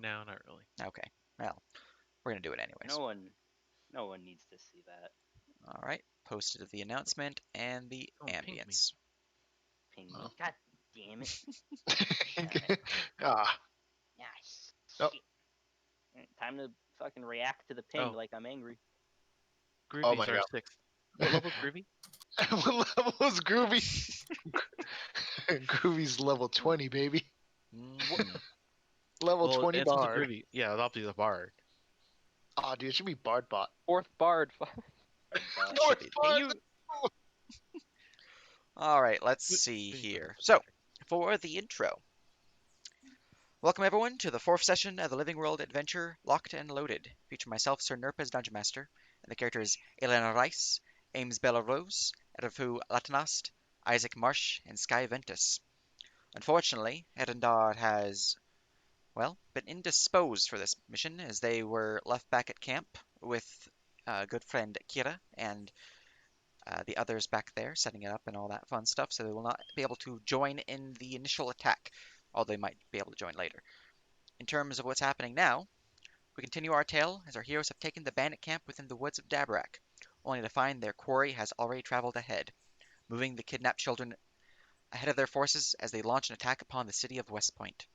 No, not really. Okay. Well, we're gonna do it anyways. No one needs to see that. All right. Posted the announcement and the Oh, it pinged me. ambience. Ping Oh. me. God damn it. Alright. Ah, Yes. Oh. Time to fucking react to the ping like I'm angry. Groovy's my our God. 6th. What level's Groovy? what level is Groovy? Groovy's level 20, baby. Mhm. Level Well, 20 it's also bard. Groovy. Yeah, that'll be the bard. Oh, dude, it should be Bard Bot. 4th bard. Fourth be- bard. you All right. Let's see here. So, for the intro. Welcome everyone to the 4th session of the Living World Adventure Locked and Loaded, featuring myself, Sir Nerp as Dungeon Master, and the characters Elena Rice, Ames Bella Rose, Erefu Latinast, Isaac Marsh, and Sky Ventus. Unfortunately, Edendar has, well, been indisposed for this mission as they were left back at camp with good friend Kira and the others back there setting it up and all that fun stuff, so they will not be able to join in the initial attack, although they might be able to join later. In terms of what's happening now, we continue our tale as our heroes have taken the bandit camp within the woods of Dabrak, only to find their quarry has already traveled ahead, moving the kidnapped children ahead of their forces as they launch an attack upon the city of West Point.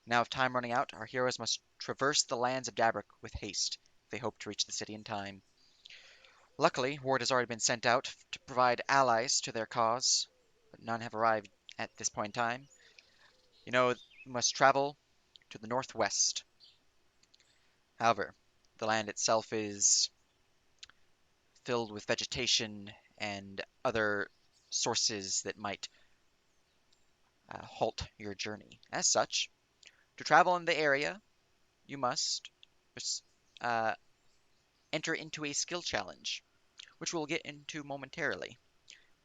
Now, with time running out, our heroes must traverse the lands of Dabrak with haste if they hope to reach the city in time. Luckily, word has already been sent out to provide allies to their cause, but none have arrived at this point in time. You know, we must travel to the northwest. However, the land itself is filled with vegetation and other sources that might halt your journey. As such, to travel in the area, you must uh, enter into a skill challenge, which we'll get into momentarily.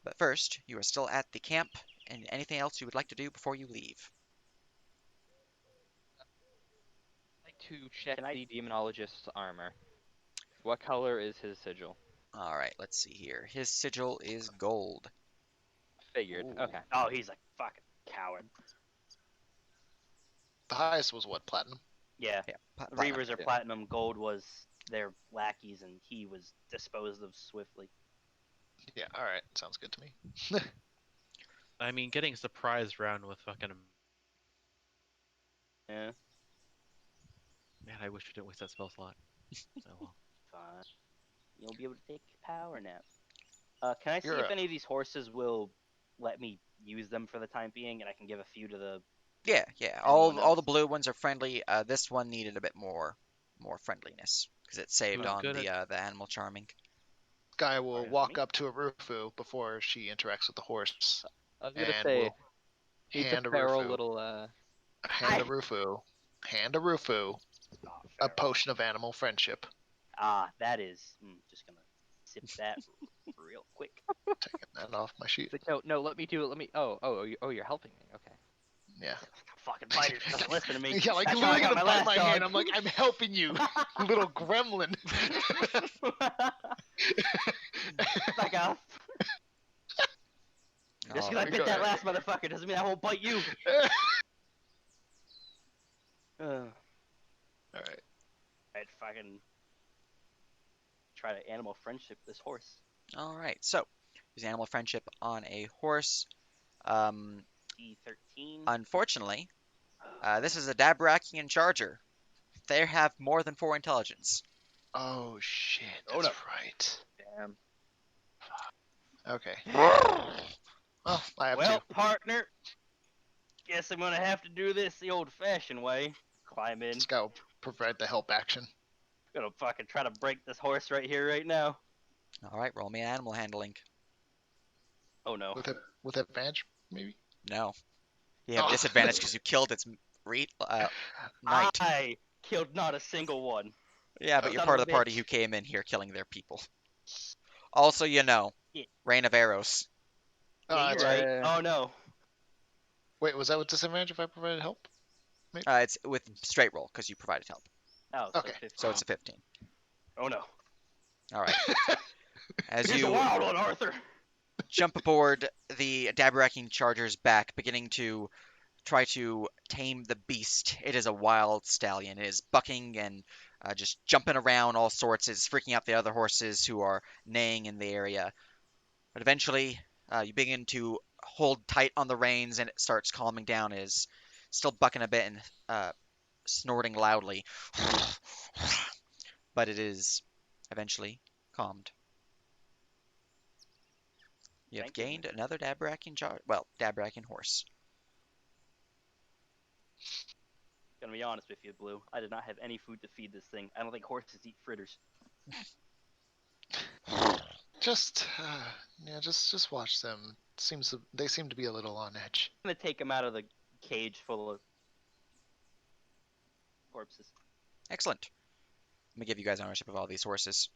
But first, you are still at the camp, and anything else you would like to do before you leave? I'd like to check Can I- the demonologist's armor. What color is his sigil? All right, let's see here. His sigil is gold. Figured. Ooh. Okay. Oh, he's a fucking coward. The highest was what, platinum? Yeah. Yeah, Reavers are yeah. platinum. Gold was their lackeys, and he was disposed of swiftly. Yeah, alright. Sounds good to me. I mean, getting surprised round with fucking. Yeah. Man, I wish we didn't waste that spell slot. Oh well. Fine. You'll be able to take a power nap. Can I see You're if a- any of these horses will let me use them for the time being, and I can give a few to the. Yeah. Anyone All else? the blue ones are friendly. This one needed a bit more friendliness because it saved Who's on good the animal charming. Guy will Pardon walk me? up to a Rufu before she interacts with the horse. I was gonna And say, will needs hand a a feral Rufu. little Hand a Rufu. Hand a Rufu. Oh, A fair. potion of animal friendship. Ah, that is. Just gonna sip that real quick. Taking that off my sheet. It's like, no, let me do it. Let me. You're helping me. Okay. Yeah. Fucking fighter doesn't listen to me. Yeah, like That's how I literally got gonna my bite last my dog. hand. I'm like, I'm helping you, little gremlin. Back off. Just because I Alright. bit that last motherfucker doesn't mean I won't bite you. Alright. I'd fucking try to animal friendship this horse. All right. So, use animal friendship on a horse. Um, D13. unfortunately, this is a Dabrakian charger. They have more than 4 intelligence. Oh shit, Oh, that's no. right. Damn. Okay. Well, I have Well, to. partner, guess I'm gonna have to do this the old-fashioned way. Climb in. This guy will provide the help action. Gonna fucking try to break this horse right here, right now. All right, roll me an animal handling. Oh no. With advantage, maybe? No. You have Oh. disadvantage because you killed its knight. I killed not a single one. Yeah, but you're Son part of of a the party bitch. who came in here killing their people. Also, Yeah. rain of arrows. Oh, Yeah, that's you're right. right. Oh no. Wait, was that with disadvantage if I provided help? It's with straight roll because you provided help. Oh, Okay. 15. So it's a 15. Oh no. All right. As Here's a you wild one, Arthur. jump aboard the Dabrakian charger's back, beginning to try to tame the beast. It is a wild stallion. It is bucking and just jumping around all sorts. It's freaking out the other horses who are neighing in the area. But eventually, you begin to hold tight on the reins, and it starts calming down. It is still bucking a bit and snorting loudly, but it is eventually calmed. You have Thank gained goodness. another Dabrakian charge. Well, Dabrakian horse. Gonna be honest with you, Blue. I did not have any food to feed this thing. I don't think horses eat fritters. Just, yeah, just watch them. They seem to be a little on edge. I'm gonna take him out of the cage full of corpses. Excellent. Let me give you guys ownership of all these horses,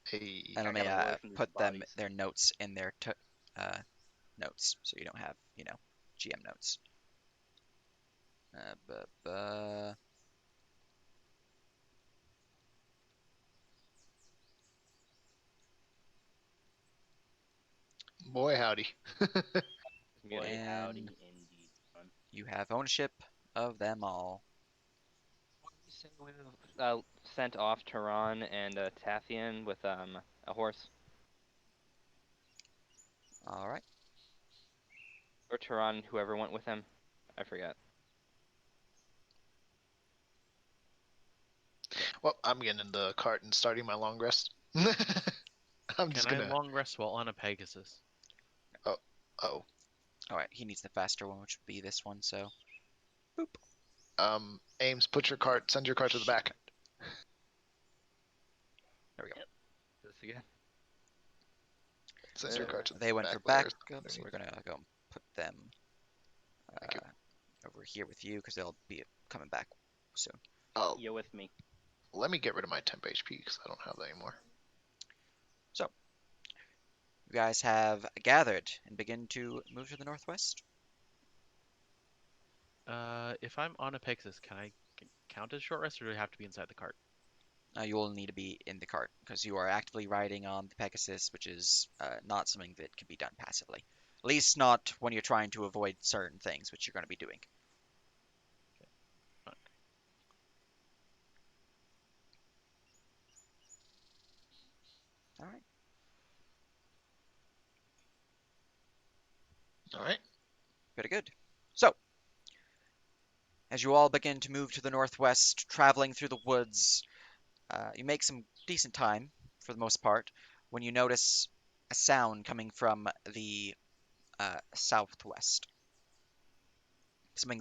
Hey, and I let me gotta away from these put them bodies. their notes in their notes, so you don't have GM notes. Uh, boy howdy. Boy, And howdy, indeed. Son. you have ownership of them all. What did you say we sent off Tehran and Tathian with a horse? All right. Or Tehran, whoever went with him? I forget. Well, I'm getting in the cart and starting my long rest. I'm just Can I gonna. long rest while on a Pegasus? Oh, All right. He needs the faster one, which would be this one. So, boop. Ames, send your cart to the back. There we go. This again? Send your cart to the They went back for layer backup, so we're underneath. gonna go and put them Thank you. over here with you because they'll be coming back soon. Oh, You with me? let me get rid of my temp HP because I don't have that anymore. You guys have gathered and begin to move to the northwest. If I'm on a Pegasus, can I count as short rest, or do I have to be inside the cart? You will need to be in the cart because you are actively riding on the Pegasus, which is not something that can be done passively. At least not when you're trying to avoid certain things, which you're going to be doing. Okay. All right. All right. Very good. So, as you all begin to move to the northwest, traveling through the woods, you make some decent time for the most part when you notice a sound coming from the southwest. Something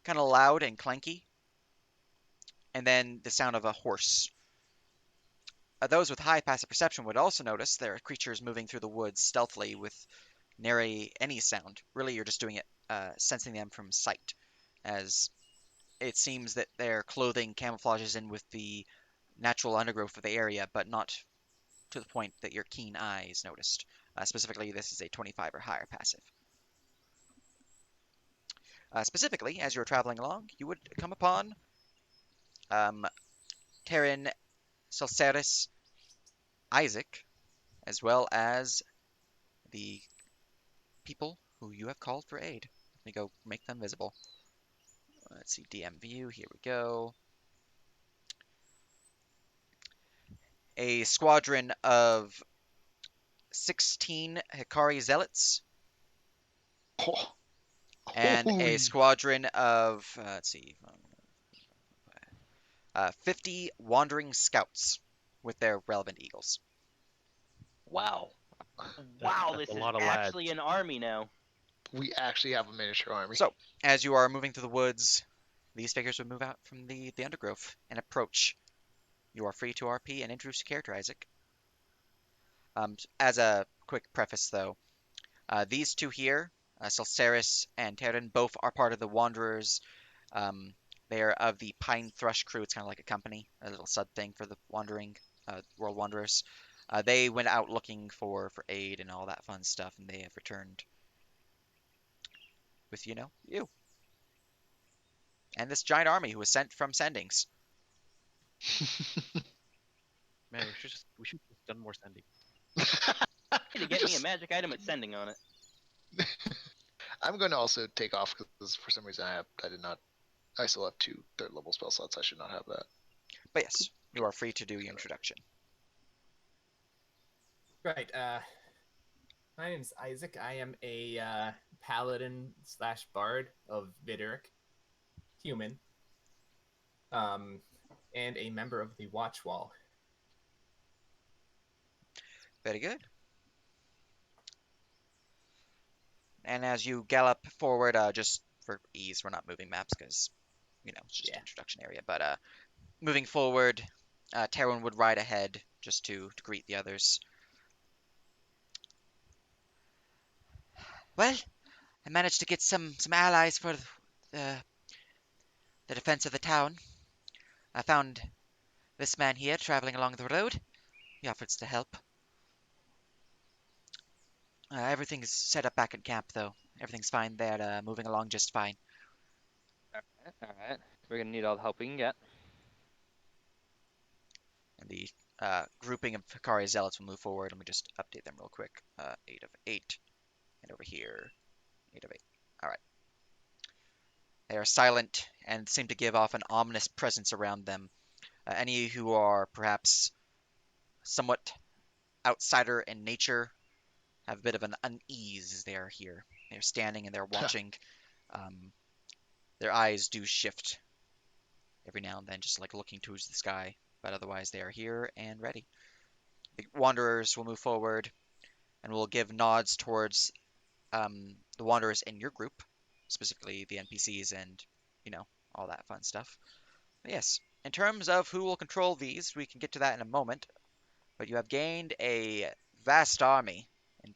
kind of loud and clanky, and then the sound of a horse. Those with high passive perception would also notice there are creatures moving through the woods stealthily with nary any sound. Really, you're just doing it, sensing them from sight, as it seems that their clothing camouflages in with the natural undergrowth of the area, but not to the point that your keen eyes noticed. Specifically, this is a 25 or higher passive. Specifically, as you're traveling along, you would come upon um, Terran, Celceris, Isaac, as well as the people who you have called for aid. Let me go make them visible. Let's see, DM view, here we go. A squadron of 16 Hikari zealots Oh, and a holy. squadron of, let's see, 50 wandering scouts with their relevant eagles. Wow. That's, Wow, that's this a is lot of lads. actually an army now. We actually have a miniature army. So, as you are moving through the woods, these figures would move out from the undergrowth and approach. You are free to RP and introduce your character, Isaac. As a quick preface, though, these two here, Celceris and Terran, both are part of the Wanderers. They are of the Pine Thrush crew. It's kind of like a company, a little sub thing for the wandering World Wanderers. They went out looking for aid and all that fun stuff, and they have returned with you and this giant army who was sent from Sendings. Man, we should just done more sending. To get me a magic item with sending on it. I'm going to also take off because for some reason I still have 2 third-level spell slots. I should not have that. But yes, you are free to do your introduction. Right. My name's Isaac. I am a paladin slash bard of Videric, human, and a member of the Watch Wall. Very good. And as you gallop forward, just for ease, we're not moving maps because, it's just an introduction area. But moving forward, Terwin would ride ahead just to greet the others. Well, I managed to get some allies for the defense of the town. I found this man here traveling along the road. He offers to help. Everything's set up back at camp, though. Everything's fine there, moving along just fine. Alright. We're gonna need all the help we can get. And the grouping of Hikari Zealots will move forward. Let me just update them real quick. 8 of 8. And over here, 8 of 8. Alright. They are silent and seem to give off an ominous presence around them. Any who are perhaps somewhat outsider in nature have a bit of an unease as they are here. They're standing and they're watching. Their eyes do shift every now and then, just like looking towards the sky. But otherwise, they are here and ready. The wanderers will move forward and will give nods towards the wanderers in your group, specifically the NPCs and, all that fun stuff. But yes, in terms of who will control these, we can get to that in a moment. But you have gained a vast army and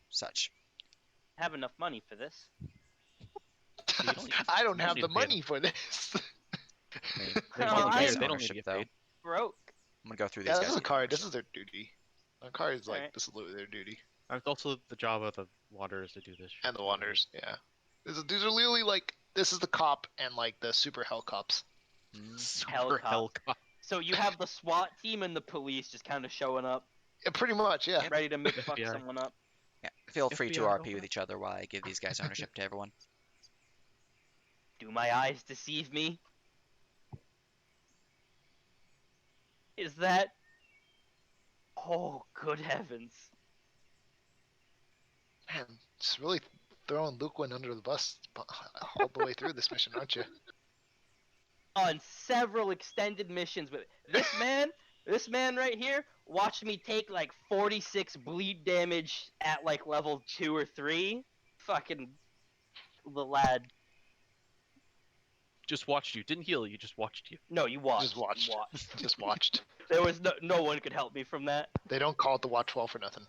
such. Have enough money for this. You don't need- I don't you have need the to pay them. money for this. I mean, They No, don't, I- need, base they don't need to ownership, get though. paid. Broke. I'm gonna go through these Yeah, guys. this is a again card. This first. is their duty. A card is like Alright. this is their duty. It's also the job of the Wanderers to do this shit. And the Wanderers, yeah. These are literally like this is the cop and like the super hell cops. Mm, Super hell cop. So you have the SWAT team and the police just kind of showing up, Yeah, pretty much, yeah. ready to fuck FBI. someone up. yeah, feel free to FBI, RP open with up. each other while I give these guys ownership to everyone. Do my eyes deceive me? Is that... Oh, good heavens. Man, just really throwing Luquin under the bus all the way through this mission, aren't you? On several extended missions, but this man right here, watched me take like 46 bleed damage at like level 2 or 3. Fucking... The lad. Just watched you. Didn't heal you, just watched you. No, you watched. Just watched. You watched. Just watched. There was no one could help me from that. They don't call it the Watch Wall for nothing.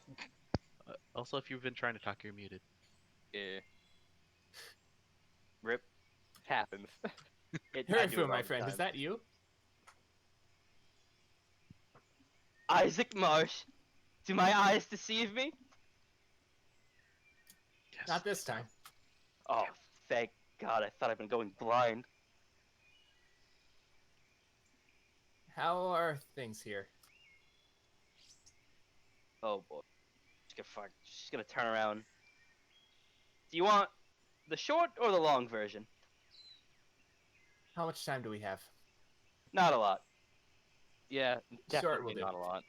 Also, if you've been trying to talk, you're muted. Yeah. Rip. Happens. I do Hurfu, it my all the friend, is time. that you? Isaac Marsh? Do my eyes deceive me? Yes. Not this time. Oh, thank God, I thought I'd been going blind. How are things here? Oh boy. Just gonna turn around. Do you want the short or the long version? How much time do we have? Not a lot. Yeah, Short definitely will do. not a lot.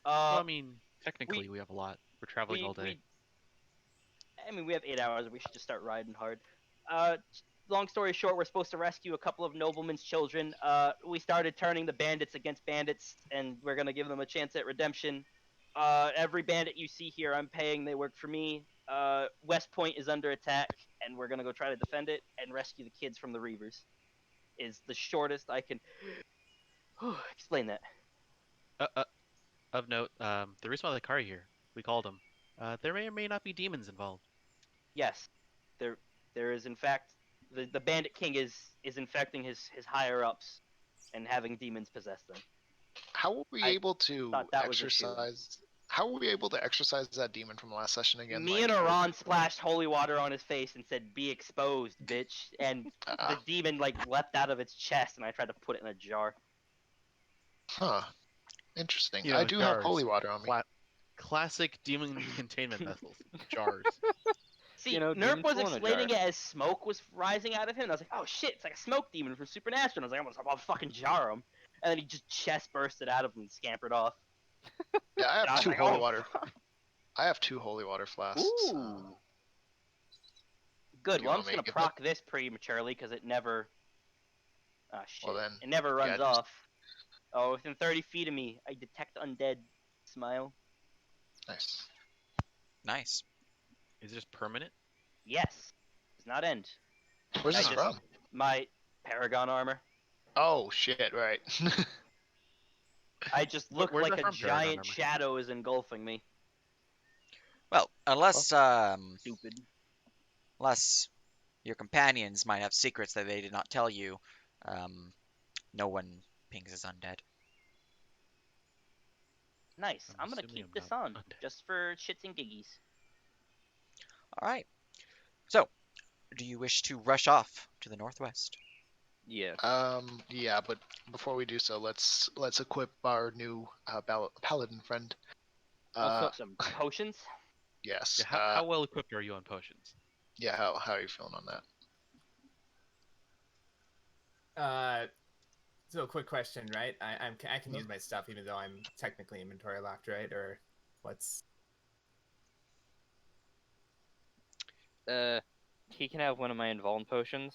Well, I mean, technically, we have a lot. We're traveling all day. We have 8 hours. We should just start riding hard. Long story short, we're supposed to rescue a couple of noblemen's children. We started turning the bandits against bandits, and we're gonna give them a chance at redemption. Every bandit you see here, I'm paying. They work for me. West Point is under attack, and we're gonna go try to defend it and rescue the kids from the Reavers. Is the shortest I can explain that. Of note, the reason why the car here, we called them. There may or may not be demons involved. Yes, there is in fact the Bandit King is infecting his higher ups and having demons possess them. How were we I able to thought that was a shoo-in. exercise? How were we able to exercise that demon from last session again? Me and Iran splashed holy water on his face and said, "Be exposed, bitch!" And the demon like leapt out of its chest, and I tried to put it in a jar. Huh. Interesting. You know, I do have jars. holy water on me. Classic demon containment vessels. Jars. See, Nerp demon was tool in a explaining jar. it as smoke was rising out of him, and I was like, oh shit, it's like a smoke demon from Supernatural. And I was like, I'm gonna fucking jar him. And then he just chest bursted out of him and scampered off. Yeah, I And I have was two like, holy oh, water. fuck. I have 2 holy water flasks. Ooh. Good. Do you Well, I'm want just me to gonna get proc this prematurely because it never. Ah shit. Well then, It never yeah, runs just- off. Oh, within 30 feet of me, I detect undead. Smile. nice. Nice. Is it just permanent? Yes. Does not end. Where's I this just from? my Paragon armor. Oh shit! Right. I just look Where's like that a from, Paragon giant armor? shadow is engulfing me. Well, Stupid. unless your companions might have secrets that they did not tell you, no one pings as undead. Nice. I'm I'm gonna assuming keep I'm this not on undead. just for shits and giggies. All right. So, do you wish to rush off to the northwest? Yes. Yeah, but before we do so, let's equip our new paladin friend. Also- Some potions. Yes. Yeah, how well equipped are you on potions? Yeah. How are you feeling on that? So a quick question, right? I can use my stuff even though I'm technically inventory locked, right? Or what's? He can have one of my invuln potions.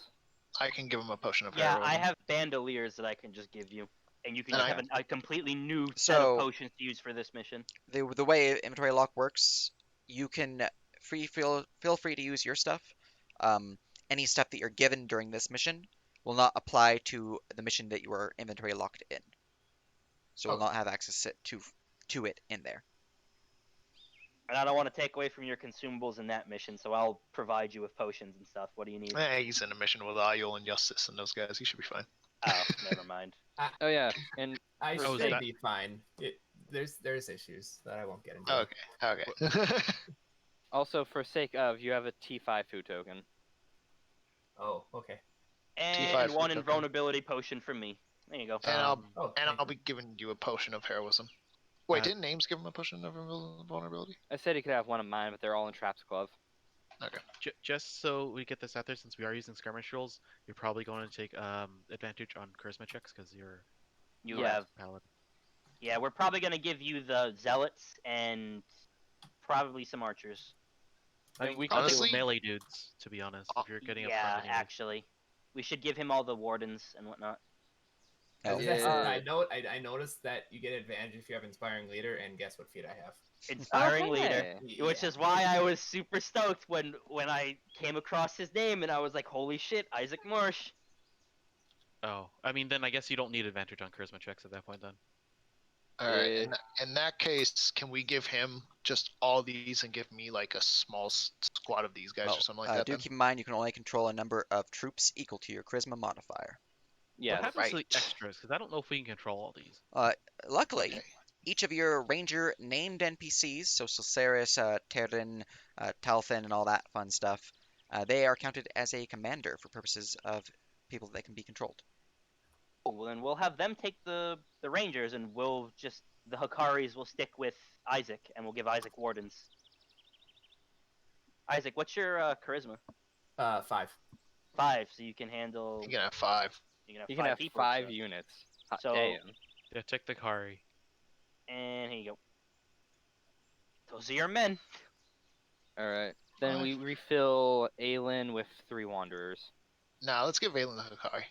I can give him a potion of Yeah, I heroism. have bandoliers that I can just give you, and you can And just I- have a completely new set So- of potions to use for this mission. The way inventory lock works, you can feel free to use your stuff. Any stuff that you're given during this mission will not apply to the mission that you are inventory locked in. So will Okay. not have access to it in there. And I don't want to take away from your consumables in that mission, so I'll provide you with potions and stuff. What do you need? He's in a mission with Ayul and Justice and those guys. He should be fine. Oh, never mind. Oh yeah, and I For Oh, is should that- be fine. There's issues that I won't get into. Okay. Okay. also for sake of, you have a T5 food token. Oh, okay. And T5 one for token. invulnerability potion from me. There you go. And I'll Um, Oh, and thank I'll you. be giving you a potion of heroism. Wait, Uh, didn't Names give him a potion of vulnerability? I said he could have one of mine, but they're all in Trap's glove. just so we get this out there, since we are using skirmish rolls, you're probably going to take advantage on charisma checks because you're You Yeah. have. paladin. Yeah, we're probably gonna give you the zealots and probably some archers. I mean, we can could Honestly- do melee dudes, to be honest. If you're getting up Yeah, front anyway. actually, we should give him all the wardens and whatnot. Oh, As a Yeah. side note, I noticed that you get advantage if you have inspiring leader, and guess what feat I have? Inspiring leader. Okay. Which is why I was super stoked when I came across his name and I was like, holy shit, Isaac Marsh. Oh, I mean, then I guess you don't need advantage on charisma checks at that point then. All right. Yeah. In that case, can we give him just all these and give me like a small squad of these guys Well, or something like that? do Then? keep in mind you can only control a number of troops equal to your charisma modifier. Yes. What happens to Right. the extras? Because I don't know if we can control all these. Luckily, Okay. each of your ranger named NPCs, so Silceris, Terran, Talthin, and all that fun stuff, they are counted as a commander for purposes of people that can be controlled. Oh, well, then we'll have them take the rangers and the Hakaris will stick with Isaac and we'll give Isaac wardens. Isaac, what's your charisma? 5. 5, so you can handle. You can have 5. You can have You 5 can have people. 5 so- units. Hot So- damn. Yeah, take the Kari. And here you go. Those are your men. All right. Then 5. we refill Aelin with 3 wanderers. Nah, let's give Valen the Hikari.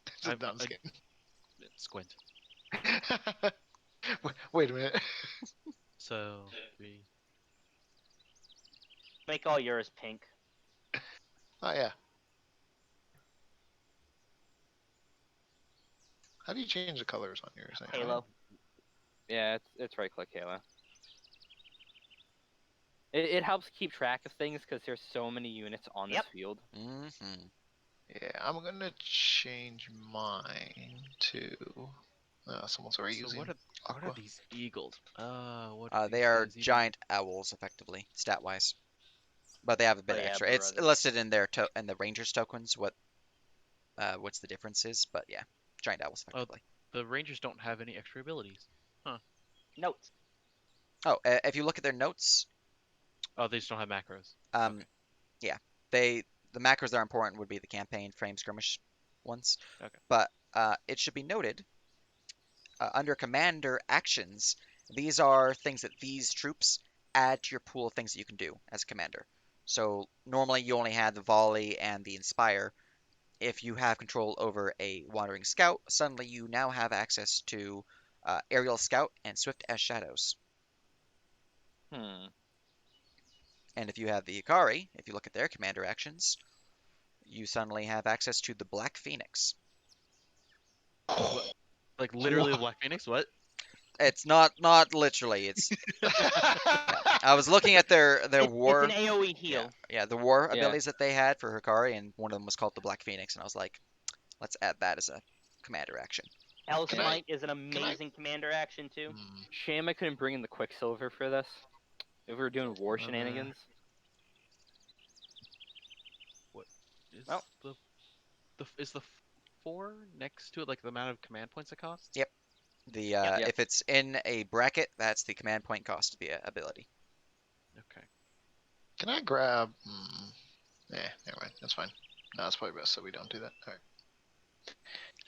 It's a I'm- dumb I- skin. Squint. Wait a minute. So, we... Make all yours pink. Oh yeah. How do you change the colors on yours? Halo. Yeah, it's right click Halo. It helps keep track of things because there's so many units on this Yep. field. Hmm Yeah, I'm gonna change mine to. Someone's already So using what are aqua. these eagles? What are They these are guys even? giant owls, effectively, stat-wise. But they have a bit Oh, yeah, extra. It's brothers. listed in their in the Rangers tokens what's the difference is, but yeah, giant owls, effectively. The rangers don't have any extra abilities. Notes. Oh, if you look at their notes, Oh, they just don't have macros. Um, Okay. yeah, they the macros that are important would be the campaign frame skirmish ones, Okay. but it should be noted under commander actions, these are things that these troops add to your pool of things that you can do as a commander. So normally you only had the volley and the inspire. If you have control over a wandering scout, suddenly you now have access to aerial scout and swift as shadows. Hmm. And if you have the Ikari, if you look at their commander actions, you suddenly have access to the Black Phoenix. What? Like literally the Black Phoenix? What? It's not literally. It's yeah. I was looking at their It's an war. AOE Yeah, heal. yeah, the war Yeah. abilities that they had for Hikari, and one of them was called the Black Phoenix, and I was like, let's add that as a commander action. Hell Can I- Smite is an can I- amazing commander action too. Hmm. Shame I couldn't bring in the Quicksilver for this. If we were doing war shenanigans. What is Well. the 4 next to it like the amount of command points it costs? Yep. The Yep. Yep. if it's in a bracket, that's the command point cost of the ability. Okay. Can I grab? Never mind. That's fine. No, it's probably best that we don't do that. All right.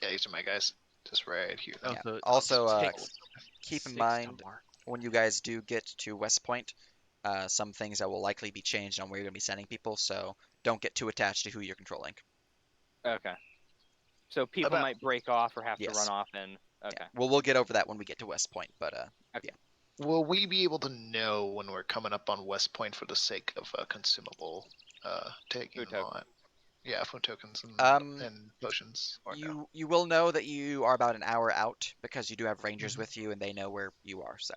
Yeah, these are my guys. Just right here. Oh, Yeah. so it Also, takes keep in 6 mind to mark. when you guys do get to West Point, some things that will likely be changed on where you're going to be sending people, so don't get too attached to who you're controlling. Okay. So people About- might break off or have to Yes. run off and okay. Yeah. Well, we'll get over that when we get to West Point, but Will we be able to know when we're coming up on West Point for the sake of consumable taking Food them token. on? Yeah, food tokens Um, and potions. Or no? you will know that you are about an hour out because you do have rangers Mhm. with you and they know where you are. So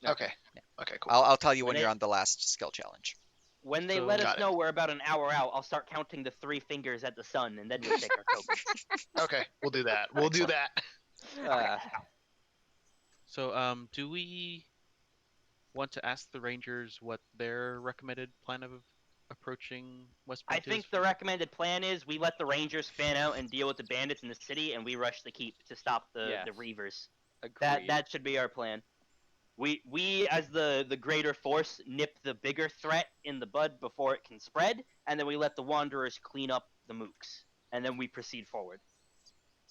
Okay. Yeah. Okay, cool. I'll tell you When when you're it- on the last skill challenge. When they So- let us Got it. know we're about an hour out, I'll start counting the 3 fingers at the sun, and then we'll take our tokens. Okay, we'll do that. We'll do Excellent. that. Uh, So do we want to ask the Rangers what their recommended plan of approaching West I Point think is? the recommended plan is we let the Rangers fan out and deal with the bandits in the city, and we rush the keep to stop the Yes. Reavers. agreed. That should be our plan. We as the greater force nip the bigger threat in the bud before it can spread, and then we let the Wanderers clean up the mooks, and then we proceed forward.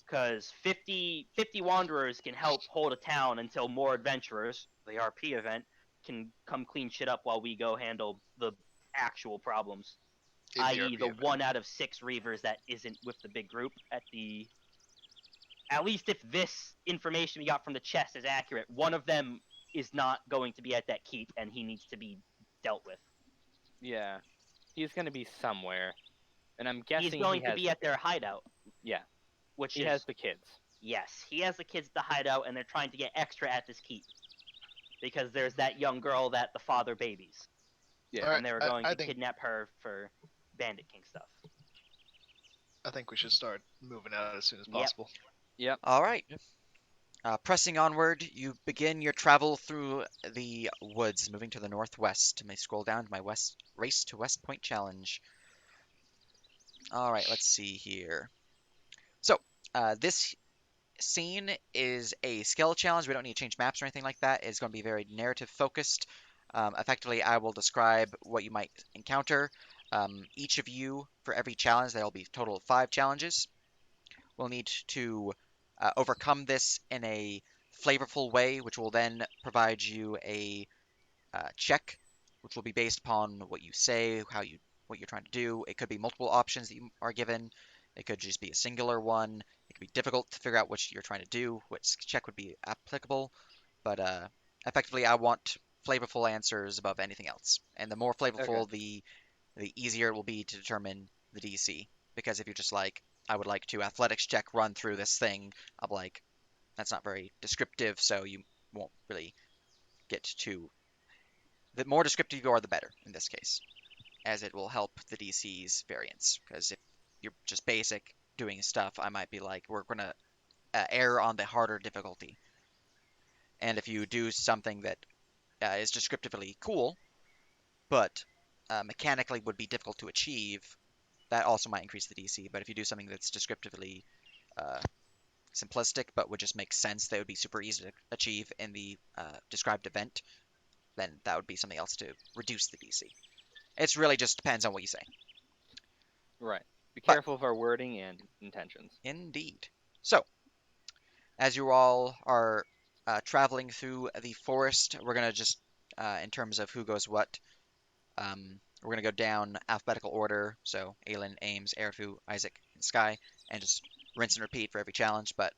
Because 50 Wanderers can help hold a town until more adventurers, the RP event, can come clean shit up while we go handle the actual problems. In the I.e., RP the event. 1 out of 6 Reavers that isn't with the big group at least if this information we got from the chest is accurate, one of them is not going to be at that keep, and he needs to be dealt with. Yeah. He's gonna be somewhere. And I'm guessing He's going he to has be at their hideout, Yeah. which He is has the kids. yes, he has the kids at the hideout, and they're trying to get extra at this keep because there's that young girl that the father babies, Yeah. Alright, and they were I- going I to think- kidnap her for Bandit King stuff. I think we should start moving out as soon as Yep. possible. All right. Yep. Pressing onward, you begin your travel through the woods, moving to the northwest. Let me scroll down to my race to West Point challenge. All right, let's see here. So, this scene is a skill challenge. We don't need to change maps or anything like that. It's going to be very narrative focused. Effectively, I will describe what you might encounter. Each of you, for every challenge, there will be a total of 5 challenges. We'll need to overcome this in a flavorful way, which will then provide you a check, which will be based upon what you say, what you're trying to do. It could be multiple options that you are given. It could just be a singular one. It could be difficult to figure out what you're trying to do, which check would be applicable. But effectively, I want flavorful answers above anything else. And the more flavorful, the easier it will be to determine the DC. Because if you're just like, I would like to athletics check run through this thing, I'm like, that's not very descriptive, so you won't really get to. The more descriptive you are, the better in this case, as it will help the DC's variance. Because if you're just basic doing stuff, I might be like, we're gonna err on the harder difficulty. And if you do something that is descriptively cool, but mechanically would be difficult to achieve, that also might increase the DC. But if you do something that's descriptively uh, simplistic, but would just make sense, that would be super easy to achieve in the described event, then that would be something else to reduce the DC. It's really just depends on what you say. Right. Be But- careful of our wording and intentions. Indeed. So, as you all are traveling through the forest, we're gonna just, in terms of who goes what, we're gonna go down alphabetical order. So, Aelin, Ames, Erifu, Isaac, and Sky, and just rinse and repeat for every challenge. But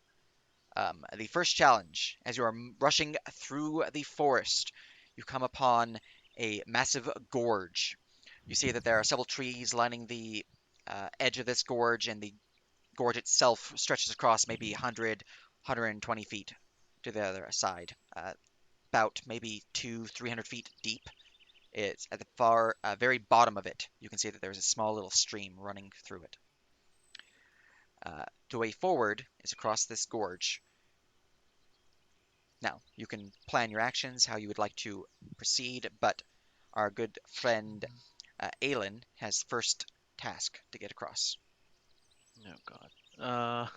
the first challenge, as you are rushing through the forest, you come upon a massive gorge. You see that there are several trees lining the edge of this gorge, and the gorge itself stretches across maybe 100, 120 feet to the other side, about maybe 300 feet deep. It's at the far, very bottom of it. You can see that there's a small little stream running through it. The way forward is across this gorge. Now, you can plan your actions, how you would like to proceed, but our good friend Aelin has first task to get across. Oh God.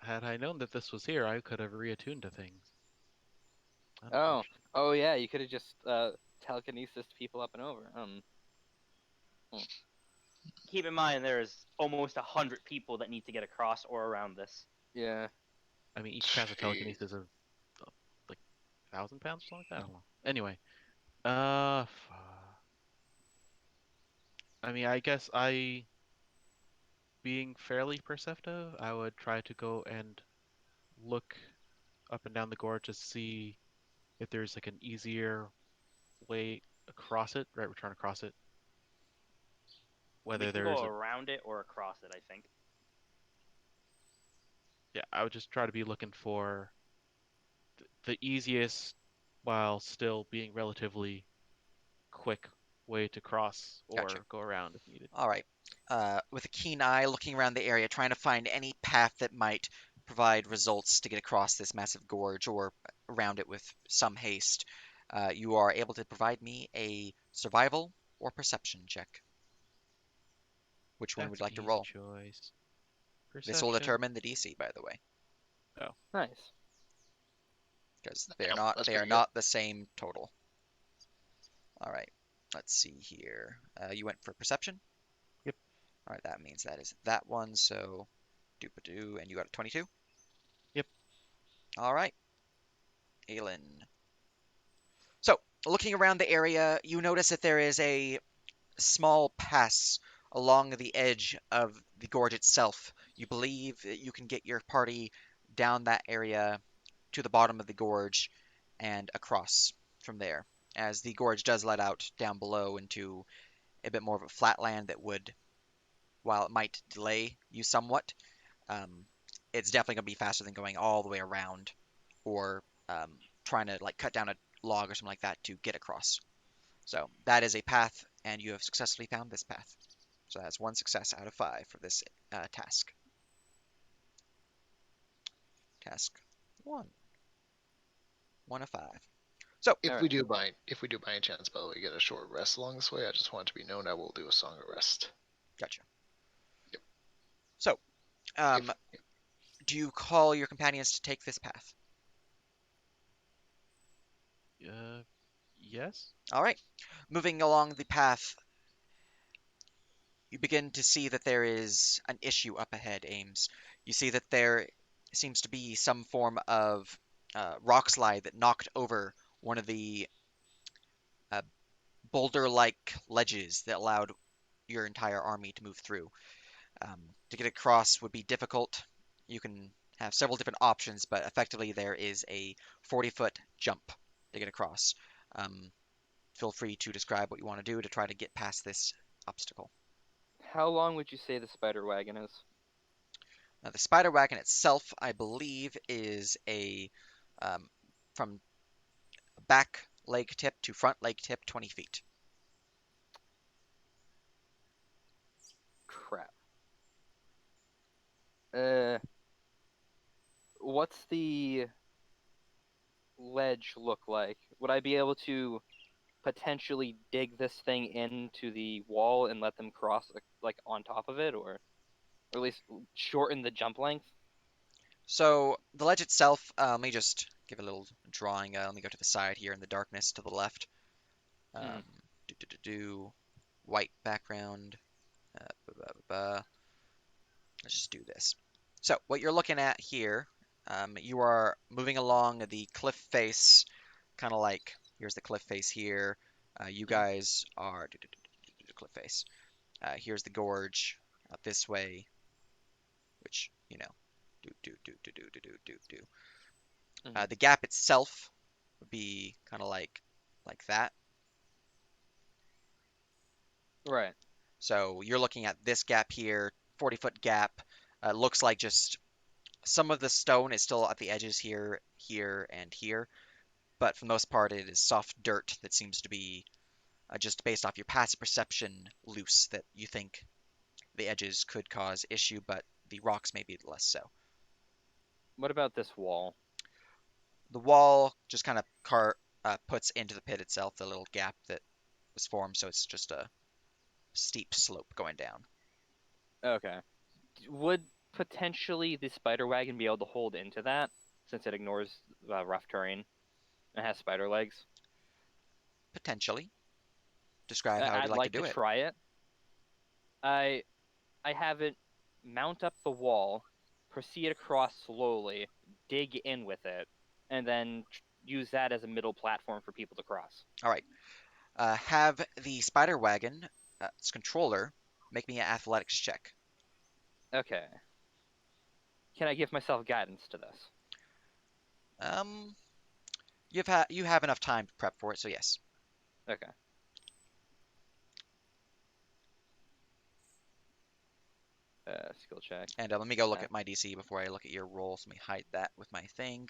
Had I known that this was here, I could have reattuned to things. Oh, Unfortunate. oh yeah, you could have just telekinesis people up and over. Keep in mind, there's almost 100 people that need to get across or around this. Yeah. I mean, each pass of Jeez. telekinesis is like 1,000 pounds or something like that. I don't know. Anyway, I mean, I guess being fairly perceptive, I would try to go and look up and down the gorge to see if there's like an easier way across it. Right, we're trying to cross it. We Whether can there's go a around it or across it, I think. yeah, I would just try to be looking for the easiest while still being relatively quick way to cross Gotcha. or go around if needed. All right. With a keen eye, looking around the area, trying to find any path that might provide results to get across this massive gorge or around it with some haste. You are able to provide me a survival or perception check. Which one would That's you an like to easy roll? choice. This will Perception. determine the DC, by the way, Nice. because Yep, that's they are pretty good. not the same total. All right. Let's see here. You went for perception. Yep. All right, that means that is that one. So, doo and you got a 22. Yep. All right, Aelin. So, looking around the area, you notice that there is a small pass along the edge of the gorge itself. You believe that you can get your party down that area to the bottom of the gorge and across from there, as the gorge does let out down below into a bit more of a flat land that would, while it might delay you somewhat, it's definitely going to be faster than going all the way around or trying to like cut down a log or something like that to get across. So that is a path, and you have successfully found this path. So that's one success out of 5 for this task. Task 1. 1 of 5. So If All we right. do by any chance, by the way, get a short rest along this way, I just want it to be known I will do a song of rest. gotcha. Yep. So If, do you call your companions to take this path? Yes. All right. Moving along the path, you begin to see that there is an issue up ahead, Ames. You see that there seems to be some form of rock slide that knocked over one of the uh, boulder-like ledges that allowed your entire army to move through. To get across would be difficult. You can have several different options, but effectively there is a 40-foot jump to get across. Feel free to describe what you want to do to try to get past this obstacle. How long would you say the spider wagon is? Now, the spider wagon itself, I believe, is a from back leg tip to front leg tip 20 feet. Crap. What's the ledge look like? Would I be able to potentially dig this thing into the wall and let them cross like on top of it, or at least shorten the jump length? So the ledge itself, let me just give a little drawing. Let me go to the side here in the darkness to the left. Mhm. White background. Let's just do this. So what you're looking at here, you are moving along the cliff face, kind of like here's the cliff face here. You guys are the cliff face. Here's the gorge up this way, which do. Mhm. The gap itself would be kind of like that. Right. So you're looking at this gap here, 40-foot gap. Looks like just some of the stone is still at the edges here, here, and here, but for the most part, it is soft dirt that seems to be just based off your passive perception loose that you think the edges could cause issue, but the rocks may be less so. What about this wall? The wall just kind of puts into the pit itself the little gap that was formed, so it's just a steep slope going down. Okay. Would potentially the spider wagon be able to hold into that since it ignores rough terrain and has spider legs? Potentially. Describe how would you I'd like to like to do it? try it. I have it mount up the wall, proceed across slowly, dig in with it, and then use that as a middle platform for people to cross. All right. Have the spider wagon, its controller, make me an athletics check. Okay. Can I give myself guidance to this? Um, you have enough time to prep for it, so yes. Okay. Skill check. And let me go look Uh, at my DC before I look at your roll. So let me hide that with my thing.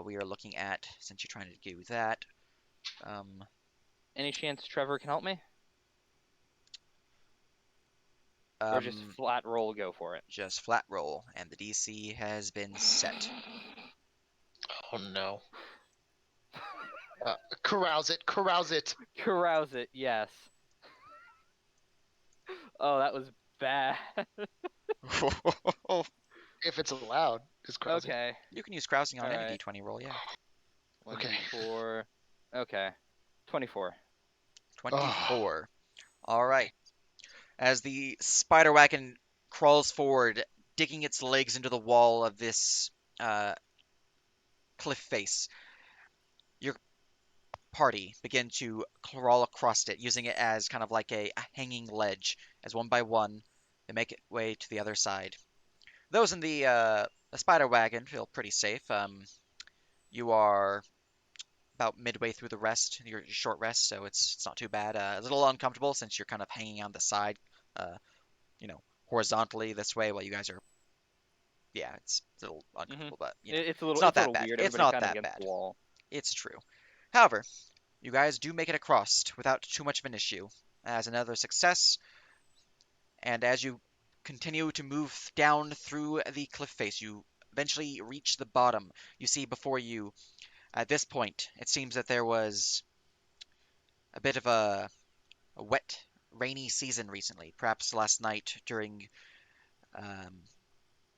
We are looking at, since you're trying to do that, Any chance Trevor can help me? Or just flat roll, go for it. just flat roll, and the DC has been set. Oh no. Carouse it, carouse it. Carouse it, yes. Oh, that was bad. If it's allowed, is carousing. Okay. You can use grousing on any Alright. D20 roll, yeah. Okay. 1d4. Okay. 24. 24. All right. As the spider wagon crawls forward, digging its legs into the wall of this cliff face, your party begin to crawl across it, using it as kind of like a hanging ledge. As one by one, they make it way to the other side. Those in the spider wagon feel pretty safe. You are about midway through the rest, your short rest, so it's not too bad. A little uncomfortable since you're kind of hanging on the side, uh, horizontally this way while you guys are. Yeah, it's a little uncomfortable, but It's a it's little not it's a that little bad. weird. It's Everybody's not kind of that against bad. the wall. It's true. However, you guys do make it across without too much of an issue, as another success. And as you continue to move down through the cliff face, you eventually reach the bottom. You see before you, at this point, it seems that there was a bit of a wet, rainy season recently. Perhaps last night during um,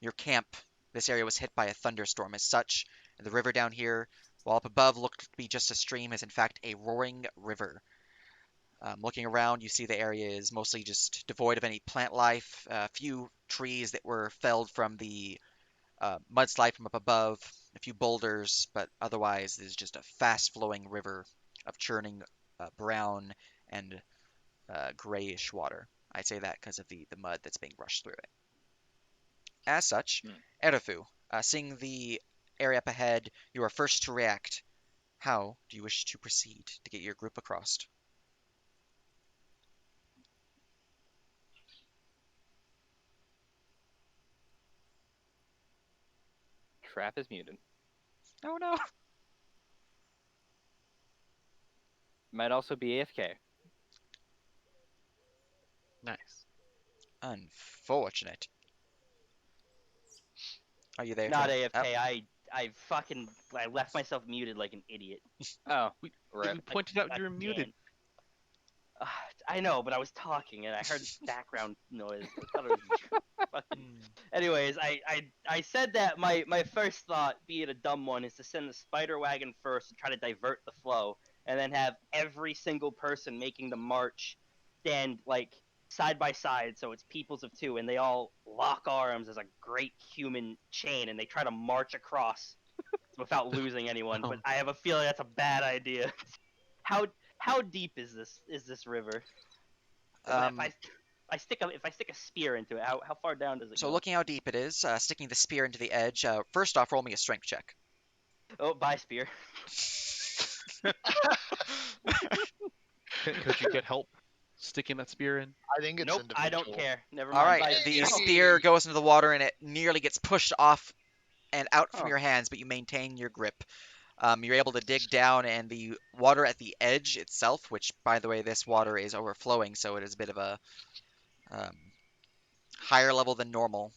your camp, this area was hit by a thunderstorm. As such, the river down here, while up above looked to be just a stream, is in fact a roaring river. Looking around, you see the area is mostly just devoid of any plant life. A few trees that were felled from the mudslide from up above, a few boulders, but otherwise there's just a fast-flowing river of churning brown and grayish water. I'd say that because of the mud that's being rushed through it. As such, Hmm. Erefu, seeing the area up ahead, you are first to react. How do you wish to proceed to get your group across? Trap is muted. Oh no! Might also be AFK. Nice. Unfortunate. Are you there, Not Trev? AFK. I left myself muted like an idiot. Oh, We rip. pointed out God you're damn. muted. Uh, I know, but I was talking and I heard background noise. I thought it was fucking. Hmm. Anyways, I said that my first thought, be it a dumb one, is to send the spider wagon first and try to divert the flow, and then have every single person making the march stand like side by side, so it's peoples of two, and they all lock arms as a great human chain, and they try to march across without losing anyone. But Um, I have a feeling that's a bad idea. how how deep is this river? Um, If I stick a spear into it, how far down does it so go? looking how deep it is, sticking the spear into the edge. First off, roll me a strength check. Oh, bye spear. could you get help sticking that spear in? I think it's Nope, I don't individual. care. Never All mind. right, Bye the spear. spear goes into the water and it nearly gets pushed off and out from Huh. your hands, but you maintain your grip. You're able to dig down, and the water at the edge itself, which, by the way, this water is overflowing, so it is a bit of a um, higher level than normal.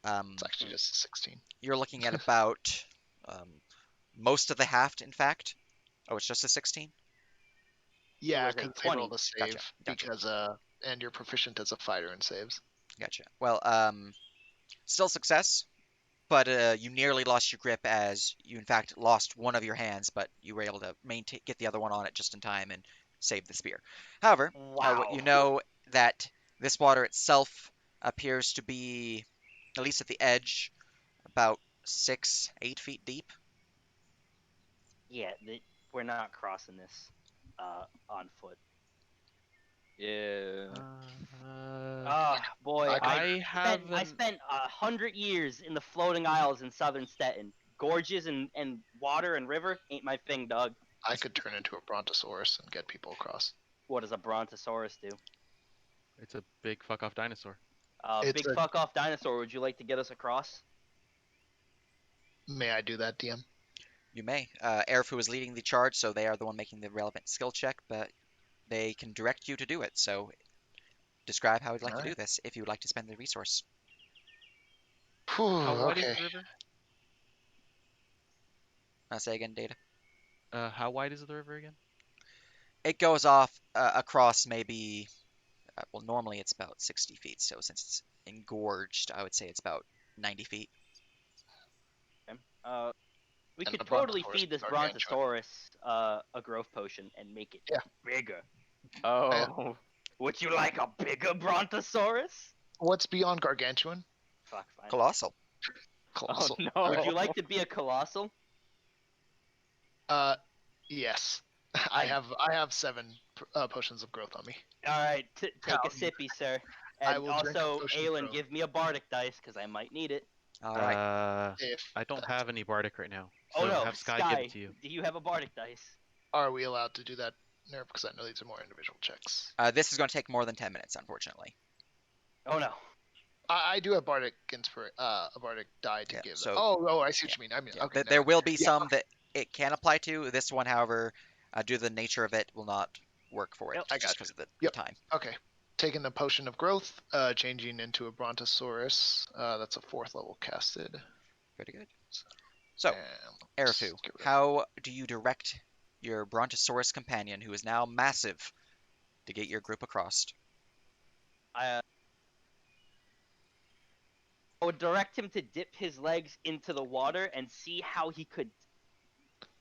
It's Um, actually just a 16. you're looking at about um, most of the haft, in fact. Oh, it's just a 16? It Yeah, was a because they rolled 20. a Gotcha, save gotcha, because and you're proficient as a fighter in saves. gotcha. Well, still success, but you nearly lost your grip as you, in fact, lost one of your hands, but you were able to maintain, get the other one on it just in time and save the spear. However, what Wow. you know that this water itself appears to be, at least at the edge, about 6, 8 feet deep. Yeah, we're not crossing this on foot. Yeah. Ah, boy, I could, I I haven't. spent 100 years in the floating isles in southern Stettin. Gorges and water and river ain't my thing, dog. I could turn into a brontosaurus and get people across. What does a brontosaurus do? It's a big fuck off dinosaur. It's Big a. fuck off dinosaur. Would you like to get us across? May I do that, DM? You may. Erifu is leading the charge, so they are the one making the relevant skill check, but they can direct you to do it. So describe how you'd like All to do right. this if you would like to spend the resource. Whew, How wide is okay. the river? Say again, Data. How wide is the river again? It goes off across maybe, well, normally it's about 60 feet. So since it's engorged, I would say it's about 90 feet. Okay. We And could the totally brontosaurus feed is this gargantuan. brontosaurus a growth potion and make it Yeah. bigger. Oh. Would you like a bigger brontosaurus? What's beyond gargantuan? Fuck, fine. Colossal. Oh Colossal. no. Would you like to be a colossal? Uh, yes. I I- have 7 potions of growth on me. All right, take a How- sippy, sir. I And will drink a also, potion of Aelin, growth. give me a bardic dice because I might need it. All right. If I don't have any bardic right now, Oh so no, have Sky give it to you. do you have a bardic dice? are we allowed to do that, Nerf? Because I know these are more individual checks. This is going to take more than 10 minutes, unfortunately. Oh no. I do have bardic a bardic die to Yeah, give. so- Oh, I see what you mean. I mean, Yeah, okay. there never will mind. be Yeah, some that it can apply to. This one, however, due to the nature of it, will not work for it Yep. I just got because of the Yep. time. Okay. Taking the potion of growth, changing into a brontosaurus. That's a 4th level casted. Pretty good. So, And let's Erifu, get rid of- how do you direct your Brontosaurus companion, who is now massive, to get your group across? I would direct him to dip his legs into the water and see how he could,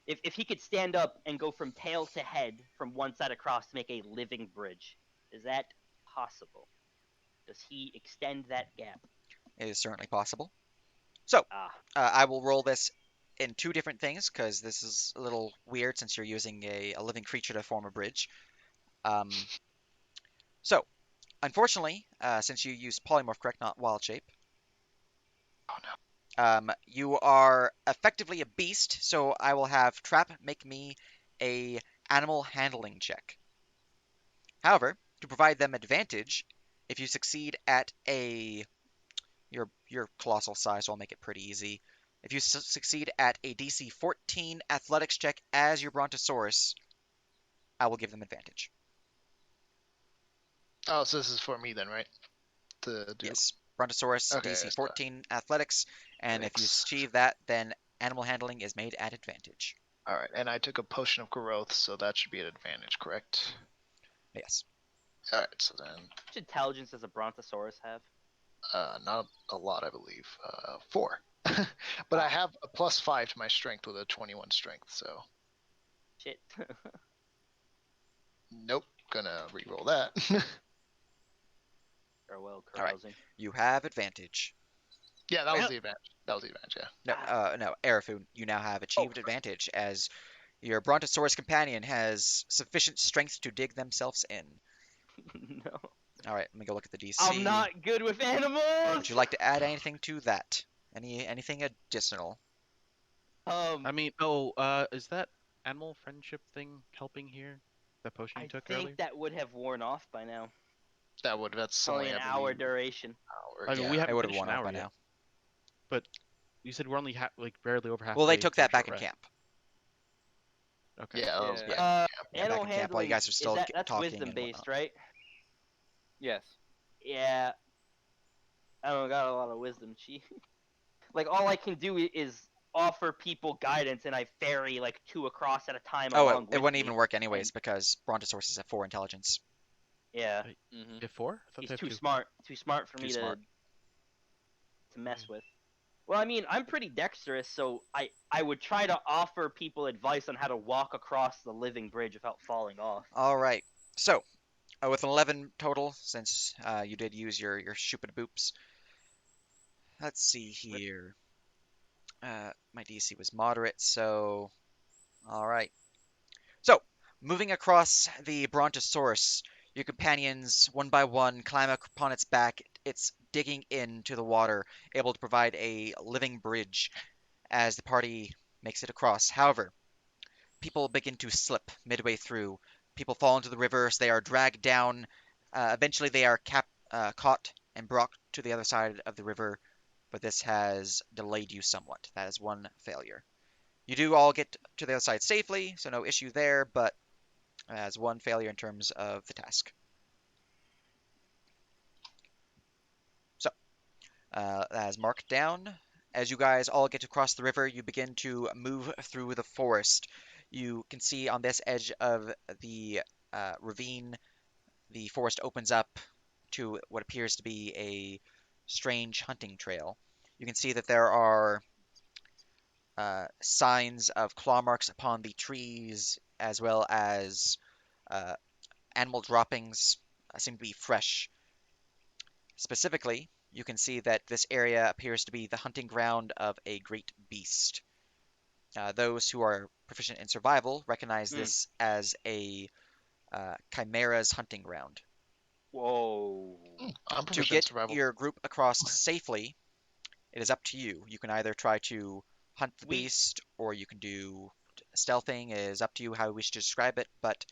if he could stand up and go from tail to head from one side across to make a living bridge. Is that possible? Does he extend that gap? It is certainly possible. So, Ah, I will roll this in 2 different things because this is a little weird since you're using a living creature to form a bridge. So, unfortunately, since you use polymorph, correct, not wild shape, Oh no. you are effectively a beast. So I will have Trap make me a animal handling check. However, to provide them advantage, if you succeed at your colossal size, so I'll make it pretty easy. If you succeed at a DC 14 athletics check as your Brontosaurus, I will give them advantage. Oh, so this is for me then, right? To do. Yes, Brontosaurus Okay. DC 14 athletics, and if you Thanks. achieve that, then animal handling is made at advantage. All right, and I took a potion of growth, so that should be an advantage, correct? Yes. All right, so then How much intelligence does a brontosaurus have? not a lot, I believe. 4. But I have a +5 to my strength with a 21 strength, so Shit. nope. Gonna re-roll that. Farewell, All right. carousing. You have advantage. Yeah, that was Well- the advantage. That was the advantage. Yeah. No, Arafu, you now have achieved advantage as your Brontosaurus companion has sufficient strength to dig themselves in. No. All right, let me go look at the DC. I'm not good with animals. Would you like to add anything to that? Anything additional? I mean, is that animal friendship thing helping here? The potion you I took think earlier? that would have worn off by now. That's It's only only, an I hour believe, duration. hour. I mean, we It haven't would have finished worn an off hour by yet. now. But you said we're only like barely over halfway. Well, they took for a that back short in rest. camp. Okay. Yeah, that was Yeah. back. back Animal in camp while you handling guys are still that's talking wisdom and based, whatnot. right? Yes. Yeah. I don't got a lot of wisdom. Like all I can do is offer people guidance, and I ferry like 2 across at a time Oh, along it with wouldn't me. even work anyways because Brontosaurus have 4 intelligence. Yeah, Mm-hmm. You have 4? I thought he's they have too 2. smart. Too smart for Too me smart. to mess with. Well, I mean, I'm pretty dexterous, so I would try to offer people advice on how to walk across the living bridge without falling off. All right. So, with an 11 total, since you did use your stupid boops. Let's see here. My DC was moderate, so all right. So, moving across the Brontosaurus, your companions, one by one, climb upon its back. It's digging into the water, able to provide a living bridge as the party makes it across. However, people begin to slip midway through. People fall into the river, so they are dragged down. Eventually, they are caught and brought to the other side of the river, but this has delayed you somewhat. That is one failure. You do all get to the other side safely, so no issue there, but as one failure in terms of the task. So, that is marked down. As you guys all get to cross the river, you begin to move through the forest. You can see on this edge of the ravine, the forest opens up to what appears to be a strange hunting trail. You can see that there are signs of claw marks upon the trees, as well as uh, animal droppings seem to be fresh. Specifically, you can see that this area appears to be the hunting ground of a great beast. Those who are proficient in survival recognize this as a chimera's hunting ground. Whoa. I'm To proficient in get survival. your group across safely, it is up to you. You can either try to hunt the beast, or you can do stealthing. It is up to you how you wish to describe it, but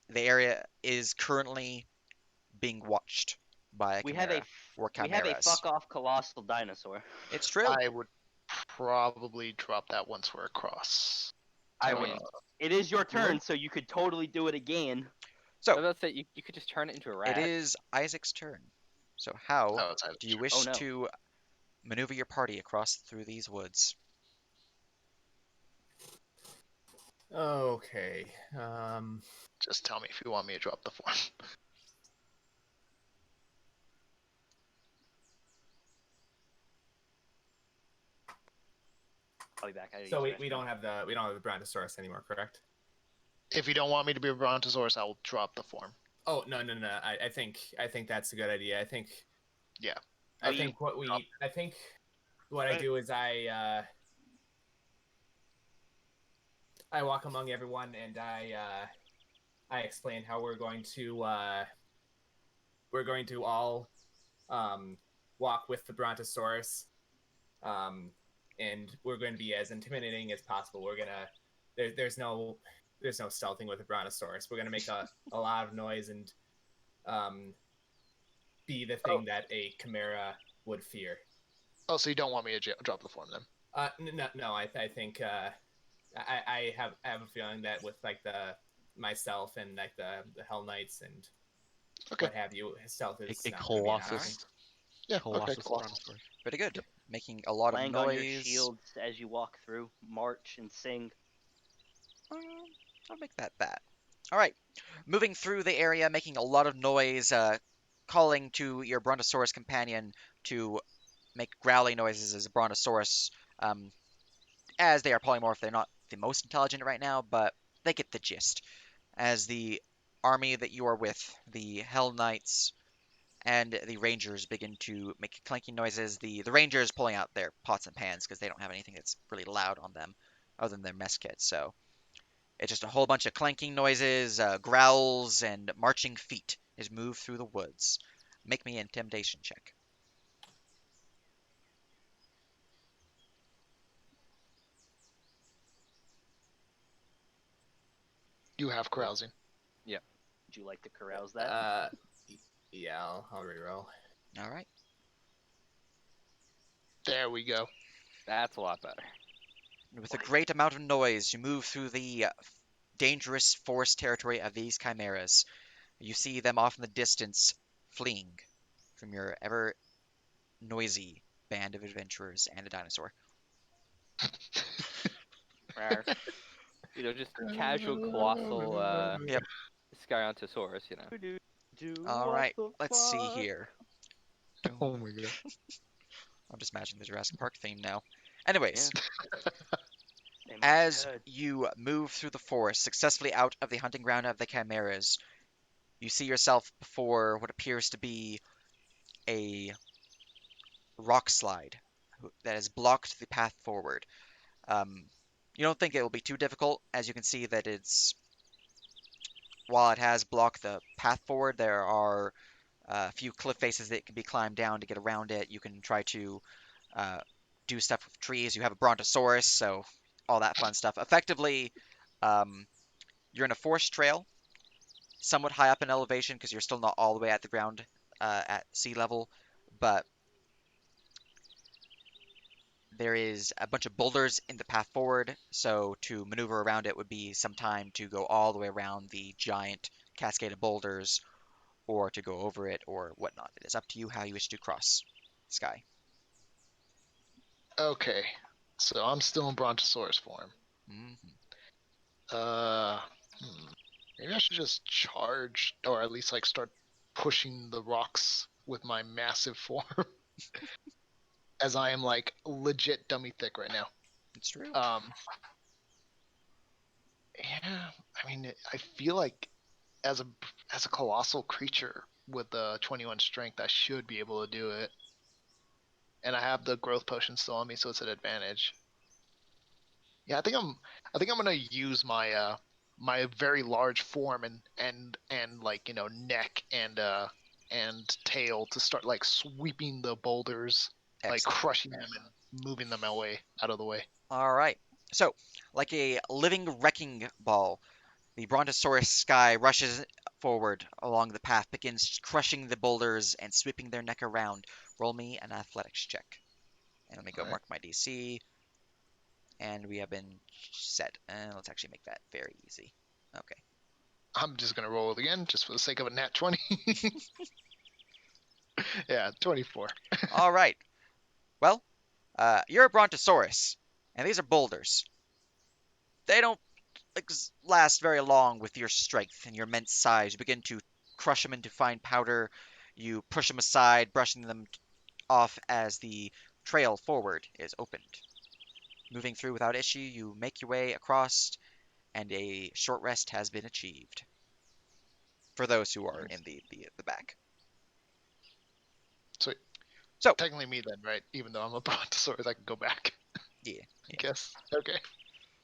the area is currently being watched by a We have a chimera or we have a chimeras. fuck off colossal dinosaur. It's true. I would probably drop that once we're across. I would. mean, It is your turn, Well- so you could totally do it again. I So was about to say you could just turn it into a rat. it is Isaac's turn. So how Oh, it's do you sure. wish Oh, no. to maneuver your party across through these woods? Okay. Just tell me if you want me to drop the form. I'll be back. So we don't have the Brontosaurus anymore, correct? If you don't want me to be a Brontosaurus, I will drop the form. Oh no. I think that's a good idea. I think. Yeah. I think what I do is I walk among everyone and I explain how we're going to all walk with the Brontosaurus, and we're going to be as intimidating as possible. We're gonna there's no stealthing with the Brontosaurus. We're gonna make a lot of noise and be the thing that a chimera would fear. Oh, so you don't want me to drop the form then? No. I think I have a feeling that with like myself and like the Hell Knights and Okay. what have you, stealth is A not gonna be an colossus. option. Yeah. Colossus Okay. Cool. Brontosaurus. Pretty good. Making a lot of Clang on your noise. shields as you walk through, march and sing. Um, I'll make that that. All right. Moving through the area, making a lot of noise, calling to your Brontosaurus companion to make growling noises as a Brontosaurus. As they are polymorph, they're not the most intelligent right now, but they get the gist. As the army that you are with, the Hell Knights and the Rangers, begin to make clanking noises. The Rangers pulling out their pots and pans because they don't have anything that's really loud on them other than their mess kits. So it's just a whole bunch of clanking noises, growls, and marching feet as move through the woods. Make me an intimidation check. You have carousing. Would you like to carouse that? Yeah, I'll reroll. All right. There we go. That's a lot better. With a great amount of noise, you move through the dangerous forest territory of these chimeras. You see them off in the distance, fleeing from your ever noisy band of adventurers and a dinosaur. Rawr. Just casual colossal Yep. Skyontosaurus, All right. Let's see here. Oh my god. I'm just imagining the Jurassic Park theme now. Anyways, They might be as good. you move through the forest, successfully out of the hunting ground of the chimeras, you see yourself before what appears to be a rock slide that has blocked the path forward. Um, you don't think it will be too difficult, as you can see that while it has blocked the path forward, there are a few cliff faces that can be climbed down to get around it. You can try to uh, do stuff with trees. You have a Brontosaurus, so all that fun stuff. Effectively, um, you're in a forest trail, somewhat high up in elevation because you're still not all the way at the ground at sea level, but there is a bunch of boulders in the path forward, so to maneuver around it would be some time to go all the way around the giant cascade of boulders or to go over it or whatnot. It is up to you how you wish to cross sky. Okay. So I'm still in Brontosaurus form. Hmm. Uh, maybe I should just charge, or at least like start pushing the rocks with my massive form, as I am like legit dummy thick right now. It's true. Yeah. I mean, I feel like as a colossal creature with 21 strength, I should be able to do it. And I have the growth potion still on me, so it's an advantage. Yeah, I think I'm gonna use my very large form and like neck and tail to start like sweeping the boulders, like Excellent. crushing them and moving them away out of the way. All right. So, like a living wrecking ball, the Brontosaurus sky rushes forward along the path, begins crushing the boulders and sweeping their neck around. Roll me an athletics check. And let me go All right. mark my DC. And we have been set. And let's actually make that very easy. Okay. I'm just gonna roll it again, just for the sake of a nat 20. Yeah, 24. All right. Well, you're a Brontosaurus, and these are boulders. They don't last very long with your strength and your immense size. You begin to crush them into fine powder. You push them aside, brushing them off as the trail forward is opened. Moving through without issue, you make your way across, and a short rest has been achieved for those who are in the back. Sweet. So, Technically me then, right? Even though I'm a Brontosaurus, I can go back. yeah. I guess. Okay.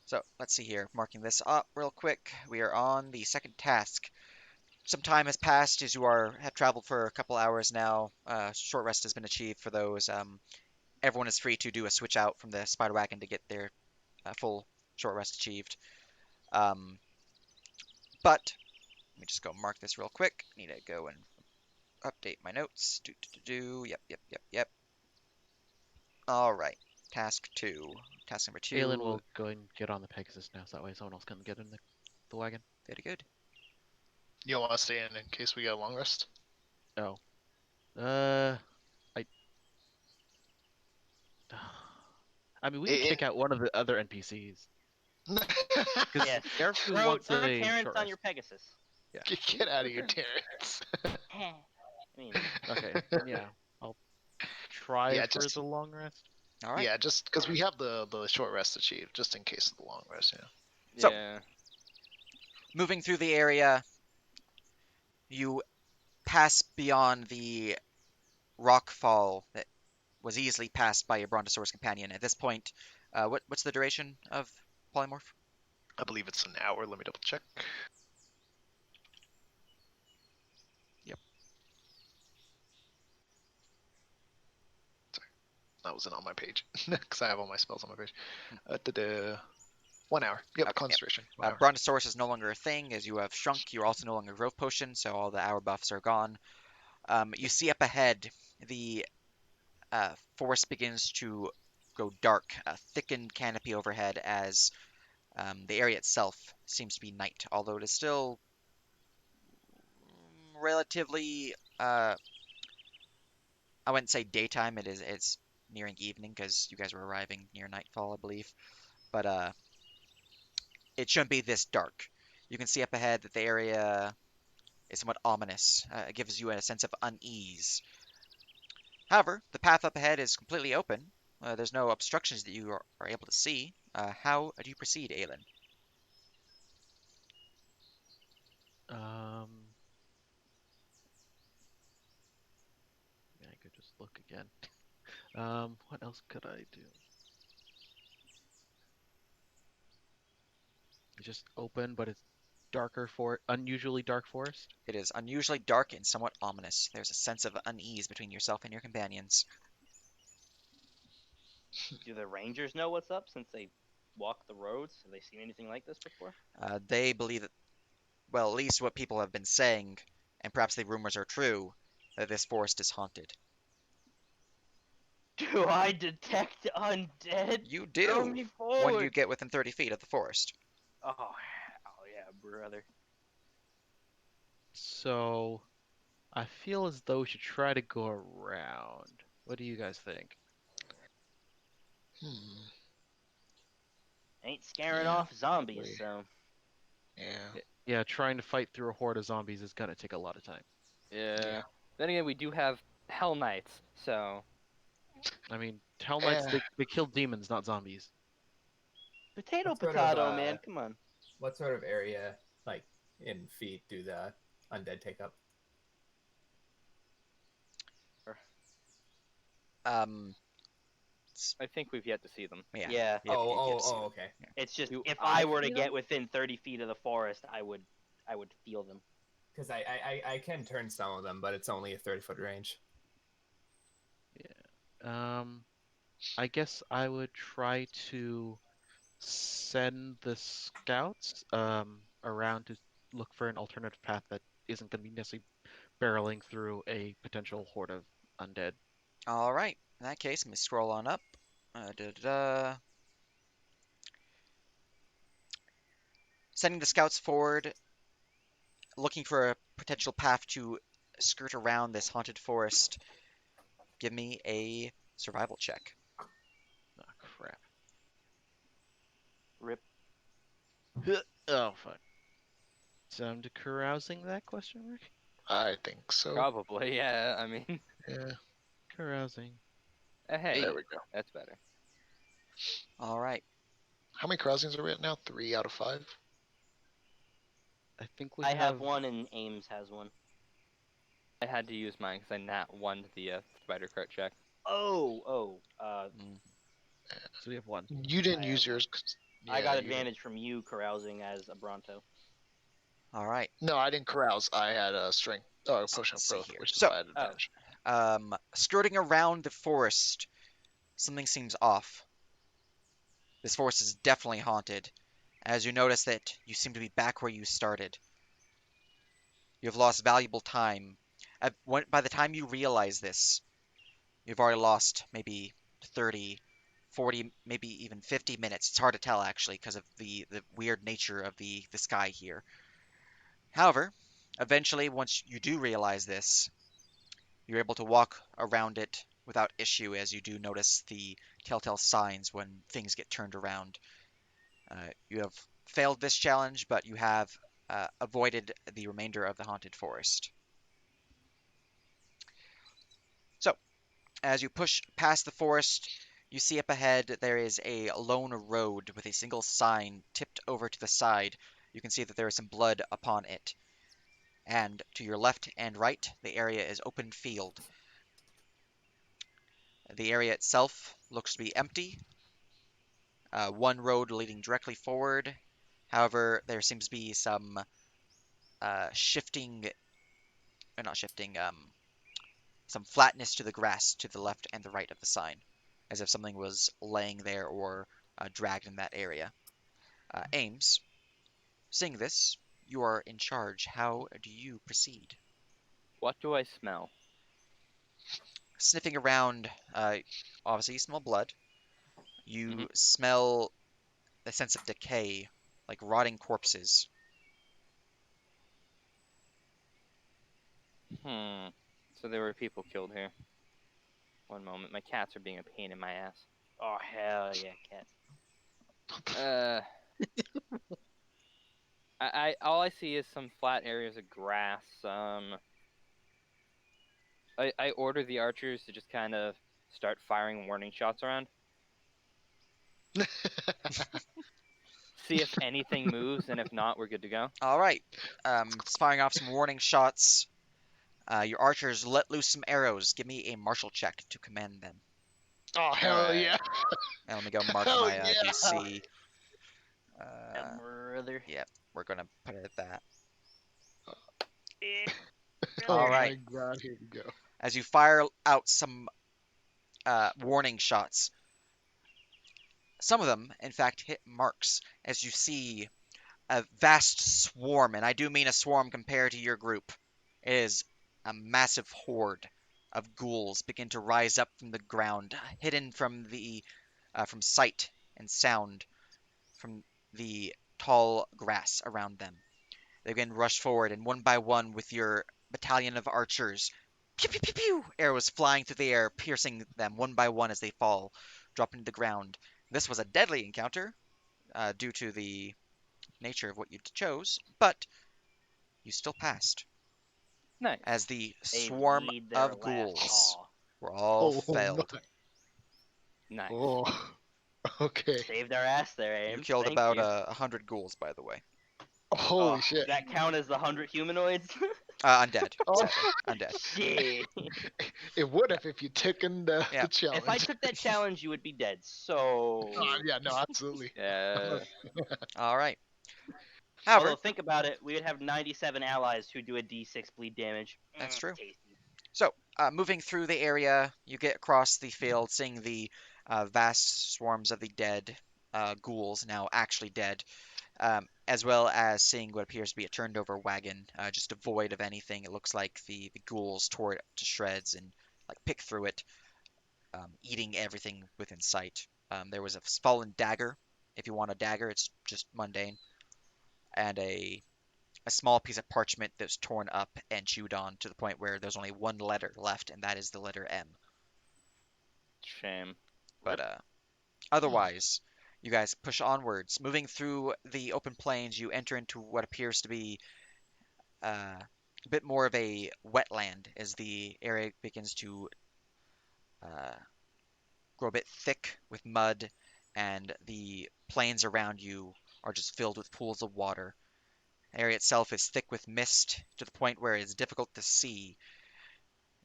So let's see here. Marking this up real quick. We are on the second task. Some time has passed as you have traveled for a couple hours now. Short rest has been achieved for those. Everyone is free to do a switch out from the spider wagon to get their full short rest achieved. But let me just go mark this real quick. Need to go and update my notes. Yep, yep, yep, yep. All right. Task 2. Task number 2. Aelin will go and get on the Pegasus now, so that way someone else can get in the wagon. Very good. You don't want to stay in case we get a long rest? Oh. I I mean, we could In, kick out one of the other NPCs. Because Yes. Gareth Throw wants a Terrence short on rest. your Pegasus. Yeah. Get out of here, Terrence. I mean, Okay. Then yeah, I'll try Yeah, for just the long rest. All right. yeah, just because we have the short rest achieved, just in case of the long rest. Yeah. So- Yeah. Moving through the area, you pass beyond the rock fall that was easily passed by your Brontosaurus companion. At this point, what's the duration of polymorph? I believe it's an hour. Let me double check. Yep. Sorry, that wasn't on my page because I have all my spells on my page. Da-da. 1 hour. Yep, Okay, yep. concentration. 1 hour. Brontosaurus is no longer a thing, as you have shrunk. You're also no longer growth potion, so all the hour buffs are gone. You see up ahead, the forest begins to go dark, a thickened canopy overhead as the area itself seems to be night, although it is still relatively, I wouldn't say daytime, it's nearing evening because you guys were arriving near nightfall, I believe. But it shouldn't be this dark. You can see up ahead that the area is somewhat ominous. It gives you a sense of unease. However, the path up ahead is completely open. There's no obstructions that you are able to see. How do you proceed, Aelin? Um, yeah, I could just look again. What else could I do? It's just open, but it's darker for unusually dark forest. It is unusually dark and somewhat ominous. There's a sense of unease between yourself and your companions. do the Rangers know what's up since they walk the roads? Have they seen anything like this before? They believe that, well, at least what people have been saying, and perhaps the rumors are true, that this forest is haunted. Do I detect undead? You Throw do me when you forward. get within 30 feet of the forest. Oh yeah, brother. So I feel as though we should try to go around. What do you guys think? Hmm. Ain't scaring Yeah, off zombies, probably. so Yeah. Yeah, trying to fight through a horde of zombies is gonna take a lot of time. Yeah. Then again, we do have Hell Knights, so I mean, Hell Knights, Eh, they kill demons, not zombies. potato, What sort of potato, man. Come on. what sort of area, like in feet, do the undead take up? Um, I think we've yet to see them. yeah. Yeah. You have to see them. Okay. Yeah. It's just Do if I I were to see get them? within 30 feet of the forest, I would feel them. Because I can turn some of them, but it's only a 30-foot range. I guess I would try to send the scouts around to look for an alternative path that isn't going to be necessarily barreling through a potential horde of undead. All right. In that case, let me scroll on up. Da-da-da. Sending the scouts forward, looking for a potential path to skirt around this haunted forest. Give me a survival check. Oh, crap. Rip. Oh, fuck. Time to carousing that question mark? I think so. Probably, yeah. I mean, Yeah. Carousing. hey, There we go. that's better. All right. How many crossings are we at now? 3 out of 5. I think we I have one, and Ames has one. I had to use mine because I nat won the spider crit check. Oh. Mm. So we have one. You didn't I use have yours. 'Cause- I yeah, got you didn't. advantage from you carousing as a Bronto. All right. No, I didn't carouse. I had a strength. Oh, Let's potion of see growth, here. which is So, why I had Oh. advantage. skirting around the forest, something seems off. This forest is definitely haunted. As you notice that you seem to be back where you started. You have lost valuable time. By the time you realize this, you've already lost maybe 30, 40, maybe even 50 minutes. It's hard to tell actually because of the weird nature of the sky here. However, eventually, once you do realize this, you're able to walk around it without issue as you do notice the telltale signs when things get turned around. You have failed this challenge, but you have avoided the remainder of the haunted forest. So, as you push past the forest, you see up ahead there is a lone road with a single sign tipped over to the side. You can see that there is some blood upon it. And to your left and right, the area is open field. The area itself looks to be empty. One road leading directly forward. However, there seems to be some shifting, or not shifting, some flatness to the grass to the left and the right of the sign, as if something was laying there or dragged in that area. Ames, seeing this, you are in charge. How do you proceed? What do I smell? Sniffing around, obviously you smell blood. You Mhm. smell a sense of decay, like rotting corpses. So there were people killed here. One moment, my cats are being a pain in my ass. Oh hell yeah, cats. Uh, I all I see is some flat areas of grass. I order the archers to just kind of start firing warning shots around. See if anything moves, and if not, we're good to go. All right, firing off some warning shots. Your archers let loose some arrows. Give me a martial check to command them. Oh hell yeah! And let me go mark Hell my yeah! DC. Brother. Yeah, we're gonna put it at that. Oh All my right. god! Here we go. As you fire out some warning shots, some of them, in fact, hit marks. As you see a vast swarm, and I do mean a swarm compared to your group. It is a massive horde of ghouls begin to rise up from the ground, hidden from sight and sound from the tall grass around them. They again rush forward, and one by one, with your battalion of archers, pew pew pew pew, arrows flying through the air, piercing them one by one as they fall, dropping to the ground. This was a deadly encounter due to the nature of what you chose, but you still passed, Nice. as the They've swarm laid their of last ghouls haw. were all Oh felled. my. Nice. Oh. Okay. Saved our ass there, You Ames. killed Thank about you. 100 ghouls, by the way. Holy shit. That count as the 100 humanoids? Undead, Oh, sadly. Undead. Shit. it would Yeah. have if you taken the Yeah. challenge. If I took that challenge, you would be dead. So. Yeah, no, absolutely. Yeah. All right. Although, However, think about it, we would have 97 allies who do a d6 bleed damage. that's true. Tasty. So, moving through the area, you get across the field, seeing the vast swarms of the dead ghouls, now actually dead, as well as seeing what appears to be a turned over wagon, just devoid of anything. It looks like the ghouls tore it to shreds and like picked through it, eating everything within sight. There was a fallen dagger. If you want a dagger, it's just mundane, and a small piece of parchment that's torn up and chewed on to the point where there's only one letter left, and that is the letter M. Shame. But otherwise, you guys push onwards. Moving through the open plains, you enter into what appears to be a bit more of a wetland as the area begins to uh, grow a bit thick with mud, and the plains around you are just filled with pools of water. The area itself is thick with mist to the point where it's difficult to see.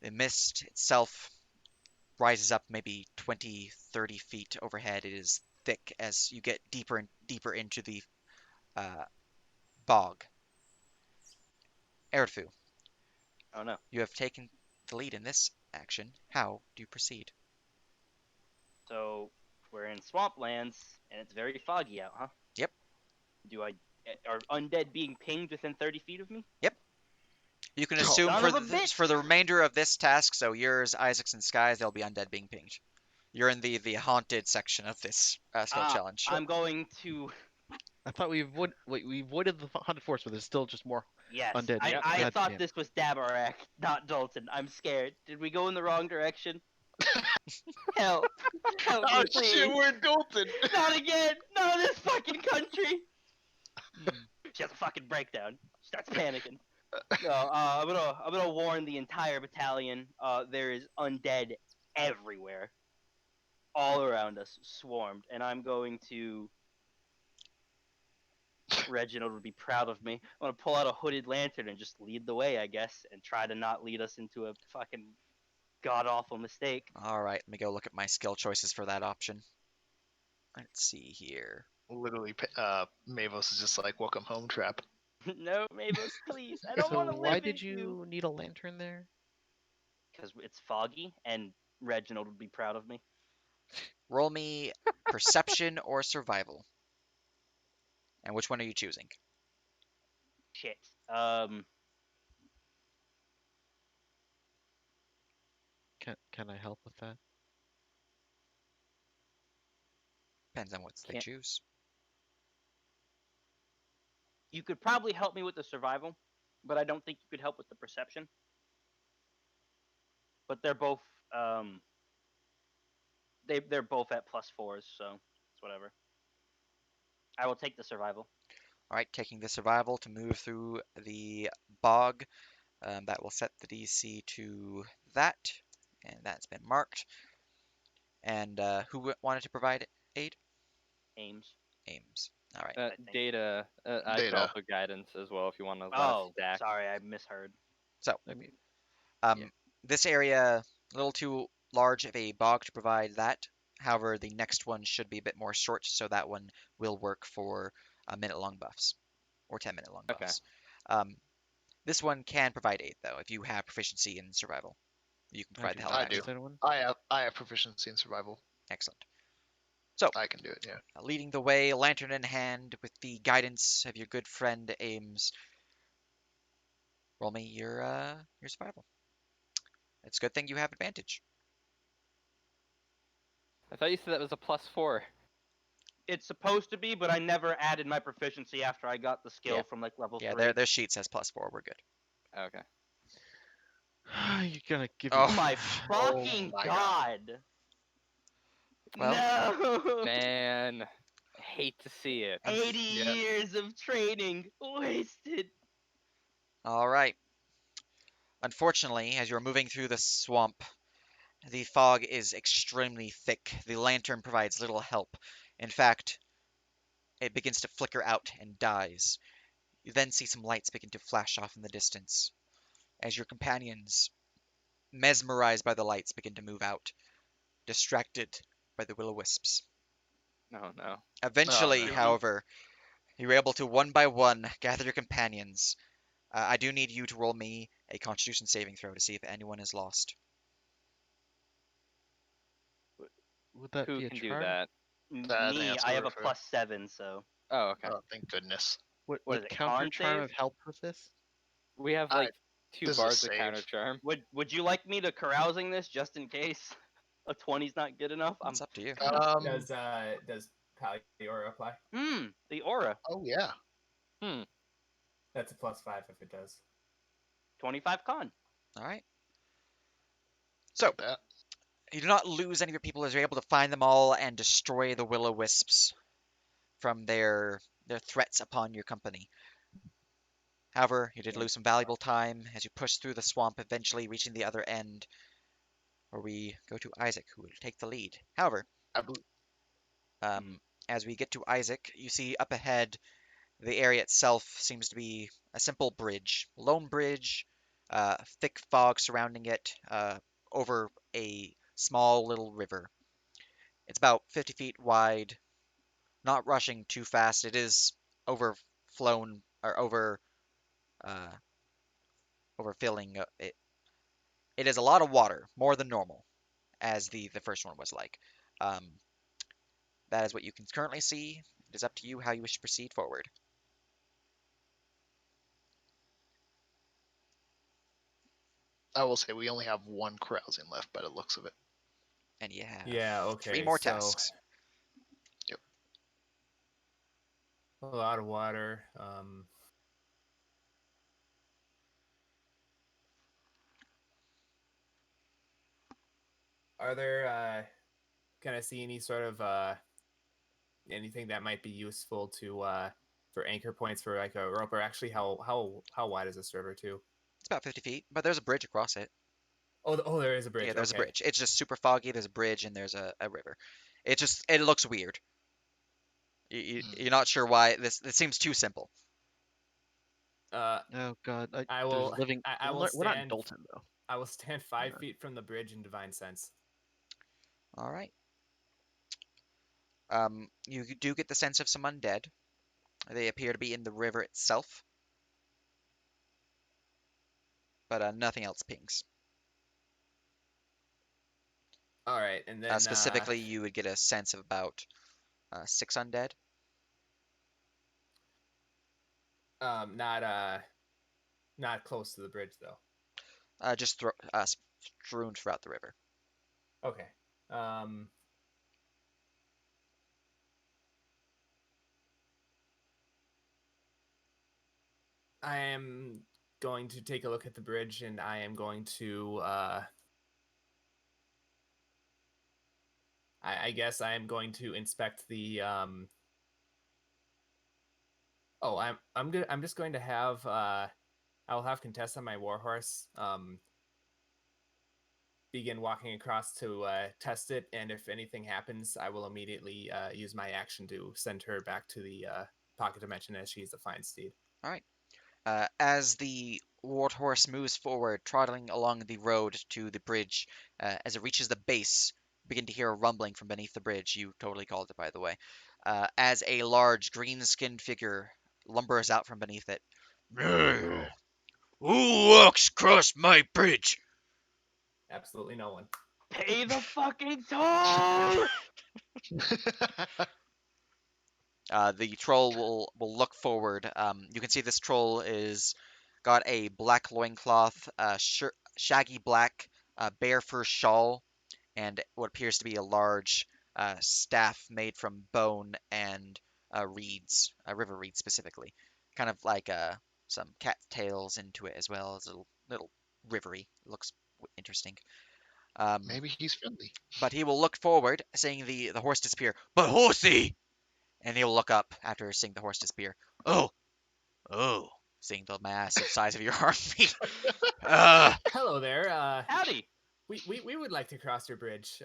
The mist itself rises up maybe 20, 30 feet overhead. It is thick as you get deeper and deeper into the uh, bog. Erifu, Oh no. you have taken the lead in this action. How do you proceed? So, we're in swamplands, and it's very foggy out, huh? Yep. Are undead being pinged within 30 feet of me? Yep. You can Oh, assume Son for of a the, bitch! for the remainder of this task, so yours, Isaac's, and Sky's, they'll be undead being pinged. You're in the haunted section of this skill challenge. I'm going to. I thought we avoided the haunted forest, but there's still just more Yes, undead. I God thought damn. this was Dabarak, not Dalton. I'm scared. Did we go in the wrong direction? Help! Help Oh me, shit, please! we're in Dalton. Not again! Not in this fucking country! She has a fucking breakdown. She starts panicking. No, I'm gonna warn the entire battalion. There is undead everywhere, all around us, swarmed, and I'm going to. Reginald would be proud of me. I'm gonna pull out a hooded lantern and just lead the way, I guess, and try to not lead us into a fucking god awful mistake. All right, let me go look at my skill choices for that option. Let's see here. Literally, Mavos is just like, welcome home trap. No, Mavos, please. I don't So want to why live did with you. you need a lantern there? Because it's foggy, and Reginald would be proud of me. Roll me perception or survival. And which one are you choosing? Shit. Can I help with that? Depends on what they Can't- choose. You could probably help me with the survival, but I don't think you could help with the perception. But they're both they're both at +4s, so it's whatever. I will take the survival. All right, taking the survival to move through the bog. That will set the DC to that, and that's been marked. And who wanted to provide aid? Ames. Ames. All right. I think. Data. I could Data. also guidance as well if you want to let us Oh, stack. sorry, I misheard. So, I mean, um, this area a little too large of a bog to provide that. However, the next one should be a bit more short, so that one will work for minute-long buffs or 10-minute long Okay. buffs. Um, this one can provide aid though if you have proficiency in survival. You can I provide do the help not. I do. action. Does anyone? I have proficiency in survival. Excellent. So, I can do it. Yeah. leading the way, lantern in hand, with the guidance of your good friend Ames. Roll me your survival. It's a good thing you have advantage. I thought you said that was a +4. It's supposed to be, but I never added my proficiency after I got the skill Yeah. from like level Yeah, 3. their sheet says +4. We're good. Okay. You're gonna give me. Oh, Oh my Oh fucking my god! well, No! Man, I hate to see it. 80 Yeah. years of training wasted. all right. Unfortunately, as you're moving through the swamp, the fog is extremely thick. The lantern provides little help. In fact, it begins to flicker out and dies. You then see some lights begin to flash off in the distance. As your companions, mesmerized by the lights, begin to move out, distracted by the will-o-wisps. No, no. Oh Eventually, no. however, you're able to one by one gather your companions. I do need you to roll me a Constitution saving throw to see if anyone is lost. Would that Who be a can do charm? that? That's Me, I have a +7, so Oh, okay. Oh, thank goodness. Would what is would it? counter Con charm save? have helped with this? We have I- like two this is a bards of save. counter charm. Would you like me to carousing this just in case a 20's not good enough? It's up to you. Does Paliora apply? The aura. Oh yeah. That's a +5 if it does. 25 con. All right. So, That. you do not lose any of your people as you're able to find them all and destroy the will-o-wisps from their threats upon your company. However, you did lose some valuable time as you push through the swamp, eventually reaching the other end, where we go to Isaac, who will take the lead. However, I bel as we get to Isaac, you see up ahead the area itself seems to be a simple bridge, lone bridge, thick fog surrounding it, over a small little river. It's about 50 feet wide, not rushing too fast. It is overflown or uh, overfilling. It is a lot of water, more than normal, as the first one was like. Um, that is what you can currently see. It is up to you how you wish to proceed forward. I will say we only have one carousing left by the looks of it. And you have Yeah, three okay, more so tasks. Yep. a lot of water. Are there can I see any sort of anything that might be useful to for anchor points for like a rope, or actually how wide is this river too? It's about 50 feet, but there's a bridge across it. Oh, there is a Yeah, bridge. there's a Okay. bridge. It's just super foggy. There's a bridge and there's a river. It looks weird. You're not sure why this seems too simple. Uh, Oh God, I there's will living. I will We're not in stand Dalton though. I will stand We're 5 feet from the bridge in divine sense. All right. You do get the sense of some undead. They appear to be in the river itself, but nothing else pings. All right, and then Specifically, you would get a sense of about 6 undead. not not close to the bridge though. Just strewn throughout the river. Okay. Um, I am going to take a look at the bridge, and I am going to I guess I am going to inspect the oh, I'm good. I'm just going to have I will have Contessa, my warhorse, begin walking across to test it, and if anything happens, I will immediately use my action to send her back to the pocket dimension as she's a fine steed. All right. As the warhorse moves forward, trotting along the road to the bridge, as it reaches the base, you begin to hear a rumbling from beneath the bridge. You totally called it, by the way. As a large green-skinned figure lumbers out from beneath it. Who walks across my bridge? Absolutely no one. Pay the fucking toll! The troll will look forward. You can see this troll is got a black loincloth, shaggy black bear fur shawl, and what appears to be a large staff made from bone and reeds, river reeds specifically, kind of like some cat tails into it as well as a little rivery. Looks interesting. Um, Maybe he's friendly. but he will look forward, seeing the horse disappear. But horsey! And he'll look up after seeing the horse disappear. Oh, oh, seeing the massive size of your army. Hello there. Howdy! We would like to cross your bridge.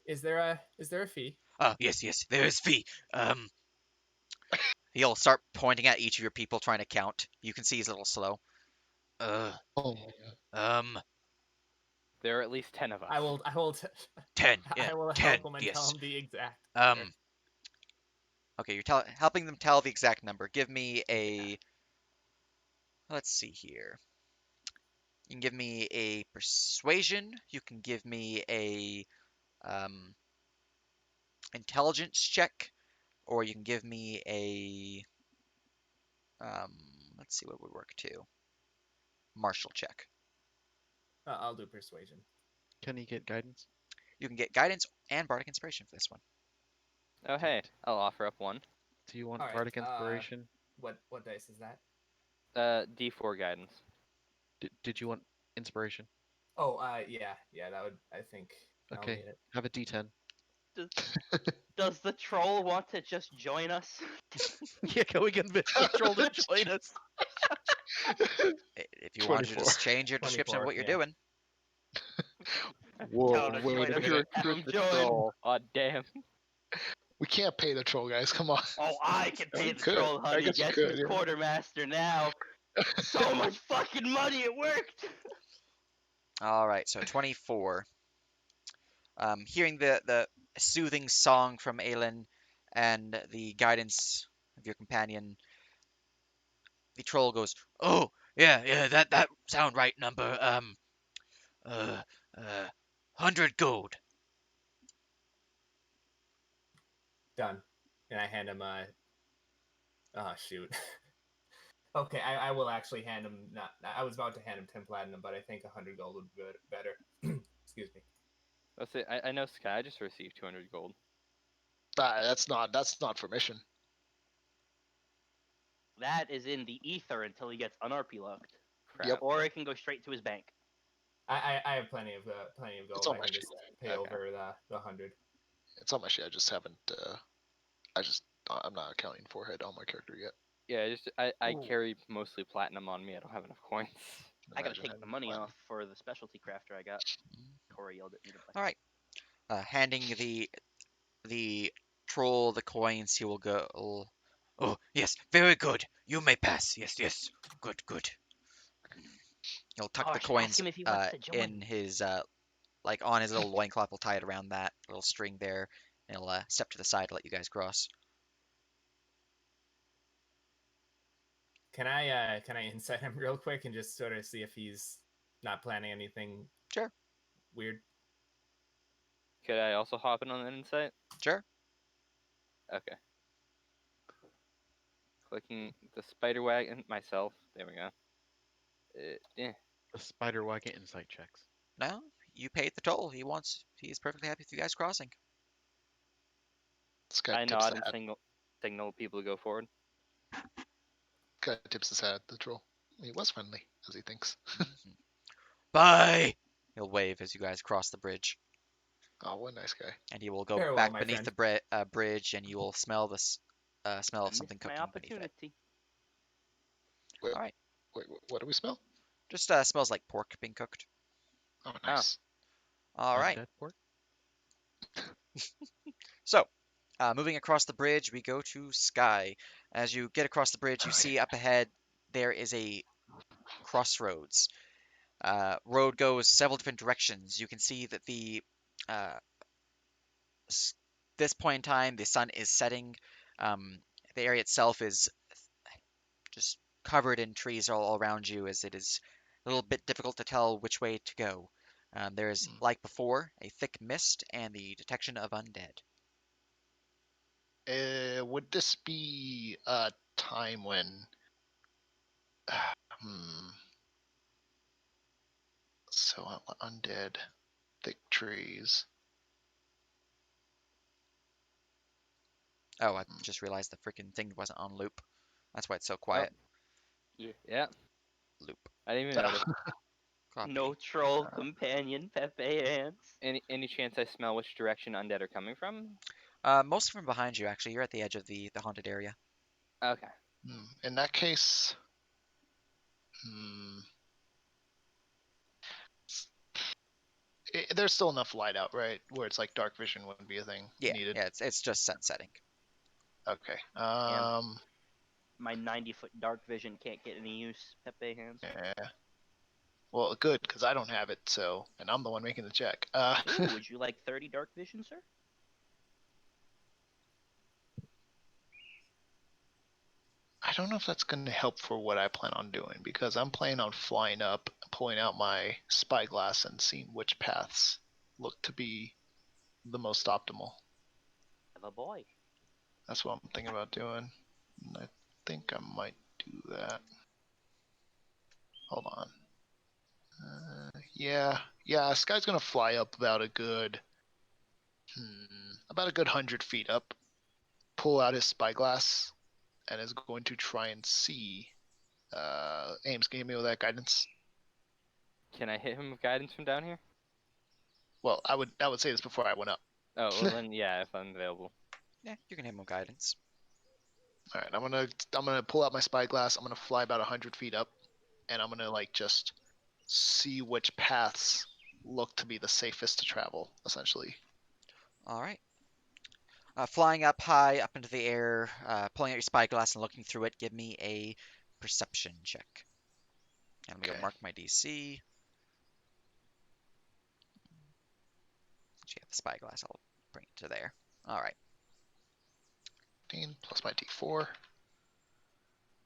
Is there a fee? Yes, there is fee. He'll start pointing at each of your people, trying to count. You can see he's a little slow. Uh, Oh my god. There are at least 10 of us. I will 10. Yeah, I will 10. help him and tell Yes. him the exact. Okay, you're helping them tell the exact number. Give me a. Let's see here. You can give me a persuasion. You can give me a um, intelligence check, or you can give me a. Um, let's see what would work too. Martial check. I'll do persuasion. Can he get guidance? You can get guidance and bardic inspiration for this one. Oh, hey, I'll offer up one. Do you want All right. bardic inspiration? What dice is that? D4 guidance. Did you want inspiration? Oh, yeah. That would I think I'll Okay, need it. have a D10. Does the troll want to just join us? Yeah, can we convince the troll to join us? If you want to 24. just change your description of 24, what you're yeah. doing. Whoa, Tell him to wait join a us. minute. Have him the join. troll. Oh, damn. We can't pay the troll, guys. Come on. Oh, I can pay We the could. troll, I honey. guess we Guess could, who's yeah. quartermaster now? So much fucking money, it worked! All right, so 24. Hearing the soothing song from Aelin and the guidance of your companion, the troll goes, "Oh, yeah, that sound right number. Uh, 100 gold." Done. And I hand him a. Oh shoot. Okay, I will actually hand him. Not. I was about to hand him 10 platinum, but I think 100 gold would be better. Excuse me. Let's see. I know Sky just received 200 gold. That's not for mission. That is in the ether until he gets unRP locked. Crap. Yep. Or it can go straight to his bank. I have plenty of It's gold. on I my can sheet. just pay Okay. over the 100. It's on my sheet. I just haven't. I'm not accounting for it on my character yet. Yeah, I Ooh. carry mostly platinum on me. I don't have enough coins. I gotta Imagine take the having money platinum. off for the specialty crafter I got. Mm. Corey yelled at me to buy. All right. Handing the troll the coins, he will go. Oh, yes, very good. You may pass. Yes, yes. Good, good. He'll tuck Oh, the I should ask coins him if he wants to join. in his like on his little loincloth. Will tie it around that little string there, and he'll step to the side to let you guys cross. Can I insight him real quick and just sort of see if he's not planning anything Sure, weird? Could I also hop in on that insight? sure. Okay. Clicking the spider wagon myself. There we go. Yeah. The spider wagon insight checks. No, you paid the toll. He's perfectly happy with you guys crossing. This guy I tips nod the and hat. signal people to go forward. Guy tips his hat at the troll. He was friendly, as he thinks. Mhm. Bye. He'll wave as you guys cross the bridge, Oh, what a nice guy. and he will go Farewell, back my beneath friend. the bridge, and you will smell smell I of something missed my cooking beneath it. opportunity. Wait, All right, what do we smell? just smells like pork being cooked. Oh, nice. All right. Undead pork. So, moving across the bridge, we go to Sky. As you get across the bridge, you Okay. see up ahead there is a crossroads. Road goes several different directions. You can see that uh, this point in time, the sun is setting. The area itself is just covered in trees all around you, as it is a little bit difficult to tell which way to go. There is, like before, a thick mist and the detection of undead. Would this be a time when? Hmm. So undead, thick trees. Oh, I Hmm. just realized the freaking thing wasn't on loop. That's why it's so Oh, quiet. yeah. Loop. I didn't even notice. No Copy. troll companion, Pepe Hands. Any chance I smell which direction undead are coming from? Most from behind you, actually. You're at the edge of the haunted area. Okay. In that case, hmm, there's still enough light out, right? Where it's like dark vision wouldn't be a thing Yeah, needed. yeah. It's just sunsetting. Okay. Damn. My 90-foot dark vision can't get any use, Pepe Hands. Yeah. Well, good, because I don't have it, so, and I'm the one making the check. Ooh, would you like 30 dark vision, sir? I don't know if that's going to help for what I plan on doing, because I'm planning on flying up, pulling out my spyglass, and seeing which paths look to be the most optimal. Have a boy. That's what I'm thinking about doing. And I think I might do that. Hold on. Yeah, Sky's gonna fly up about a good 100 feet up, pull out his spyglass, and is going to try and see. Ames, can you give me with that guidance? Can I hit him with guidance from down here? Well, I would say this before I went up. Oh, well then, yeah, if I'm available. Yeah, you can hit him guidance. All right, I'm gonna pull out my spyglass. I'm gonna fly about 100 feet up, and I'm gonna like just see which paths look to be the safest to travel, essentially. All right. Flying up high, up into the air, pulling out your spyglass and looking through it, give me a perception check. I'm gonna Okay. go mark my DC. Actually, have the spyglass. I'll bring it to there. All right. 15 plus my D4.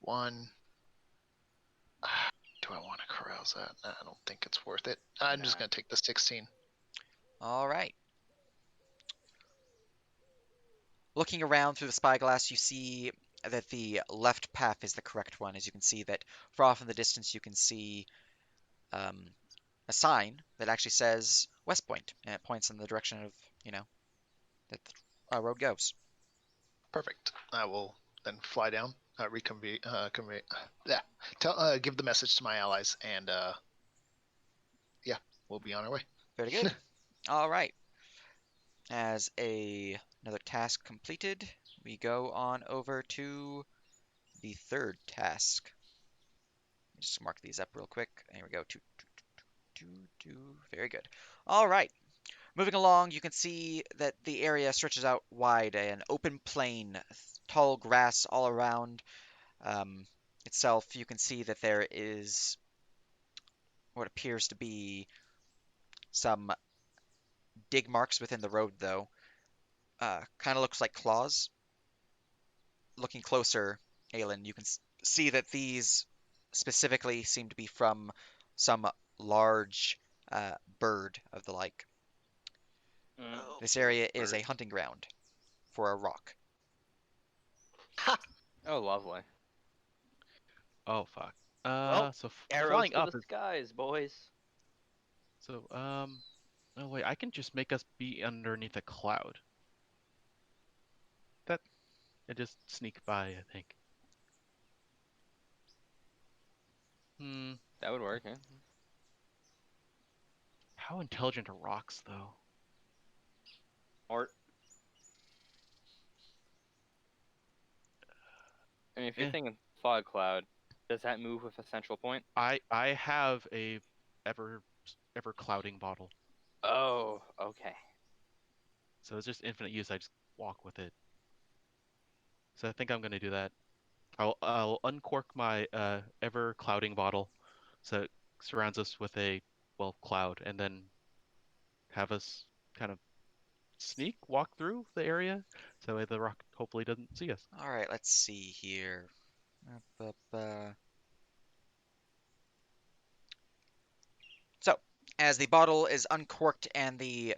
1. Do I want to carouse that? I don't think it's worth it. I'm just Nah. gonna take the 16. All right. Looking around through the spyglass, you see that the left path is the correct one. As you can see that far off in the distance, you can see um, a sign that actually says West Point, and it points in the direction of, that the road goes. Perfect. I will then fly down, give the message to my allies, and yeah, we'll be on our way. Very good. All right. As another task completed, we go on over to the third task. Just mark these up real quick. Here we go. Two. Very good. All right. Moving along, you can see that the area stretches out wide, an open plain, tall grass all around um, itself. You can see that there is what appears to be some dig marks within the road, though. Kind of looks like claws. Looking closer, Aelin, you can see that these specifically seem to be from some large bird of the like. Mm. Oh, This area is a bird. hunting ground for a rock. Ha! Oh, lovely. Oh fuck. Well, So arrows flying to the up is skies, boys. so Oh wait, I can just make us be underneath a cloud. That and just sneak by, I think. Hmm. That would work. Yeah. How intelligent are rocks, though? Or I mean, if you're Eh. thinking fog cloud, does that move with a central point? I have a ever ever clouding bottle, Oh, okay. so it's just infinite use. I just walk with it. So I think I'm gonna do that. I'll uncork my ever clouding bottle, so it surrounds us with a cloud, and then have us kind of sneak walk through the area, so that way the rock hopefully doesn't see us. All right, let's see here. So, as the bottle is uncorked and the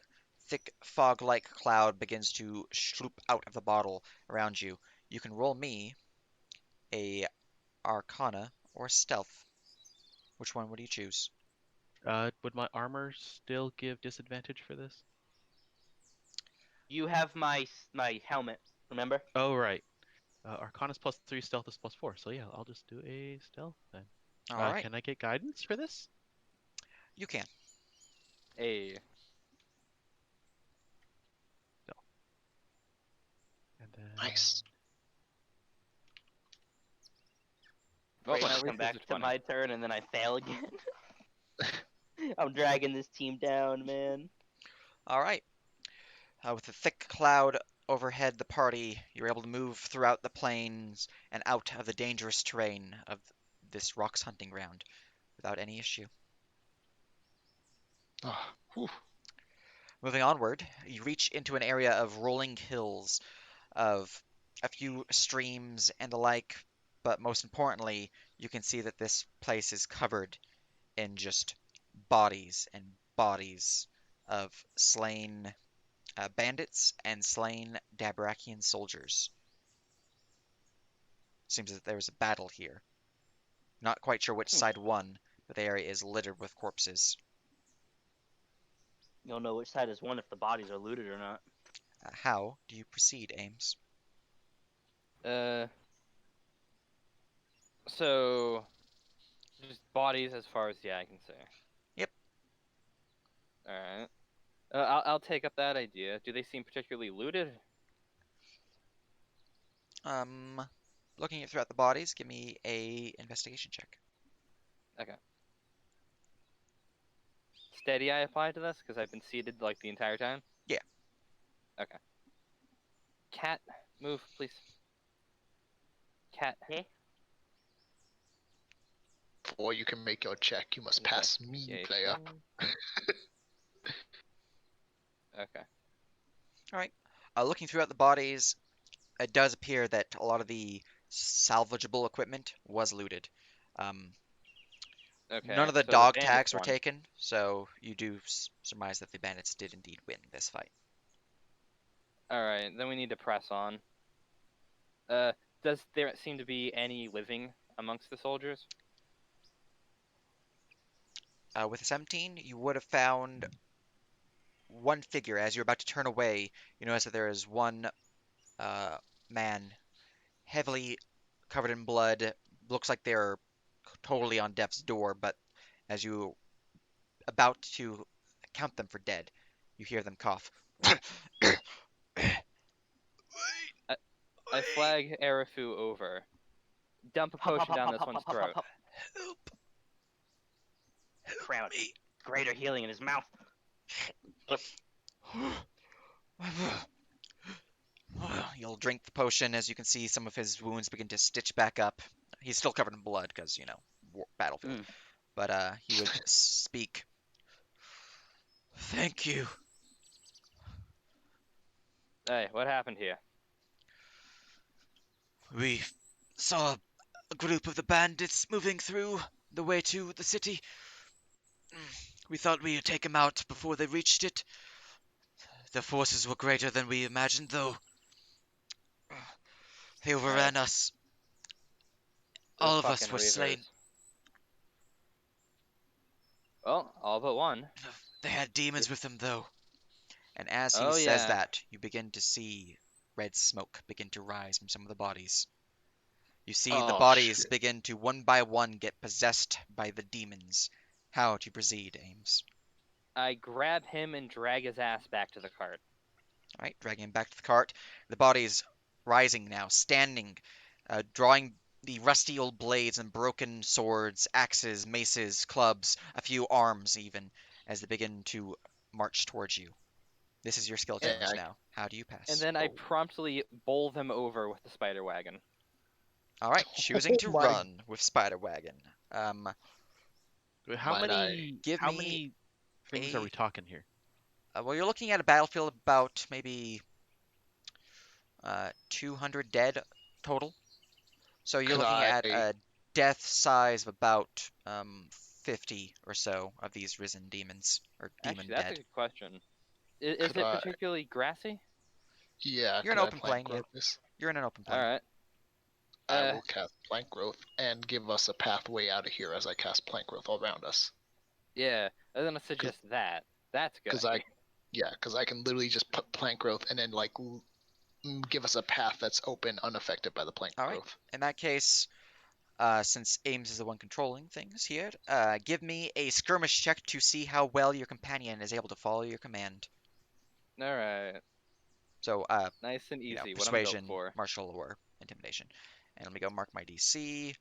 thick fog-like cloud begins to sloop out of the bottle around you, you can roll me a Arcana or Stealth. Which one would you choose? Would my armor still give disadvantage for this? you have my helmet. Remember? Oh right. Arcana's +3, Stealth is +4. So yeah, I'll just do a Stealth then. All right, Can I get guidance for this? you can. A Stealth. And then Nice. well, Wait, at I least come it's a back to 20. my turn and then I fail again. I'm dragging this team down, man. All right. With a thick cloud overhead the party, you're able to move throughout the plains and out of the dangerous terrain of this rock's hunting ground without any issue. Oh, whew. Moving onward, you reach into an area of rolling hills, of a few streams and the like, but most importantly, you can see that this place is covered in just bodies and bodies of slain bandits and slain Dabrakian soldiers. Seems that there was a battle here. Not quite sure which Hmm. side won, but the area is littered with corpses. You'll know which side is won if the bodies are looted or not. How do you proceed, Ames? Uh, so just bodies as far as the eye can see. Yep. All right. I'll take up that idea. Do they seem particularly looted? Um, Looking throughout the bodies, give me a investigation check. Okay. Steady eye apply to this because I've been seated like the entire time. Yeah. Okay. Cat, move, please. Cat. Okay. Before you can make your check, you must pass me, player. Investigation. Okay. All right. Looking throughout the bodies, it does appear that a lot of the salvageable equipment was looted. Um, None Okay. of the So the dog bandits tags were won. taken, so you do surmise that the bandits did indeed win this fight. All right. Then we need to press on. Uh, does there seem to be any living amongst the soldiers? With a 17, you would have found one figure. As you're about to turn away, you notice that there is one man heavily covered in blood. Looks like they're totally on death's door, but as you about to count them for dead, you hear them cough. I flag Erifu over. Dump a Hop, hop, potion hop, down hop, this hop, one's hop, hop, hop, throat. hop. Help! Cram Me! greater healing in his mouth. You'll drink the potion as you can see some of his wounds begin to stitch back up. He's still covered in blood because, battlefield. Mm. But he would speak. Thank you. Hey, what happened here? We saw a group of the bandits moving through the way to the city. We thought we would take them out before they reached it. Their forces were greater than we imagined, though. They overran us. The All of us fucking were slain. Reavers. Well, all but one. They had demons with them, though. And as he Oh says yeah. that, you begin to see red smoke begin to rise from some of the bodies. You see the Oh bodies shit. begin to one by one get possessed by the demons. How to proceed, Ames? I grab him and drag his ass back to the cart. All right, dragging him back to the cart. The bodies rising now, standing, drawing the rusty old blades and broken swords, axes, maces, clubs, a few arms even, as they begin to march towards you. This is your skill Yeah, challenge now. How do you And pass? then I promptly bowl them over with the spider wagon. All right, choosing to my run with Spider Wagon. Um, Wait, How might I? many give how me many things are a. we talking here? Well, you're looking at a battlefield about maybe 200 dead total. So you're Could looking I? at a death size of about 50 or so of these risen demons or demon Actually, that's a dead. good question. Is Could it I? particularly grassy? Yeah. You're in Could I open plant plain, yeah. growth this? You're in an open All plain. right. I will cast plant growth and give us a pathway out of here as I cast plant growth all around us. Yeah, I was gonna suggest that. That's a good Because idea. because I can literally just put plant growth and then like give us a path that's open, unaffected by the plant All right. growth. In that case, since Ames is the one controlling things here, give me a skirmish check to see how well your companion is able to follow your command. All right. So, Nice and easy. What I'm built persuasion, for. martial, or intimidation. And let me go mark my DC.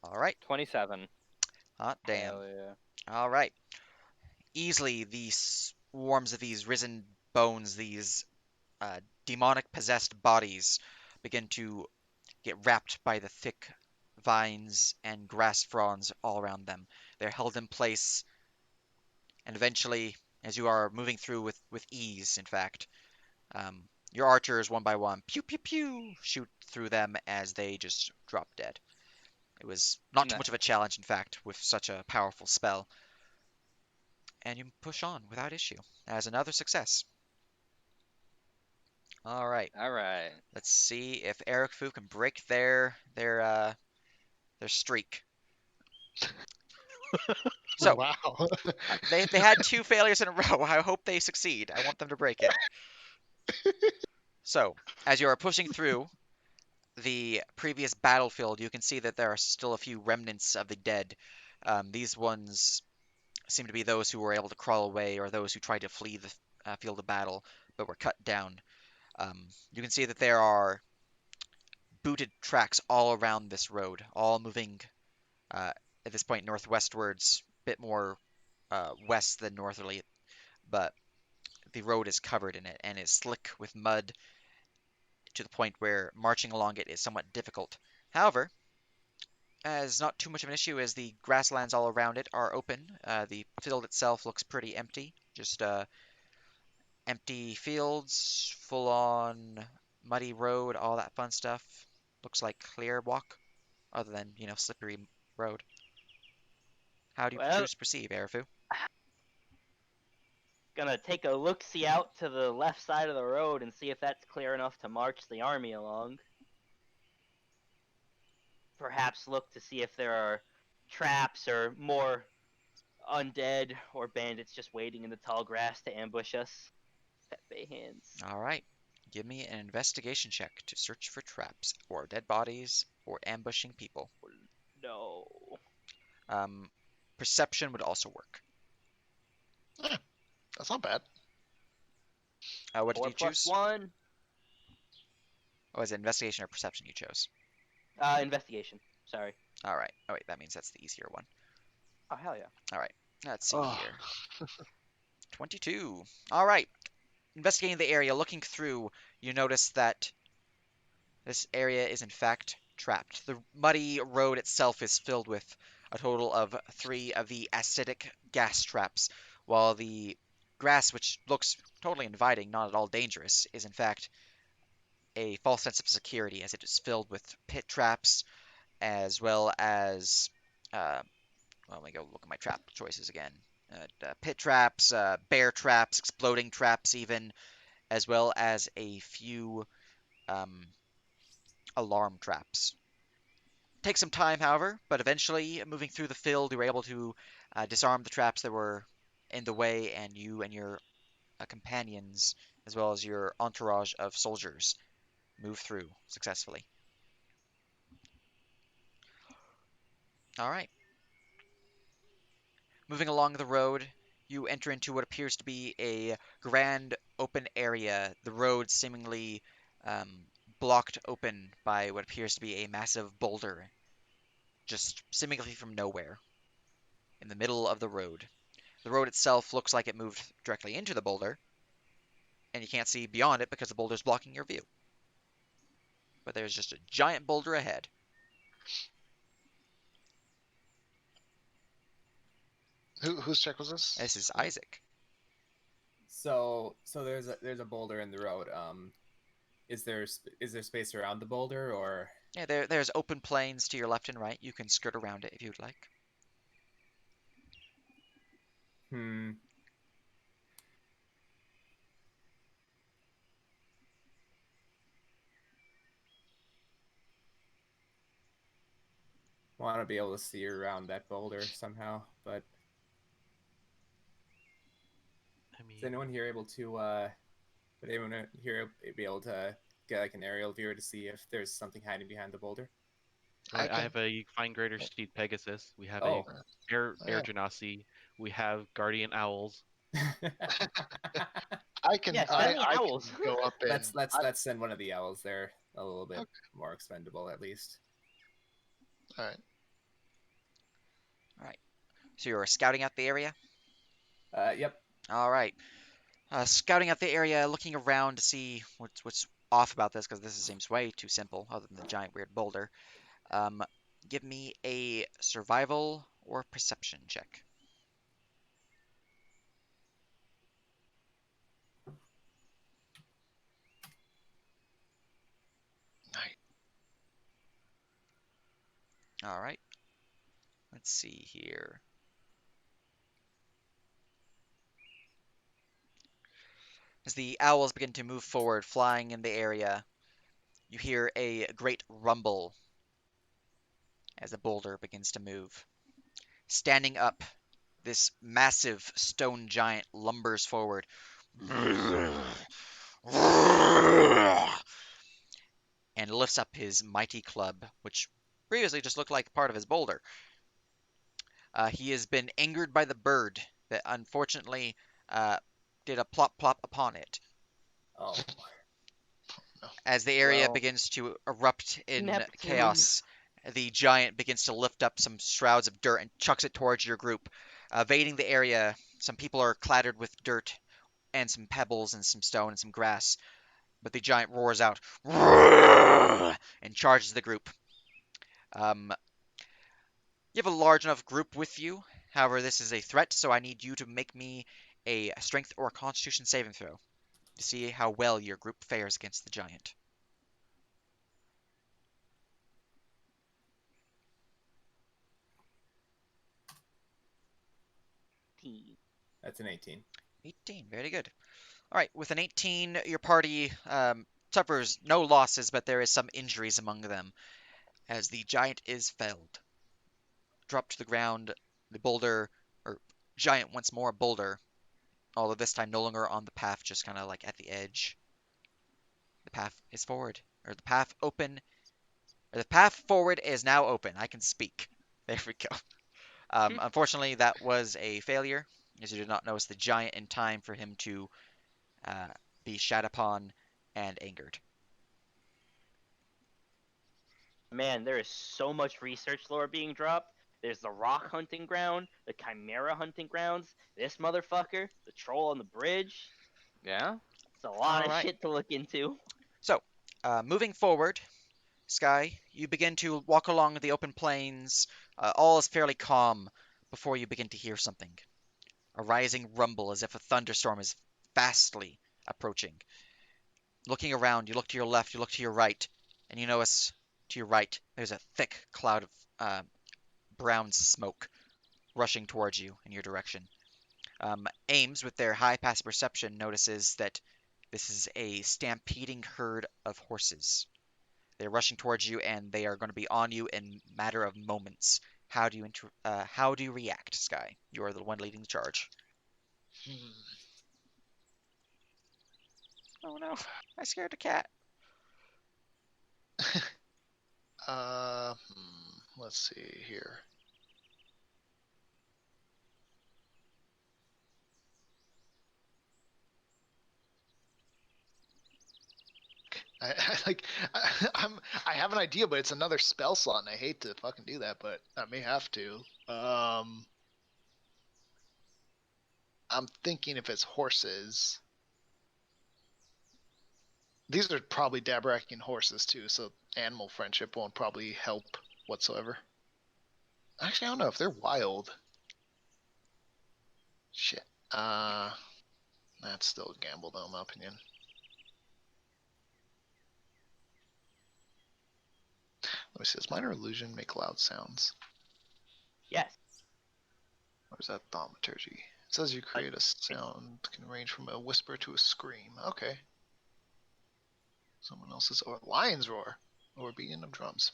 All right. 27. Hot damn. Hell yeah. All right. Easily, the swarms of these risen bones, these demonic possessed bodies, begin to get wrapped by the thick vines and grass fronds all around them. They're held in place, and eventually, as you are moving through with ease, in fact, your archers, one by one, pew pew pew, shoot through them as they just drop dead. It was not too Nice. much of a challenge, in fact, with such a powerful spell. And you push on without issue as another success. All right, All right. let's see if Eric Fu can break their streak. So Wow. they had two failures in a row. I hope they succeed. I want them to break it. So as you are pushing through the previous battlefield, you can see that there are still a few remnants of the dead. These ones seem to be those who were able to crawl away or those who tried to flee the field of battle but were cut down. You can see that there are booted tracks all around this road, all moving uh, at this point northwestwards, a bit more west than northerly, but the road is covered in it and is slick with mud to the point where marching along it is somewhat difficult. However, as not too much of an issue as the grasslands all around it are open, the field itself looks pretty empty, just empty fields, full on muddy road, all that fun stuff. Looks like clear walk, other than, slippery road. How do you Well, choose to proceed, Erifu? gonna take a look-see out to the left side of the road and see if that's clear enough to march the army along. Perhaps look to see if there are traps or more undead or bandits just waiting in the tall grass to ambush us. Pepe hands. All right. Give me an investigation check to search for traps or dead bodies or ambushing people. No. Um, perception would also work. That's not bad. What did 4 you plus choose? 1. Oh, is it investigation or perception you chose? Investigation. Sorry. All right. Oh wait, that means that's the easier one. Oh, hell yeah. All right. Let's see Oh, here. 22. All right. Investigating the area, looking through, you notice that this area is in fact trapped. The muddy road itself is filled with a total of 3 of the acidic gas traps, while the grass, which looks totally inviting, not at all dangerous, is in fact a false sense of security as it is filled with pit traps as well as let me go look at my trap choices again. Pit traps, bear traps, exploding traps, even, as well as a few um, alarm traps. Take some time, however, but eventually, moving through the field, you were able to disarm the traps that were in the way, and you and your companions, as well as your entourage of soldiers, move through successfully. All right. Moving along the road, you enter into what appears to be a grand open area, the road seemingly blocked open by what appears to be a massive boulder, just seemingly from nowhere, in the middle of the road. The road itself looks like it moved directly into the boulder, and you can't see beyond it because the boulder's blocking your view. But there's just a giant boulder ahead. whose check was this? This is Isaac. So there's a boulder in the road. Is there space around the boulder, or Yeah, there's open plains to your left and right. You can skirt around it if you'd like. hmm? Want to be able to see around that boulder somehow, but I is mean, anyone here able to? Would anyone here be able to get like an aerial view to see if there's something hiding behind the boulder? I I can. have a fine greater steed Pegasus. We have a Oh. Oh, air yeah. genasi. We have guardian owls. I can. Yeah, I, send me I owls. can go up and. let's send one of the owls there. A little bit Okay. more expendable, at least. All right. All right. So you're scouting out the area? Yep. All right. Scouting out the area, looking around to see what's off about this, because this seems way too simple, other than the giant weird boulder. Um, Give me a survival or perception check. Nice. All right. Let's see here. As the owls begin to move forward, flying in the area, you hear a great rumble as the boulder begins to move. Standing up, this massive stone giant lumbers forward and lifts up his mighty club, which previously just looked like part of his boulder. He has been angered by the bird that unfortunately uh, did a plop plop upon it. Oh. No. As the area Well, begins to erupt in Neptune. chaos, the giant begins to lift up some shrouds of dirt and chucks it towards your group. Evading the area, some people are clattered with dirt and some pebbles and some stone and some grass, but the giant roars out and charges the group. Um, you have a large enough group with you. However, this is a threat, so I need you to make me a strength or constitution saving throw to see how well your group fares against the giant. That's an 18. 18, very good. All right, with an 18, your party suffers no losses, but there is some injuries among them as the giant is felled. Dropped to the ground, the boulder, or giant once more boulder, although this time no longer on the path, just kind of like at the edge. The path is forward, or the path open, or the path forward is now open. I can speak. There we go. Unfortunately, that was a failure, as you did not notice the giant in time for him to uh, be shat upon and angered. Man, there is so much research lore being dropped. There's the rock hunting ground, the chimera hunting grounds, this motherfucker, the troll on the bridge. Yeah. It's a lot All of right. shit to look into. So, moving forward, Sky, you begin to walk along the open plains. All is fairly calm before you begin to hear something. A rising rumble as if a thunderstorm is fastly approaching. Looking around, you look to your left, you look to your right, and you notice to your right there's a thick cloud of uh, brown smoke rushing towards you in your direction. Ames, with their high passive perception, notices that this is a stampeding herd of horses. They're rushing towards you, and they are going to be on you in a matter of moments. How do you react, Sky? You are the one leading the charge. Oh no, I scared a cat. Let's see here. I like I have an idea, but it's another spell slot, and I hate to fucking do that, but I may have to. I'm thinking if it's horses, these are probably Dabrakian horses too, so animal friendship won't probably help whatsoever. Actually, I don't know if they're wild. Shit. That's still a gamble, though, in my opinion. Let me see. Does minor illusion make loud sounds? Yes. Or is that thaumaturgy? It says you create a sound can range from a whisper to a scream. Okay. Someone else's or lion's roar or beating of drums.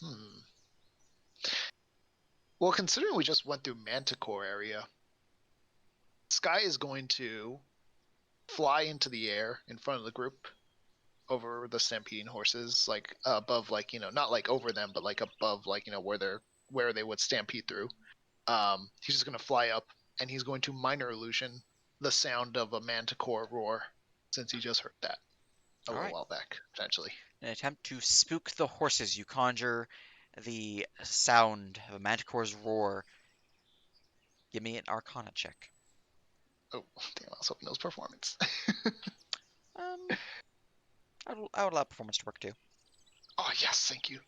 Well, considering we just went through Manticore area, Sky is going to fly into the air in front of the group over the stampeding horses, like above, like, not like over them, but like above, like, where they would stampede through. He's just gonna fly up, and he's going to minor illusion the sound of a manticore roar, since he just heard that a All little right. while back, potentially. In an attempt to spook the horses, you conjure the sound of a manticore's roar. Give me an Arcana check. Oh, damn! I was hoping that was performance. Um, I would allow performance to work too. Oh yes, thank you.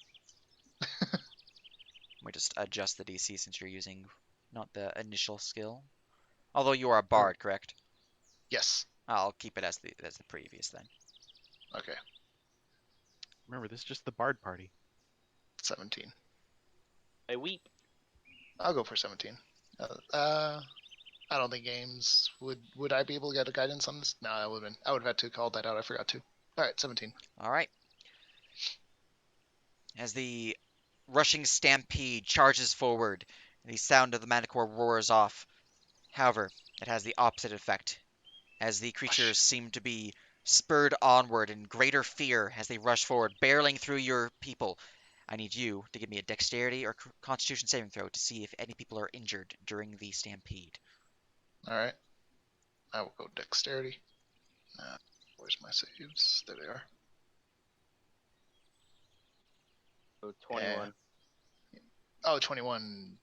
Let me just adjust the DC since you're using not the initial skill. Although you are a Oh, bard, correct? yes. I'll keep it as the previous then. Okay, Remember, this is just the bard party. 17. I weep. I'll go for 17. I don't think games would I be able to get a guidance on this? No, I would have had to call that out. I forgot to. All right, 17. All right. As the rushing stampede charges forward, the sound of the manticore roars off. However, it has the opposite effect, as the creatures seem to be spurred onward in greater fear as they rush forward, barreling through your people. I need you to give me a dexterity or constitution saving throw to see if any people are injured during the stampede. All right, I will go dexterity. Where's my saves? There they are. So 21. Oh, 21.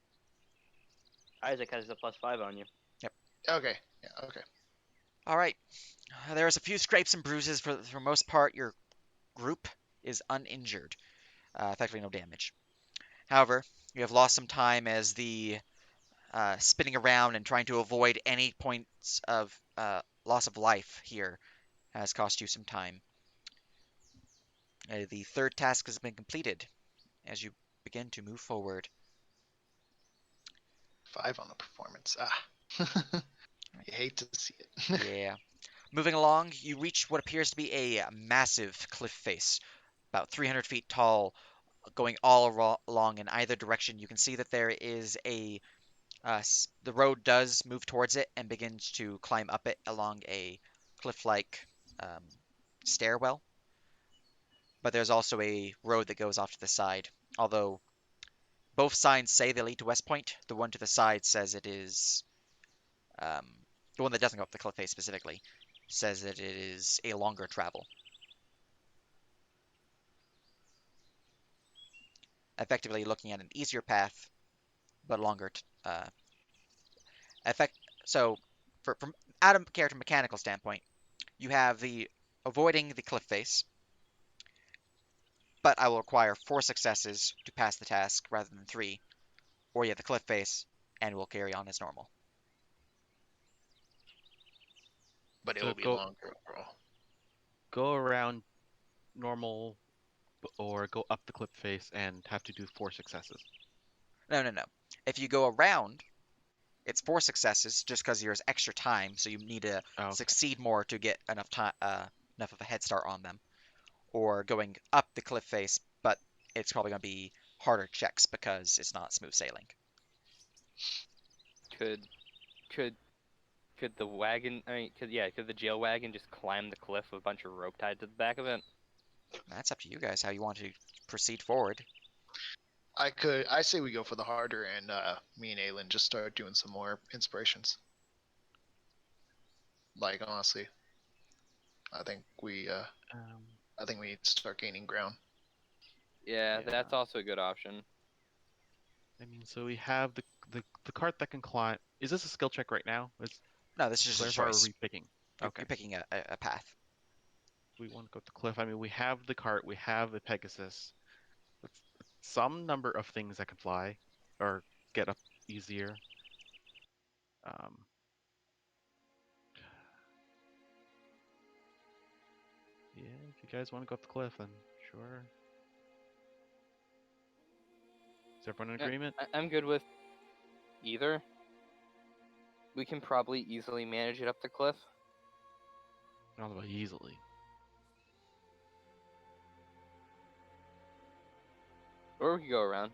Isaac has a +5 on you. Okay. Yeah, okay. All right. There's a few scrapes and bruises. For most part, your group is uninjured. Effectively no damage. However, you have lost some time as the spinning around and trying to avoid any points of loss of life here has cost you some time. The third task has been completed as you begin to move forward. 5 on the performance. You hate to see it. Yeah. Moving along, you reach what appears to be a massive cliff face, about 300 feet tall, going all along in either direction. You can see that there is the road does move towards it and begins to climb up it along a cliff-like um, stairwell. But there's also a road that goes off to the side. Although Both signs say they lead to West Point. The one to the side says it is, um, the one that doesn't go up the cliff face specifically, says that it is a longer travel. Effectively looking at an easier path, but longer. Effect. So, from Adam character mechanical standpoint, you have the avoiding the cliff face, but I will require 4 successes to pass the task rather than 3, or you have the cliff face and will carry on as normal. But it So will be longer overall. go around normal or go up the cliff face and have to do 4 successes. No, no, no. If you go around, it's 4 successes just because there's extra time, so you need to Oh, okay. succeed more to get enough time, enough of a head start on them. Or going up the cliff face, but it's probably going to be harder checks because it's not smooth sailing. Could could the wagon? I mean, could the jail wagon just climb the cliff with a bunch of rope tied to the back of it? That's up to you guys how you want to proceed forward. I say we go for the harder, and me and Aylin just start doing some more inspirations. Like honestly, I think we need to start gaining ground. Yeah, Yeah. that's also a good option. I mean, so we have the cart that can climb. Is this a skill check right now? Let's No, this is just a clarify. Or are choice. we picking? You're Okay. picking a path. We want to go to the cliff. I mean, we have the cart. We have the Pegasus. That's some number of things that can fly or get up easier. Um, yeah, if you guys want to go up the cliff, then sure. Is everyone in agreement? I'm good with either. We can probably easily manage it up the cliff. I don't know about easily. Or we could go around.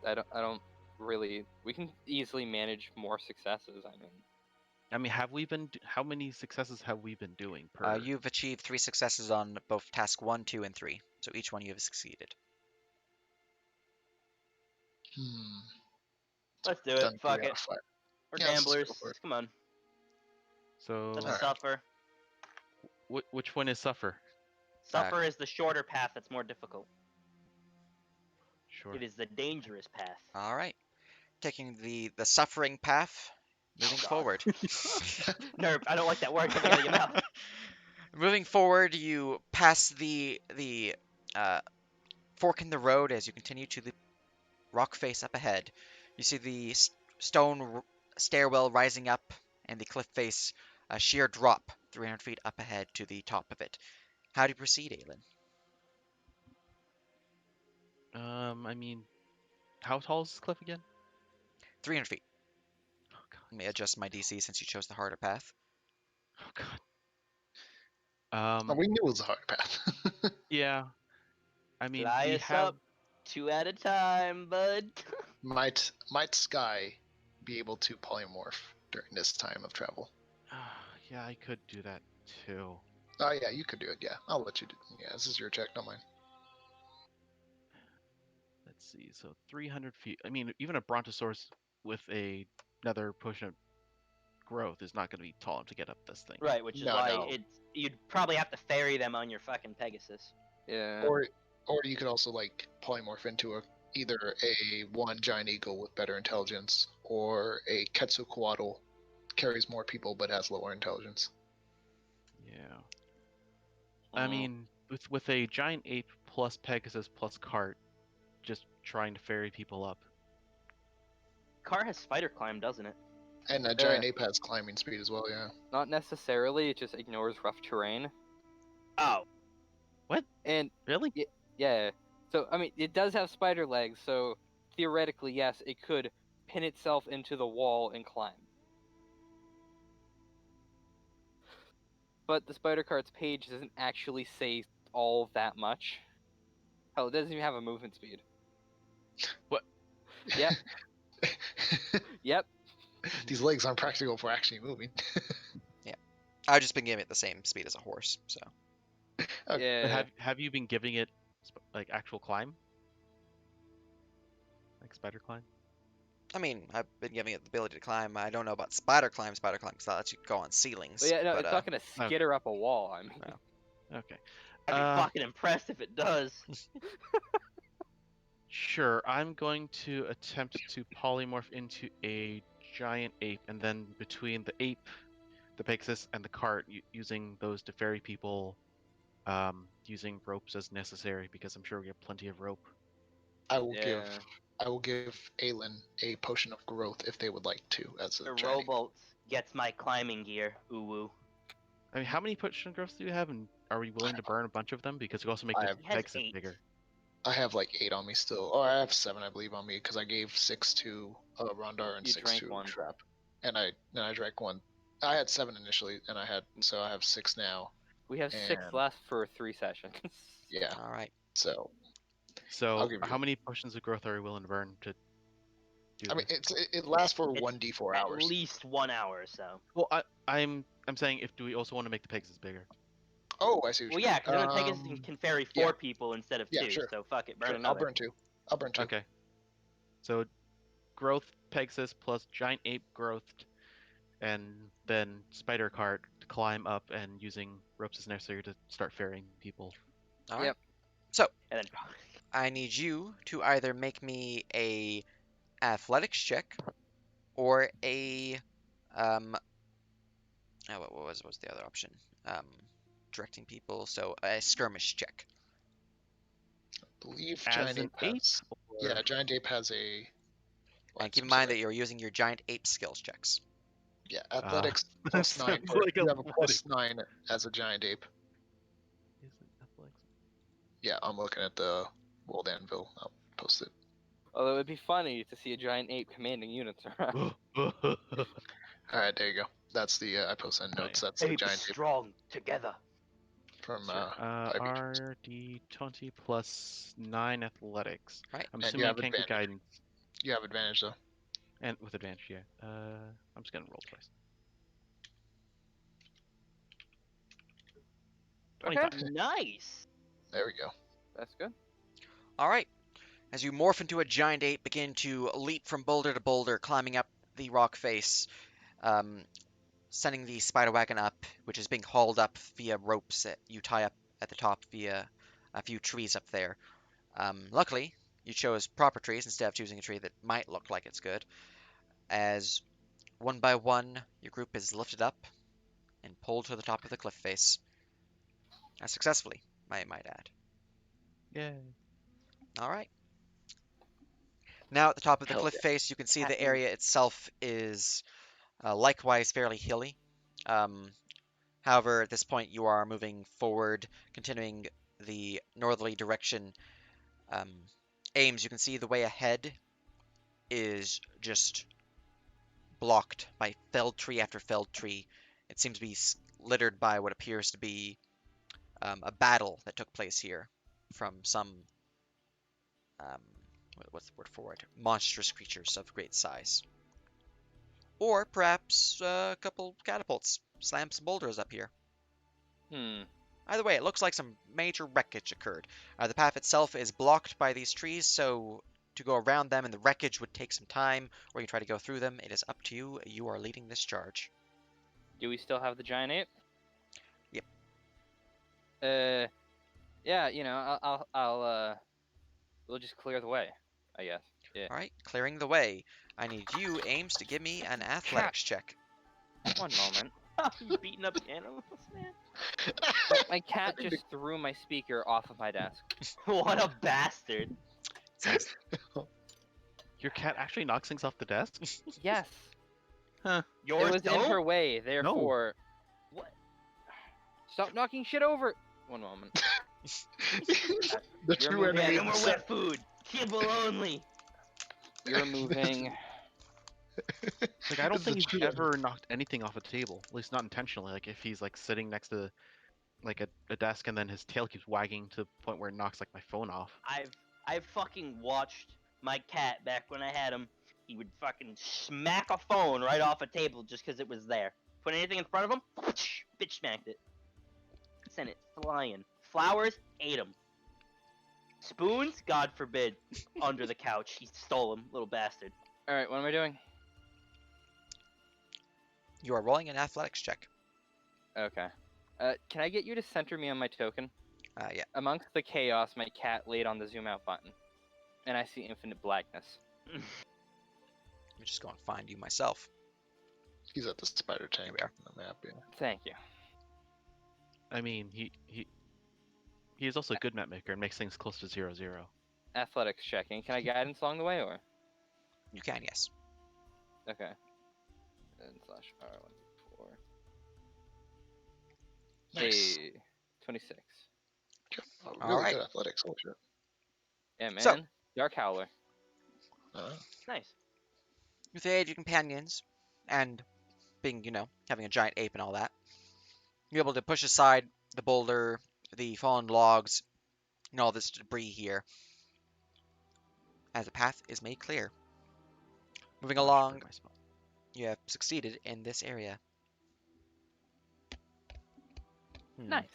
I don't really. We can easily manage more successes. I mean, have we been? How many successes have we been doing per? You've achieved 3 successes on both task 1, 2, and 3. So each one you have succeeded. Let's do it. Done 3 Fuck out it. of 5. We're Yeah, let's just gamblers. go for it. Come on. So Let's Alright. suffer. which one is suffer? Suffer is the shorter path that's more difficult. Sure. It is the dangerous path. All right. Taking the suffering path, moving God. forward. Nerp, I don't like that word coming out of your mouth. Moving forward, you pass the fork in the road as you continue to the rock face up ahead. You see the stone stairwell rising up and the cliff face, a sheer drop 300 feet up ahead to the top of it. How do you proceed, Aelin? I mean, how tall is this cliff again? 300 feet. Oh god. I may adjust my DC since you chose the harder path. Oh god. Oh, we knew it was a hard path. Yeah. I mean, Fly we us have. up 2 at a time, bud. might Sky be able to polymorph during this time of travel? Yeah, I could do that too. Oh yeah, you could do it. Yeah, I'll let you do. Yeah, this is your check, not mine. Let's see. So 300 feet. I mean, even a brontosaurus with another potion of growth is not going to be tall enough to get up this thing. Right, which is No, why no. you'd probably have to ferry them on your fucking Pegasus. Yeah. Or you could also like polymorph into either a one giant eagle with better intelligence, or a Quetzalcoatl carries more people but has lower intelligence. Yeah. I mean, with a giant ape plus Pegasus plus cart, just trying to ferry people up. Car has spider climb, doesn't it? And a giant ape has climbing speed as well. Yeah. Not necessarily. It just ignores rough terrain. Oh. What? And Really? yeah. So I mean, it does have spider legs. So theoretically, yes, it could pin itself into the wall and climb. But the spider cart's page doesn't actually say all that much. Hell, it doesn't even have a movement speed. What? Yep. Yep. These legs aren't practical for actually moving. I've just been giving it the same speed as a horse, so. Okay. But Yeah. have you been giving it like actual climb? Like like spider climb? I mean, I've been giving it the ability to climb. I don't know about spider climb. Spider climb, because that lets you go on ceilings. But yeah, no, but it's not gonna skitter up a wall. I mean, no. Okay. I'd be fucking impressed if it does. Sure. I'm going to attempt to polymorph into a giant ape, and then between the ape, the Pegasus, and the cart, using those to ferry people, using ropes as necessary, because I'm sure we have plenty of rope. I will yeah. give Aelin a potion of growth if they would like to as a The giant ape. rowboat gets my climbing gear. Ooh woo. I mean, how many potion growths do you have, and are we willing to burn a bunch of them? Because we also make I the have- He has Pegasus 8. bigger. I have like 8 on me still. Or I have 7, I believe, on me because I gave 6 to Rondar and You 6 drank to one. Trap. And I drank 1. I had 7 initially, and I have 6 now. We have 6 And- left for 3 sessions. Yeah. All right. So So, I'll give you- how many potions of growth are we willing to burn to do I mean, this? it lasts for It's 1d4 At hours. least 1 hour, so. Well, I'm saying, if do we also want to make the Pegasus bigger? Oh, I see what Well, you yeah, mean. because then the Pegasus can ferry 4 yeah. people instead of Yeah, 2. sure. So fuck it, burn Sure, another. I'll burn 2. Okay. So, growth Pegasus plus giant ape growth, and then spider cart to climb up and using ropes as necessary to start ferrying people. All right. Yep. So And then I need you to either make me a athletics check or a what was the other option? Directing people. So a skirmish check. I believe As giant an ape ape? has. Or... Yeah, giant ape has a. And keep in I'm mind sorry. that you're using your giant ape skills checks. Yeah, athletics plus 9. sounds like You have a athletics. plus 9 as a giant ape. Is it athletics? Yeah, I'm looking at the World Anvil. I'll post it. Although it'd be funny to see a giant ape commanding units around. Alright, there you go. That's the I posted in Oh, notes. yeah. That's the apes giant ape strong together. from Sure. 5e. RD20 plus 9 athletics. Right. I'm And you assuming I have can't get advantage. guidance. You have advantage though. And with advantage, yeah. I'm just gonna roll twice. 25. Nice. There we go. That's good. All right. As you morph into a giant ape, begin to leap from boulder to boulder, climbing up the rock face, sending the spider wagon up, which is being hauled up via ropes that you tie up at the top via a few trees up there. Luckily, you chose proper trees instead of choosing a tree that might look like it's good, as one by one, your group is lifted up and pulled to the top of the cliff face. Successfully, I might add. Yay. All right. Now at the top of the Hell cliff yeah. face, you can see the Cat area itself is likewise fairly hilly. However, at this point, you are moving forward, continuing the northerly direction. Ames, you can see the way ahead is just blocked by felled tree after felled tree. It seems to be littered by what appears to be a battle that took place here from some what's the word for it? Monstrous creatures of great size. Or perhaps a couple catapults slam some boulders up here. Either way, it looks like some major wreckage occurred. The path itself is blocked by these trees, so to go around them and the wreckage would take some time, or you can try to go through them. It is up to you. You are leading this charge. Do we still have the giant ape? Yep. Yeah, you know, we'll just clear the way, I guess. Yeah. All right, clearing the way. I need you, Ames, to give me an athletics check. One moment. You beating up animals, man? My cat just threw my speaker off of my desk. What a bastard. Sounds Your cat actually knocks things off the desk? Yes. Yours It was don't? in her way, therefore. What? Stop knocking shit over. One moment. The You're true moving- Yeah, enemy no of more the wet food. Kibble only. You're moving. Like, I don't This is think he's true. ever knocked anything off a table. At least not intentionally. Like, if he's, like, sitting next to, like, a desk and then his tail keeps wagging to the point where it knocks, like, my phone off. I've fucking watched my cat back when I had him. He would fucking smack a phone right off a table just because it was there. Put anything in front of him, bitch smacked it. Sent it flying. Flowers, ate them. Spoons, God forbid, under the couch. He stole them, little bastard. All right, what am I doing? You are rolling an athletics check. Okay. Can I get you to center me on my token? Yeah. Amongst the chaos, my cat laid on the zoom out button, and I see infinite blackness. Let me just go and find you myself. He's at the spider tank Here we are. on the map. Yeah. Thank you. I mean, he is also a good map maker and makes things close to 0-0. Athletics checking. Can I guidance along the way, or? You can, yes. Okay. And slash R1 4. Nice. Hey, 26. Oh, All really right. good athletics. Oh shit. Yeah, man. So- Dark Howler. Nice. With the aid of your companions, and being, having a giant ape and all that, you're able to push aside the boulder, the fallen logs, and all this debris here, as the path is made clear. Moving Much along, for my spell. you have succeeded in this area. Nice.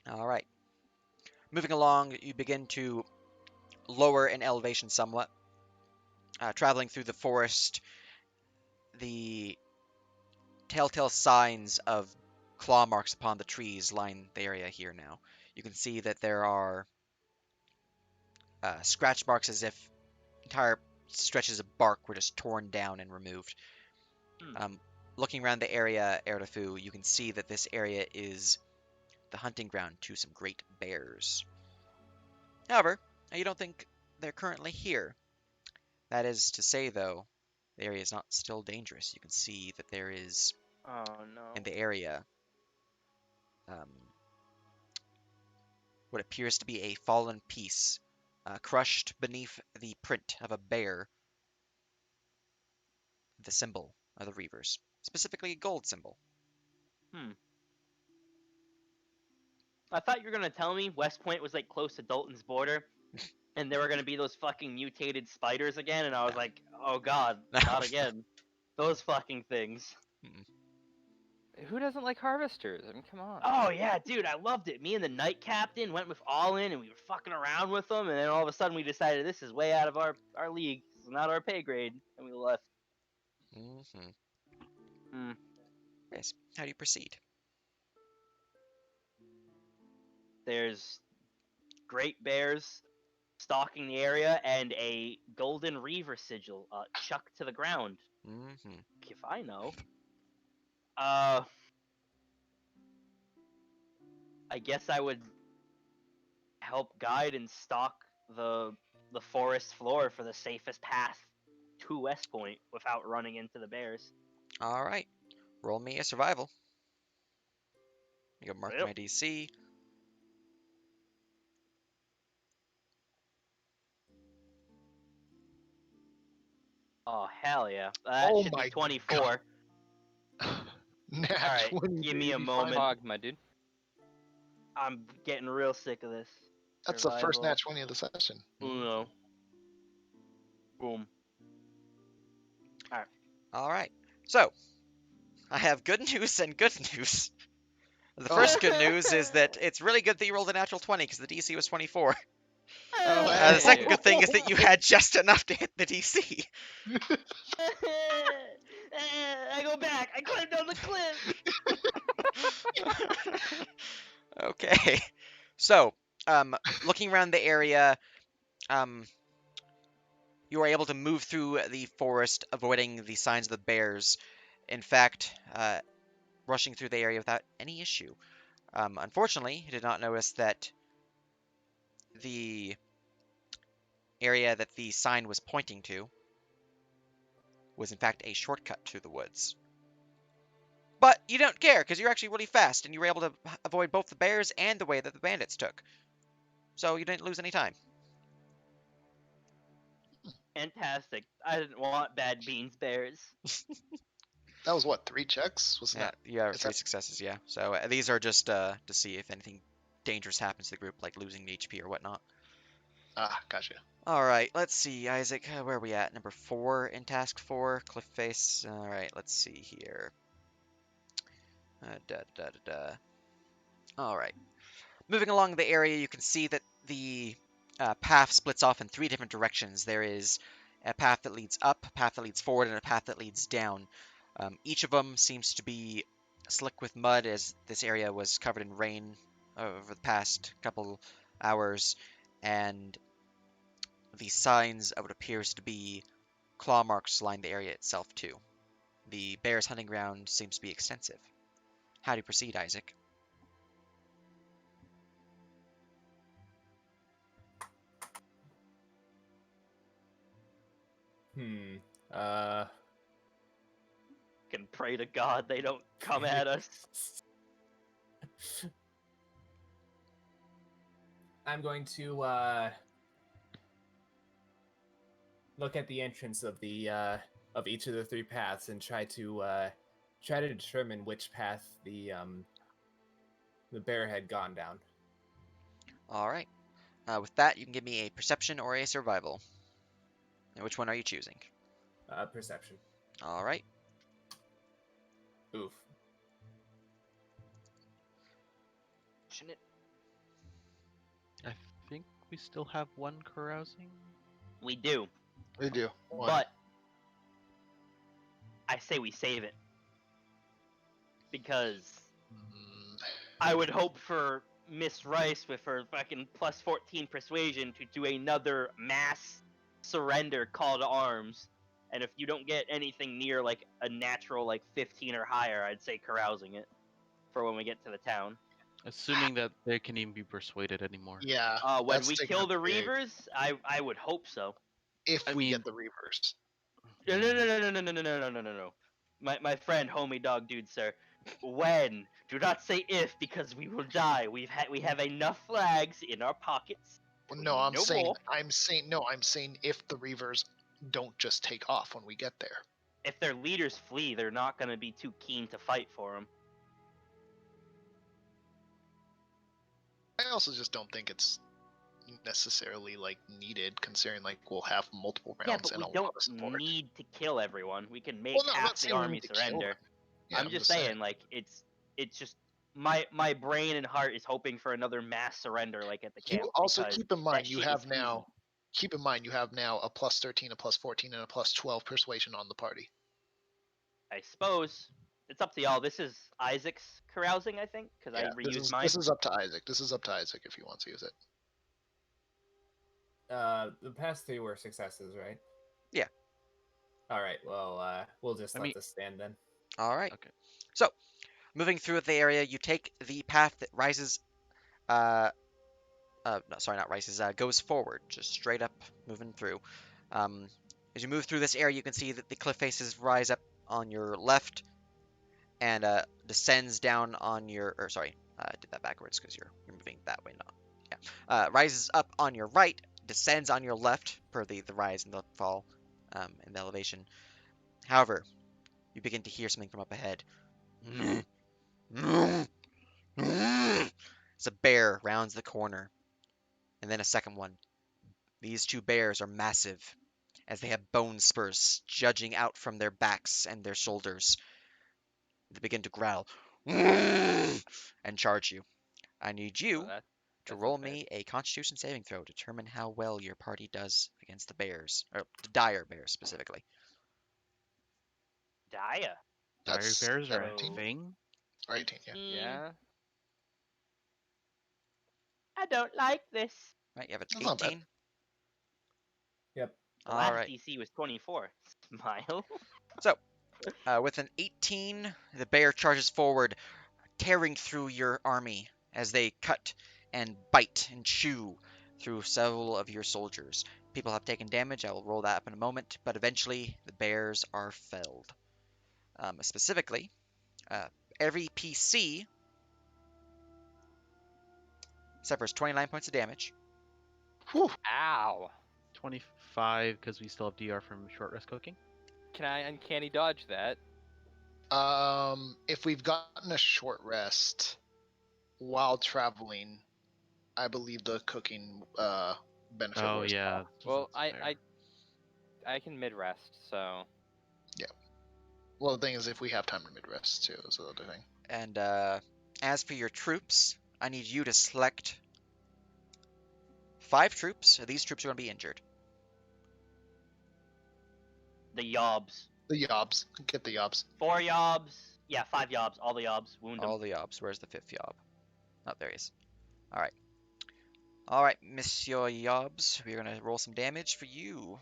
All right. Moving along, you begin to lower in elevation somewhat. Traveling through the forest, the telltale signs of claw marks upon the trees line the area here now. You can see that there are scratch marks as if entire stretches of bark were just torn down and removed. Looking around the area, Erdafu, you can see that this area is the hunting ground to some great bears. However, you don't think they're currently here. That is to say, though, the area is not still dangerous. You can see that there is, Oh no. in the area, what appears to be a fallen piece, crushed beneath the print of a bear, the symbol of the Reavers, specifically a gold symbol. I thought you were gonna tell me West Point was like close to Dalton's border, and there were gonna be those fucking mutated spiders again, and I was No. like, oh god, No. not again. Those fucking things. Who doesn't like harvesters? I mean, come on. Oh yeah, dude, I loved it. Me and the night captain went with all in, and we were fucking around with them, and then all of a sudden we decided this is way out of our league. This is not our pay grade, and we left. Yes. How do you proceed? There's great bears stalking the area, and a golden reaver sigil chucked to the ground. If I know. I guess I would help guide and stalk the forest floor for the safest path to West Point without running into the bears. All right. Roll me a survival. You go mark Yep. my DC. Oh hell yeah! That Oh should my be 24. Nat Alright, 20, give me a baby, moment. finally. Hog, my dude. I'm getting real sick of this. That's the first Survival. nat 20 of the session. Uno. Boom. All right. So, I have good news and good news. The Oh. first good news is that it's really good that you rolled a natural 20 because the DC was 24. Oh, The second hey. good thing is that you had just enough to hit the DC. I go back. I climbed down the cliff. Okay. So, looking around the area, you are able to move through the forest, avoiding the signs of the bears. In fact, rushing through the area without any issue. Unfortunately, you did not notice that the area that the sign was pointing to was in fact a shortcut to the woods. But you don't care, because you're actually really fast, and you were able to avoid both the bears and the way that the bandits took. So you didn't lose any time. Fantastic. I didn't want bad beans bears. That was what, 3 checks? Wasn't Yeah, that? you have is 3 that- successes, yeah. So these are just to see if anything dangerous happens to the group, like losing HP or whatnot. Ah, gotcha. Alright, let's see, Isaac, where are we at? Number 4 in task 4, cliff face. Alright, let's see here. Da, da, da, da. All right. Moving along the area, you can see that the path splits off in 3 different directions. There is a path that leads up, a path that leads forward, and a path that leads down. Each of them seems to be slick with mud, as this area was covered in rain over the past couple hours, and the signs of what appears to be claw marks line the area itself too. The bear's hunting ground seems to be extensive. How do you proceed, Isaac? Hmm. Uh. Can pray to God they don't come at us. I'm going to look at the entrance of the of each of the 3 paths and try to determine which path the bear had gone down. All right. With that, you can give me a perception or a survival. And which one are you choosing? Perception. All right. Oof. Shouldn't it? I think we still have one carousing. We do, We do. One. but I say we save it because Mm, I would hope for Miss Rice with her fucking plus 14 persuasion to do another mass surrender call to arms. And if you don't get anything near like a natural like 15 or higher, I'd say carousing it for when we get to the town. Assuming that they can even be persuaded anymore. yeah. When that's we taking kill it the big. Reavers, I would hope so. If I we mean, get the reverse. No, no, no, no, no, no, no, no, no, no, no, no. My friend, homie dog dude, sir. When? Do not say if, because we will die. We have enough flags in our pockets. Well, We no, need no more. I'm saying if the reavers don't just take off when we get there. If their leaders flee, they're not going to be too keen to fight for them. I also just don't think it's necessarily like needed, considering like we'll have multiple Yeah, rounds but and we a lot don't of support. need to kill everyone. We can make Well, no, I'm half not the saying we army need to kill surrender. them. Yeah, I'm just saying, like it's just my brain and heart is hoping for another mass surrender, like at the camp. You also because keep in that mind you shit have is now. easy. Keep in mind you have now a plus 13, a plus 14, and a plus 12 persuasion on the party. I suppose it's up to y'all. This is Isaac's carousing, I think, because I Yeah, reused mine. this is up to Isaac. This is up to Isaac if he wants to use it. The past 3 were successes, right? Yeah. All right. Well, we'll just I let mean- this stand then. All right. Okay. So, moving through the area, you take the path that rises. No, sorry, not rises. Goes forward, just straight up, moving through. As you move through this area, you can see that the cliff faces rise up on your left and descends down on your. Or sorry, I did that backwards because you're moving that way, not. Yeah. Rises up on your right, descends on your left per the rise and the fall, and the elevation. However, you begin to hear something from up ahead. It's a bear rounds the corner, and then a second one. These 2 bears are massive, as they have bone spurs judging out from their backs and their shoulders. They begin to growl and charge you. I need Oh, you to that's roll not fair. me a Constitution saving throw to determine how well your party does against the bears, or the dire bears specifically. Dia. Dire That's bears are a 17 thing. or 18. Yeah. Yeah. I don't like this. Right, you have an That's not bad. 18. Yep. The All last right. DC was 24. Smile. So, with an 18, the bear charges forward, tearing through your army as they cut and bite and chew through several of your soldiers. People have taken damage. I will roll that up in a moment, but eventually the bears are felled. Specifically, every PC suffers 29 points of damage. Whew. Ow. 25 because we still have DR from short rest cooking. Can I uncanny dodge that? If we've gotten a short rest while traveling, I believe the cooking benefit Oh wears yeah. off. Well, that's fair. I can mid rest, so. Yeah. Well, the thing is, if we have time to mid-rest too, is the other thing. And as for your troops, I need you to select 5 troops. These troops are going to be injured. The yobs. The yobs. Get the yobs. 4 yobs. Yeah, 5 yobs. All the yobs. Wound them. All the yobs. Where's the 5th yob? Oh, there he is. All right. All right, Monsieur Yobs, we're going to roll some damage for you.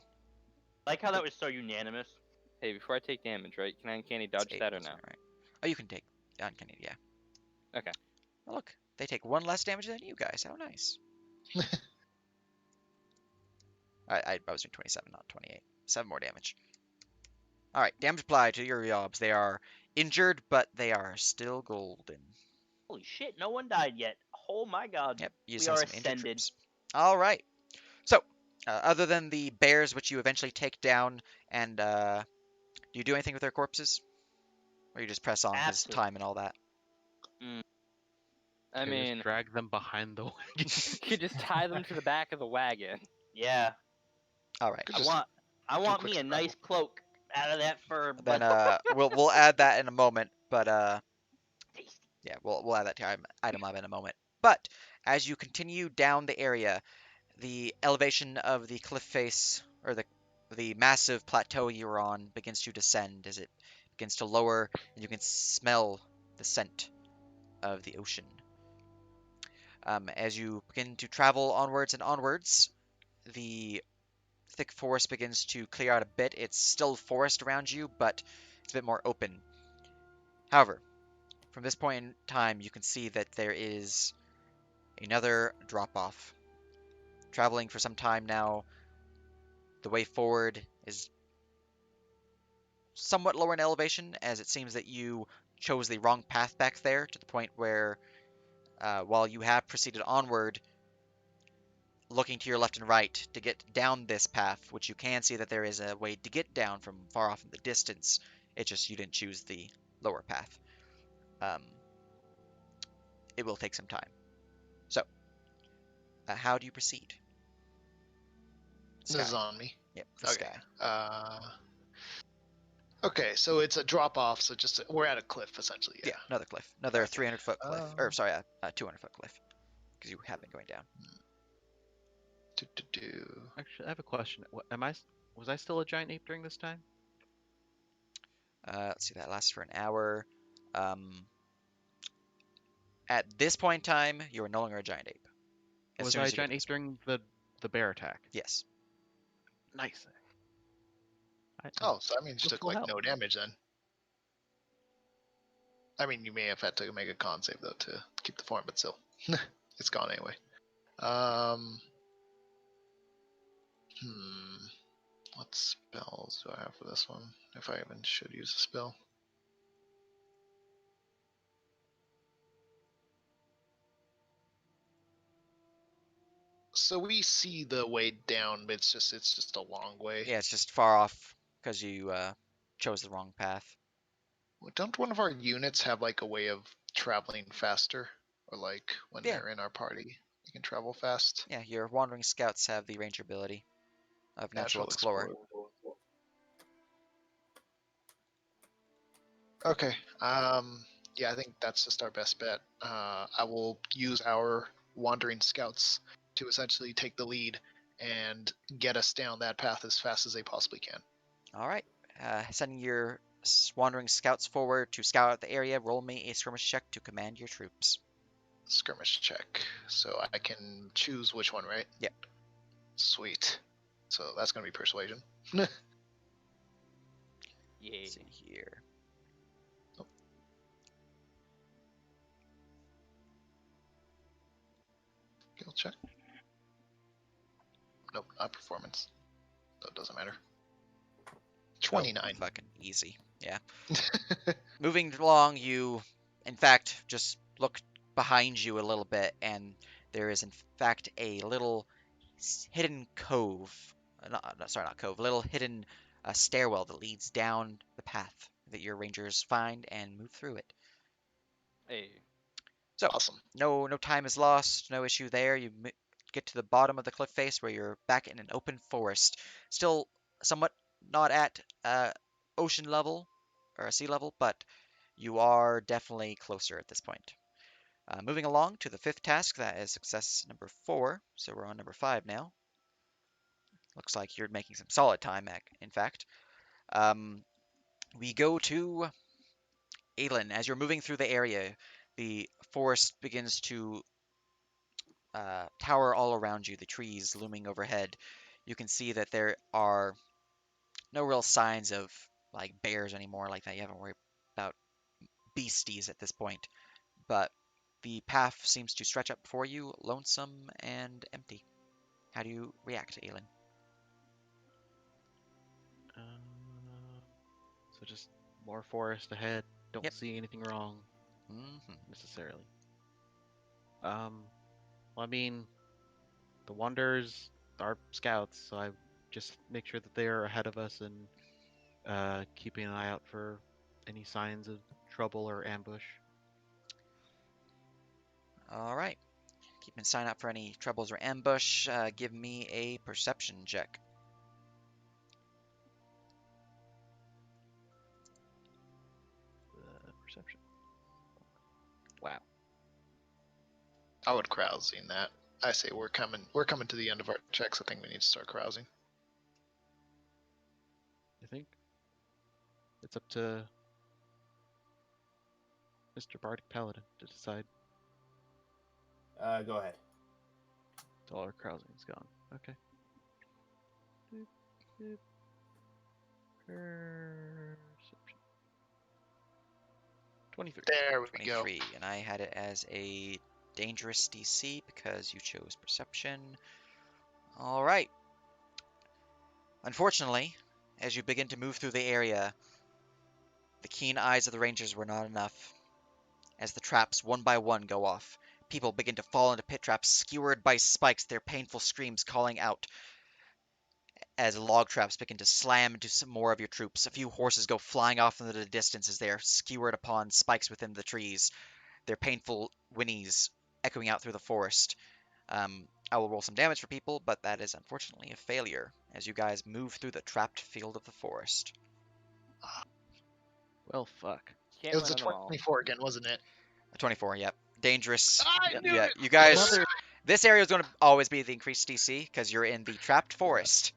Like how that was so unanimous. Hey, before I take damage, right? Can I uncanny It's dodge 8, that or isn't no? it, right? Oh, you can take uncanny, yeah. Okay. Oh, look, they take 1 less damage than you guys. How nice. I was doing 27, not 28. 7 more damage. All right, damage applied to your Yobs. They are injured, but they are still golden. Holy shit, no one died yet. Oh my god. Yep, you just We have are some injured ascended. troops. All right. So, other than the bears, which you eventually take down, and do you do anything with their corpses? Or you just press on because Absolutely. time and all that? I Okay, just mean, drag them behind the wagon. you just tie them to the back of the wagon. Yeah. All right. Could I just want do a me quick a scrabble. nice cloak out of that fur. Then But we'll add that in a moment, but tasty. yeah, we'll add that to our item up in a moment. But as you continue down the area, the elevation of the cliff face or the massive plateau you're on begins to descend as it begins to lower, and you can smell the scent of the ocean. As you begin to travel onwards and onwards, the thick forest begins to clear out a bit. It's still forest around you, but it's a bit more open. However, from this point in time, you can see that there is another drop off. Traveling for some time now, the way forward is somewhat lower in elevation, as it seems that you chose the wrong path back there, to the point where, while you have proceeded onward, looking to your left and right to get down this path, which you can see that there is a way to get down from far off in the distance. It's just you didn't choose the lower path. Um, it will take some time. So, how do you proceed? This is Sky. on me. Yep, the Okay. sky. Okay, so it's a drop off. So we're at a cliff essentially. Yeah, Yeah. another cliff. Another Okay. 300-foot cliff. Or, sorry, a 200-foot cliff. Because you have been going down. Do, do, do. Actually, I have a question. Was I still a giant ape during this time? Let's see, that lasts for an hour. At this point in time, you are no longer a giant ape. As Was soon I a as you get giant to ape this during the bear attack? Yes. Nice. I Oh, so that means you still took full like health. no damage then. I mean, you may have had to make a con save though to keep the form, but still, it's gone anyway. Um. Hmm. What spells do I have for this one? If I even should use a spell. So we see the way down, but it's just a long way. Yeah, it's just far off because you chose the wrong path. Well, don't one of our units have like a way of traveling faster, or like when Yeah. they're in our party, they can travel fast? Yeah, your wandering scouts have the ranger ability of natural explorer. Okay. Yeah, I think that's just our best bet. I will use our wandering scouts to essentially take the lead and get us down that path as fast as they possibly can. All right. Sending your wandering scouts forward to scout out the area. Roll me a skirmish check to command your troops. Skirmish check. So I can choose which one, right? Yep. Sweet. So that's gonna be persuasion. Yeah. Let's see here. Skill check. Nope, not performance. So it doesn't matter. 29. Oh, fucking easy. Yeah. Moving along, you, in fact, just look behind you a little bit, and there is, in fact, a little hidden cove. Not cove. Little hidden stairwell that leads down the path that your rangers find and move through it. Hey. So, Awesome. no time is lost. No issue there. You get to the bottom of the cliff face where you're back in an open forest, still somewhat not at ocean level, or sea level, but you are definitely closer at this point. Moving along to the fifth task, that is success number 4. So we're on number 5 now. Looks like you're making some solid time, in fact. We go to Aelin. As you're moving through the area, the forest begins to tower all around you, the trees looming overhead. You can see that there are no real signs of like bears anymore like that. You haven't worried about beasties at this point, but the path seems to stretch up before you, lonesome and empty. How do you react, Aelin? So just more forest ahead. Don't Yep. see anything wrong Hmm. necessarily. Well, I mean, the Wonders are scouts, so I just make sure that they are ahead of us and keeping an eye out for any signs of trouble or ambush. All right. Keep an sign up for any troubles or ambush. Give me a perception check. Perception. Wow. I would carousing that. I say we're coming. We're coming to the end of our checks. I think we need to start carousing. I think it's up to Mr. Bardic Paladin to decide. Go ahead. All our carousing is gone. Okay. Doop, doop. Perception. 23. There we go. 23, and I had it as a dangerous DC because you chose perception. All right. Unfortunately, as you begin to move through the area, the keen eyes of the Rangers were not enough. As the traps one by one go off, people begin to fall into pit traps, skewered by spikes, their painful screams calling out as log traps begin to slam into some more of your troops. A few horses go flying off into the distance as they are skewered upon spikes within the trees, their painful whinnies echoing out through the forest. I will roll some damage for people, but that is unfortunately a failure as you guys move through the trapped field of the forest. Well, fuck. Can't It was win a them all. 24 again, wasn't it? A 24, yep. Dangerous. I Yep. knew Yeah, it. you guys. Another. This area is going to always be the increased DC because you're in the trapped forest.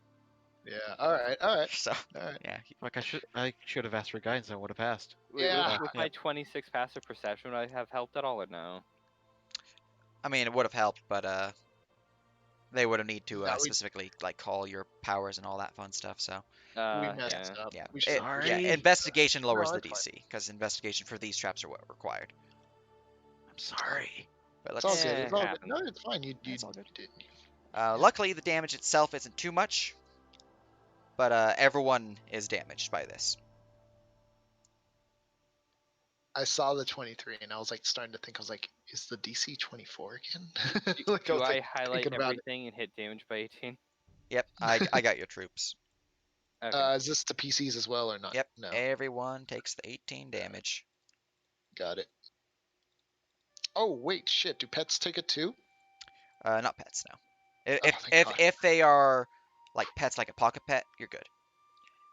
Yeah. All right. All right. So, All right. yeah. Fuck, I should have asked for guidance. I would have passed. Yeah. With Yeah. my 26 passive perception, would I have helped at all or no? I mean, it would have helped, but they would have need to No, specifically like call your powers and all that fun stuff. So, we messed Yeah. up. yeah. We should. Yeah, Sorry. investigation No, lowers the it's fine. DC because investigation for these traps are what required. I'm sorry. But It's all let's. good. Yeah, It's all good. happens. No, it's fine. You It's all good. did. Luckily, the damage itself isn't too much, but everyone is damaged by this. I saw the 23 and I was like starting to think. I was like, is the DC 24 again? Do, like, do was, I like, highlight thinking about it. everything and hit damage by 18? Yep, I got your troops. Okay. Is this the PCs as well or not? Yep, No. everyone takes the 18 damage. Got it. Oh wait, shit. Do pets take it too? Not pets, no. Oh, If thank if God. if they are like pets, like a pocket pet, you're good.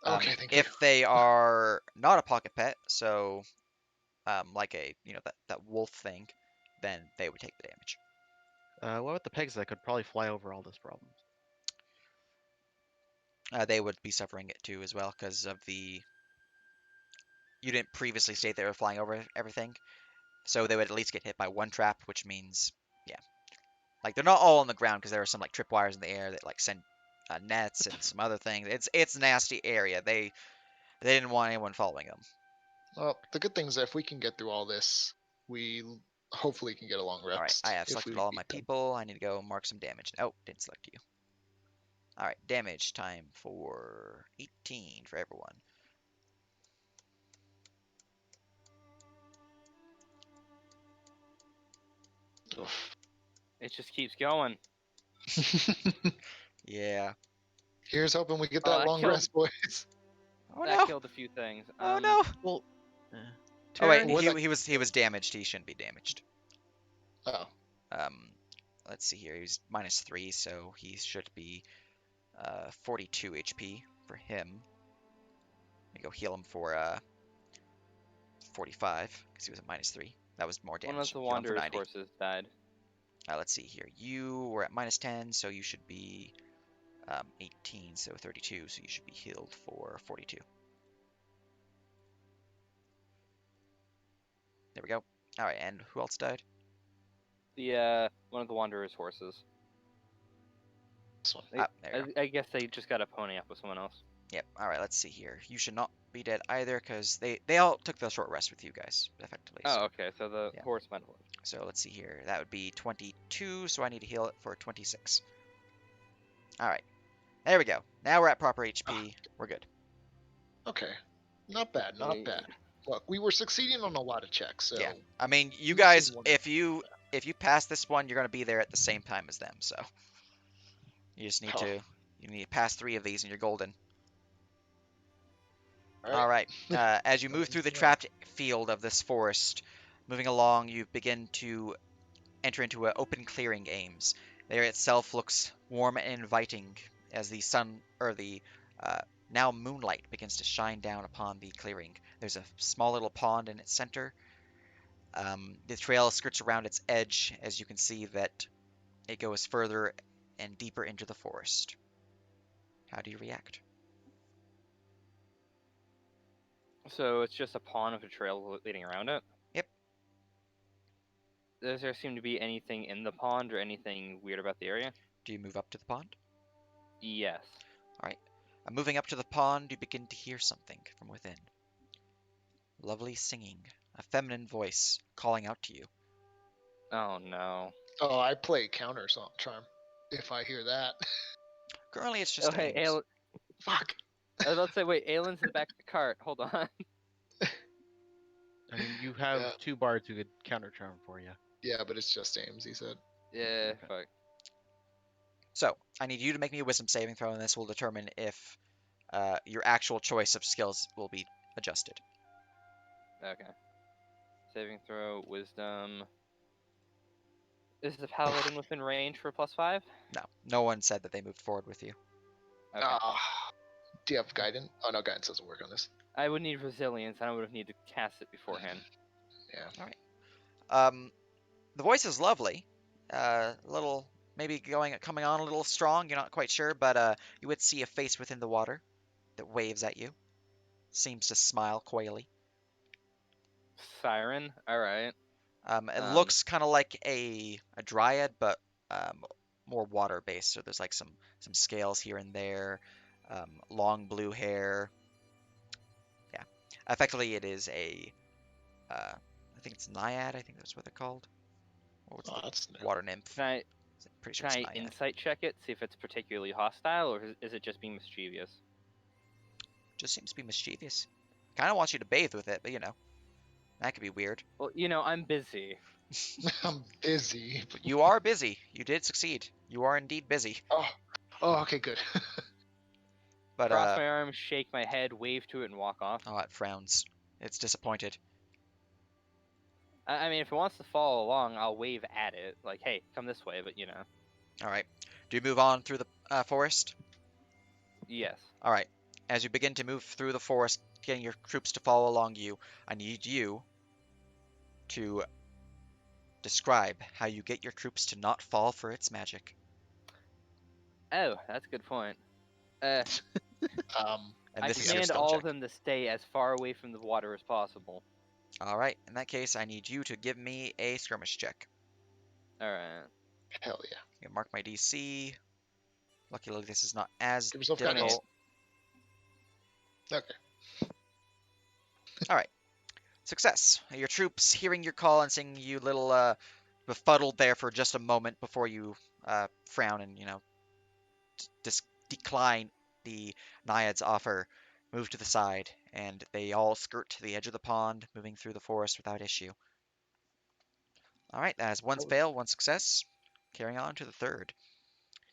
Okay, thank you. If they are not a pocket pet, so like a that wolf thing, then they would take the damage. What about the pegs that could probably fly over all this problem? They would be suffering it too as well because of the. You didn't previously state they were flying over everything, so they would at least get hit by one trap, which means yeah, like they're not all on the ground because there are some like tripwires in the air that like send nets and some other things. It's a nasty area. They didn't want anyone following them. Well, the good thing is that if we can get through all this, we hopefully can get a long All right, rest. I have if we selected all beat my them. people. I need to go mark some damage. Oh, didn't select you. All right, damage time for 18 for everyone. It just keeps going. Yeah. Here's hoping we get Oh, that I long killed- rest, boys. Oh That no. killed a few things. Oh no. Well, Oh wait, Turn. he was damaged. He shouldn't be damaged. Oh, Let's see here. He's -3, so he should be 42 HP for him. Let me go heal him for 45 because he was at -3. That was more One of damage. the Hit him for Wanderer's 90. horses died. Let's see here. You were at -10, so you should be 18, so 32, so you should be healed for 42. There we go. All right, and who else died? The one of the Wanderer's horses. This one. Ah, there you go. I guess they just got a pony up with someone else. Yep. All right, let's see here. You should not be dead either because they all took the short rest with you guys, effectively. Oh, So, okay. So the yeah. horse might have lived. so let's see here. That would be 22, so I need to heal it for 26. All right. There we go. Now we're at proper HP. We're good. Okay. Not bad, not Yeah. bad. Look, we were succeeding on a lot of checks, so Yeah. I mean, you This guys, is one- if you pass this one, you're gonna be there at the same time as them. So you just need Oh. you need to pass 3 of these, and you're golden. All All right. As you move through the Yeah. trapped field of this forest, moving along, you begin to enter into an open clearing aims. The area itself looks warm and inviting as the sun, or the now moonlight, begins to shine down upon the clearing. There's a small little pond in its center. The trail skirts around its edge, as you can see that it goes further and deeper into the forest. How do you react? So it's just a pond with a trail leading around it? Yep. Does there seem to be anything in the pond or anything weird about the area? Do you move up to the pond? Yes. Moving up to the pond, you begin to hear something from within. Lovely singing, a feminine voice calling out to you. Oh no. Oh, I play counter song charm. If I hear that, Currently, it's just Oh hey, aims. fuck. I was about to say, wait, Aylin's in the back of the cart. Hold on. I mean, you have Yeah. 2 bards who could counter charm for you. Yeah, but it's just aims. He said. Yeah, fuck. So, I need you to make me a wisdom saving throw, and this will determine if your actual choice of skills will be adjusted. Okay. Saving throw, wisdom. Is the paladin within range for +5? No one said that they moved forward with you. Okay. Do you have guidance? Oh no, guidance doesn't work on this. I would need resilience, and I would have needed to cast it beforehand. Yeah. The voice is lovely. A little, maybe coming on a little strong. You're not quite sure, but you would see a face within the water that waves at you. Seems to smile coyly. Siren? Alright. It looks kind of like a dryad, but more water based. So there's like some scales here and there, long blue hair. Yeah, effectively it is I think it's naiad. I think that's what they're called. What's Oh, the that's water nymph? Can I, Pretty sure can it's I naiad. insight check it, see if it's particularly hostile, or is it just being mischievous? Just seems to be mischievous. Kind of wants you to bathe with it, but you know, that could be weird. Well, I'm busy. I'm busy. But you are busy. You did succeed. You are indeed busy. Oh, okay, good. But Cross my arms, shake my head, wave to it, and walk off. oh, it frowns. It's disappointed. I mean, if it wants to follow along, I'll wave at it. Like, hey, come this way, but All right. Do you move on through the forest? Yes. All right. As you begin to move through the forest, getting your troops to follow along you, I need you to describe how you get your troops to not fall for its magic. Oh, that's a good point. And I this is your command skill all check. of them to stay as far away from the water as possible. All right. In that case, I need you to give me a skirmish check. Alright. Hell yeah. You mark my DC. Luckily, this is not as Give yourself guidance. difficult. Okay. Success. Your troops, hearing your call and seeing you little befuddled there for just a moment before you frown and, decline the Naiad's offer, move to the side, and they all skirt to the edge of the pond, moving through the forest without issue. All right, that is one Oh. fail, one success. Carrying on to the third.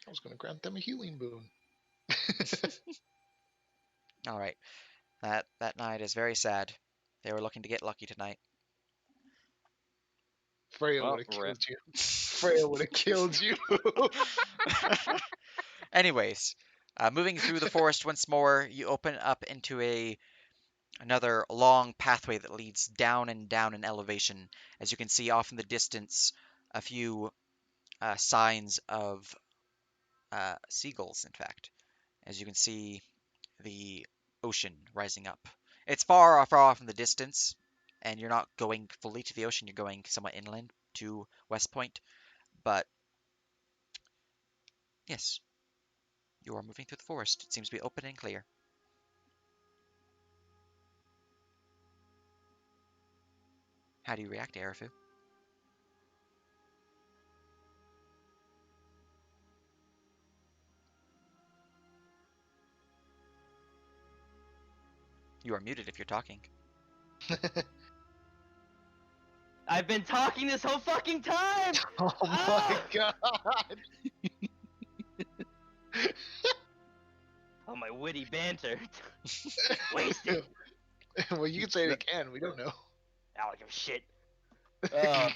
I was going to grant them a healing boon. All right, that night is very sad. They were looking to get lucky tonight. Freya Well, would have rip. killed you. Freya would have killed you. Anyways, moving through the forest once more, you open up into a Another long pathway that leads down and down in elevation. As you can see off in the distance, a few signs of seagulls, in fact. As you can see, the ocean rising up. It's far, far off in the distance, and you're not going fully to the ocean. You're going somewhat inland to West Point. But yes, you are moving through the forest. It seems to be open and clear. How do you react, Arafu? You are muted if you're talking. I've been talking this whole fucking time. Oh my Ah! god! Oh, my witty banter. Wasted. Well, you can say it again. We don't know. I don't give a shit. Uh,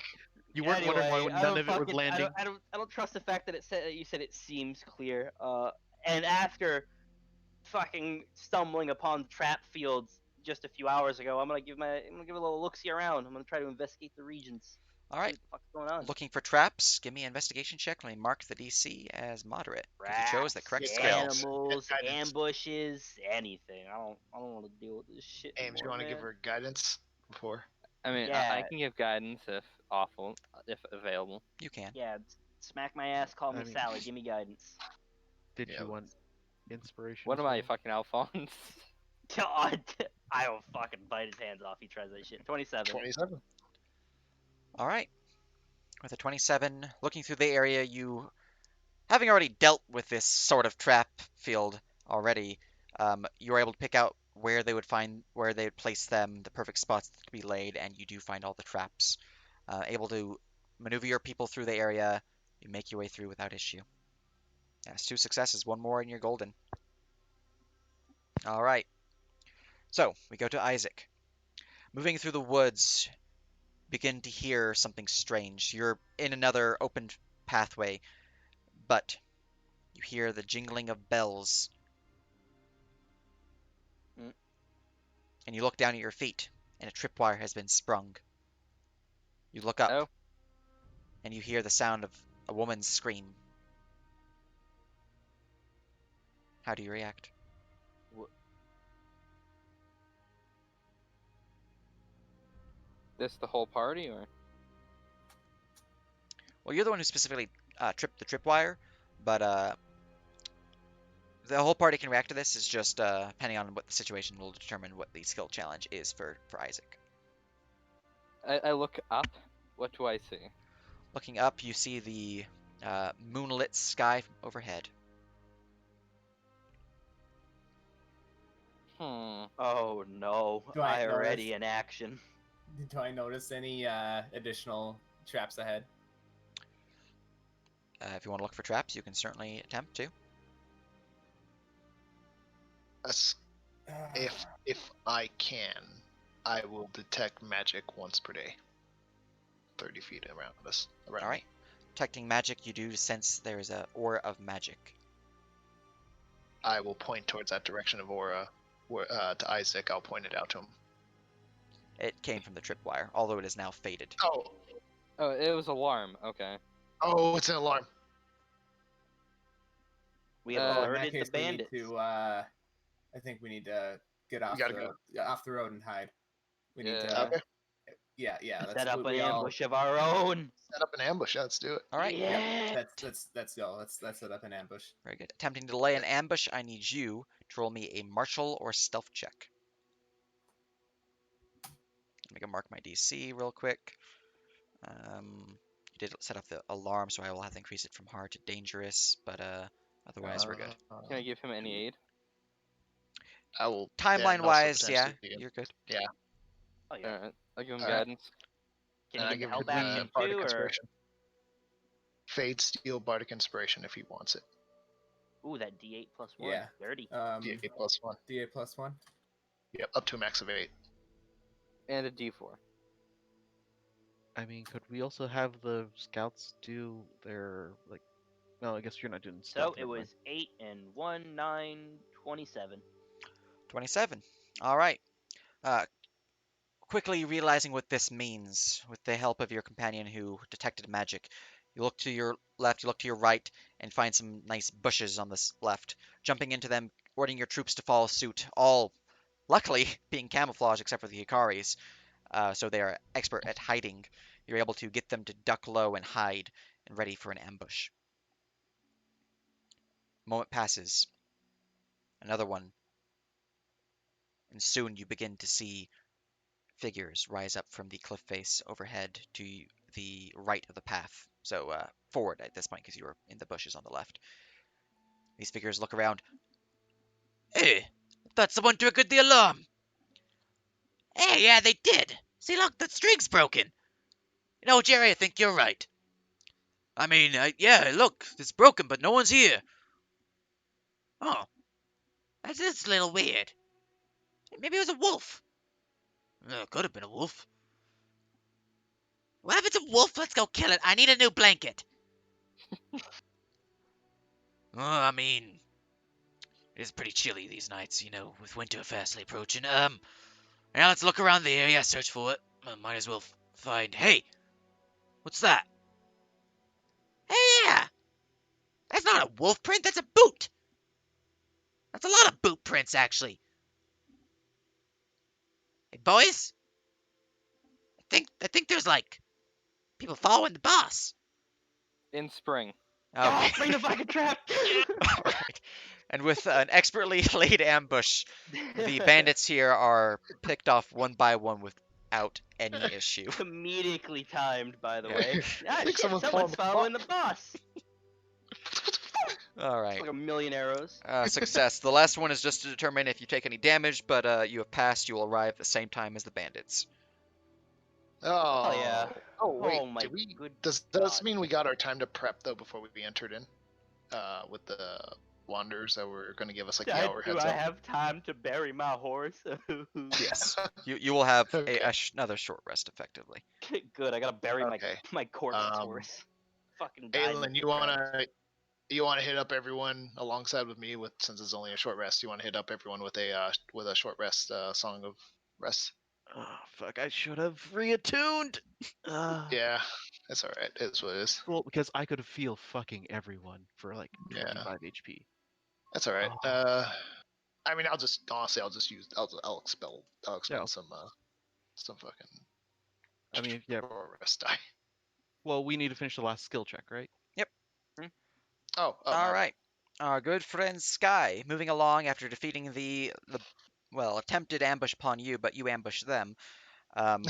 You weren't wondering why anyway, none of it was landing. I don't trust the fact that you said it seems clear. And after fucking stumbling upon the trap fields just a few hours ago, I'm gonna give a little look-see around. I'm gonna try to investigate the regions. All See right, what the fuck's going on. looking for traps. Give me an investigation check. Let me mark the DC as moderate because you chose the Rats, correct Get skill. guidance. animals, Get guidance. ambushes, anything. I don't want to deal with this shit Ames, you anymore, want to man. give her guidance before? I mean, Yeah, I can give guidance if available. You can. yeah. Smack my ass, call me I mean- Sally. Give me guidance. Did Yeah. you want inspiration? What as am I, well? fucking Alphonse? God, I will fucking bite his hands off. He tries that shit. 27. 27. All right. With a 27, looking through the area, you, having already dealt with this sort of trap field already, you are able to pick out where they would place them, the perfect spots to be laid, and you do find all the traps. Able to maneuver your people through the area, you make your way through without issue. That's 2 successes, 1 more, and you're golden. All right. So we go to Isaac. Moving through the woods, begin to hear something strange. You're in another open pathway, but you hear the jingling of bells. Mm. And you look down at your feet, and a tripwire has been sprung. You look up, Oh. and you hear the sound of a woman's scream. How do you react? This the whole party, or? Well, you're the one who specifically tripped the tripwire, but the whole party can react to this. Is just depending on what the situation will determine what the skill challenge is for Isaac. I look up. What do I see? Looking up, you see the moonlit sky overhead. Oh no, Do I I already notice- in action. Do I notice any additional traps ahead? If you want to look for traps, you can certainly attempt to. That's, if I can, I will detect magic once per day. 30 feet around us. Around All right. Detecting magic, you do sense there is a aura of magic. I will point towards that direction of aura. To Isaac, I'll point it out to him. It came from the tripwire, although it is now faded. Oh, Oh, it was alarm. Okay. oh, it's an alarm. We have Uh, In that alerted case, the we need bandits. to. I think we need to get off gotta off the road and hide. We need Yeah. to. Okay. Yeah. Set up an we all- ambush of our own. Set up an ambush. Yeah, let's do it. All right. Yeah. Let's go. Let's set up an ambush. Very good. Attempting to lay an ambush, I need you to roll me a martial or stealth check. Let me go mark my DC real quick. You did set up the alarm, so I will have to increase it from hard to dangerous, but otherwise we're good. Can I give him any aid? I will. Timeline and also wise, yeah, potentially- you're good. Oh yeah. Alright. I'll give him Alright. guidance. Can and I you give give the him help action Bardic too, or? Inspiration. Fade, Steel, Bardic Inspiration if he wants it. Ooh, that D8 plus 1. Yeah. 30. D8 plus 1. DA plus 1. Yep, up to a max of 8. And a D4. I mean, could we also have the scouts do their like? No, I guess you're not doing So stealth. it never mind. was 8 and 1, 9, 27. 27. All right. Uh, quickly realizing what this means, with the help of your companion who detected magic, you look to your left, you look to your right, and find some nice bushes on this left. Jumping into them, ordering your troops to follow suit, all luckily being camouflaged except for the Hikaris, so they are expert at hiding. You're able to get them to duck low and hide, and ready for an ambush. A moment passes, another one, and soon you begin to see figures rise up from the cliff face overhead to the right of the path. So forward at this point, because you were in the bushes on the left. These figures look around. Hey, thought someone triggered the alarm. Hey, yeah, they did. See, look, the string's broken. You know, Jerry, I think you're right. I mean, yeah, look, it's broken, but no one's here. Oh, that's a little weird. Maybe it was a wolf. Could have been a wolf. Well, if it's a wolf, let's go kill it. I need a new blanket. I mean, it's pretty chilly these nights, with winter fastly approaching. Now let's look around the area, search for it. Might as well find. Hey, what's that? Hey, yeah, that's not a wolf print. That's a boot. That's a lot of boot prints, actually. Hey, boys, I think there's like people following the boss. In spring. Oh, Okay. bring the fucking trap! All right. And with an expertly laid ambush, the bandits here are picked off one by one without any issue. Comedically timed, by the Yeah. way. Ah, I think shit, someone's someone's following the boss. boss. All It's right. like a million arrows. Success. The last one is just to determine if you take any damage, but you have passed. You will arrive at the same time as the bandits. Oh yeah. Oh wait, Oh my did we? good Does this god. mean we got our time to prep though before we entered in? With the wanderers that were going to give us like the hour Do heads I up. have time to bury my horse? Yes. You will have Okay. another short rest, effectively. Good, I gotta bury Okay. my corpse Um, horse. Fucking died in the Aelin, you wanna hit up everyone alongside with me with since it's only a short rest. You want to hit up everyone with a short rest song of rest. Oh, fuck, I should have reattuned. Yeah, that's all right. It's what it is. Well, because I could feel fucking everyone for like Yeah, 25 HP. that's all right. Oh, I mean, I'll just use I'll yeah. expend some fucking I mean, yeah. short rest die. Well, we need to finish the last skill check, right? Yep. Oh, All my right. Our good friend Sky, moving along after defeating the well attempted ambush upon you, but you ambushed them. Um,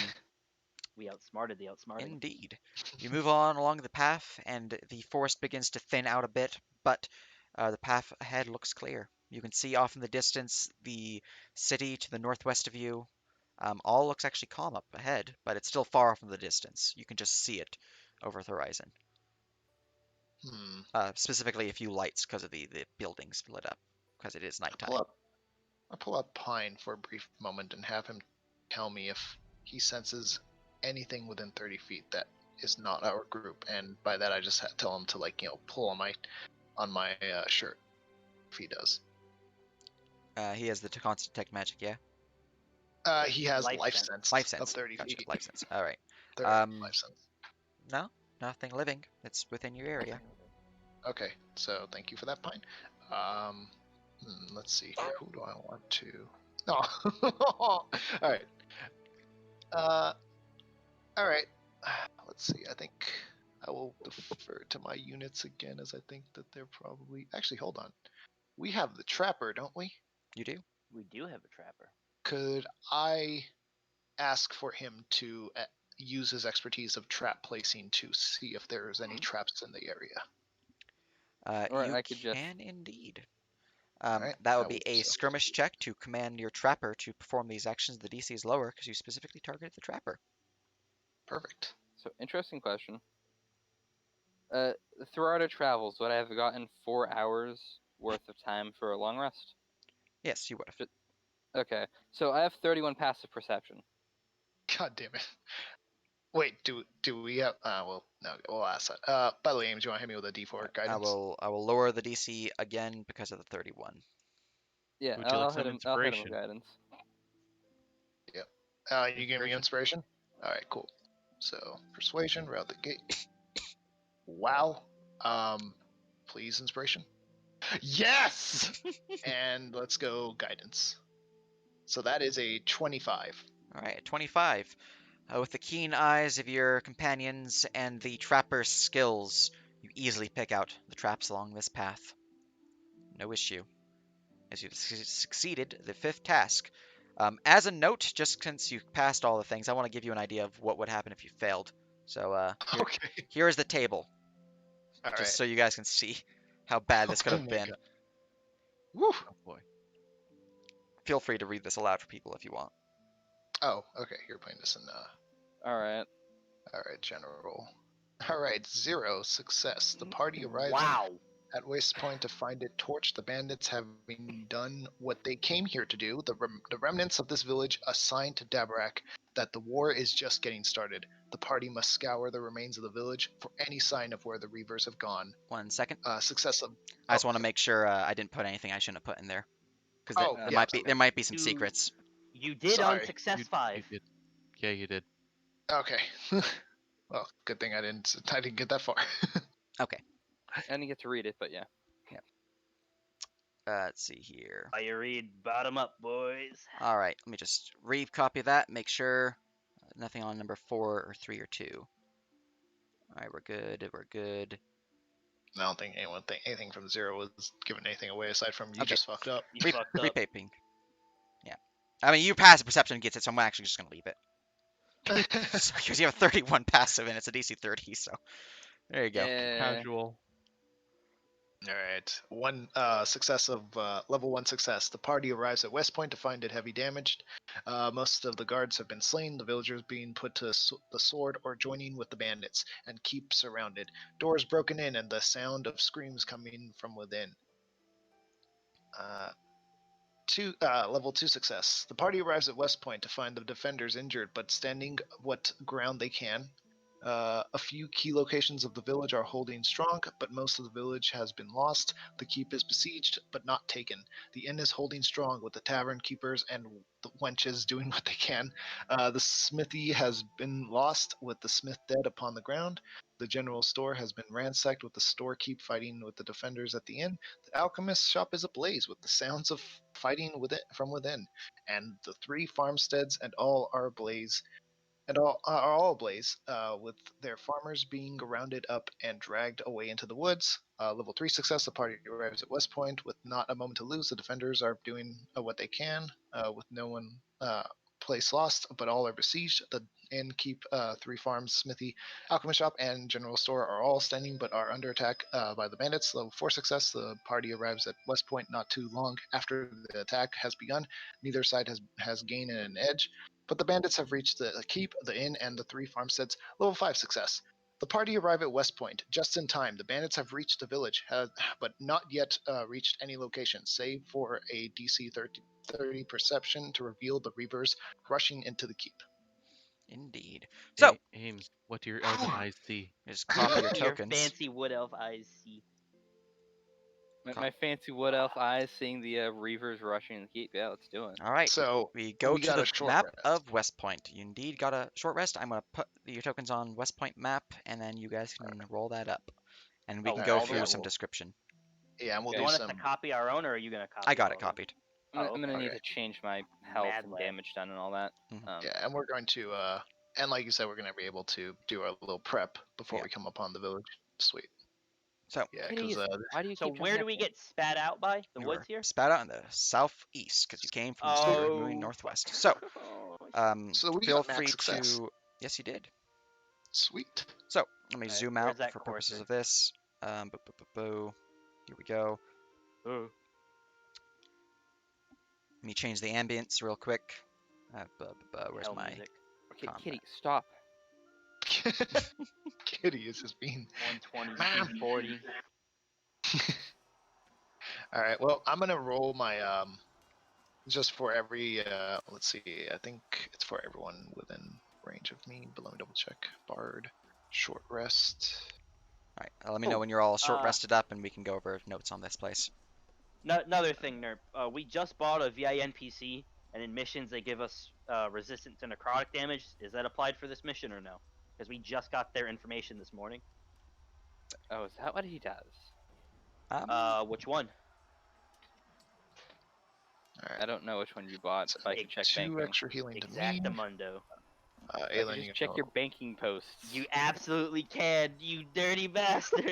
We outsmarted the outsmarting. Indeed. You move on along the path, and the forest begins to thin out a bit, but the path ahead looks clear. You can see off in the distance the city to the northwest of you. All looks actually calm up ahead, but it's still far off in the distance. You can just see it over the horizon. Hmm. Specifically, a few lights because of the buildings lit up, because it is Pull nighttime. up. I'll pull up Pine for a brief moment and have him tell me if he senses anything within 30 feet that is not our group. And by that, I just tell him to pull on my shirt if he does. He has the constant detect magic, yeah? He has Life life sense. sense Life of sense. 30 Gotcha. feet. Life sense. All right. 30 Um, life sense. no, nothing living. It's within your area. Okay, so thank you for that, Pine. Um, let's see here. Who do I want to? No. All right. Uh, all right. Let's see. I think I will defer to my units again, as I think that they're probably. Actually, hold on. We have the trapper, don't we? You do? We do have a trapper. Could I ask for him to use his expertise of trap placing to see if there's any traps in the area? Or You I could just can indeed. All right. That I would will be do a so. skirmish check to command your trapper to perform these actions. The DC is lower because you specifically targeted the trapper. Perfect. so interesting question. Throughout our travels, would I have gotten 4 hours worth of time for a long rest? Yes, you would have. Okay, so I have 31 passive perception. God damn it. Wait, do we have? Well, no, we'll ask that. By the way, Ames, you want to hit me with a D4 guidance? I will lower the DC again because of the 31. Yeah, Would you like I'll some hit him. I'll hit him with inspiration? guidance. Yep. You gave me Inspiration? inspiration? Alright, cool. So, persuasion, right out the gate. Wow. Please, inspiration. Yes! And let's go guidance. So that is a 25. All right, 25. With the keen eyes of your companions and the trapper's skills, you easily pick out the traps along this path. No issue. As you've succeeded the 5th task. As a note, just since you passed all the things, I want to give you an idea of what would happen if you failed. So Okay. here is the table, just Alright. so you guys can see how bad this could Oh have my been. god. Woo! Oh boy. Feel free to read this aloud for people if you want. Oh, okay. You're putting this in, All right. alright, general. Alright, 0 success. The party arrives Wow. at Waste Point to find it torched, the bandits having done what they came here to do. The remnants of this village assigned to Dabarak that the war is just getting started. The party must scour the remains of the village for any sign of where the Reavers have gone. 1 second. Success of. I just want to make sure I didn't put anything I shouldn't have put in there, because Oh, there yeah. might be Okay. there might be some You- secrets. You did on Sorry. success You 5. did. Yeah, you did. Okay. Well, good thing I didn't get that far. Okay. I didn't get to read it, but yeah. Let's see here. You read bottom up, boys. All right, let me just re-copy that. Make sure nothing on number 4 or 3 or 2. All right, we're good. We're good. I don't think anyone think anything from 0 was giving anything away aside from you Okay. just fucked up. You fucked up. Repaping. Yeah. I mean, you pass the perception gets it, so I'm actually just gonna leave it. Because you have a 31 passive and it's a DC 30, so there you go. Yeah. Casual. All right, one success of level 1 success. The party arrives at West Point to find it heavy damaged. Most of the guards have been slain. The villagers being put to the sword or joining with the bandits and keep surrounded. Doors broken in and the sound of screams coming from within. Level 2 success. The party arrives at West Point to find the defenders injured but standing what ground they can. A few key locations of the village are holding strong, but most of the village has been lost. The keep is besieged, but not taken. The inn is holding strong, with the tavern keepers and the wenches doing what they can. The smithy has been lost, with the smith dead upon the ground. The general store has been ransacked, with the storekeep fighting with the defenders at the inn. The alchemist's shop is ablaze, with the sounds of fighting from within. And the 3 farmsteads and all are ablaze and are all ablaze, with their farmers being rounded up and dragged away into the woods. Level 3 success, the party arrives at West Point with not a moment to lose. The defenders are doing what they can, with no one place lost, but all are besieged. The inn, keep, 3 farms, smithy, alchemist shop, and general store are all standing but are under attack by the bandits. Level 4 success, the party arrives at West Point not too long after the attack has begun. Neither side has gained an edge. But the bandits have reached the keep, the inn, and the 3 farmsteads. Level 5 success. The party arrive at West Point just in time. The bandits have reached the village, but not yet reached any location, save for a DC 30 perception to reveal the Reavers rushing into the keep. Indeed. So, Ames, what do your elven eyes see? just copy your Your tokens. fancy wood elf eyes see. My fancy wood elf eyes seeing the Reavers rushing the keep. Yeah, let's do it. All right, So we go we to got the a short map rest. of West Point. You indeed got a short rest. I'm going to put your tokens on West Point map, and then you guys can roll that up. And we Oh, can go all through those? some description. Yeah, and we'll You do want us some. to copy our own, or are you gonna copy? I got all it of them? copied. I'm gonna need okay. to change my health Mad and lad. damage done and all that. Yeah, and we're going to, and like you said, we're going to be able to do our little prep before Yeah. we come upon the village. Sweet. So, Yeah, Kitty, because why do you So keep where jumping do we up there? get spat out by? The you woods were here? spat out in the southeast because you came from the Oh. northwest. So, so we feel got max free success. to. Yes, you did. Sweet. So, let me Alright, zoom where's out that for purposes cursor? of this. Here we go. Oh. Let me change the ambience real quick. Where's Hell my music. Okay, combat? Kitty, stop. Kitty is just being. 120, Ma'am. 240. All right. Well, I'm gonna roll my just for every let's see. I think it's for everyone within range of me. But let me double check. Bard, short rest. All right, let me know Oh, when you're all short uh, rested up, and we can go over notes on this place. No, another thing, Nerp. We just bought a VIN PC, and in missions they give us resistant to necrotic damage. Is that applied for this mission or no? Because we just got their information this morning. Oh, is that what he does? Which one? All right. I don't know which one you bought, So but I can check 2 banking. extra healing to me. Exactamundo. I can Aelin, you just check can your roll. banking posts. You absolutely can, you dirty bastard.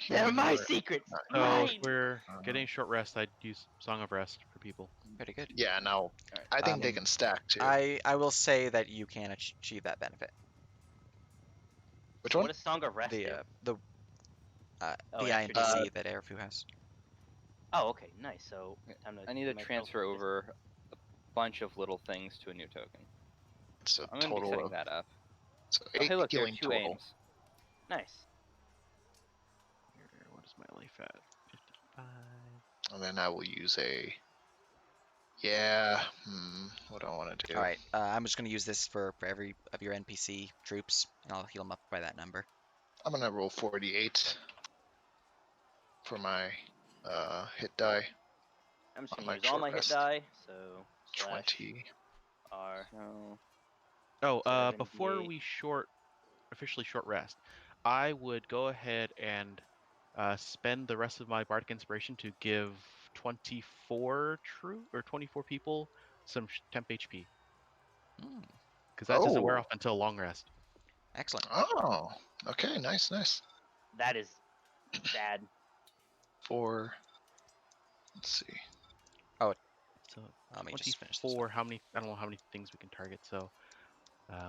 They're Healing my word. secrets. So if Mine. we're getting short rest, I'd use Song of Rest for people. Pretty good. Yeah, no. Alright. I think they can stack too. I will say that you can achieve that benefit. Which one? What does Song of Rest The do? Oh, the extra INPC that Airfu has. Oh, okay, nice. So time to I need do to my transfer token. over a bunch of little things to a new token. It's a I'm going to be total setting of that up. so Oh, 8 hey, look, there are healing 2 total. aims. Nice. Here, what is my life at? 55. And then I will use a. Yeah. What do I want to do? All right, I'm just gonna use this for every of your NPC troops, and I'll heal them up by that number. I'm gonna roll 48 for my hit die. I'm just On gonna my use all short my hit rest. die. So slash 20. R. So, Oh, 7d8. before we officially short rest, I would go ahead and spend the rest of my bardic inspiration to give 24 people some temp HP, Hmm, because that doesn't wear Oh. off until long rest. excellent. Oh. Okay. Nice. Nice. That is bad. 4. Let's see. So Let me just finish this 24. one. How many? I don't know how many things we can target. So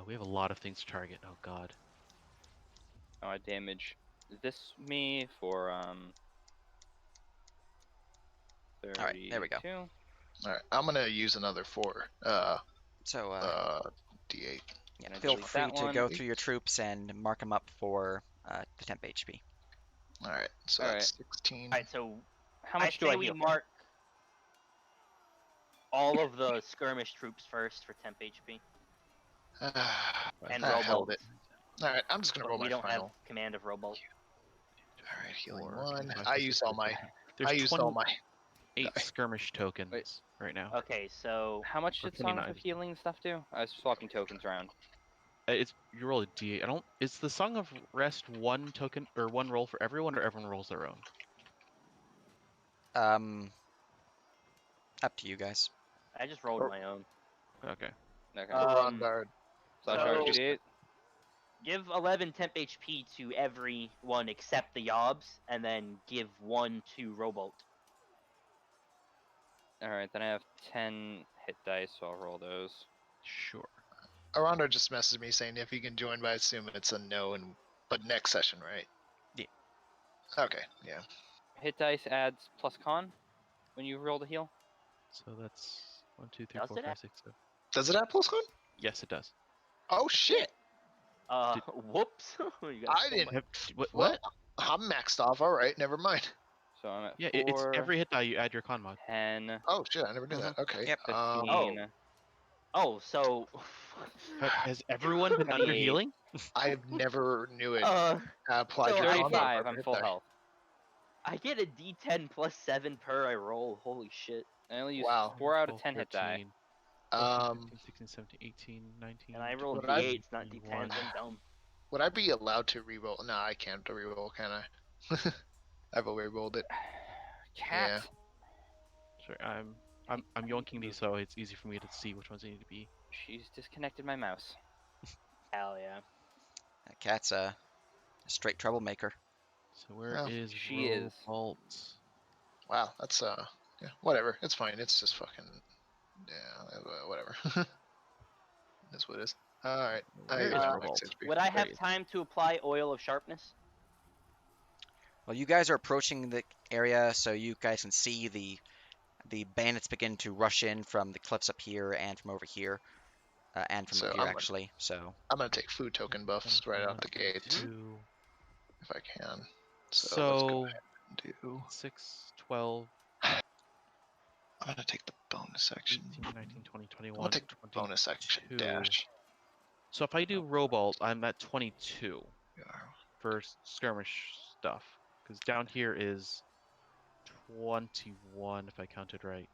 we have a lot of things to target. Oh God. I damage this me for All right, there we go. 32. All right. I'm gonna use another 4. So D8. yeah, and I feel delete free that to one. go through your troops and mark them up for the temp HP. All right. So All that's 16. All right, so How I much do say I we heal? mark all of the skirmish troops first for temp HP and I held Robolt. it. All right. I'm just gonna But roll we my don't have final. command of Robolt. All right. Healing 4, 1. 25, I 26, used all my. 27. There's I used all my. 28 die. skirmish tokens right now. Okay, so How much Or did Songs 29. of Healing stuff do? I was swapping tokens around. It's you roll a d8. I don't. Is the Song of Rest one token or one roll for everyone, or everyone rolls their own? Up to you guys. I just rolled Or- my own. Okay. Okay. Rondard. So I charge so- you the 8. Give 11 temp HP to everyone except the Yobs, and then give 1 to Robolt. Alright, then I have 10 hit dice, so I'll roll those. Sure. Aranda just messaged me saying if he can join, but I assume it's a no. But next session, right? Yeah. Okay. Yeah. Hit dice adds plus con when you roll the heal. So that's 1, 2, 3, Does 4, it 5, 6, 7. Does it have plus one? Yes, it does. Oh shit! Did- Whoops. You guys I stole didn't. my- What? I'm maxed off. All right. Never mind. So I'm at Yeah, 4, it's every hit die you add your con mod. 10, Oh shit! I never knew that. Okay. 15. Oh, so. Has everyone been under 28. healing? I never knew it uh, applied so your I combo. 35, I'm full health. I get a D10 plus 7 per I roll. Holy shit. I only use Wow. 4 out of 12, 10 hit die. 13, 14, 15, 16, 17, 18, 19. And I rolled 20, D8s, not 21. D10s. I'm dumb. Would I be allowed to reroll? No, I can't reroll, can I? I've re-rolled it. Cat. Sorry, I'm yoinking these so it's easy for me to see which ones they need to be. She's disconnected my mouse. Hell yeah. That cat's a straight troublemaker. So where Well, is she is. Robolt? Wow, that's yeah, whatever. It's fine. It's just fucking yeah, whatever. That's what it is. All right. Where is Robolt? Would I There have he is. time to apply oil of sharpness? Well, you guys are approaching the area, so you guys can see the bandits begin to rush in from the cliffs up here and from over here, and from So up here I'm gonna- actually. So I'm gonna take food token buffs right out the gate 22. if I can. So, let's go So ahead and do. 6, 12, I'm gonna take the bonus section. 18, 19, 20, I'm 21, gonna take the bonus section 22. dash. So if I do Robolt, I'm at 22 Yeah. for skirmish stuff. Because down here is 21 if I counted right.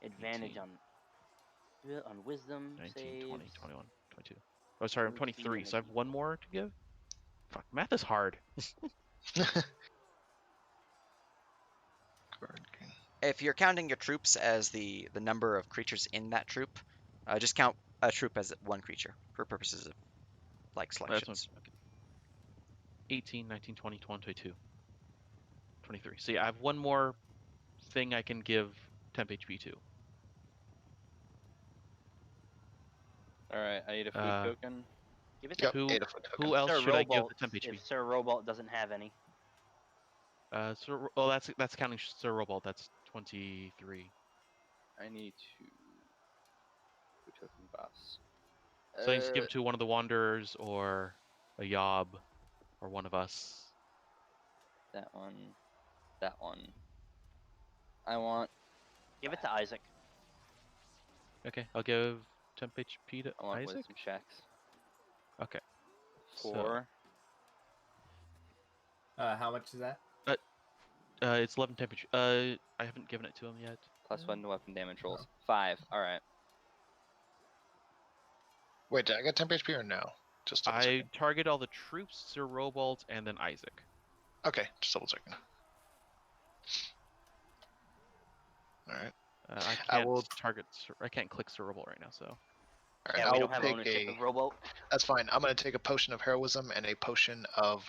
Advantage 18. on. On wisdom 19, saves. 20, 21, 22. Oh, sorry, I'm Move speed 23, and so I have one D4. more to give? Fuck, math is hard. If you're counting your troops as the number of creatures in that troop, just count a troop as one creature for purposes of like That's one. selections. Okay. 18, 19, 20, 22, 23. See, I have one more thing I can give temp HP to. All right, I need a food Uh, token. Give it to Yep, Who 8 of foot token. who else Sir should I give Robolt the temp HP? if Sir Robolt doesn't have any. Oh, that's counting Sir Robald. That's 23. I need to food token boss. So I need to give it to one of the Wanderers or a Yob or one of us. That one. That one. I want. Give it to Isaac. Okay, I'll give temp HP to I want Isaac. wisdom checks. Okay. So, 4. How much is that? it's 11 temp HP. I haven't given it to him yet. Plus 1 to weapon damage rolls. 5. All right. Wait, did I get temp HP or no? Just double I checking. target all the troops, Sir Robald, and then Isaac. Okay, just double checking. Alright. I I can't will- target. I can't click Sir Robald right now. So Alright, Yeah, I we will don't have take ownership a. of Robolt. That's fine. I'm gonna take a potion of heroism and a potion of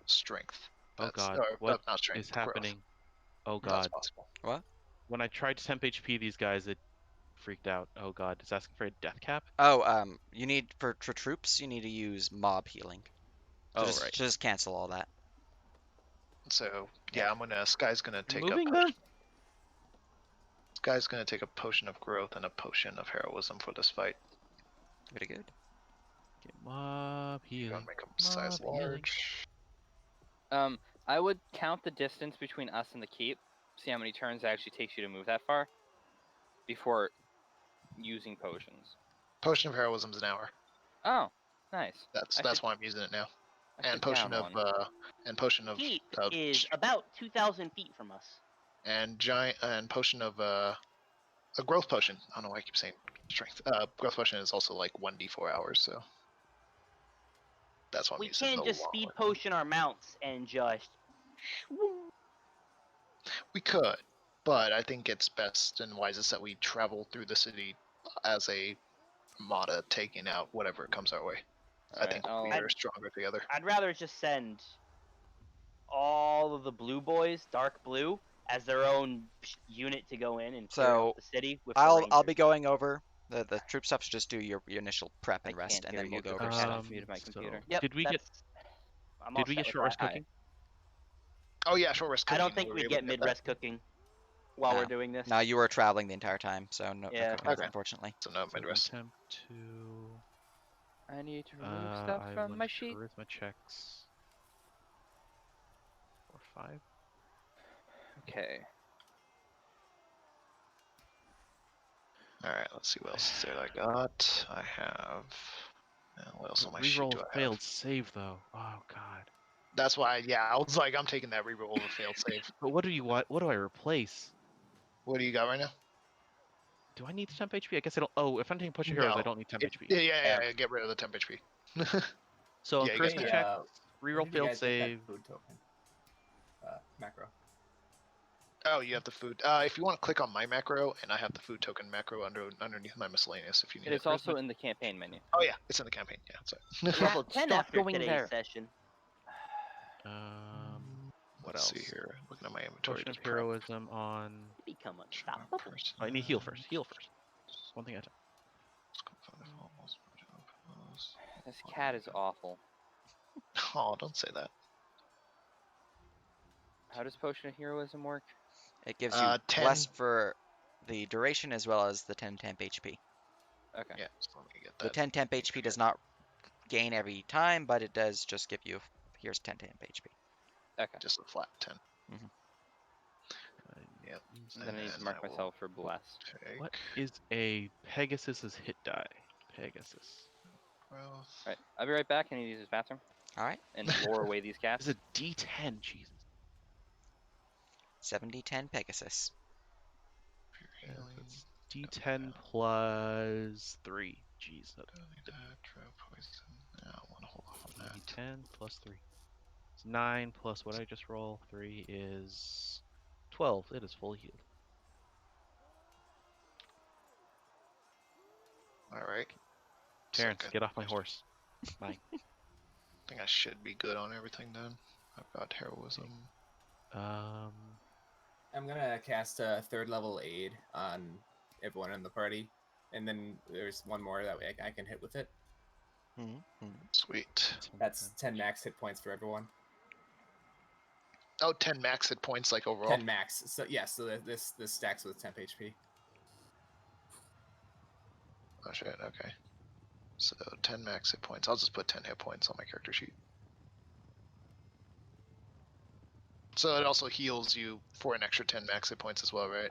strength. oh That's, god, or, what not strength, is growth. happening? Oh That's god, possible. when I tried to temp HP these guys, it freaked out. Oh god, it's asking for a death cap. Oh, you need for troops, you need to use mob healing. So Oh just, right. just cancel all that. So yeah, Sky's gonna take Moving a them. potion. Sky's gonna take a potion of growth and a potion of heroism for this fight. Pretty good. Okay, mob You're healing. gonna make them size Mob healing. large. I would count the distance between us and the keep. See how many turns it actually takes you to move that far. Before using potions. Potion of heroism's an hour. Oh, nice. That's I should- why I'm using it now. I And should potion down of one. Keep is about 2,000 feet from us. and potion of a growth potion. I don't know why I keep saying strength. Growth potion is also like 1d4 hours, so that's why I'm We using can't the just long speed one. potion our mounts and just. We could, but I think it's best and wisest that we travel through the city as a armada, taking out whatever comes our way. I Alright, think we I'll- are stronger together. I'd rather just send all of the blue boys, dark blue, as their own unit to go in and clear So, out the city with the I'll Rangers. be going over the troop stuff. So just do your initial prep I and rest, can't and hear then we'll you go 'cause over I stuff. haven't muted my So, computer. Yep, did we get I'm all did we set get with short rest that. cooking? Oh yeah, short rest I cooking. don't think we were we'd able get to mid that. rest cooking while No. we're doing this. No, you were traveling the entire time, so no Yeah. cooking, Okay. unfortunately. So no So mid rest. attempt to. I need to remove stuff I from want my sheet. charisma checks. 4, 5. Okay. All right, let's see what else is there I got. I have. What else on my sheet Reroll do I have? failed save though. Oh god. That's why. Yeah, I was like, I'm taking that reroll of a failed save. But what do you want? What do I replace? What do you got right now? Do I need temp HP? I guess I don't. Oh, if I'm taking push of heroes, I No. don't need temp HP. Yeah. Get rid of the temp HP. So Yeah, you charisma got check, when reroll did you failed guys get that save. food token? Macro. Oh, you have the food. If you want to click on my macro, and I have the food token macro underneath my miscellaneous. If you need It it. is also in the campaign menu. Oh yeah, it's in the campaign. Yeah, sorry. We're Well, at 10 stop after going today's there. session. What Let's else? see here. Looking at my inventory. Potion of just prep. heroism on. Become Sure, unstoppable. first, Oh, I need heal first. Heal first. One thing at a time. This cat is awful. Oh, don't say that. How does Potion of Heroism work? It gives you 10. plus for the duration as well as the 10 temp HP. Okay. Yeah, so let me get The that. 10 temp HP does not gain every time, but it does just give you, here's 10 temp HP. Okay. Just a flat 10. Yep. And then I need to And mark I will myself for bless. Take What is a Pegasus's hit die? Pegasus. growth. Alright, I'll be right back. I need to use this bathroom Alright, and lure away these cats. It's a D10. Jesus. 70-10 Pegasus. Healing. D10 plus 3. Jeez, that Poison. I want to hold off on that. D10 plus 3. It's 9 plus what I just roll. 3 is 12. It is fully healed. All right. Terrence, Second. get off my horse. Mine. I think I should be good on everything then. I've got heroism. I'm gonna cast a 3rd level aid on everyone in the party, and then there's one more that way I can hit with it. Sweet. That's 10 max hit points for everyone. Oh, 10 max hit points, like overall. 10 max. So yeah, so this stacks with temp HP. Oh shit. Okay. So 10 max hit points. I'll just put 10 hit points on my character sheet. So it also heals you for an extra 10 max hit points as well, right?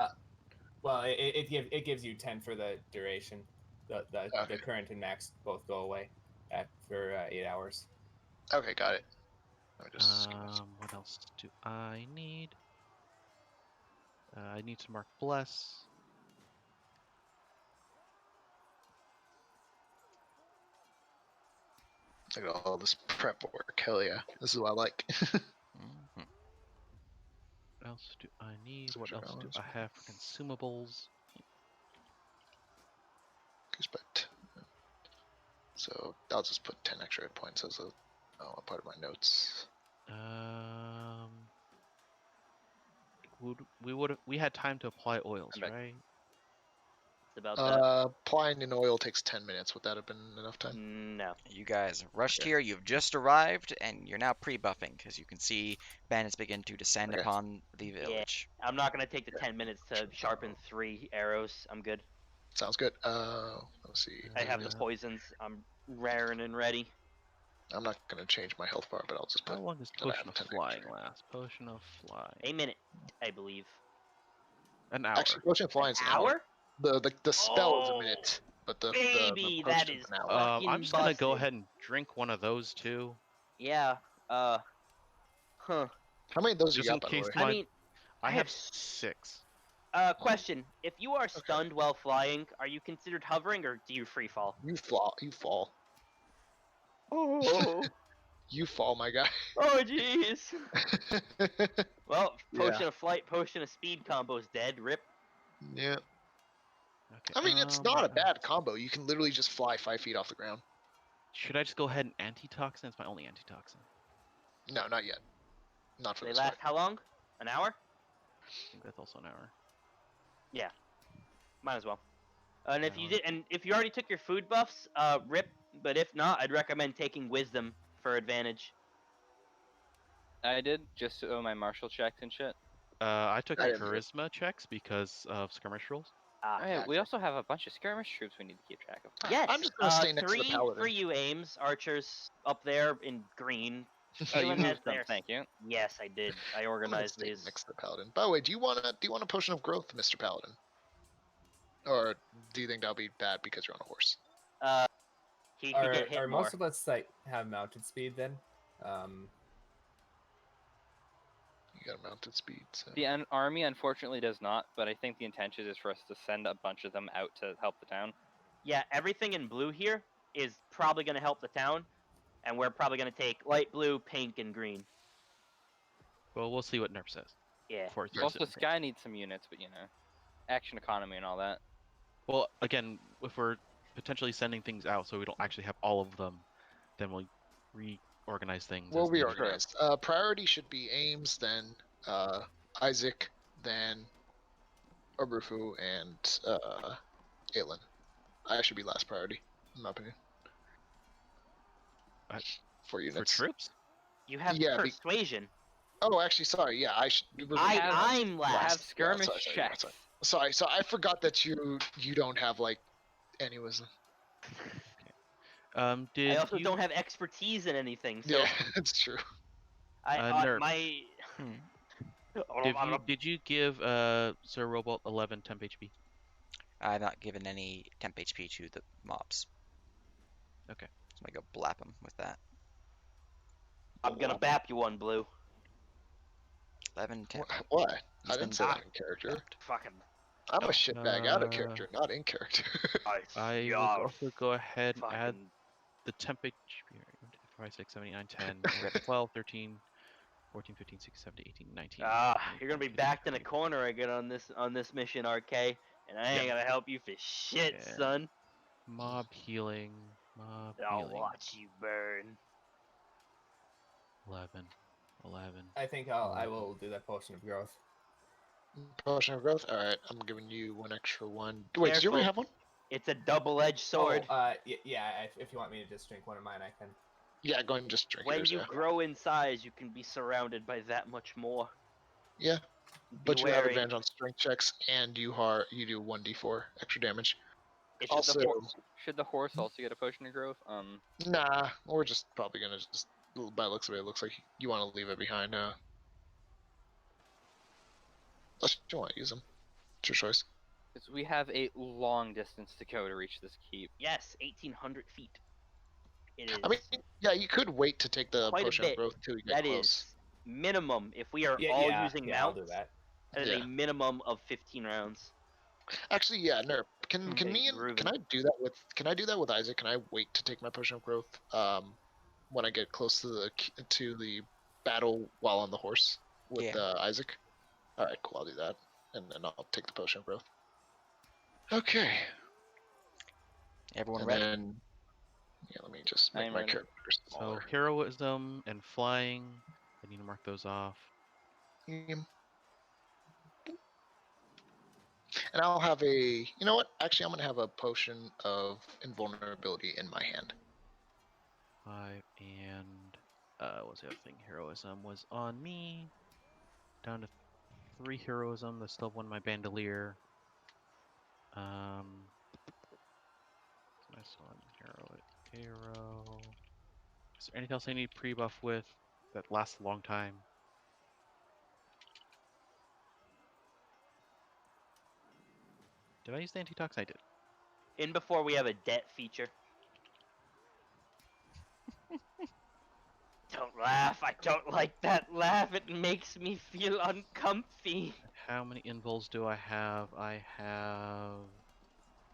Well, it gives you 10 for the duration. The Okay. current and max both go away for 8 hours. Okay, got it. What else do I need? I need to mark bless. Look at all this prep work. Hell yeah. This is what I like. What else do I need? So What your else do balance, I have for consumables? Respect. So I'll just put 10 extra hit points as a part of my notes. We had time to apply oils, I'm back. right? It's about that. Applying an oil takes 10 minutes. Would that have been enough time? No. You guys rushed Okay. here. You've just arrived, and you're now pre-buffing because you can see bandits begin to descend Okay. upon the village. I'm not gonna take the Yeah. 10 minutes to sharpen 3 arrows. I'm good. Sounds good. Let's see. I have the Uh, poisons. I'm raring and ready. I'm not gonna change my health bar, but I'll just How put. long does that I Potion have of 10 Flying extra. last? Potion of Flying. A minute, I believe. An hour. Actually, potion of flying is an hour. The spell is a minute, but the Baby, potion that is is an hour. fucking I'm just gonna go busted. ahead and drink one of those too, Yeah. Huh. How many of those just you in got, by the case way? I my. mean, I I have have 6. question. If you are stunned while flying, are you considered hovering or do you free fall? You fall. You fall. Oh. You fall, my guy. Oh, jeez. Well, Yeah. potion of flight, potion of speed combo's dead. Rip. Yeah. Okay. I mean, it's not a bad combo. You can literally just fly 5 feet off the ground. Should I just go ahead and antitoxin? It's my only antitoxin. No, not yet. Not for They this last fight. how long? An hour? I think that's also an hour. Might as well. And if you Hour. did, and if you already took your food buffs, rip. But if not, I'd recommend taking wisdom for advantage. I did just my martial checks and shit. I took I didn't do it. charisma checks because of skirmish rolls. Ah, Hey, we gotcha. also have a bunch of skirmish troops we need to keep track of. yes. I'm just gonna stay next to the 3 paladin. for you, Ames. Archers up there in green. Oh, you Galen has moved them. theirs. Thank you. Yes, I did. I I'm gonna organized stay these. next to the paladin. By the way, do you want a potion of growth, Mr. Paladin? Or do you think that'll be bad because you're on a horse? He could get hit Are more. most of us like have mounted speed then? You got a mounted speed. So. The army unfortunately does not, but I think the intention is for us to send a bunch of them out to help the town. Yeah, everything in blue here is probably going to help the town, and we're probably going to take light blue, pink, and green. Well, we'll see what Nerf says. Yeah. Before it starts Also, hitting things. Sky needs some units, but you know, action economy and all that. Well, again, if we're potentially sending things out so we don't actually have all of them, then we'll reorganize things. We'll as needed. reorganize. Priority should be Ames, then Isaac, then Obrufu, and Aelin. I should be last priority, in my opinion. Uh, For For units. troops? You have Yeah, persuasion. Oh, actually, sorry. Yeah, I should. I'm I last. have skirmish sorry, checks. Sorry, so I forgot that you don't have like any wisdom. Did I also you... don't have expertise in anything, so Yeah, that's true. Nerf. my. Did you give Sir Robot 11 temp HP? I've not given any temp HP to the mobs. Okay. So I'm gonna go blap them with that. I'm gonna bap you one, Blue. 11 temp. What? I He's didn't been say that bapped. in character. Fucking. I'm a shitbag out of Uh, character, not in character. I will also go ahead and add the temperature. 5, 6, 7, 8, 9, 10, 11, 12, 13, 14, 15, 16, 17, 18, 19, You're gonna be 20, backed in a 21, corner again on this mission, RK, and I ain't Yeah. gonna help you for shit, Yeah. son. Mob healing. Mob I'll healing. watch you burn. 11. 11. I think I will do that potion of growth. Potion of growth. All right, I'm giving you one extra one. Wait, did you Careful. already have one? It's a double-edged sword. Yeah. If you want me to just drink one of mine, I can. Yeah, go ahead and just drink When yours. you Yeah. grow in size, you can be surrounded by that much more. Yeah, Be but you have wary. advantage on strength checks, and you do 1d4 extra damage. It's Should just the, Also, should the horse also get a potion of growth? nah, we're just probably gonna just by the looks of it, it looks like you want to leave it behind. Unless you want to use them, it's your choice. Because we have a long distance to go to reach this keep. yes, 1,800 feet. It is I mean, yeah, you could wait to take the quite a potion bit. of growth till you get That close. is minimum. If we are Yeah, all yeah, using yeah. I'll mounts, do that. that is Yeah. a minimum of 15 rounds. Actually, yeah, Nerp. Can Okay, me and groovy. can I do that with Isaac? Can I wait to take my potion of growth when I get close to the battle while on the horse with Isaac? All right, cool. I'll do that, and then I'll take the potion of growth. Okay. Everyone And ready? then let me just I make am my ready. character So smaller. heroism and flying. I need to mark those off. And I'll have a. You know what? Actually, I'm gonna have a potion of invulnerability in my hand. 5 and what's the other thing? Heroism was on me. Down to 3 heroism. There's still 1 my bandolier. Nice one. Hero. Is there anything else I need pre-buff with that lasts a long time? Did I use the antitox? I did. In before we have a debt feature. Don't laugh. I don't like that laugh. It makes me feel uncomfy. How many invuls do I have? I have.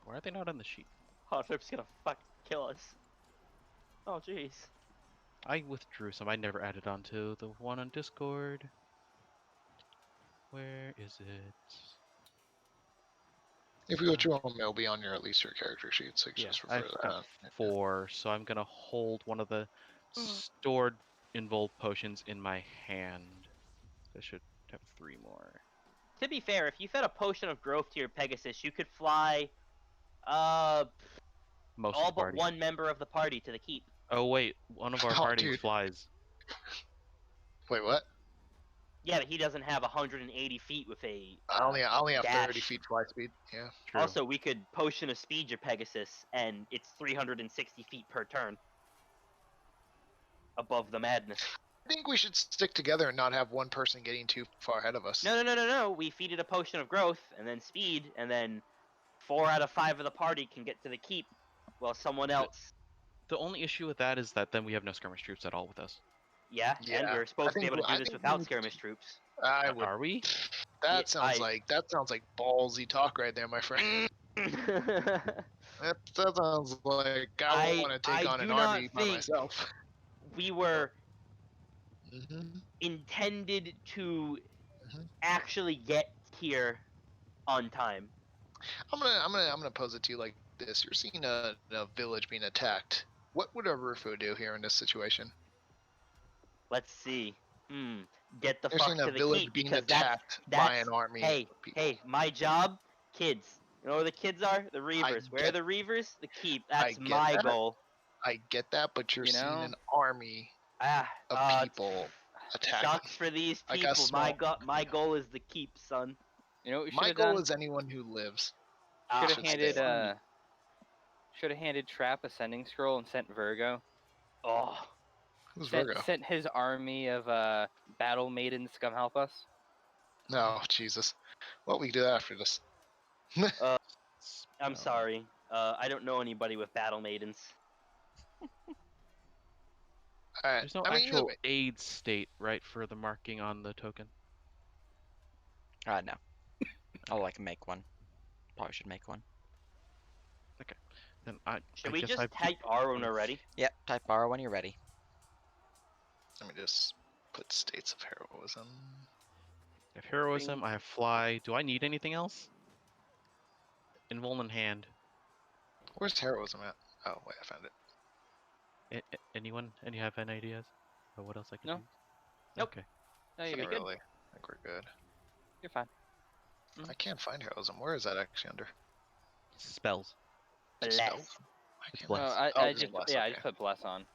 Why are they not on the sheet? Hottrip's gonna fucking kill us. Oh jeez. I withdrew some. I never added on to the one on Discord. Where is it? If you go to them, it'll be on your at least your character sheet, so you can Yeah, just refer I've to got that. 4, so I'm gonna hold one of the stored invul potions in my hand. I should have 3 more. To be fair, if you fed a potion of growth to your Pegasus, you could fly all Most of the but party. one member of the party to the keep. Oh wait, one of our Oh, party dude. flies. Wait, what? Yeah, but he doesn't have 180 feet with a. I only have dash. 30 feet fly speed. Yeah. True. Also, we could potion of speed your Pegasus, and it's 360 feet per turn. Above the madness. I think we should stick together and not have one person getting too far ahead of us. No. We feed it a potion of growth, and then speed, and then 4 out of 5 of the party can get to the keep, while someone else. The only issue with that is that then we have no skirmish troops at all with us. Yeah, and Yeah, we're supposed to be think- able to I do this think without we- skirmish troops. I would. Are we? That sounds like ballsy talk right there, my friend. That sounds like I want to take on do an not army by think- myself. We were hmm intended to Mhm. actually get here on time. I'm gonna pose it to you like this: you're seeing a village being attacked. What would a Rufu do here in this situation? Let's see. Get the You're fuck seeing to a the village keep being because attacked by that's an army hey, of people. hey, my job, kids. You know where the kids are? The Reavers. Where are get- the Reavers? The keep. I That's get my that. goal. I get that, but you're You seeing know? an army of people attacking. Sucks for these Like a people. My small- goal is the keep, son. You know what we should My have goal done? is anyone who lives. Should should have handed stay. should have handed Trap a sending scroll and sent Virgo. Oh, Who's Sent, Virgo? sent his army of battle maidens to come help us. No, Jesus. Well, we can do that after this. I'm sorry. I don't know anybody with battle maidens. Alright. There's no I mean, actual aid state, right, for the marking on the token. No. I'll make one. Probably should make one. Then I Should I we guess just I've type R when we're ready? Yep, type borrow when you're ready. Let me just put states of heroism. I have heroism. I have fly. Do I need anything else? Invuln in hand. Where's heroism at? Oh wait, I found it. Anyone? Any have any ideas of what else I could No. use? Nope. Okay. No, you're Not good. really. I think we're good. You're fine. I can't find heroism. Where is that actually under? Spells. Just Bless. spells? I It's can't. bless. Oh, I there's just bless, I okay. just put bless on.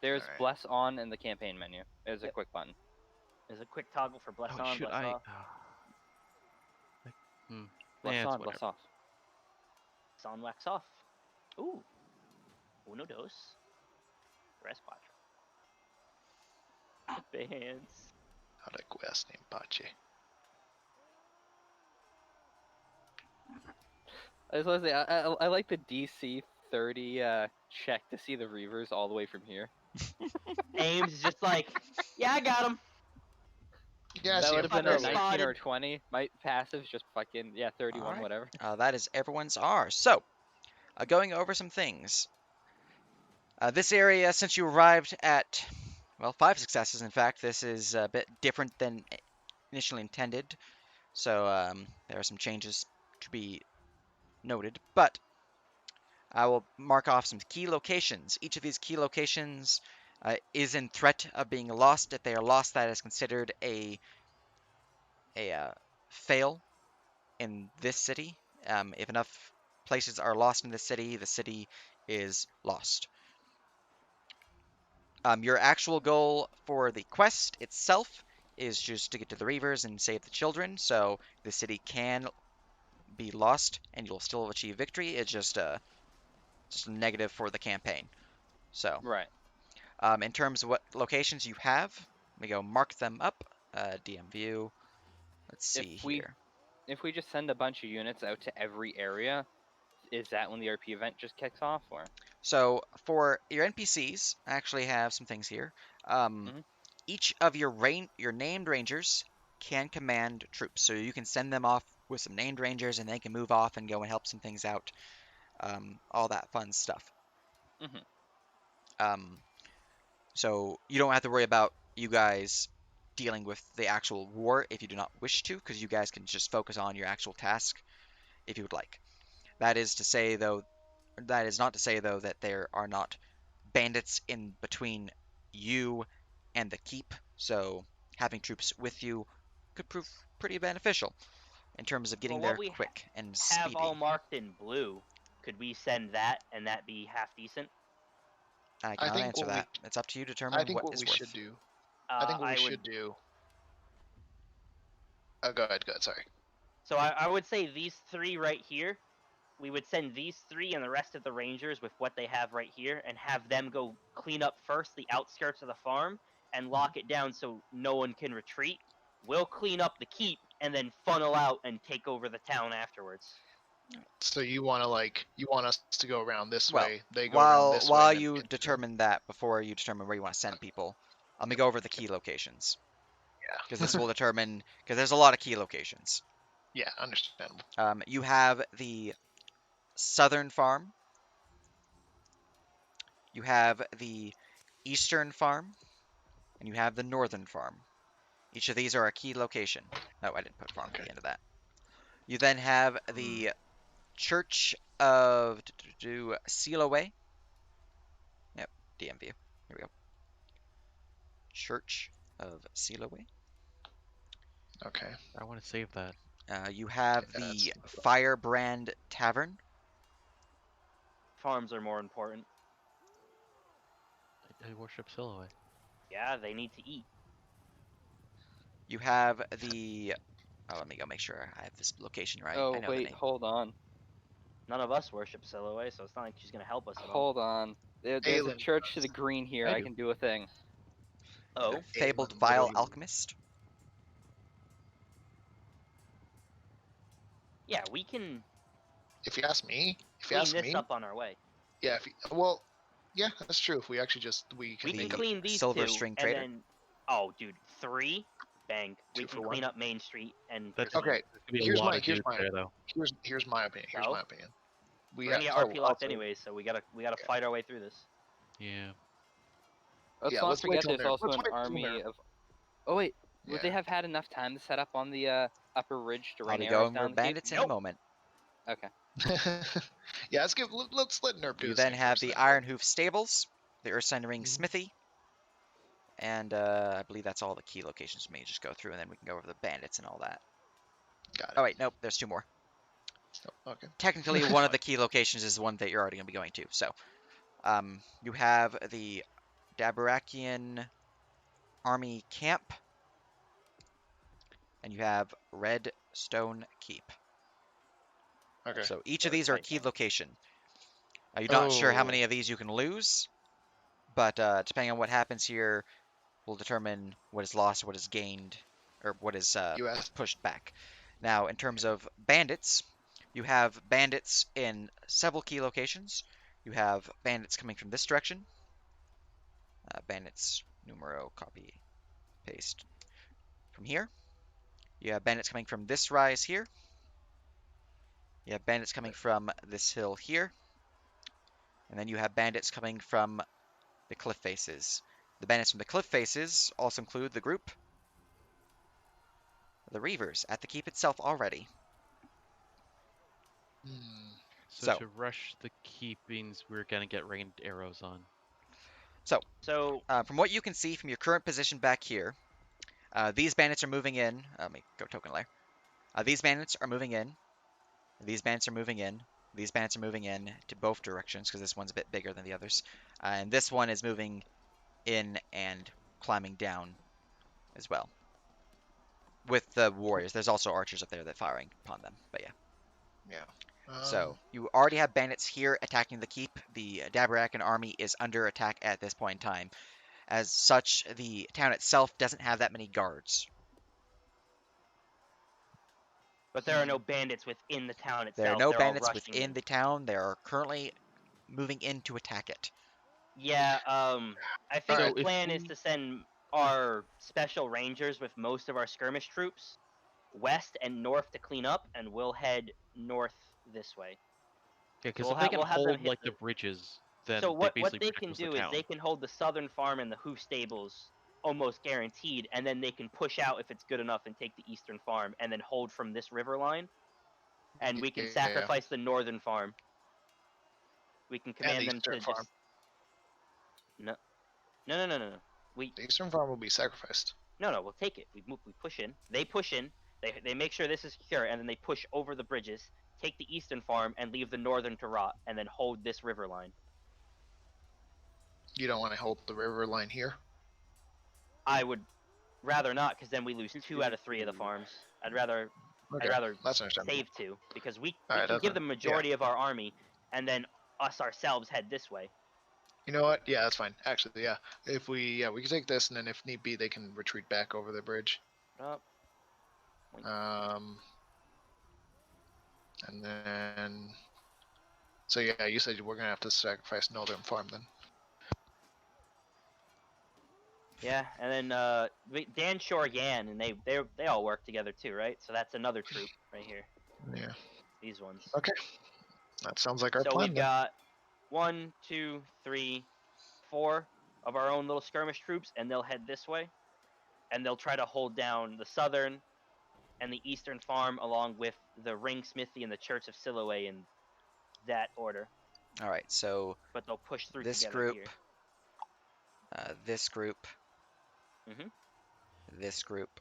There's Alright. bless on in the campaign menu. There's a Yep. quick button. There's a quick toggle for bless Oh on, shoot! bless off. Bless it's on, whatever. bless off. Bless on, wax off. Ooh. Uno dos. Tres cuatro. Advance. How'd I quest name Pache? I was gonna say I like the DC 30 check to see the Reavers all the way from here. Ames is just like, yeah, I got him. Yeah, I That see would him have been Fucker a from earlier. 19 or spotted. 20. My passive's just fucking 31 Alright. whatever. That is everyone's R. So, going over some things. This area, since you arrived at, well, 5 successes, in fact, this is a bit different than initially intended. So, there are some changes to be noted. But, I will mark off some key locations. Each of these key locations is in threat of being lost. If they are lost, that is considered a fail in this city. If enough places are lost in the city is lost. Your actual goal for the quest itself is just to get to the Reavers and save the children, so the city can be lost and you'll still achieve victory. It's just a negative for the campaign. So, Right. in terms of what locations you have, we go mark them up. DM view. Let's see here. If we just send a bunch of units out to every area, is that when the RP event just kicks off, or? So for your NPCs, I actually have some things here. Each of your named rangers can command troops, so you can send them off with some named rangers, and they can move off and go and help some things out. All that fun stuff. So you don't have to worry about you guys dealing with the actual war if you do not wish to, because you guys can just focus on your actual task if you would like. That is not to say though that there are not bandits in between you and the keep, so having troops with you could prove pretty beneficial in terms of getting Well, there what we quick and have all speedy. marked in blue. Could we send that and that be half decent? I I cannot think answer what that. It's up to you to I determine think what what is we worth. should do. I think what we should do. Oh, go ahead. Sorry. So I would say these 3 right here. We would send these 3 and the rest of the rangers with what they have right here, and have them go clean up first the outskirts of the farm and lock it down so no one can retreat. We'll clean up the keep and then funnel out and take over the town afterwards. So you want us to go around this Well, way. They go around this way. while and then you we can do determine that, before you determine where you want to send people, let me go over the key locations. Yeah. Because this will determine, because there's a lot of key locations. Yeah, understandable. You have the southern farm. You have the eastern farm. And you have the northern farm. Each of these are a key location. Oh, I didn't put farm at the end of that. You then have the Church of Sealaway. Yep, DM view. Here we go. Church of Sealaway. Okay. I want to save that. You have Yeah, the Firebrand Tavern. Farms are more important. I worship Silhouette. Yeah, they need to eat. You have the. Oh, let me go make sure I have this location right. I Oh know the wait, name. hold on. None of us worship Silhouette, so it's not like she's gonna help us at all. Hold on. There's a Aelin church to the green here. I I do. can do a thing. Oh, The Fabled Aelin Vile literally- Alchemist. yeah, we can If you ask me, clean this up on our way. yeah. Yeah, that's true. If we actually we can We can The clean these Silver 2, String and Trader. then, oh, dude, 3. bang. We Two can for clean one. up Main Street and That's Okay, there's gonna be a here's lot my of dudes there though. here's my opinion. Here's So? my opinion. we're gonna get RP locked also, anyways, so we gotta yeah. fight our way through this. Yeah. Let's Yeah, not let's wait forget till there's they're also let's an wait till army they're of. Oh wait, would they yeah. have had enough time to set up on the upper ridge to I'll rain be arrows going down for the keep? bandits in a Nope. moment. Okay. Yeah, let's let Nerp do You his then thing have first, the then Iron Hoof Stables, the Earthsign Ring Mhm. Smithy, and I believe that's all the key locations. We may just go through, and then we can go over the bandits and all that. Got Oh it. wait, nope, there's two more. Okay. Technically, one of the key locations is the one that you're already going to be going to. So, you have the Daburakian Army Camp, and you have Redstone Keep. Okay. So each of Very these are a tight key now. location. You're not sure how Oh, many of these you can lose, but depending on what happens here, will determine what is lost, what is gained, or what is U.S. pushed back. Now, in terms of bandits, you have bandits in several key locations. You have bandits coming from this direction. Bandits, numero, copy, paste from here. You have bandits coming from this rise here. You have bandits coming from this hill here. And then you have bandits coming from the cliff faces. The bandits from the cliff faces also include the group, the Reavers, at the keep itself already. Hmm. So So, to rush the keepings, we're gonna get rained arrows on. So from what you can see from your current position back here, these bandits are moving in. Let me go token layer. These bandits are moving in. These bandits are moving in. These bandits are moving in to both directions because this one's a bit bigger than the others. And this one is moving in and climbing down as well. With the warriors, there's also archers up there that firing upon them. But yeah. Yeah. So you already have bandits here attacking the keep. The Dabarakan army is under attack at this point in time. As such, the town itself doesn't have that many guards. but there are no bandits within the town There are itself. no They're all bandits rushing within in. the town. They are currently moving in to attack it. Yeah, I think So the if plan is we to send our special rangers with most of our skirmish troops west and north to clean up, and we'll head north this way. yeah, So because if they can we'll have them hold hit like the the. bridges, So then they what basically they protect can most of do the is town. they can hold the southern farm and the hoof stables almost guaranteed, and then they can push out if it's good enough and take the eastern farm, and then hold from this river line, and we can Yeah. sacrifice the northern farm. We can And the command them Eastern to Farm. just no. We The Eastern Farm will be sacrificed. no. We'll take it. We push in. They push in. They make sure this is secure, and then they push over the bridges, take the eastern farm, and leave the northern to rot, and then hold this river line. You don't want to hold the river line here. I would rather not, because then we lose 2 out of 3 of the farms. I'd rather Okay, that's understandable. save 2, because we Alright, can that's give the fine. majority of our army, and then us ourselves head this way. You know what? Yeah, that's fine. Actually, yeah. If we can take this, and then if need be, they can retreat back over the bridge. Up. And then, so yeah, you said we're gonna have to sacrifice Northern Farm then. Yeah, and then Dan Shore Yan, and they all work together too, right? So that's another troop right here. Yeah. These ones. Okay. That sounds like our So plan we've then. got 1, 2, 3, 4 of our own little skirmish troops, and they'll head this way, and they'll try to hold down the southern and the eastern farm, along with the ring smithy and the church of Siloé in that order. All right, so But they'll push through this together group, here. this group, Mhm. this group,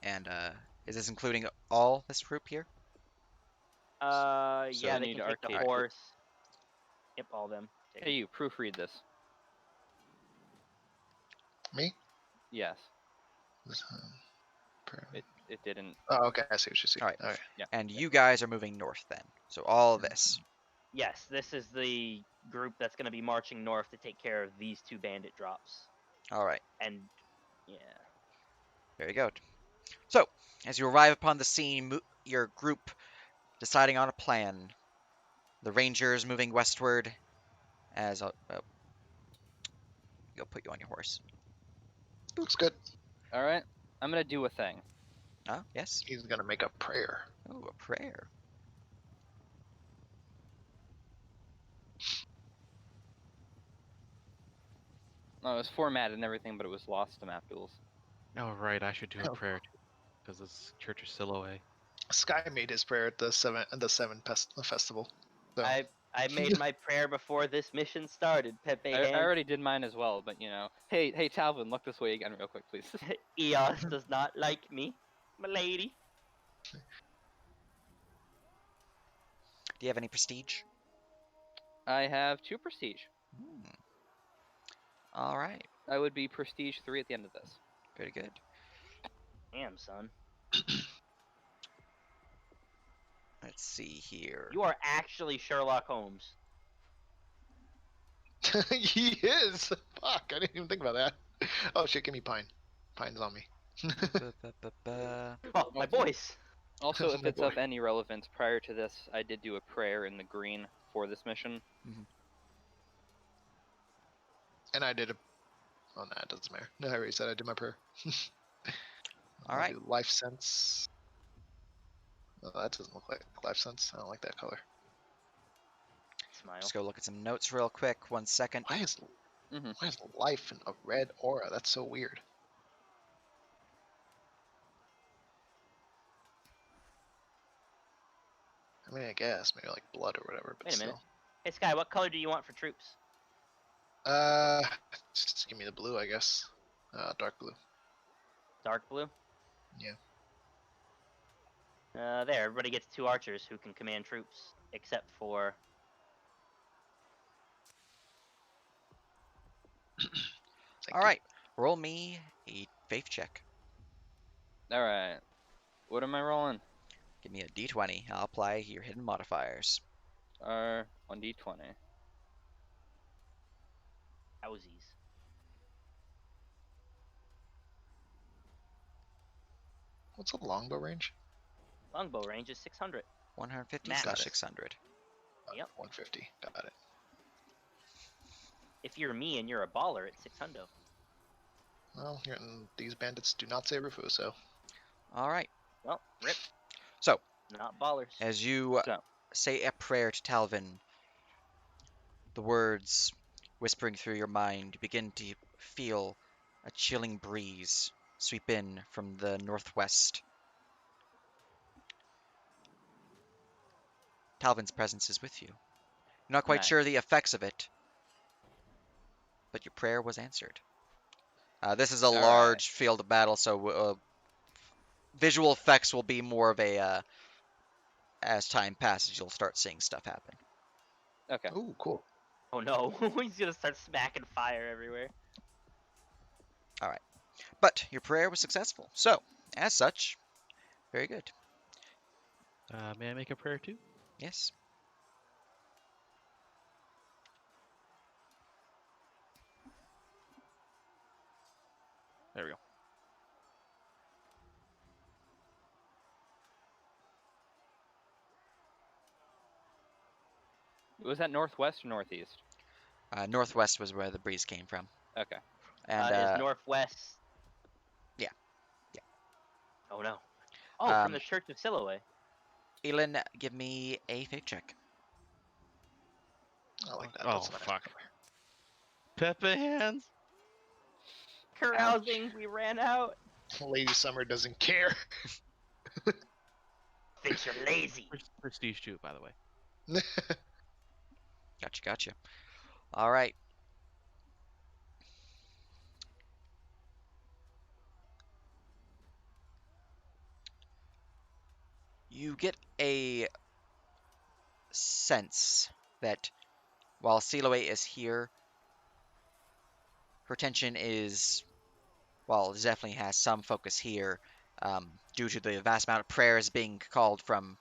and is this including all this group here? Yeah, So they need can take the arcade. horse. Yep, all of them. Take Hey, it. you proofread this. Me? Yes, This, it didn't. Oh, okay. I see what you see. All right. Okay. Yeah. And you guys are moving north then. So all of this. Yes, this is the group that's going to be marching north to take care of these 2 bandit drops. All right. And yeah. Very good. So, as you arrive upon the scene, your group deciding on a plan. The Rangers moving westward as go put you on your horse. Looks good. All right, I'm gonna do a thing. Oh, yes. He's gonna make a prayer. Oh, a prayer. Oh, it was formatted and everything, but it was lost to map tools. Oh, right, I should do a Oh. prayer too, because this church is still away. Sky made his prayer at the seven festival. So I made my prayer before this mission started, Pepe I Hands. already did mine as well, but hey, Talvin, look this way again, real quick, please. Eos does not like me, my lady. Do you have any prestige? I have 2 prestige. Hmm. All right. I would be prestige 3 at the end of this. Very good. Damn, son. Let's see here. You are actually Sherlock Holmes. he is. Fuck, I didn't even think about that. Oh shit, give me pine. Pine's on me. Ba-ba-ba-ba. Oh, my voice. Also, if My it's boy. of any relevance, prior to this, I did do a prayer in the green for this mission. And I did a. Oh, no, it doesn't matter. No, I already said I did my prayer. All right. Do life sense. Oh, that doesn't look like life sense. I don't like that color. Smile. Just go look at some notes real quick. 1 second. Why is Mhm. why is life in a red aura? That's so weird. I mean, I guess maybe like blood or whatever, but Wait a minute. still. Hey, Sky, what color do you want for troops? Uh, just give me the blue, I guess. Dark blue. Dark blue? Yeah. There, everybody gets 2 archers who can command troops, except for... Thank All you. right. Roll me a faith check. All right. What am I rolling? Give me a d20. I'll apply your hidden modifiers. R1d20. Housies. What's a longbow range? Longbow range is 600. 150 Max. slash 600. Yep. 150. Got it. If you're me and you're a baller, it's 600. Well, these bandits do not say Rufuso. All right. Well, rip. So, Not ballers. as you So- say a prayer to Talvin, the words whispering through your mind, you begin to feel a chilling breeze sweep in from the northwest. Talvin's presence is with you. You're not quite Nice. sure the effects of it, but your prayer was answered. This is a All right. large field of battle, so visual effects will be more of a as time passes, you'll start seeing stuff happen. Okay. Ooh, cool. Oh no, he's gonna start smacking fire everywhere. But your prayer was successful, so as such, very good. May I make a prayer too? Yes. There we go. Was that northwest or northeast? Northwest was where the breeze came from, Okay. and Is northwest. yeah, yeah. Oh no. Oh, from Um, the Church of Siloé. Elin, give me a faith check. I like that. Oh, That's a nice fuck. color. Pepe hands. Carousing, we ran out. Lady Summer doesn't care. Thinks you're lazy. Prestige 2, by the way. Gotcha. All right. You get a sense that while Siloe is here, her attention is, well, it definitely has some focus here, due to the vast amount of prayers being called from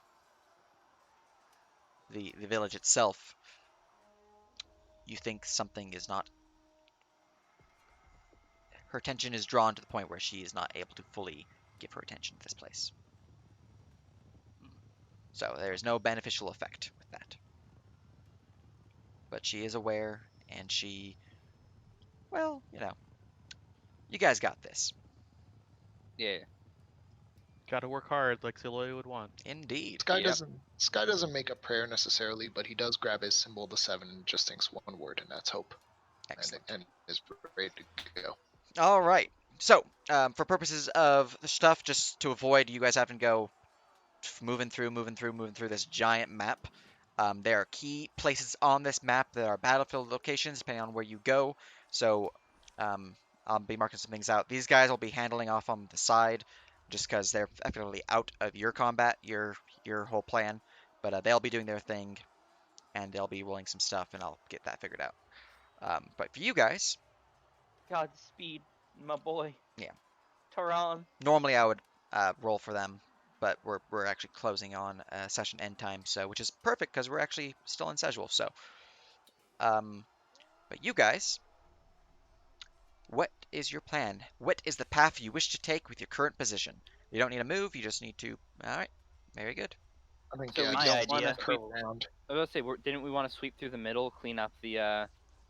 the village itself. You think something is not. Her attention is drawn to the point where she is not able to fully give her attention to this place. So there is no beneficial effect with that. But she is aware, and she, well, you guys got this. Yeah. Gotta work hard, like Siloy would want. Indeed. Yep. Sky doesn't make a prayer necessarily, but he does grab his symbol, the 7, and just thinks one word, and that's hope, Excellent. and is ready to go. All right. So, for purposes of the stuff, just to avoid you guys having to go moving through this giant map, there are key places on this map that are battlefield locations, depending on where you go. So, um, I'll be marking some things out. These guys will be handling off on the side, just because they're effectively out of your combat, your whole plan. But they'll be doing their thing, and they'll be rolling some stuff, and I'll get that figured out. But for you guys, Godspeed, my boy. yeah. Tehran. Normally I would roll for them, but we're actually closing on session end time, so which is perfect because we're actually still in schedule. So, um, but you guys, what is your plan? What is the path you wish to take with your current position? You don't need to move. You just need to. All right, very good. I think, So yeah, we My just don't want to idea. sweep. curve around. I was gonna say, didn't we want to sweep through the middle, clean up the?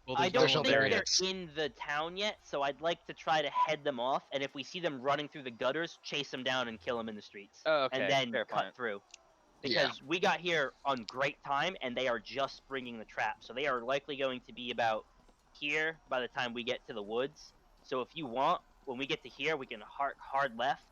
Well, I there's no don't There's one no think there they're yet. barriers. in the town yet, so I'd like to try to head them off, and if we see them running through the gutters, chase them down and kill them in the streets, Oh, and okay. then Fair cut point. through. Yeah. Because we got here on great time, and they are just bringing the trap, so they are likely going to be about here by the time we get to the woods. So if you want, when we get to here, we can hard left,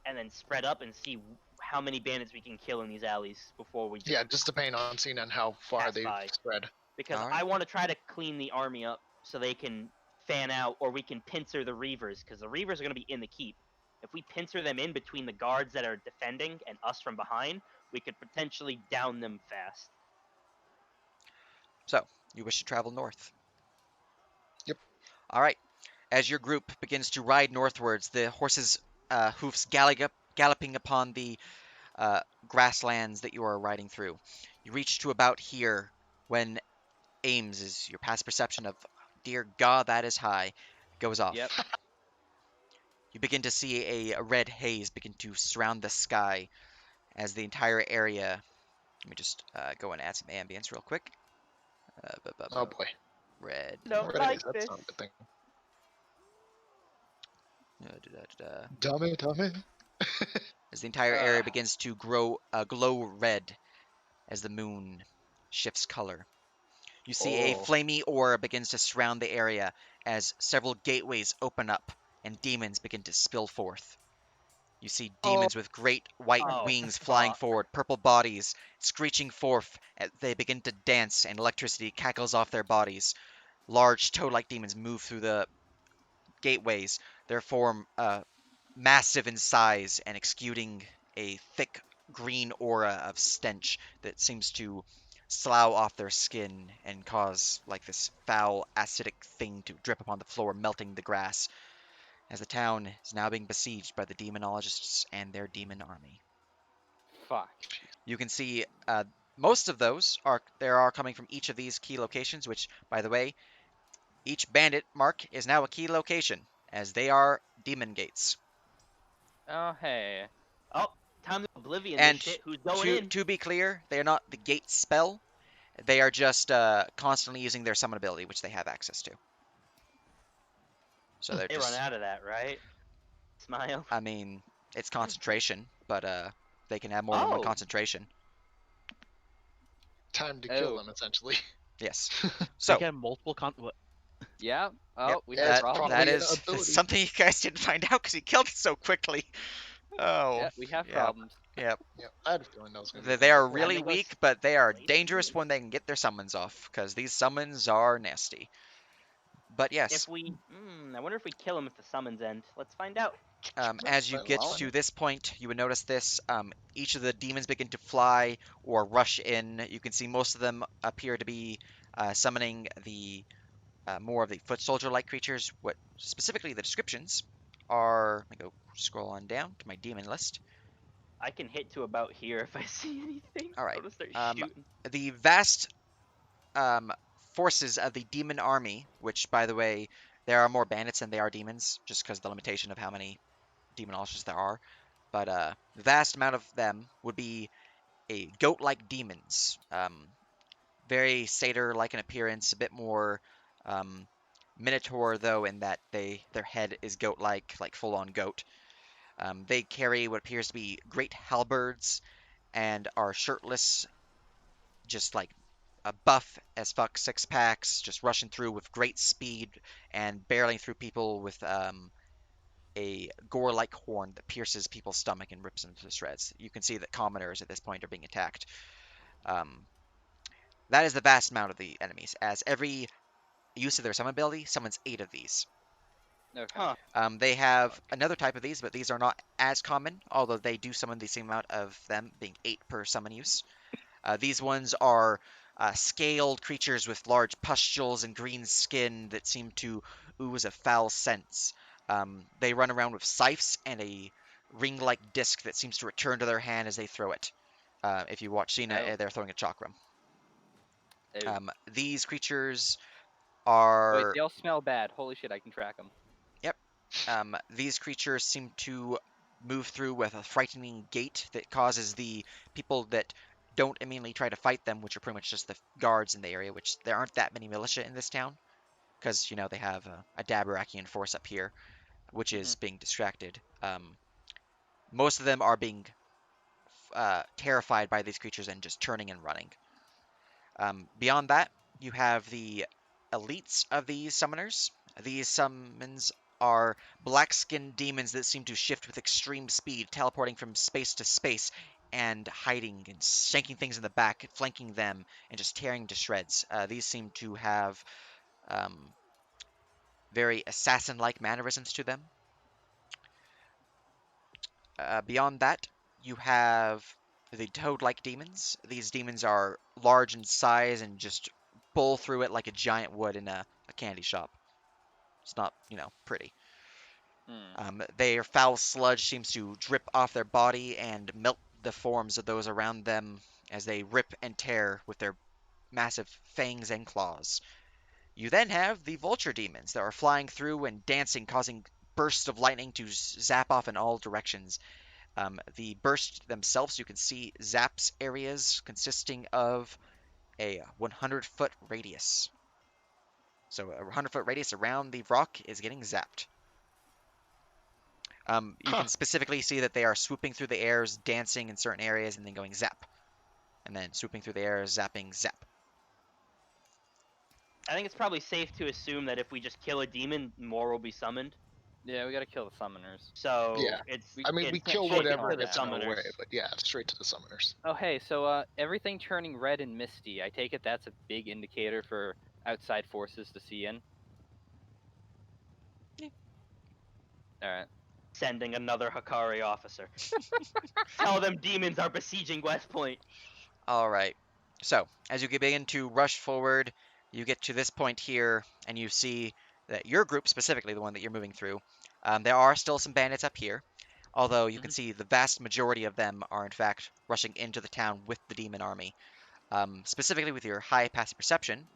and then spread up and see how many bandits we can kill in these alleys before we just Yeah, just depending on seeing on how far pass they've by. spread. Because All right. I want to try to clean the army up so they can fan out, or we can pincer the Reavers, because the Reavers are going to be in the keep. If we pincer them in between the guards that are defending and us from behind, we could potentially down them fast. So you wish to travel north. Yep. All right. As your group begins to ride northwards, the horses' hoofs galloping upon the uh, grasslands that you are riding through. You reach to about here when Ames is your past perception of, dear God, that is high, goes Yep. off. You begin to see a red haze begin to surround the sky as the entire area. Let me just go and add some ambience real quick. Oh boy. Red. Don't Red like haze, that's this. not a good thing. Da-da-da-da. Dummy. As the entire Uh, area begins to glow red as the moon shifts color. You see a oh. flamey aura begins to surround the area as several gateways open up and demons begin to spill forth. You see Oh, demons with great white Oh, wings flying fuck. forward, purple bodies screeching forth as they begin to dance and electricity cackles off their bodies. Large toad-like demons move through the gateways, their form massive in size and exuding a thick green aura of stench that seems to slough off their skin and cause like this foul acidic thing to drip upon the floor, melting the grass, as the town is now being besieged by the demonologists and their demon army. Fuck. You can see most of those are coming from each of these key locations, which, by the way, each bandit mark is now a key location, as they are demon gates. Oh hey. Oh, time to oblivion this And shit. Who's going to in? to be clear, they are not the gate spell. They are just constantly using their summon ability, which they have access to. So they're They run just, out of that, right? Smile. I mean, it's concentration, but they can have more than one Oh, concentration. time to kill Oh. them, essentially. Yes. They So, can have multiple what? Yeah. yep, Oh, we Yeah, have it's problems. that probably an is ability. something you guys didn't find out because he killed it so quickly. Oh, Yeah, we have yeah, problems. yeah. Yeah, I had a feeling that was going to be a They are thing. time really to go weak, but they are slay some dangerous demons. when they can get their summons off, because these summons are nasty. But yes, If we, I wonder if we kill him if the summons end. Let's find out. as you Let's get find to it. this point, you would notice this. Each of the demons begin to fly or rush in. You can see most of them appear to be summoning the more of the foot soldier-like creatures. What specifically the descriptions are? Let me go scroll on down to my demon list. I can hit to about here if I see anything. All I'm right. gonna start Um, shooting. the vast forces of the demon army, which, by the way, there are more bandits than there are demons, just because of the limitation of how many demonologists there are. But the vast amount of them would be a goat-like demons, very satyr-like in appearance, a bit more minotaur though, in that their head is goat-like, like full-on goat. They carry what appears to be great halberds and are shirtless, just like a buff as fuck six packs, just rushing through with great speed and barreling through people with a gore-like horn that pierces people's stomach and rips them to shreds. You can see that commoners at this point are being attacked. Um, that is the vast amount of the enemies, as every use of their summon ability summons 8 of these. Okay. Huh. They have another type of these, but these are not as common, although they do summon the same amount of them, being 8 per summon use. These ones are scaled creatures with large pustules and green skin that seem to ooze a foul scent. They run around with scythes and a ring-like disc that seems to return to their hand as they throw it. If you watch Cena, Oh. they're throwing a chakram. Oh. These creatures Wait, are... they all smell bad. Holy shit, I can track them. Yep. These creatures seem to move through with a frightening gait that causes the people that don't immediately try to fight them, which are pretty much just the guards in the area, which there aren't that many militia in this town, because, you know, they have a Dabarakian force up here, which is being distracted. Most of them are being terrified by these creatures and just turning and running. Beyond that, you have the elites of these summoners. These summons are black-skinned demons that seem to shift with extreme speed, teleporting from space to space and hiding and shanking things in the back, flanking them, and just tearing to shreds. These seem to have um, very assassin-like mannerisms to them. Beyond that, you have the toad-like demons. These demons are large in size and just bowl through it like a giant would in a candy shop. It's not, you know, pretty. Their foul sludge seems to drip off their body and melt the forms of those around them as they rip and tear with their massive fangs and claws. You then have the vulture demons that are flying through and dancing, causing bursts of lightning to zap off in all directions. The bursts themselves, you can see zaps areas consisting of a 100-foot radius. So a 100-foot radius around the rock is getting zapped. You Huh. can specifically see that they are swooping through the airs, dancing in certain areas, and then going zap. And then swooping through the air, zapping, zap. I think it's probably safe to assume that if we just kill a demon, more will be summoned. Yeah, we gotta kill the summoners. So Yeah. it's I mean, we it's can't kill shake focused it whatever to on the gets in our way, summoners. but yeah, straight to the summoners. Oh, hey, so everything turning red and misty. I take it that's a big indicator for outside forces to see in. Yeah. All right. Sending another Hikari officer. Tell them demons are besieging West Point. All right. So, as you begin to rush forward, you get to this point here, and you see that your group, specifically the one that you're moving through, there are still some bandits up here, although you can see the vast majority of them are, in fact, rushing into the town with the demon army. Specifically with your high passive perception,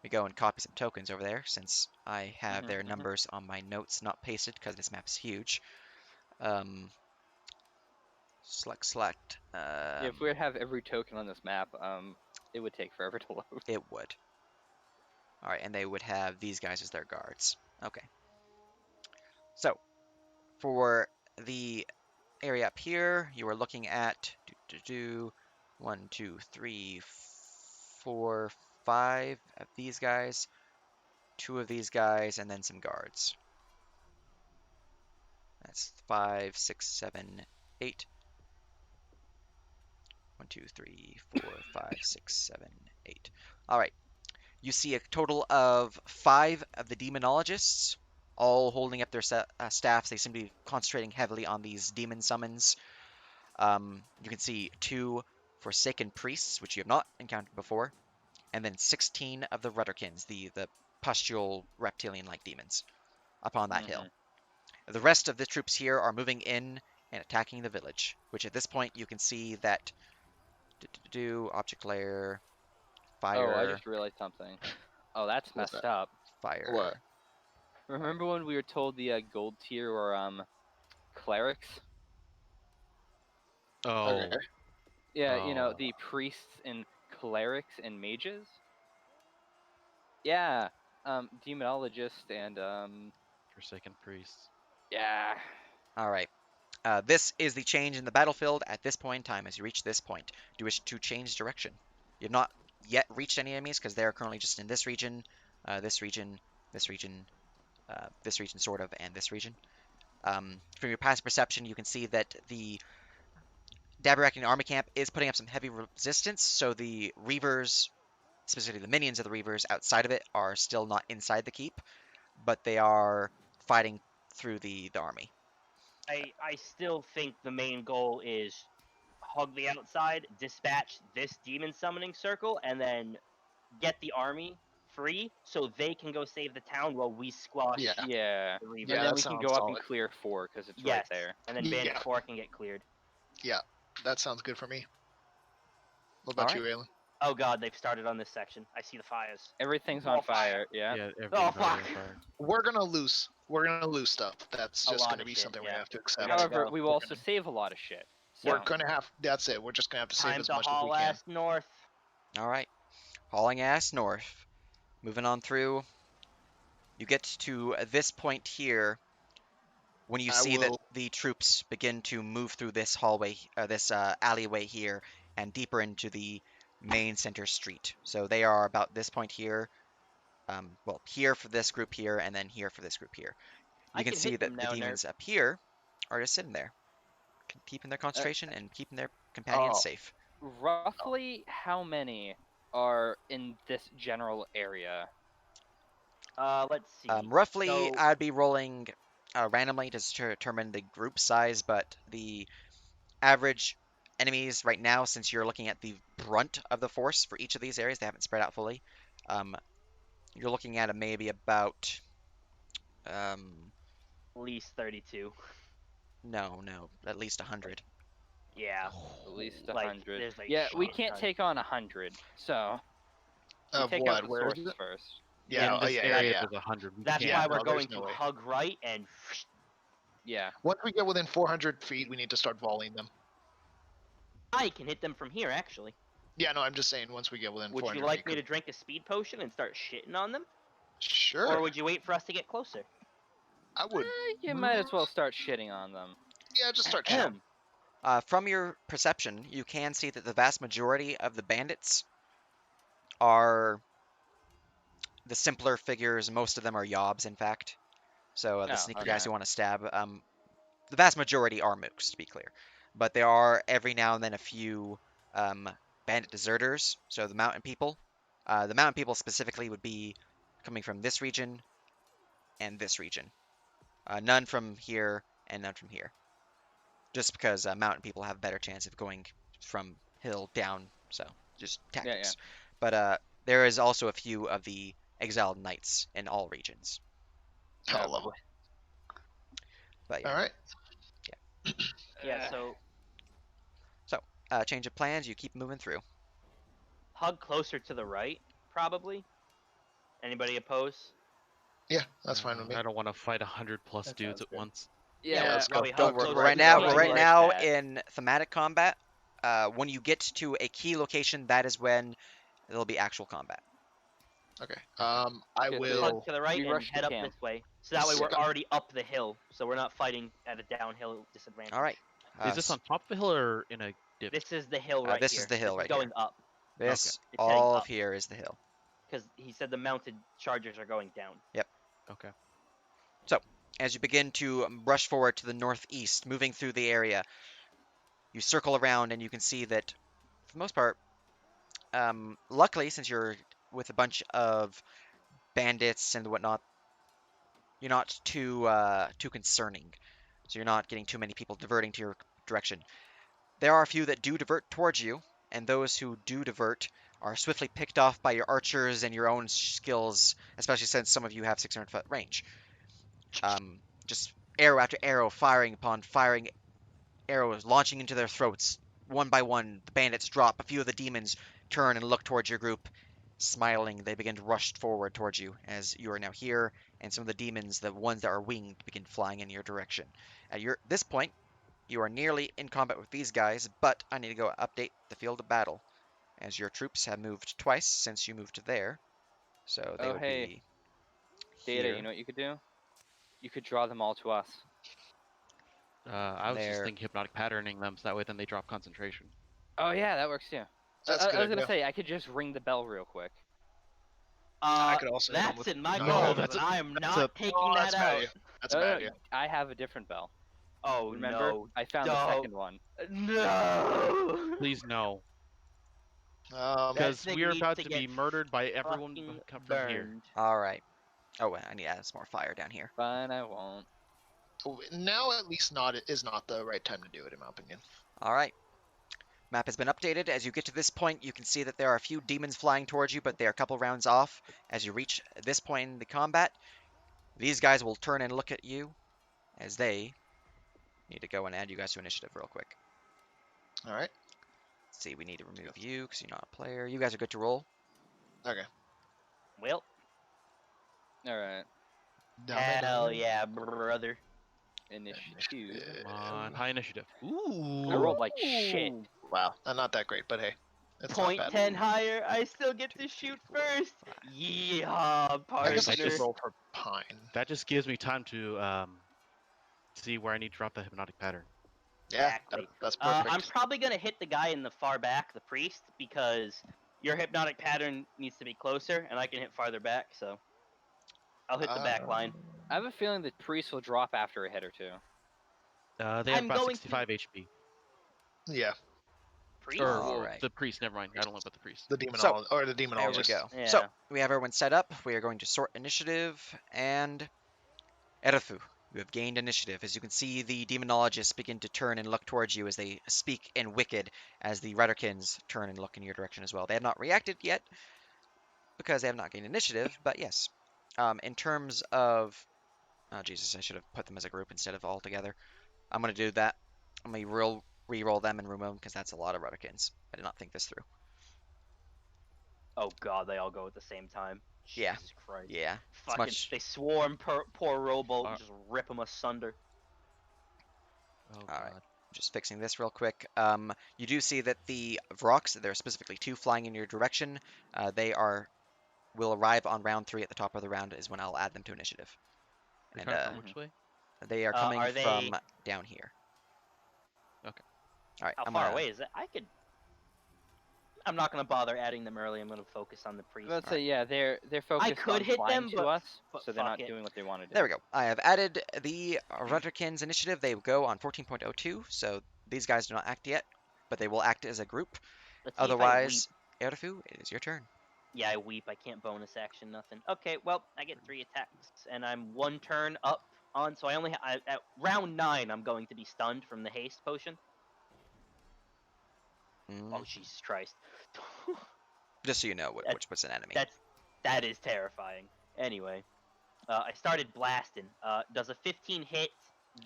we go and copy some tokens over there, since I have their numbers on my notes not pasted, because this map is huge. Select. Yeah, if we would have every token on this map, it would take forever to load. It would. All right, and they would have these guys as their guards. Okay. So, for the area up here, you are looking at 1, 2, 3, 4, 5 of these guys, 2 of these guys, and then some guards. That's 5, 6, 7, 8. 1, 2, 3, 4, 5, 6, 7, 8. All right. You see a total of 5 of the demonologists, all holding up their staffs. They seem to be concentrating heavily on these demon summons. You can see 2 Forsaken Priests, which you have not encountered before, and then 16 of the Rudderkins, the pustule reptilian-like demons, up on that hill. The rest of the troops here are moving in and attacking the village, which at this point you can see that object layer, fire. Oh, I just realized something. Oh, that's What's messed that? up. Fire. What? Remember when we were told the gold tier were clerics? Oh, Okay. Yeah, you know, Oh. the priests and clerics and mages. Yeah, demonologist and Forsaken priests. yeah. All right. This is the change in the battlefield at this point in time. As you reach this point, do you wish to change direction? You have not yet reached any enemies because they are currently just in this region, this region, this region, this region, sort of, and this region. From your passive perception, you can see that the Dabaraki army camp is putting up some heavy resistance, so the Reavers, specifically the minions of the Reavers outside of it, are still not inside the keep, but they are fighting through the army. I still think the main goal is hug the outside, dispatch this demon summoning circle, and then get the army free so they can go save the town while we squash Yeah. Yeah. the Reavers. Yeah, And then that we can sounds go up and solid. clear 4 because it's Yes, right there. and then Bandit Yeah. 4 can get cleared. Yeah, that sounds good for me. What All about right. you, Aylin? Oh god, they've started on this section. I see the fires. Everything's All on fire. Yeah. Yeah, Oh everything's already fuck! on fire. We're gonna lose. We're gonna lose stuff. That's A just lot gonna of be shit, something we're yeah. gonna have to We accept. gotta However, go. we will also save a lot of shit. So We're gonna have. That's it. We're just gonna have to save Time as to much as we haul can. ass north. All right. Hauling ass north. Moving on through. You get to this point here when you I see that will. the troops begin to move through this hallway, this alleyway here, and deeper into the main center street. So they are about this point here. Well, here for this group here, and then here for this group here. You I can can see hit them that the now, nerd. demons up here are just sitting there, keeping their Uh, concentration and keeping their companions Oh, safe. roughly how many are in this general area? Let's see. Roughly, So, I'd be rolling randomly to determine the group size, but the average enemies right now, since you're looking at the brunt of the force for each of these areas, they haven't spread out fully. Um, you're looking at maybe about um, at least 32. no, at least 100. Yeah. At least Like, 100. there's a Yeah, we shit can't ton. take on 100. So we of take what? out the Where is sources it? first. Yeah. In Oh, this yeah. area, Yeah. there's 100. We That's can't. why Yeah. we're No, there's going no to way. hug right and Yeah. Once we get within 400 feet, we need to start volleying them. I can hit them from here, actually. Yeah. No, I'm just saying. Once we get within Would 400 you like feet, me to drink a speed potion and start shitting on them? Sure. Or would you wait for us to get closer? I would. You might as well start shitting on them. Yeah, just start shooting. From your perception, you can see that the vast majority of the bandits are the simpler figures. Most of them are yobs, in fact. So the Oh, sneaky okay. guys who want to stab. The vast majority are mooks, to be clear. But there are every now and then a few bandit deserters, so the mountain people. The mountain people specifically would be coming from this region and this region. None from here and none from here. Just because mountain people have a better chance of going from hill down, so just tactics. But there is also a few of the exiled knights in all regions. Oh, Oh, lovely. But yeah. All right. Yeah, so So change of plans. You keep moving through. hug closer to the right, probably. Anybody oppose? Yeah, that's fine with me. I don't want to fight 100+ That dudes sounds at good. once. Yeah. let's go. we hug Don't worry. closer We're right to the now. right. We're right like now that. in thematic combat. When you get to a key location, that is when there'll be actual combat. Okay. I Okay, so will. Hug to the right we and rush the head up camp. this way. So that way we're Sick. already up the hill, so we're not fighting at a downhill disadvantage. All right. Is this on top of the hill or in a dip? This is the hill right this here. is the hill This right is going up, This It's heading all up. of here is the hill. because he said the mounted chargers are going down. Okay. As you begin to rush forward to the northeast, moving through the area, you circle around and you can see that, for the most part, luckily, since you're with a bunch of bandits and whatnot, you're not too concerning. So you're not getting too many people diverting to your direction. There are a few that do divert towards you, and those who do divert are swiftly picked off by your archers and your own skills, especially since some of you have 600-foot range. Just arrow after arrow, firing upon firing arrows, launching into their throats. One by one, the bandits drop. A few of the demons turn and look towards your group. Smiling, they begin to rush forward towards you as you are now here, and some of the demons, the ones that are winged, begin flying in your direction. At this point, you are nearly in combat with these guys, but I need to go update the field of battle, as your troops have moved twice since you moved there. So they Oh, would hey. be Data, here. you know what you could do? You could draw them all to us. I was just There. thinking hypnotic patterning them, so that way then they drop concentration. Oh yeah, that works too. That's a I good was gonna idea. say I could just ring the bell real quick. I could also hit him That's with in my hypnotic No, cards, pattern. that's and I am that's not a- taking That's that a bad out. idea. That's a bad idea. I have a different bell. Oh Remember? no. I found the No. second one. No. Please no, That because thing we are needs about to to get be murdered by everyone fucking from here. burned. All right. Oh, I need to add some more fire down here. Fine, I won't. Now at least is not the right time to do it, in my opinion. All right. Map has been updated. As you get to this point, you can see that there are a few demons flying towards you, but they're a couple rounds off. As you reach this point in the combat, these guys will turn and look at you as they need to go and add you guys to initiative real quick. All right. Let's see, we need to remove you because you're not a player. You guys are good to roll. Okay. Well, All right. hell yeah, brother. Initiative. Come on, high initiative. I Ooh. rolled like shit. Ooh. Wow, not that great, but hey, it's Point not bad. 10 higher, I still get to shoot first. Yeehaw, I guess I partner. should roll for Pine. That just gives me time to see where I need to drop the hypnotic pattern. Yeah, Exactly. that's perfect. I'm probably gonna hit the guy in the far back, the priest, because your hypnotic pattern needs to be closer, and I can hit farther back. So I'll hit the back line. I have a feeling the priest will drop after a hit or two. They have I'm about going to- 65 HP. Yeah, Priest. Or All well, right. the priest. Never mind. I don't know about the priest. the demon So, or the There we demonologist. go. Yeah. So, we have everyone set up. We are going to sort initiative, and Erethu, you have gained initiative. As you can see, the demonologists begin to turn and look towards you as they speak in Wicked, as the Redderkins turn and look in your direction as well. They have not reacted yet, because they have not gained initiative, but yes. In terms of... Oh, Jesus, I should have put them as a group instead of all together. I'm going to do that. I'm going to re-roll them and remove them, because that's a lot of Redderkins. I did not think this through. Oh god, they all go at the same time. Yeah. Jesus Christ. Yeah, it's Fucking, much... they swarm poor Rowboat Uh, and just rip him asunder. Oh All right. god. Just fixing this real quick. You do see that the Vrox, there are specifically two flying in your direction. Will arrive on round 3 at the top of the round is when I'll add them to initiative. You're And coming from which way? they are coming Are they- from down here. Okay. All right. How I'm far gonna- away is it? I'm not gonna bother adding them early. I'm gonna focus on the priest. Let's say yeah, they're focused could on hit flying them, to but- us, but so they're fuck not it. doing what they want to do. There we go. I have added the Rudderkins initiative. They go on 14.02, so these guys do not act yet, but they will act as a group. Let's see if I Otherwise, weep. Erefu, it is your turn. Yeah, I weep. I can't bonus action nothing. Okay, well, I get 3 attacks, and I'm 1 turn up on. So I only at round 9, I'm going to be stunned from the haste potion. Mm, Oh Jesus Christ! Just so you know that- which was an enemy. that is terrifying. Anyway, I started blasting. Does a 15 hit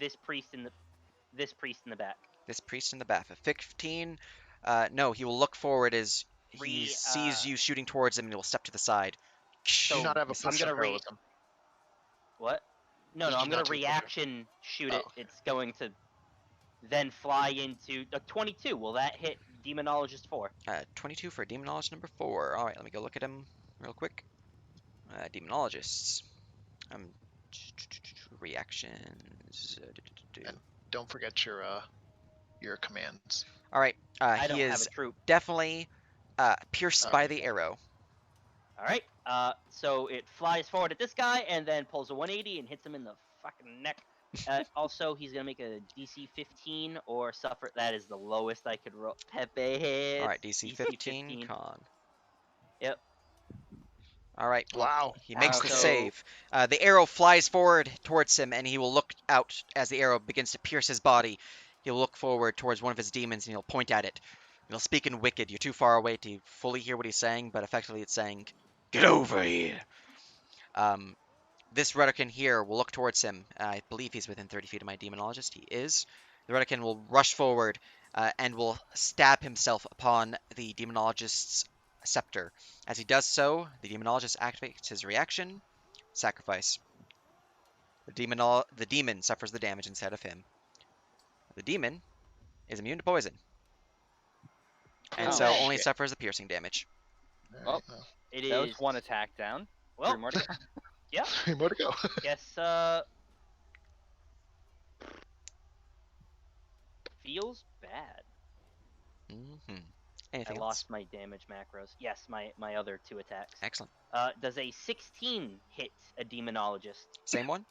this priest in the back? This priest in the back. A 15. No, he will look forward as he sees you shooting towards him, and he will step to the side. Do you not have a Misses. I'm gonna plus re- heroism? What? No, Just no, do I'm gonna not take the reaction shoot it. Oh, okay. It's going to then fly into a 22. Will that hit Demonologist 4? 22 for Demonologist number 4. All right, let me go look at him real quick. Demonologists. Reactions. And don't forget your commands. All right, I don't he have is a troop. definitely pierced Oh. by the arrow. All right. So it flies forward at this guy and then pulls a 180 and hits him in the fucking neck. Also, he's gonna make a DC 15 or suffer. That is the lowest I could roll. Pepe hits. All right, DC 15, con. Yep. All right, well, Wow. he makes the So- save. The arrow flies forward towards him, and he will look out as the arrow begins to pierce his body. He'll look forward towards one of his demons, and he'll point at it. He'll speak in Wicked. You're too far away to fully hear what he's saying, but effectively it's saying, "Get over here." This Rudderkin here will look towards him. I believe he's within 30 feet of my Demonologist. He is. The Rudderkin will rush forward and will stab himself upon the Demonologist's scepter. As he does so, the Demonologist activates his reaction. Sacrifice. The demon suffers the damage instead of him. The demon is immune to poison, and Oh, so shit. only suffers the piercing damage. All right, well, It That is was one attack down. Well, 3 more to go. yeah. 3 more to go. Guess feels bad. Mm-hmm. I Anything else? lost my damage macros. Yes, my other 2 attacks. Excellent. Does a 16 hit a demonologist? Same one?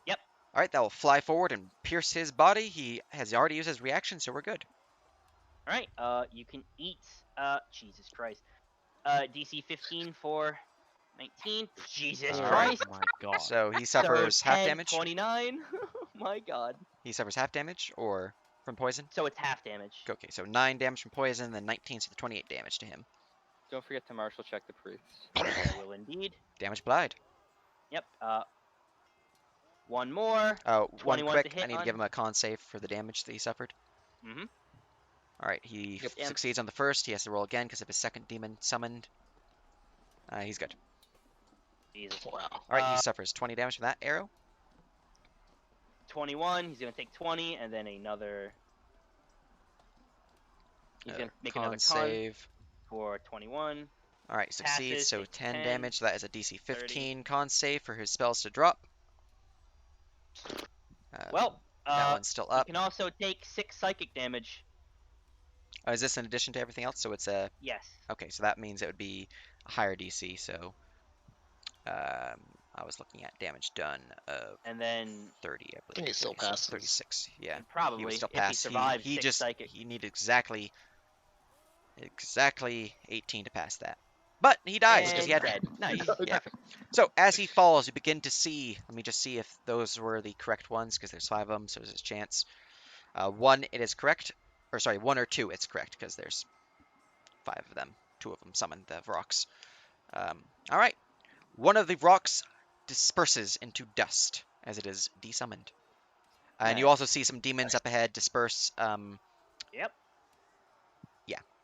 Yep. All right, that will fly forward and pierce his body. He has already used his reaction, so we're good. All right. You can eat. Jesus Christ. DC 15 for 19. Jesus All right. Christ. my god. So he So suffers half 10, damage. 29. Oh my god. He suffers half damage, or from poison. So it's half damage. Okay, so 9 damage from poison, then 19, so 28 damage to him. Don't forget to martial check the priest. I will indeed. Damage applied. Yep. One more. One 21 to quick. I hit need to on. give him a con save for the damage that he suffered. Mhm. All right, he Yep. succeeds on the first. He has to roll again because of his second demon summoned. He's good. Jesus. Wow. All right, he suffers 20 damage from that arrow. 21. He's gonna take 20, and then another. He's gonna make another con save. for 21. All right, succeeds, Passes, so takes 10 10, damage. So that is a DC 30. 15 con save for his spells to drop. Well, that one's still you up. can also take 6 psychic damage. Is this in addition to everything else? So it's a Yes. okay. So that means it would be a higher DC. So I was looking at damage done of And then 30, I I think believe. he still 36, passes. 36. Yeah, he probably would still if he pass. survives He 6 just psychic. he needed exactly 18 to pass that. But he dies because And he had dead. Nice. yeah. Perfect. So as he falls, you begin to see. Let me just see if those were the correct ones because there's 5 of them, so there's a chance. One, it is correct, or sorry, 1 or 2, it's correct because there's 5 of them. 2 of them summoned the rocks. All right, one of the rocks disperses into dust as it is desummoned, and you Nice. also see some demons up ahead disperse. Yep.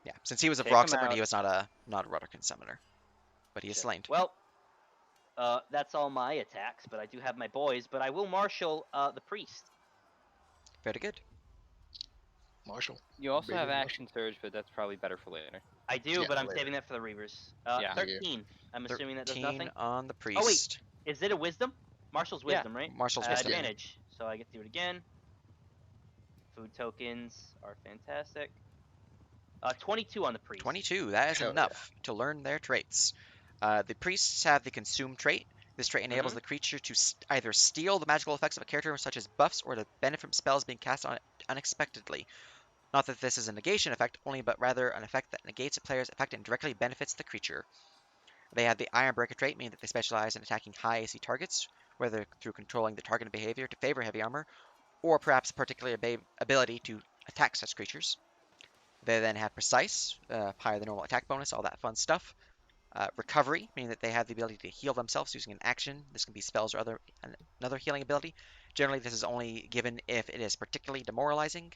Yeah, since he was a Take rock 'em summoner, out. he was not a Rudderkin summoner, but he is Sure. slain. Well, that's all my attacks, but I do have my boys. But I will marshal the priest. Very good. Marshall. You also Baby have Marshall. action surge, but that's probably better for later. I do, Yeah, but I'm later. saving that for the Reavers. Yeah. 13. I'm assuming that does 13 nothing. on the priest. Oh, wait. Is it a wisdom? Marshall's Yeah. wisdom, right? Marshall's wisdom. Advantage. So I get to do it again. Food tokens are fantastic. 22 on the priest. 22, that is Hell enough to learn their traits. The priests have the consume trait. This trait enables Mhm. the creature to either steal the magical effects of a character, such as buffs, or to benefit from spells being cast on it unexpectedly. Not that this is a negation effect only, but rather an effect that negates a player's effect and directly benefits the creature. They have the Iron Breaker trait, meaning that they specialize in attacking high AC targets, whether through controlling the target behavior to favor heavy armor, or perhaps a particular ability to attack such creatures. They then have Precise, higher than normal attack bonus, all that fun stuff. Recovery, meaning that they have the ability to heal themselves using an action. This can be spells or another healing ability. Generally, this is only given if it is particularly demoralizing.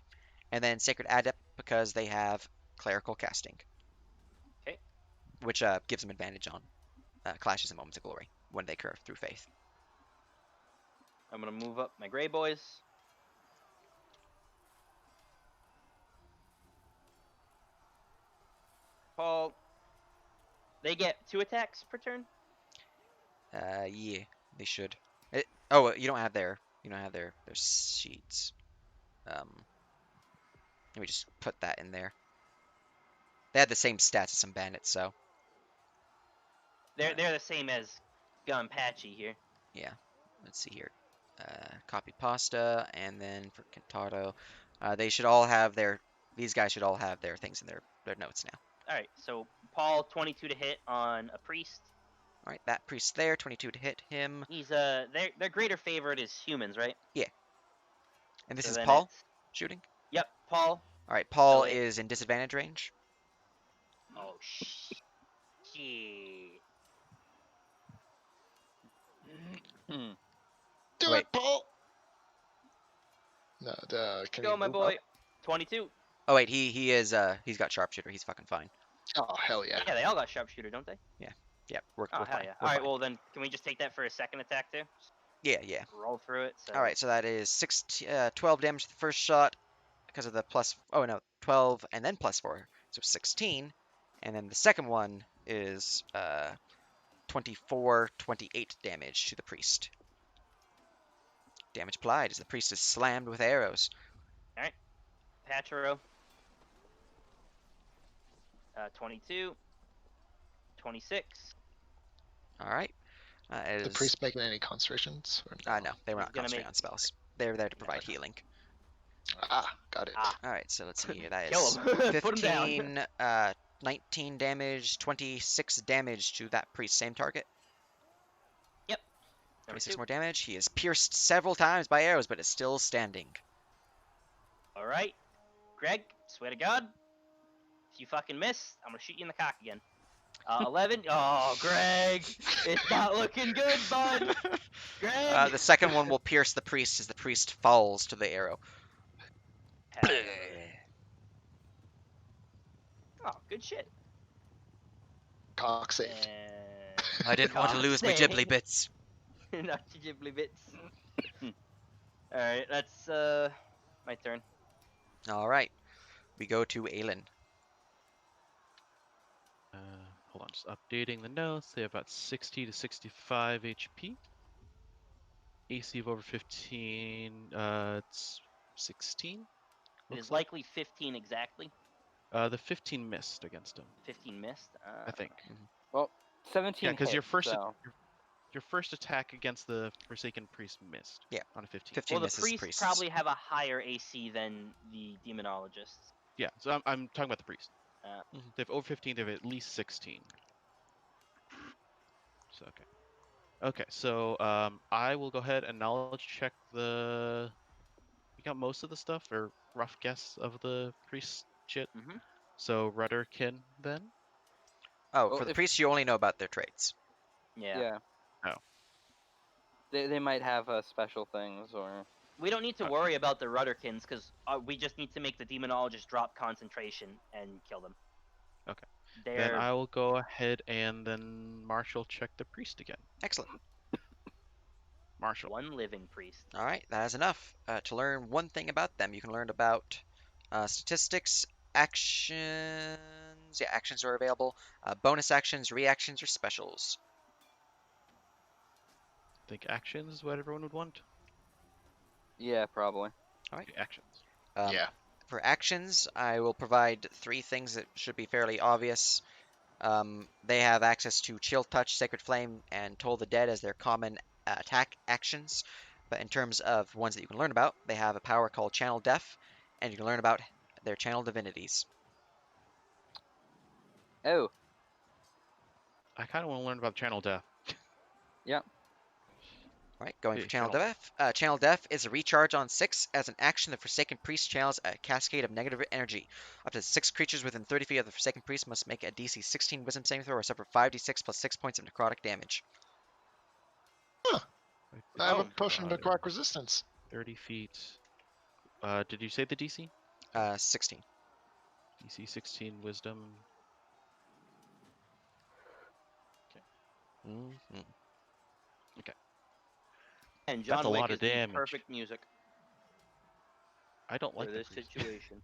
And then Sacred Adept, because they have Clerical Casting. Okay. Which gives them advantage on clashes and moments of glory when they occur through faith. I'm gonna move up my gray boys. Paul. They get 2 attacks per turn. Yeah, they should. You don't have their sheets. Let me just put that in there. They had the same stats as some bandits, so They're the same as Gunpatchy here. yeah. Let's see here. Copy pasta, and then for Kentaro, they should all have their. These guys should all have their things in their notes now. All right. So Paul 22 to hit on a priest. All right, that priest there, 22 to hit him. He's their greater favorite is humans, right? And this So is then Paul it's- shooting. Yep, Paul. All right, Paul So it- is in disadvantage range. Oh shit. Hmm. Do Wait. it, Paul. No, can Go, he my move boy. up? 22. Oh wait, he is he's got sharpshooter. He's fucking fine. Oh hell yeah. Yeah, they all got sharpshooter, don't they? Yeah, we're Oh hell fine. yeah. We're All right. fine. Well then, can we just take that for a second attack too? Yeah. Roll through it. So. All right, so that is 12 damage to the first shot because of the plus. Oh no, 12 and then plus 4, so 16. And then the second one is 24, 28 damage to the priest. Damage applied as the priest is slammed with arrows. Alright. Patro. 22. 26. All right. The Is priest making any concentrations? Or no, they were He's not gonna concentrating make. on spells. They were there to No. provide healing. Ah, got it. Ah, All right, so let's see here. That kill is him. Put him down. 15, 19 damage, 26 damage to that priest. Same target. Yep. Number 26 2. more damage. He is pierced several times by arrows, but is still standing. All right, Greg. Swear to God, if you fucking miss, I'm gonna shoot you in the cock again. 11. Oh, Greg, it's not looking good, bud. Greg. The second one will pierce the priest as the priest falls to the arrow. Hell yeah, brother. Oh, good shit. Cock saved. And I didn't want to cock lose my save. ghibli bits. Not your ghibli bits. All right, that's my turn. All right, we go to Aelin. Hold on, just updating the notes. They have about 60 to 65 HP. AC of over 15. It's 16. It Looks is like. likely 15 exactly. The 15 missed against him. 15 missed. I think. Well, 17 Yeah, because hits, so. your first attack against the Forsaken Priest missed. Yeah. On a 15. 15 Well, the misses priests priests. probably have a higher AC than the demonologists. Yeah, so I'm talking about the priest. Uh, They have over 15. They have at least 16. So okay. Okay, so I will go ahead and knowledge check the. You got most of the stuff, or rough guess of the priest shit. Mhm. So Rudderkin then. Oh, Well, for the if- priests, you only know about their traits. Yeah. Yeah. Oh. They might have special things or. We don't need to Okay. worry about the Rudderkins because we just need to make the demonologist drop concentration and kill them. Okay. They're Then I will go ahead and then Marshall check the priest again. Excellent. Marshall. one living priest. All right, that is enough to learn one thing about them. You can learn about statistics, actions. Yeah, actions are available. Bonus actions, reactions, or specials. I think actions is what everyone would want. Yeah, probably. Okay, actions. Yeah. For actions, I will provide 3 things that should be fairly obvious. They have access to Chill Touch, Sacred Flame, and Toll the Dead as their common attack actions. But in terms of ones that you can learn about, they have a power called Channel Deaf, and you can learn about their channel divinities. Oh, I kind of want to learn about channel death. yeah. All right, going Yeah, for Channel Channel Deaf. Channel Deaf is a recharge on 6. As an action, the Forsaken Priest channels a cascade of negative energy. Up to 6 creatures within 30 feet of the Forsaken Priest must make a DC 16 Wisdom saving throw or suffer 5d6 plus 6 points of necrotic damage. Huh. I have a Oh, potion of necrotic resistance. 30 feet. Did you say the DC? 16. DC 16 wisdom. Mhm. and That's John a Wick lot is of the damage. perfect music I don't for like the this priest. situation.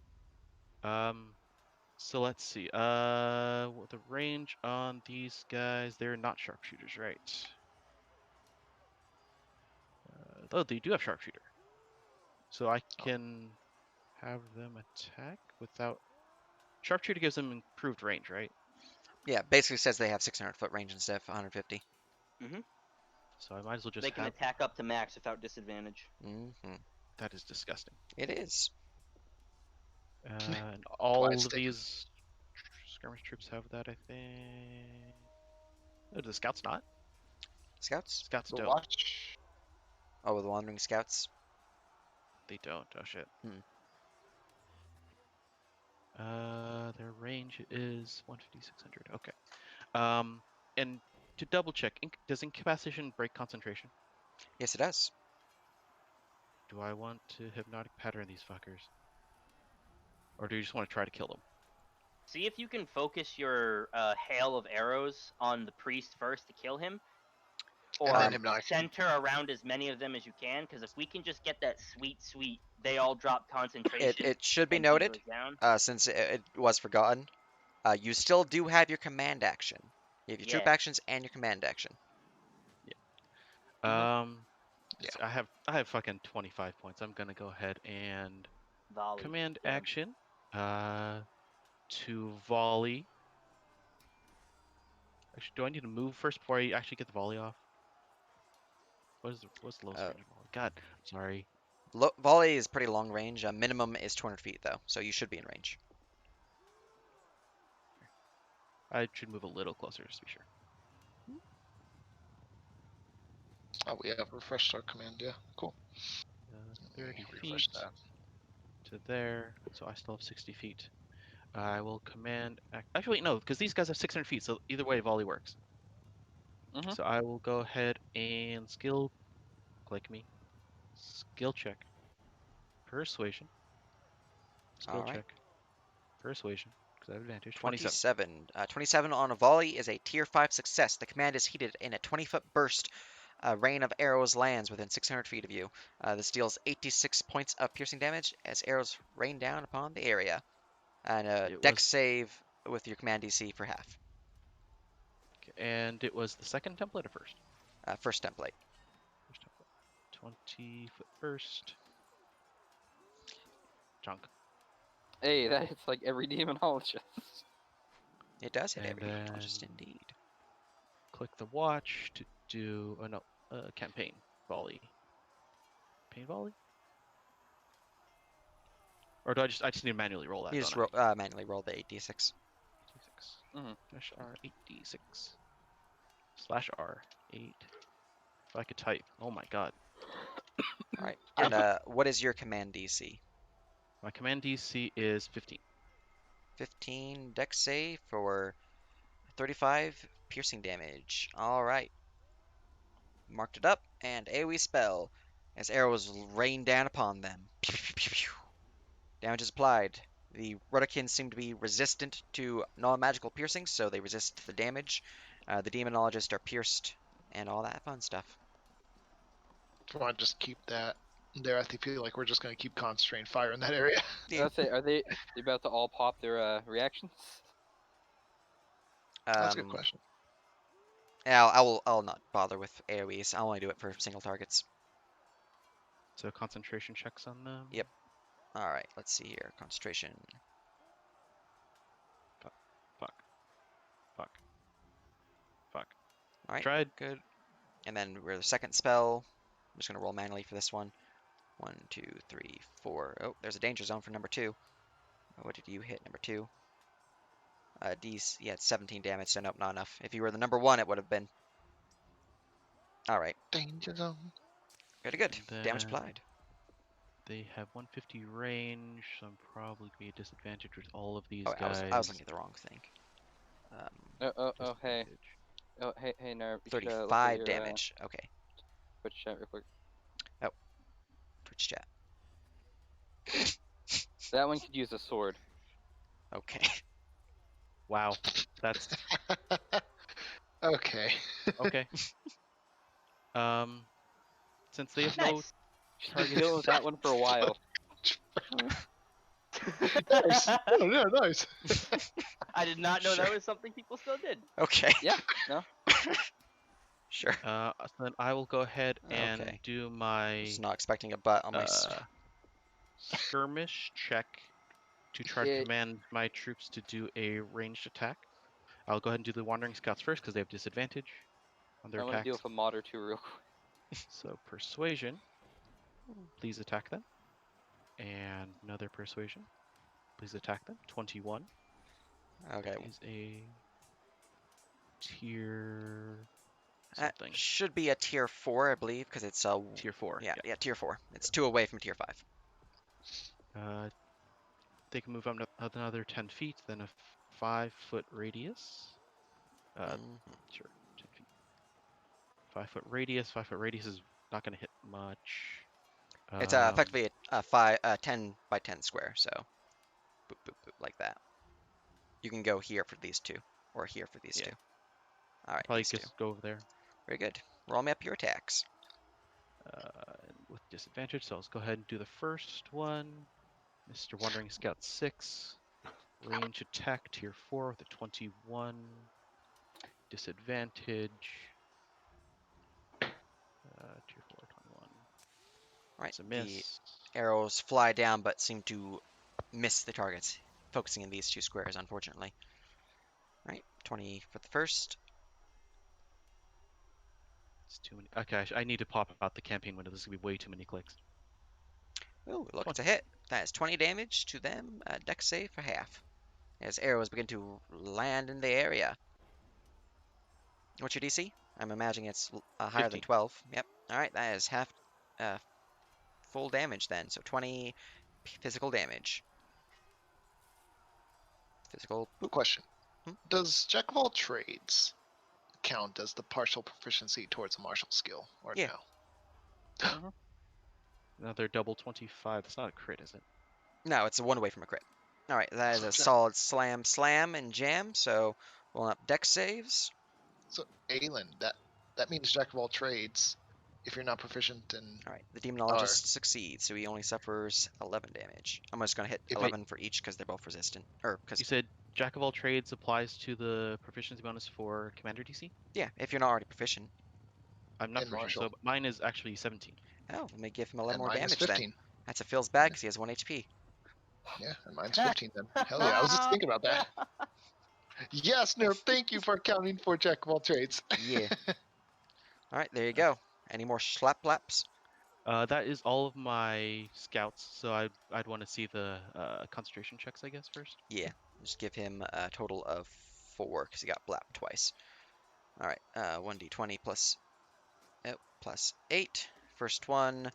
So let's see. What the range on these guys? They're not sharpshooters, right? Oh, they do have sharpshooter. So I can have them attack without. Sharpshooter gives them improved range, right? Yeah, basically says they have 600-foot range instead of 150. So I might as well just They can have. attack up to max without disadvantage. That is disgusting. It is. And Why all it's of sticking. these skirmish troops have that, I think. Oh, do the scouts not? Scouts? Scouts The don't. watch. Oh, the Wandering Scouts. They don't. Oh shit. Their range is 150, 600. Okay. And to double check, does incapacitation break concentration? Yes, it does. Do I want to hypnotic pattern these fuckers? Or do you just want to try to kill them? See if you can focus your hail of arrows on the priest first to kill him, And or then hypnotic. center around as many of them as you can. Because if we can just get that sweet, they all drop concentration. It should be and he noted, goes down. since it was forgotten, you still do have your command action. You have your troop Yeah. actions and your command action. Yeah. Yeah. I have fucking 25 points. I'm gonna go ahead and Volley. command Get 'em. action to volley. Actually, do I need to move first before I actually get the volley off? What's the lowest Uh, range of volley? God, sorry. Volley is pretty long range. Minimum is 200 feet though, so you should be in range. I should move a little closer just to be sure. Oh, we have refreshed our command. Yeah, cool. Let me 30 refresh feet that. to there, so I still have 60 feet. I will command. Actually, no, because these guys have 600 feet, so either way, volley works. Mhm. So I will go ahead and click me, skill check, persuasion, skill All right. check, persuasion, because I have advantage. 27. 27. 27 on a volley is a tier 5 success. The command is heated in a 20-foot burst. A rain of arrows lands within 600 feet of you. This deals 86 points of piercing damage as arrows rain down upon the area. And a It dex was, save with your command DC for half. and it was the second template or first? First template. First template. 20-foot burst. Chunk. Hey, that hits like every demonologist. It does hit And every demonologist then indeed. click the watch to do campaign volley. Campaign volley? Or do I just need to manually roll that, You don't just I? manually roll the 8d6. 8d6. Mhm. Dash R 8d6. Slash R 8. If I could type. Oh my god. All right. I And what is your command DC? My command DC is 15. 15 dex save for 35 piercing damage. All right. Marked it up, and AoE spell as arrows rain down upon them. Pew, pew, pew, pew. Damage is applied. The Rudikins seem to be resistant to non-magical piercings, so they resist the damage. The Demonologists are pierced, and all that fun stuff. If you want to just keep that there, I feel like we're just going to keep concentrating fire in that area. Yeah. Let's say, are they about to all pop their reactions? That's a good Um, question. I'll not bother with AoEs. I'll only do it for single targets. So concentration checks on them. Yep. All right. Let's see here. Concentration. Fuck. Fuck. Fuck. Fuck. All right. Tried. Good. And then we're the second spell. I'm just gonna roll manually for this one. 1, 2, 3, 4. Oh, there's a danger zone for number 2. What did you hit, number 2? Yeah, it's 17 damage, so nope, not enough. If you were the number 1, it would have been. Alright, Danger zone. very good. And Damage then applied. they have 150 range, so I'm probably going to be a disadvantage with all of these Oh, guys. I was looking at the wrong thing. Oh, hey. Disadvantage. Oh, hey, Nerv. You should, look at 35 your, damage. Okay, Twitch chat real quick. Twitch chat. That one could use a sword. Okay. Wow. That's Okay. okay. Since they have no nice. She's been targets. dealing with that one for a while. Nice. Oh, yeah, nice. I did not know Sure. that was something people still did. Okay. Yeah, no. Sure. So then I will go ahead and Okay. do my Just not expecting a butt on my. skirmish check to try to Yeah. command my troops to do a ranged attack. I'll go ahead and do the wandering scouts first because they have disadvantage on their I want to deal attacks. with a mod or two real quick. So persuasion, please attack them. And another persuasion, please attack them. 21 Okay. is a tier That something. should be a tier 4, I believe, because it's a. Tier 4. Yeah, tier 4. It's 2 away from tier 5. They can move up another 10 feet, then a 5-foot radius. Mhm. Sure, 10 feet. 5-foot radius. 5-foot radius is not going to hit much. It's effectively a 10 by 10 square, so boop, boop, boop, like that. You can go here for these two, or here for these Yeah. two. All right, Probably these two. just go over there Very good. Roll me up your attacks. with disadvantage. So let's go ahead and do the first one. Mr. Wandering Scout 6. Range attack tier 4 with a 21. Disadvantage. Tier 4, 21. Right. It's a The miss. arrows fly down but seem to miss the targets, focusing in these two squares, unfortunately. Right. 20 for the first. It's too many. Okay, I need to pop out the campaign window. This is gonna be way too many clicks. Ooh, look, it's a 20. hit. That is 20 damage to them. Dex save for half. As arrows begin to land in the area. What's your DC? I'm imagining it's higher than 15. 12. Yep. All right, that is half uh, full damage then. So 20 physical damage. Physical. Boop. Question: Hmm? Does Jack of all trades count as the partial proficiency towards a martial skill, or Yeah. no? Another double 25. That's not a crit, is it? No, it's a one away from a crit. All right, that is So a Jack, solid slam, slam, and jam. So rolling up dex saves. so Aelin, that means Jack of all trades. If you're not proficient in, All right, the or demonologist succeeds, so he only suffers 11 damage. I'm just gonna hit if it, 11 for each because they're both resistant. Or You because said Jack of all trades applies to the proficiency bonus for Commander DC? yeah, if you're not already proficient. I'm not in proficient, martial, so mine is actually 17. Oh, let me give him 11 and more mine is damage then. 15. That's a feels bad because he has 1 HP. Yeah, and mine's 15 then. Hell yeah, I was just thinking about that. Yes, Nerf, thank you for accounting for Jack of all trades. Yeah. All right, there you go. Any more slap laps? That is all of my scouts, so I'd want to see the concentration checks, I guess, first. Yeah, just give him a total of 4 because he got blapped twice. All right, 1d20 plus, oh, plus 8. First one,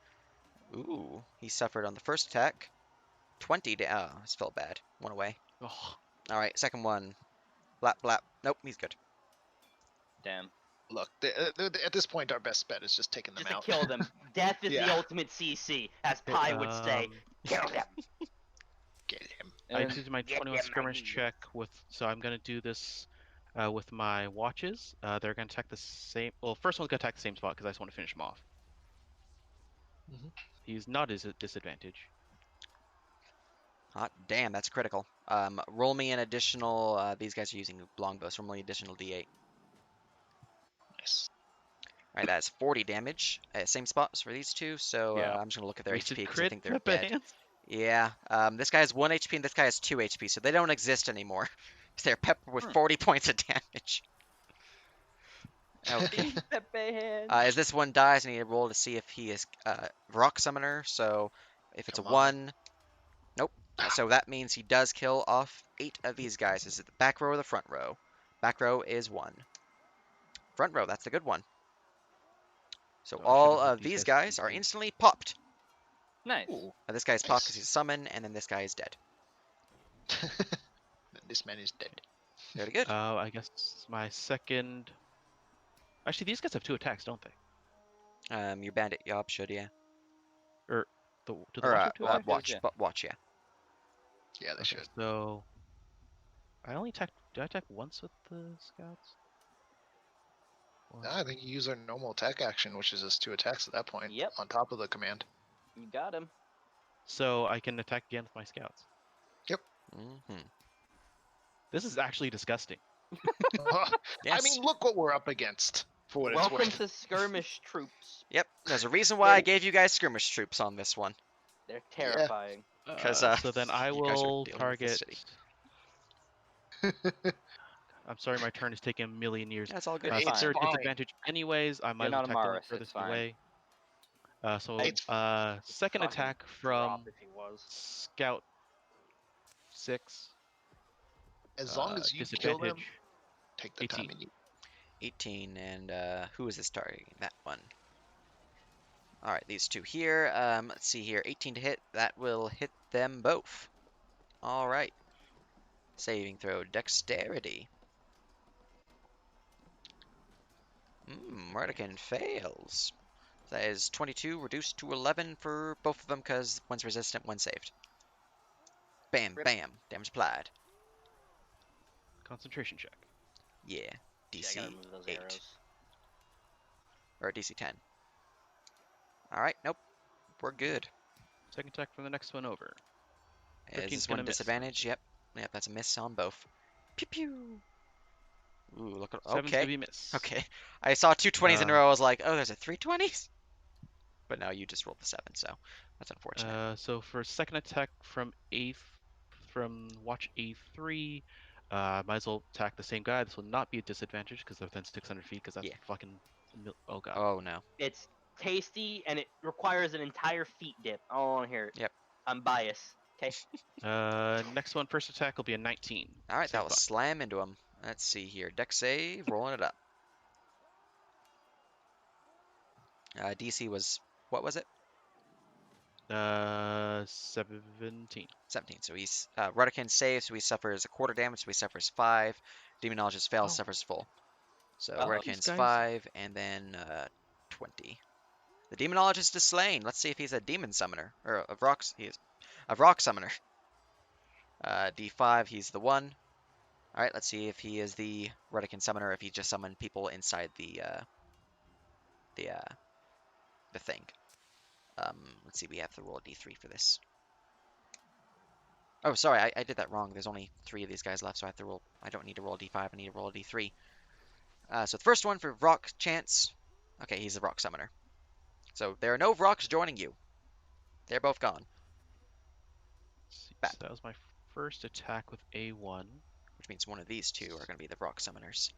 ooh, he suffered on the first attack. 20 oh, this felt bad. 1 away. Oh, All right, second one, blap blap. Nope, he's good. Damn. Look, at this point, our best bet is just taking them Just to out. kill them. Death is the Yeah. ultimate CC, as okay, Pi would say. Kill them. Get him. I And did my Get 21 them, skirmish ideas. check with, so I'm gonna do this with my watches. They're gonna attack the same. Well, first one's gonna attack the same spot because I just want to finish him off. Mhm. He's not at a disadvantage. Hot damn, that's critical. Roll me an additional. These guys are using longbows. Roll me an additional d8. Nice. All right, that's 40 damage. Same spots for these two, so Yeah, I'm just gonna look at their wasted HP because I crit think they're at the dead. hands. Yeah, this guy has 1 HP and this guy has 2 HP, so they don't exist anymore. They're peppered with 40 points of damage. Okay. Pepe hand. As this one dies, I need to roll to see if he is rock summoner. So if it's a Come on. 1, nope. So that means he does kill off 8 of these guys. Is it the back row or the front row? Back row is 1. Front row, that's the good one. So Oh, I should all have moved of these these guys to guys are D8. instantly popped. nice. Ooh, This guy's popped because nice. he's a summon, and then this guy is dead. This man is dead. Very good. I guess my second. Actually, these guys have 2 attacks, don't they? Your bandit yob should, yeah. Or do the Or watch have 2 attacks? watch, yeah. but watch, yeah. Yeah, they Okay, should. so I only attacked. Did I attack once with the scouts? I think you use our normal attack action, which is just 2 attacks at that point, Yep. on top of the command. You got him. So I can attack again with my scouts. Hmm. This is actually disgusting. I Yes. mean, look what we're up against, for what it's Welcome worth. to skirmish troops. Yep. There's a reason why I gave you guys skirmish troops on this one. They're terrifying. 'Cause, So then I you guys are will dealing with this target. I'm sorry, my turn is taking a million years. That's all good. It's Since they're fine. at disadvantage anyways, I might You're as well not a attack the one Morris, it's furthest fine. away. So It's second Fucking attack Drop from if he was. Scout 6. as long as you kill them, Disadvantage. take the time 18. you need. 18, and who is this targeting? That one. All right, these two here. Let's see here. 18 to hit. That will hit them both. All right. Saving throw. Dexterity. Murderkin fails. That is 22 reduced to 11 for both of them because one's resistant, one's saved. Bam, Rip. bam. Damage applied. Concentration check. Yeah. Yeah, I DC gotta remove those 8. arrows. Or DC 10. All right. Nope. We're good. Second attack from the next one over. Is 13's this gonna one miss. disadvantage? Yep. Yep, that's a miss on both. Pew pew. Ooh, look at 7's okay. gonna be miss. Okay. I saw 2 20s in a row. I was like, oh, there's a 3 20s? But now you just rolled the 7, so that's unfortunate. So for second attack from watch A3, might as well attack the same guy. This will not be a disadvantage because they're within 600 feet. Because that's Yeah. fucking. Oh god. Oh no. It's tasty and it requires an entire feet dip. I don't want to hear it. Yep. I'm biased. Okay. Next one, first attack will be a 19. All right, that Same will thought. slam into him. Let's see here. Dex save, rolling it up. DC was, what was it? 17. 17. So he's Ruddikin saves, so he suffers a quarter damage, so he suffers 5. Demonologist fails, Oh, suffers full. So Uh-oh. these Ruddikin's guys. 5, and then 20. The Demonologist is slain. Let's see if he's a demon summoner or a rock. He is a rock summoner. D5, he's the 1. All right, let's see if he is the Ruddikin summoner. If he just summoned people inside the thing. Let's see. We have to roll a D3 for this. Oh, sorry, I did that wrong. There's only 3 of these guys left, so I have to roll. I don't need to roll a D5. I need to roll a D3. So the first one for rock chance. Okay, he's a rock summoner. So there are no rocks joining you. They're both gone. See, Bad. so that was my first attack with A1. Which means one of these 2 are going to be the rock summoners.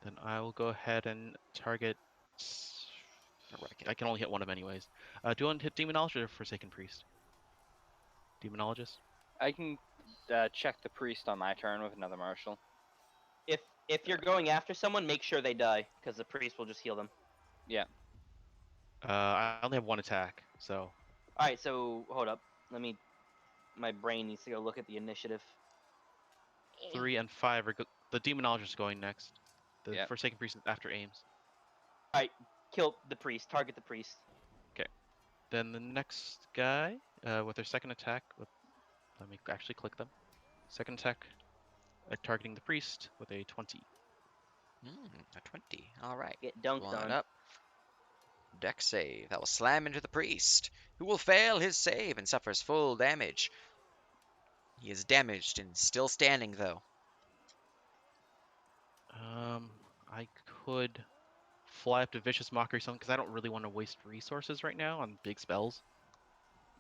Then I will go ahead and target. I can only hit one of them anyways. Do you want to hit Demonologist or Forsaken Priest? Demonologist? I can check the priest on my turn with another martial. If you're going after someone, make sure they die, because the priest will just heal them. I only have one attack, so. Alright, so hold up. My brain needs to go look at the initiative. 3 and 5 are the Demonologist is going next. The Yep. Forsaken Priest is after Ames. Kill the priest. Target the priest. Then the next guy, with their second attack, let me actually click them. Second attack, targeting the priest with a 20. A 20. All right. Get dunked Rolling it on. up. Dex save. That will slam into the priest, who will fail his save and suffers full damage. He is damaged and still standing, though. I could fly up to Vicious Mockery something because I don't really want to waste resources right now on big spells.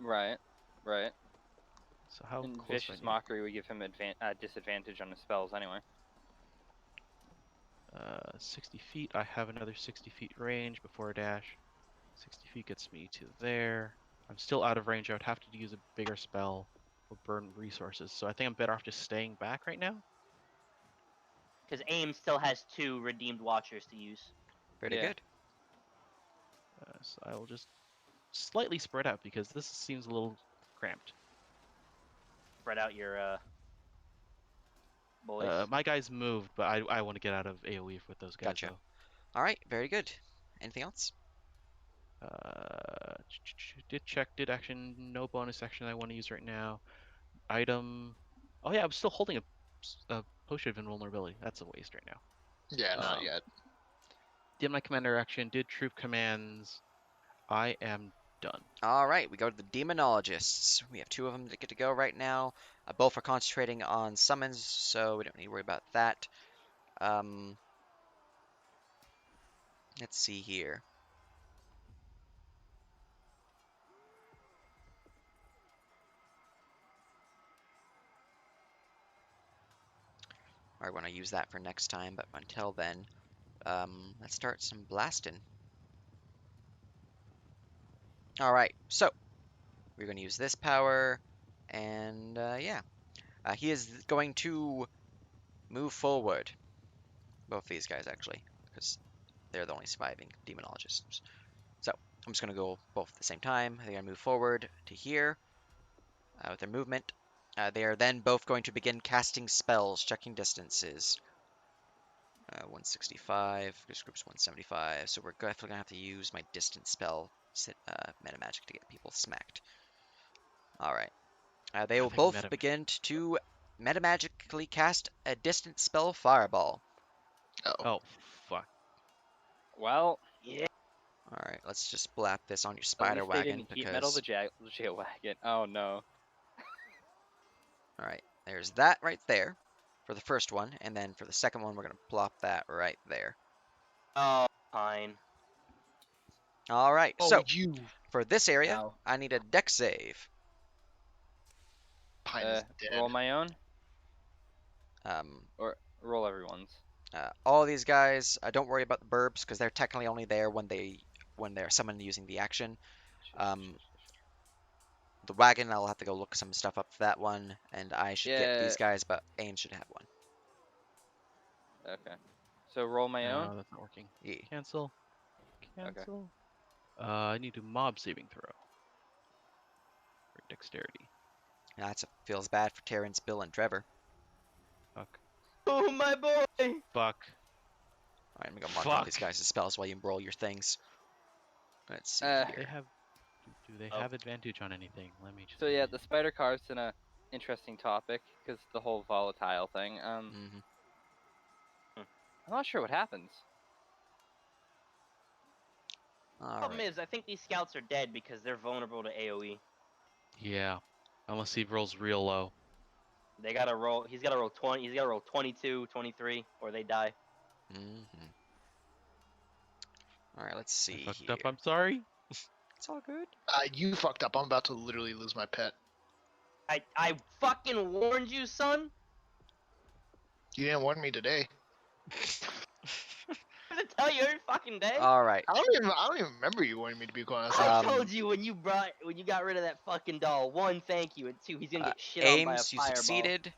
Right. So how And close do I Vicious need? Mockery would give him disadvantage on his spells anyway. 60 feet. I have another 60 feet range before a dash. 60 feet gets me to there. I'm still out of range. I would have to use a bigger spell or burn resources. So I think I'm better off just staying back right now. Because AIM still has 2 redeemed watchers to use. Pretty Yeah. good. So I will just slightly spread out because this seems a little cramped. Spread out your boys. My guys moved, but I want to get out of AoE with those guys. Gotcha. All right. Very good. Anything else? Did check, did action, no bonus action I want to use right now. Item. Oh yeah, I'm still holding a potion of invulnerability. That's a waste right now. Yeah, not Um, yet. Did my commander action, did troop commands. I am done. All right. We go to the demonologists. We have 2 of them that get to go right now. Both are concentrating on summons, so we don't need to worry about that. Let's see here. I want to use that for next time, but until then, let's start some blasting. All right, so we're going to use this power, and yeah, he is going to move forward. Both these guys actually, because they're the only surviving demonologists. So I'm just going to go both at the same time. They're going to move forward to here with their movement. They are then both going to begin casting spells, checking distances. 165, this group's 175, so we're definitely gonna have to use my distance spell, meta magic, to get people smacked. Alright. They will both begin to metamagically cast a distance spell, Fireball. Oh, fuck. Well, Yeah. Alright, let's just blap this on your at spider least they wagon, didn't heat metal because... the jail wagon. Oh no. Alright, there's that right there for the first one, and then for the second one, we're gonna plop that right there. Oh, fine. All right. Oh, So you for this area, Ow. I need a dex save. Pine is dead. Roll my own Um, or roll everyone's. all these guys, don't worry about the burbs because they're technically only there when they're summoned using the action. Um, the wagon, I'll have to go look some stuff up for that one, and I should get Yeah. these guys, but Ames should have one. Okay. So roll my own. No, that's not working. Yeah. Cancel. Cancel. I need to mob saving throw. For dexterity. That feels bad for Terrence, Bill, and Trevor. Fuck. Oh my boy! Fuck. All right, I'm gonna mark all these Fuck. guys' spells while you roll your things. Let's see Uh, They here. have. Do they Oh. have advantage on anything? Let me just. So yeah, the spider car's in a interesting topic because the whole volatile thing. hmm I'm not sure what happens. All Problem right. is, I think these scouts are dead because they're vulnerable to AOE. Yeah. Unless he rolls real low. They gotta roll. He's gotta roll 20. He's gotta roll 22, 23, or they die. hmm All right. Let's I see fucked here. up. I'm sorry. It's all good. You fucked up. I'm about to literally lose my pet. I fucking warned you, son. You didn't warn me today. I'm gonna tell you every fucking day. All right. I don't even remember you warning me to be honest. I Um, told you when you got rid of that fucking doll. One, thank you, and two, he's gonna get shit on by a Ames, you fireball. succeeded.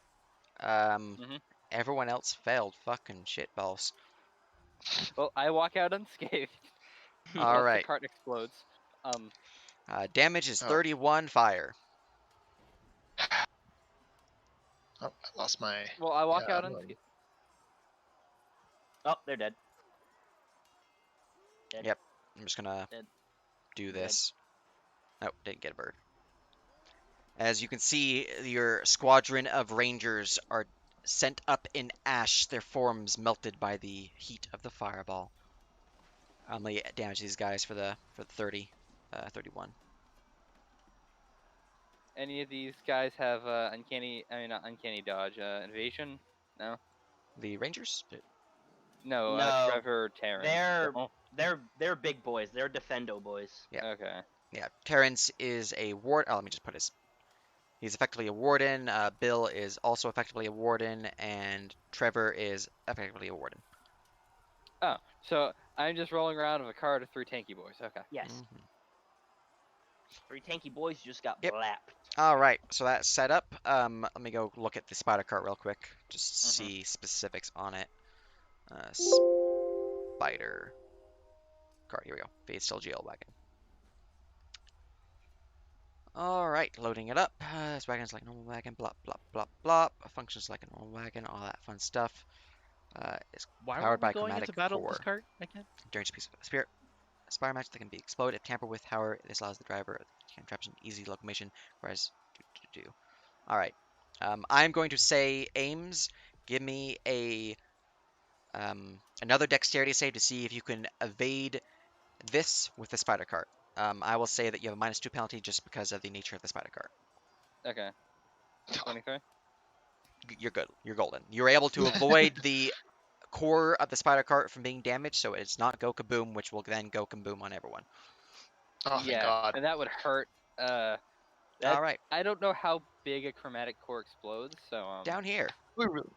Mhm. Everyone else failed. Fucking shitballs. Well, I walk out unscathed. All Unless right. the cart explodes. Damage is Oh. 31 fire. Oh, I lost my. Well, I walk Yeah, out I'm unscathed. Oh, they're dead. Dead. Yep. I'm just gonna Dead. do Dead. this. Nope, didn't get a bird. As you can see, your squadron of rangers are sent up in ash, their forms melted by the heat of the fireball. I'm gonna damage these guys for the 31. Any of these guys have uncanny? I mean, not uncanny dodge. Invasion? No. The rangers? No. No. Trevor, Terrence. They're No? they're big boys. They're defendo boys. Yeah. Okay. Yeah. Terrence is a ward. Oh, let me just put his. He's effectively a warden. Bill is also effectively a warden, and Trevor is effectively a warden. Oh, so I'm just rolling around with a cart of 3 tanky boys. Okay. Yes. Mhm. 3 tanky boys just got Yep. blapped. All right, so that's set up. Let me go look at the spider cart real quick, just Mhm. see specifics on it. Spider cart. Here we go. Fade still jail wagon. All right, loading it up. This wagon's like a normal wagon. Blop blop blop blop. Functions like a normal wagon. All that fun stuff. It's Why were powered we by going chromatic into battle with core. this cart again? During a piece of spirit. Spire match that can be exploded if tampered with. However, this allows the driver of the contraption easy locomotion, whereas do. All right. I'm going to say Ames. Give me another dexterity save to see if you can evade this with the spider cart. I will say that you have a -2 penalty just because of the nature of the spider cart. Okay. 23. You're good. You're golden. You're able to avoid the core of the spider cart from being damaged, so it's not go kaboom, which will then go kaboom on everyone. Oh, thank Yeah, God. and that would hurt. That All right, I don't know how big a chromatic core explodes, so down here. We really.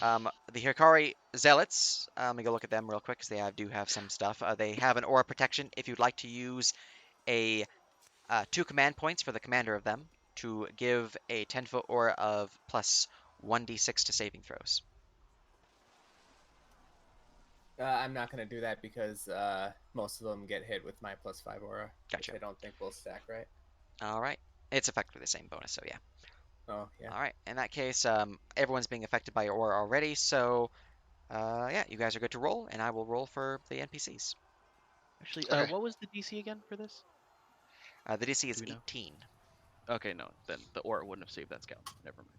The Hikari Zealots, let me go look at them real quick because they do have some stuff. They have an aura protection. If you'd like to use a 2 command points for the commander of them to give a 10-foot aura of plus 1d6 to saving throws. I'm not gonna do that because most of them get hit with my +5 aura, Gotcha. which I don't think will stack right. All right. It's effectively the same bonus, so yeah. Oh yeah. All right. In that case, everyone's being affected by your aura already, so yeah, you guys are good to roll, and I will roll for the NPCs. Actually, Okay. what was the DC again for this? The DC is Do we know? 18. Okay, no, then the aura wouldn't have saved that scout. Never mind.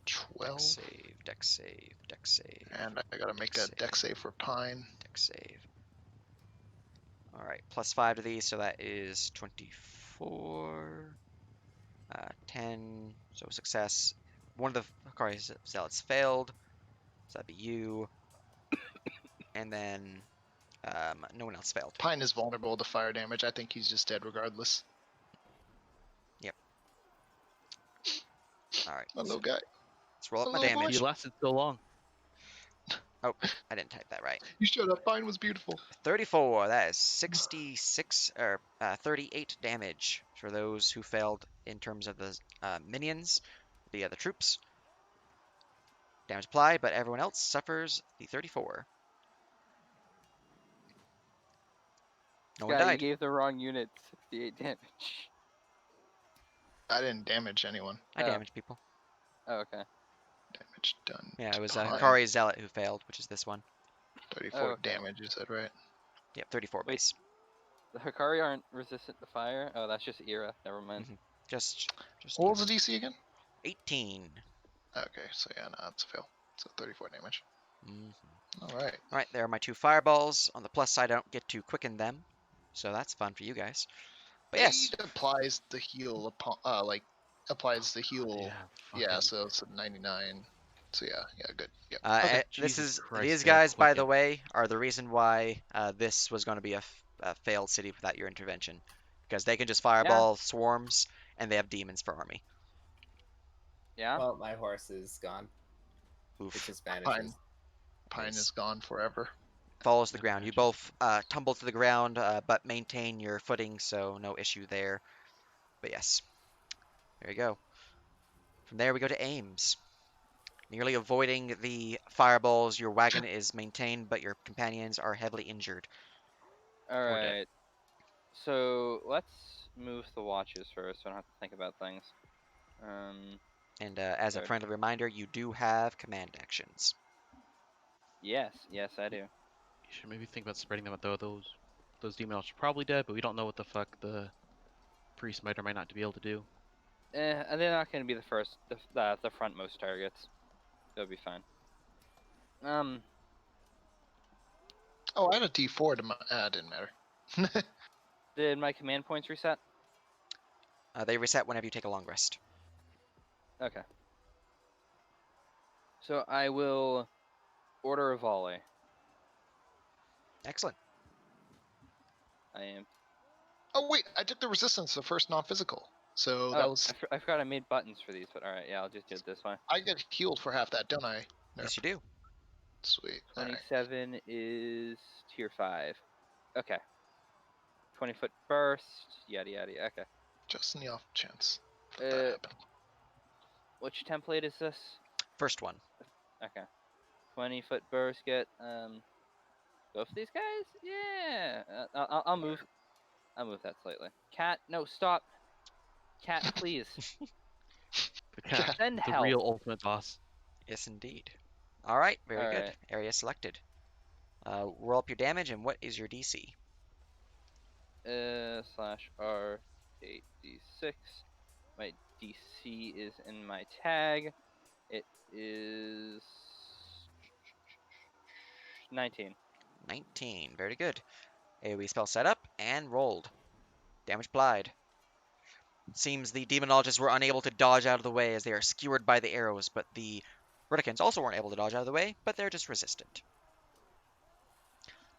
12. Dex save, dex save, dex save, And I gotta make a deck save for Pine. dex save. All right, +5 to these, so that is 24. 10, so success. One of the Hikari Zealots failed, so that'd be you. And then No one else failed. Pine is vulnerable to fire damage. I think he's just dead regardless. All right. A little guy. Let's roll up my Hello, boy. He damage. lasted so long. Oh, I didn't type that right. You showed up. Pine was beautiful. 34. That is 66 or 38 damage for those who failed in terms of the minions, the troops. Damage applied, but everyone else suffers the 34. No one Scott, you died. gave the wrong unit 68 damage. I didn't damage anyone. I Oh. damaged people. Oh, okay. Damage done. Yeah, to it was Pine. Hikari Zealot who failed, which is this one. 34 Oh, okay. damage, you said, right? Yep, 34 Wait. base. The Hikari aren't resistant to fire? Oh, that's just Era. Never mind. Just What was the DC again? 18. Okay, so yeah, no, it's a fail. So 34 damage. Mhm. Alright. All right, there are my 2 fireballs. On the plus side, I don't get to quicken them, so that's fun for you guys. But yes, It applies the heal upon, applies the heal. Yeah, fucking- so it's a 99. So yeah, good. Yep. this Jesus is Christ, these they are guys, by quick the and- way, are the reason why this was going to be a failed city without your intervention, because they can just fireball swarms, and they have demons for army. Yeah? Well, my horse is gone. It Oof. just vanishes. Pine Yes. is gone forever. Follows the Yeah, ground. You just- both tumble to the ground, but maintain your footing, so no issue there. But yes, there you go. From there, we go to Ames. Nearly avoiding the fireballs, your wagon is maintained, but your companions are heavily injured. Or dead. Alright. So, let's move the watches first, so I don't have to think about things. And as a Good. friendly reminder, you do have command actions. Yes, I do. You should maybe think about spreading them out though. Those demon elves are probably dead, but we don't know what the fuck the priest might or might not be able to do. And they're not going to be the frontmost targets. They'll be fine. Oh, I had a D4 to my. Didn't matter. Did my command points reset? They reset whenever you take a long rest. Okay. So I will order a volley. Excellent. I am. Oh wait, I took the resistance, the first non-physical. So Oh, that was. I forgot I made buttons for these, but all right, yeah, I'll just do it this way. I get healed for half that, don't I? Yes, you do. Sweet. All right. 27 is tier 5. Okay. 20-foot burst. Yada yada. Okay. Just in the off chance that Uh, that happened. Which template is this? First one. Okay. 20-foot burst. Get go for these guys. Yeah. I'll move. I'll move that slightly. Cat, no, stop. Cat, please. The cat, Send the help. real ultimate boss. Yes, indeed. All right, very All good. right. Area selected. Roll up your damage, and what is your DC? Slash R 8d6. My DC is in my tag. It is 19. 19. Very good. AoE spell set up and rolled. Damage applied. Seems the demonologists were unable to dodge out of the way as they are skewered by the arrows, but the Ridicans also weren't able to dodge out of the way, but they're just resistant.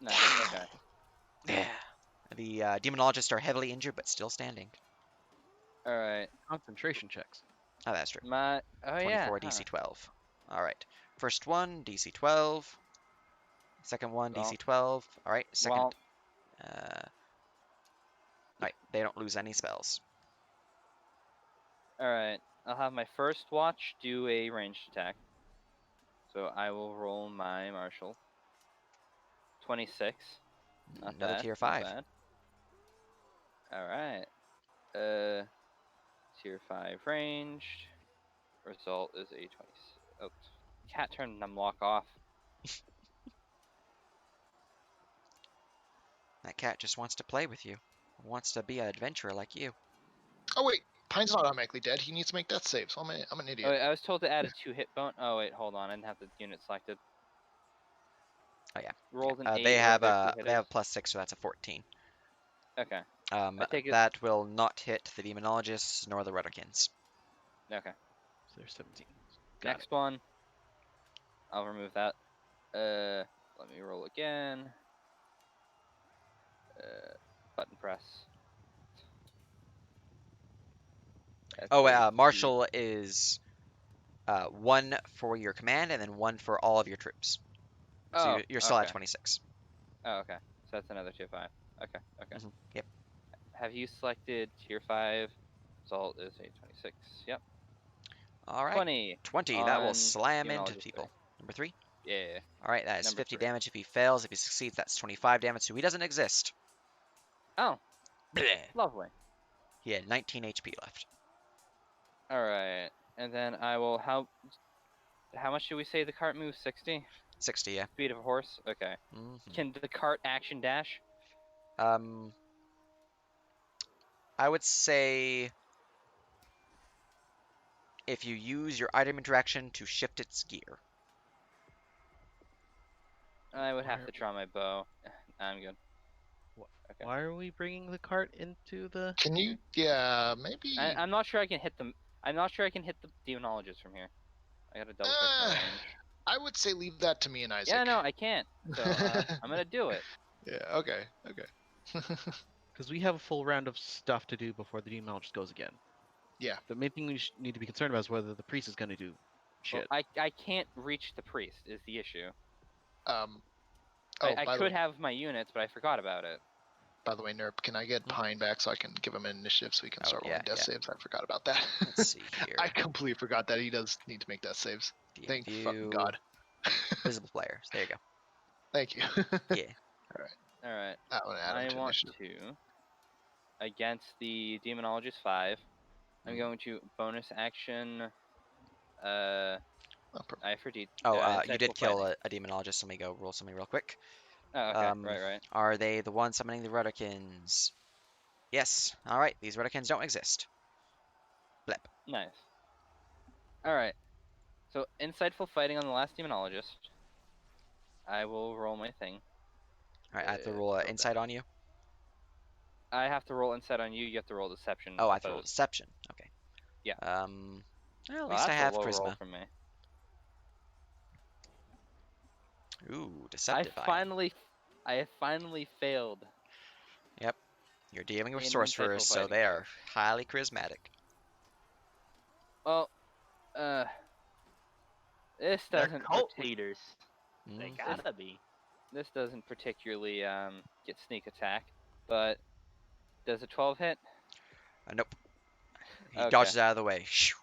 Nice. Okay. Yeah. The demonologists are heavily injured, but still standing. All right. Concentration checks. Oh, that's true. My 24 DC 12. All right. First one, DC 12. Second one, Well- DC 12. All right. Second. Well, All right. They don't lose any spells. all right. I'll have my first watch do a ranged attack. So I will roll my martial. 26. Not Another bad. tier not 5. bad. All right. Tier 5 ranged. Result is a 20. Oh, cat turned numlock off. That cat just wants to play with you. Wants to be an adventurer like you. Oh wait, Pine's not automatically dead. He needs to make death saves. I'm an Oh, idiot. wait, I was told to add a 2-hit bone. Oh wait, hold on. I didn't have the unit selected. Oh yeah. Rolled an 8. They have whatever they their have +6, so that's a 14. 2 hitters. Okay. I take it- That will not hit the demonologists nor the Redikins. Okay. So there's 17. Got Next one. I'll remove that. Let me roll again. Button press. Oh, That's Marshal is 1 for your command and then 1 for all of your troops. So Oh, you're still at okay. 26. Oh, okay. So that's another tier 5. Okay, okay. Yep. Have you selected tier 5? Result is a 26. Yep. All right. 20 20. That will on slam into Demonologist 3. people. Number 3. Yeah. All right. That is Number 50 3. damage if he fails. If he succeeds, that's 25 damage. So he doesn't exist. Oh, Bleh. lovely. He had 19 HP left. All right. And then I will how much do we say the cart moves? 60? 60, yeah. Speed of a horse? Okay. Mhm. Can the cart action dash? I would say if you use your item interaction to shift its gear. I would have Why, to draw my bow. I'm good. Okay. why are we bringing the cart into the? Can you? Yeah, maybe. I'm not sure I can hit them. I'm not sure I can hit the demonologist from here. I gotta double check my Uh, range. I would say leave that to me and Isaac. Yeah, no, I can't. So I'm gonna do it. Yeah. Okay. Okay. Because we have a full round of stuff to do before the demonologist goes again. Yeah. The main thing we need to be concerned about is whether the priest is going to do Well, shit. I can't reach the priest is the issue. Um. Oh, I by the could way, have my units, but I forgot about it. Nerp, can I get Pine back so I can give him an initiative so he can Oh, start rolling yeah, death yeah. saves? I forgot about that. Let's see here. I completely forgot that he does need to make death saves. DM Thank view, fucking God. visible players. There you go. Thank you. Yeah. All right. I want to add him I to want initiative. to against the demonologist 5. I'm Mhm. going to bonus action. Oh, perfect. I forget. Oh, you insightful did kill fighting. a demonologist. Let me go roll something real quick. Oh, okay. Right. Are they the ones summoning the Rudderkins? Yes. All right. These Rudderkins don't exist. Blep. Nice. All right. So insightful fighting on the last demonologist. I will roll my thing. All right. I have to roll Skill insight die. on you. I have to roll insight on you. You have to roll deception. Oh, I have to roll opposed. deception. Okay. Yeah. Well, at Well, least I that's have a low roll charisma. from me. Ooh, I deceptive item. finally failed Yep. You're dealing with in sorcerers, insightful so fighting. they are highly charismatic. Well, this They're doesn't cult leaders. They Mhm. gotta be. this doesn't particularly get sneak attack, but does a 12 hit? Nope. He Okay. dodges out of the way. Shoo.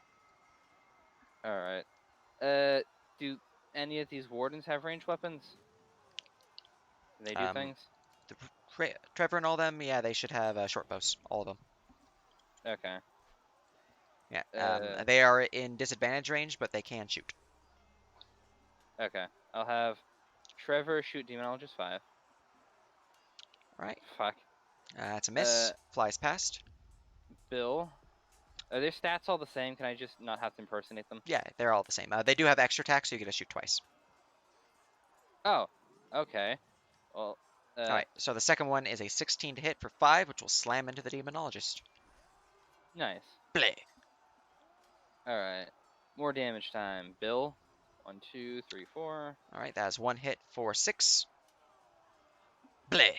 All right. Do any of these wardens have ranged weapons? Can they do things? Trevor and all them, yeah, they should have short bows. All of them. Okay. Yeah. They are in disadvantage range, but they can shoot. Okay. I'll have Trevor shoot demonologist 5. All right. Fuck. It's a miss. Flies past. Bill. Are their stats all the same? Can I just not have to impersonate them? Yeah, they're all the same. They do have extra attack, so you get to shoot twice. Oh. Okay. Well. All right. So the second one is a 16 to hit for 5, which will slam into the demonologist. Nice. Bleh. All right. More damage time. Bill. 1, 2, 3, 4. All right. That is 1 hit for 6. Bleh.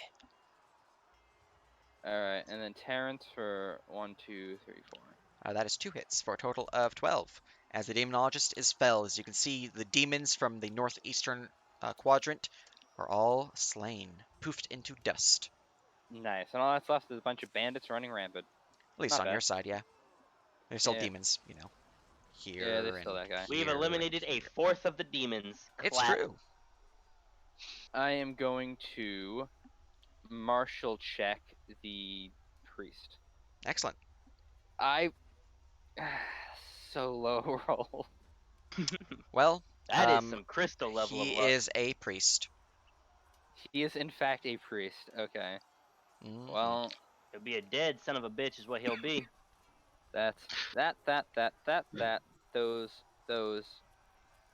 All right, and then Terrence for 1, 2, 3, 4. That is 2 hits for a total of 12. As the demonologist is felled, as you can see, the demons from the northeastern quadrant are all slain, poofed into dust. Nice. And all that's left is a bunch of bandits running rampant. At least Not on bad. your side, yeah. There's still Yeah. demons, you know. Here Yeah, there's and still that guy. We've here and eliminated a here. fourth of the demons. It's Clap. true. I am going to martial check the priest. Excellent. I so low roll. Well, That is some crystal level of he luck. is a priest. He is in fact a priest. Okay. Mhm. Well, He'll be a dead son of a bitch is what he'll be. that's that. Those.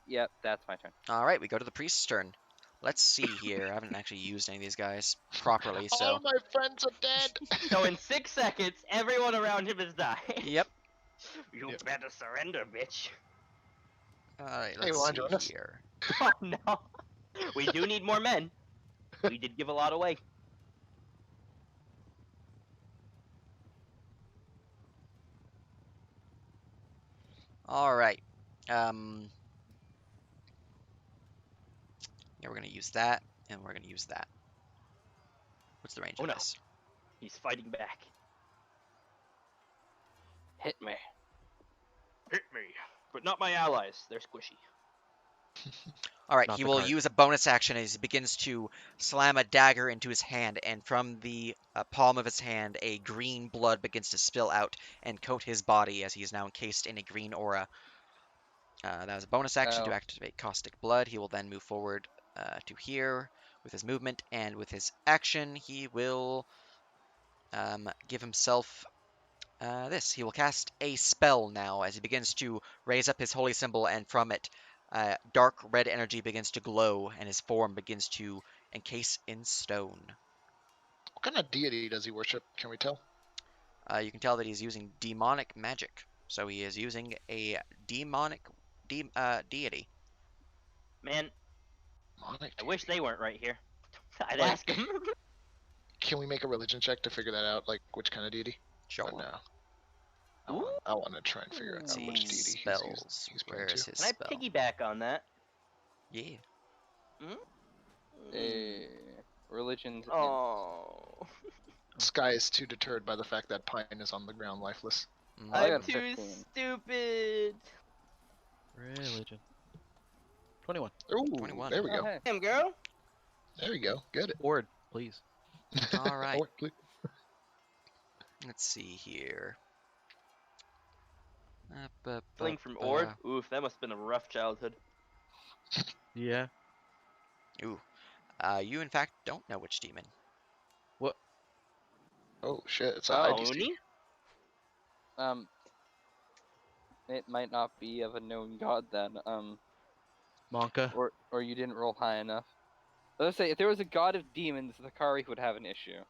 Yep, that's my turn. All right, we go to the priest's turn. Let's see here. I haven't actually used any of these guys properly, All so. of my friends are dead. So in 6 seconds, everyone around him has died. Yep. You Yep. better surrender, bitch. All right, Hey, let's wanna see join us? here. Oh no. We do need more men. We did give a lot away. All right. Yeah, we're gonna use that, and we're gonna use that. What's the range Oh of no, this? he's fighting back. Hit me. Hit me, but not my allies. They're squishy. All right, Not he the will card. use a bonus action as he begins to slam a dagger into his hand, and from the palm of his hand, a green blood begins to spill out and coat his body as he is now encased in a green aura. That was a bonus action to Oh. activate Caustic Blood. He will then move forward to here with his movement, and with his action, he will give himself this. He will cast a spell now as he begins to raise up his holy symbol, and from it, dark red energy begins to glow, and his form begins to encase in stone. What kind of deity does he worship? Can we tell? You can tell that he's using demonic magic, so he is using a demonic deity. Man, Demonic I wish deity. they weren't right here. I'd Like, ask him. can we make a religion check to figure that out? Like, which kind of deity? Sure. Or no? Ooh. I want to try and figure Let's out see, which deity spells. he's praying Where is to. his Can I spell? piggyback on that? Yeah. A religion's in. Oh, This guy is too deterred by the fact that Pine is on the ground lifeless. I I'm got a Mhm. too 15. stupid. Religion. 21. Ooh, 21. there we Oh, go. hey. Damn, girl. There we go. Good. Board, please. All right. Oh, please. Let's see here. Fling from Ord. Oof, that must have been a rough childhood. Yeah. Ooh. You in fact don't know which demon. What? Oh shit, it's a Oh, IDC. Uni? It might not be of a known god then. Monka. Or you didn't roll high enough. Let's say if there was a god of demons, the Kari would have an issue.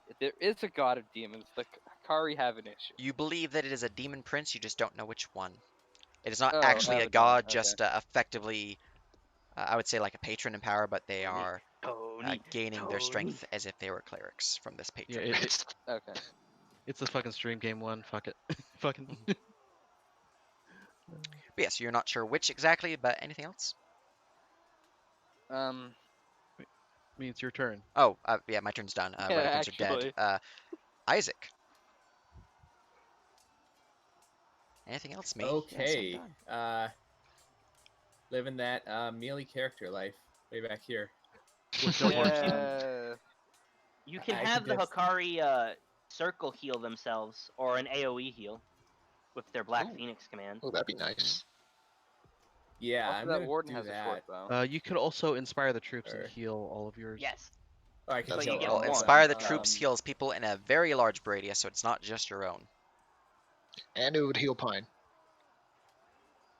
If there is a god of demons, the Kari have an issue. You believe that it is a demon prince, you just don't know which one. It is not Oh, actually a Abaddon, god, okay. just effectively, I would say like a patron in power, but they are Tony. gaining their Tony. strength as if they were clerics from this Yeah, patron. Okay. it's the fucking stream game one. Fuck it. Fucking. But yes, you're not sure which exactly, but anything else? Means your turn. Oh, yeah, my turn's done. Yeah, Redicans are dead. actually. Isaac. Anything else, me? Yes, I'm Okay. done. Living that melee character life way back here. With no horse. Yeah. You can I have can the just- Hikari circle heal themselves, or an AoE heal, with their Black Ooh. Phoenix command. Oh, that'd be nice. Yeah, Also, I'm that gonna warden do has a that. short bow. You could also inspire the troops Sure. and heal all of yours. Yes. Oh, I can But heal you get all Well, of one. Inspire the them. Troops heals people in a very large radius, so it's not just your own. And it would heal Pine.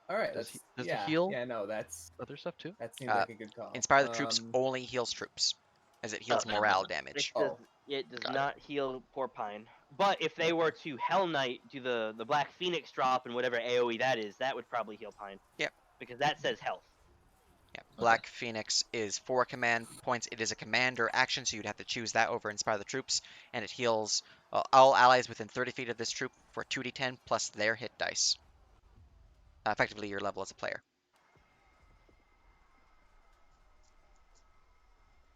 All right. Does That's it yeah. heal? Yeah, no, that's Other stuff too? that seems like a good call. Inspire the Troops only heals troops, as it heals morale It damage. does, Oh. it does Got it. not heal poor Pine. But if they were to Hell Knight do the Black Phoenix drop and whatever AoE that is, that would probably heal Pine. Yep. Because that says health. Yeah, Black Phoenix is 4 command points. It is a commander action, so you'd have to choose that over Inspire the Troops, and it heals all allies within 30 feet of this troop for 2d10 plus their hit dice. Effectively, your level as a player.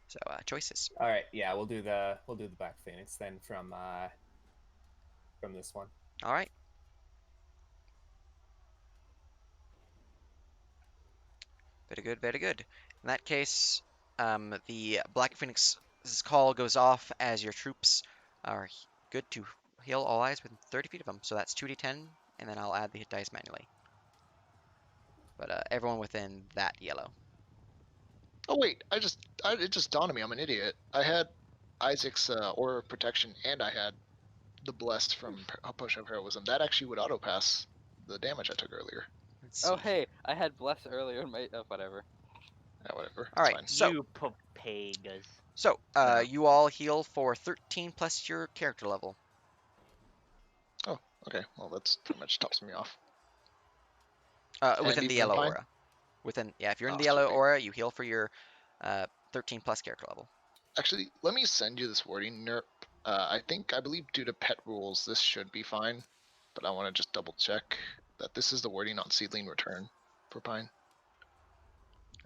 So choices. All right. Yeah, we'll do the Black Phoenix then from this one. All right. Very good, very good. In that case, the Black Phoenix's call goes off as your troops are good to heal all allies within 30 feet of them. So that's 2d10, and then I'll add the hit dice manually. But everyone within that yellow. Oh wait, it just dawned on me. I'm an idiot. I had Isaac's Aura of Protection, and I had the Blessed from Push of Heroism. That actually would auto pass the damage I took earlier. Let's Oh, see. hey, I had bless earlier in my. Oh, whatever. Yeah, whatever. All It's right, fine. so You papagas. Yeah. you all heal for 13 plus your character level. Oh, okay. Well, that's pretty much tops me off. Within And the even yellow Pine? aura. If you're in Oh, the yellow sweet. aura, you heal for your 13 plus character level. Actually, let me send you this wording, Nerp. I believe due to pet rules, this should be fine, but I want to just double check. that this is the wording on seedling return for pine,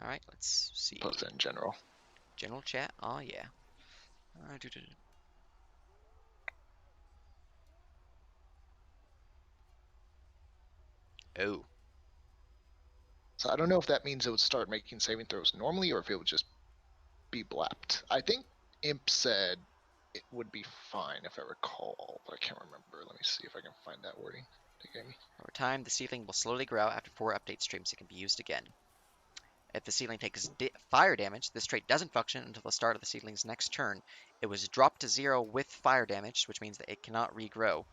All right, let's see. opposed to in general. General chat. Oh yeah. Oh. So I don't know if that means it would start making saving throws normally, or if it would just be blapped. I think Imp said it would be fine if I recall, but I can't remember. Let me see if I can find that wording they gave me. Over time, the seedling will slowly grow. After 4 update streams, it can be used again. If the seedling takes fire damage, this trait doesn't function until the start of the seedling's next turn. It was dropped to 0 with fire damage, which means that it cannot regrow.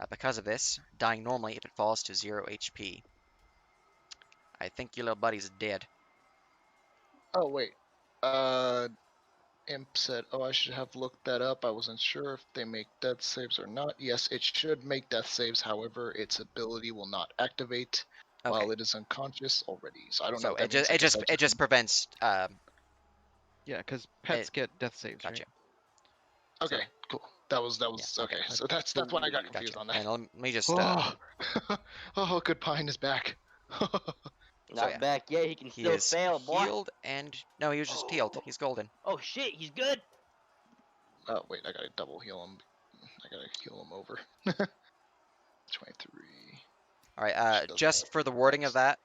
Because of this, dying normally if it falls to 0 HP. I think your little buddy's dead. Oh wait, Imp said, "Oh, I should have looked that up. I wasn't sure if they make death saves or not. Yes, it should make death saves. However, its ability will not activate Okay. while it is unconscious already. So I don't know So if that means like it just prevents. Yeah, because pets It- get death saves, Gotcha. right? Okay, cool. That was okay. okay. So that's why I got confused Gotcha. on that. And let me just. Oh, oh, good pine is back. Not yeah. back yet. He can He still is fail, boy. healed and no, he was just healed. He's golden. Oh shit, he's good. Oh wait, I gotta double heal him. I gotta heal him over. 23. All right. She doesn't Just have for the wording of that,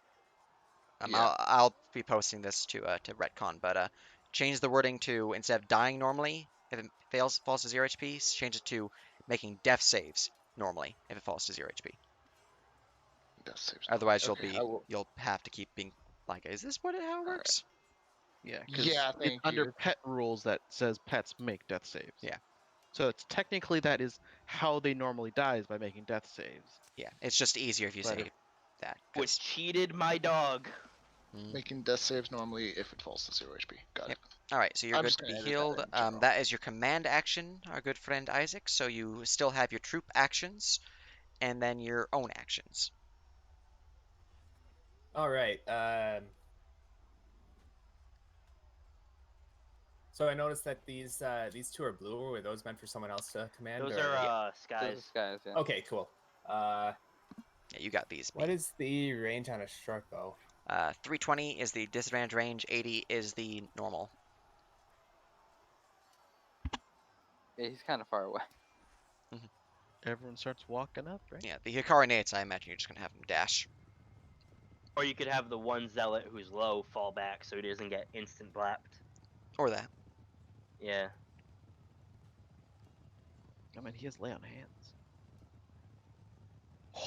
Yeah. I'll be posting this to retcon, but change the wording to instead of dying normally if it falls to 0 HP, change it to making death saves normally if it falls to 0 HP. Death saves. Otherwise, Okay, I will. you'll have to keep being like, is this how it works? Yeah, because Yeah, it's thank under you. pet rules that says pets make death saves. Yeah. So it's technically that is how they normally die is by making death saves. Yeah, it's just easier if you But say that. Which cheated my dog. Making death saves normally if it falls to 0 HP. Got Yep. it. All right, so you're I'm good just to gonna be edit that healed. in general. That is your command action, our good friend Isaac. So you still have your troop actions, and then your own actions. All right. So I noticed that these 2 are blue. Were those meant for someone else to command? Those or... are Those skies. are skies, yeah. Okay, cool. Yeah, you got these. What is the range on a short bow? 320 is the disadvantage range. 80 is the normal. Yeah, he's kind of far away. everyone starts walking up, right? Yeah, the Hikari Nates, I imagine you're just gonna have them dash. Or you could have the one zealot who's low fall back so he doesn't get instant blapped. Or that. Yeah. I mean, he has lay on hands.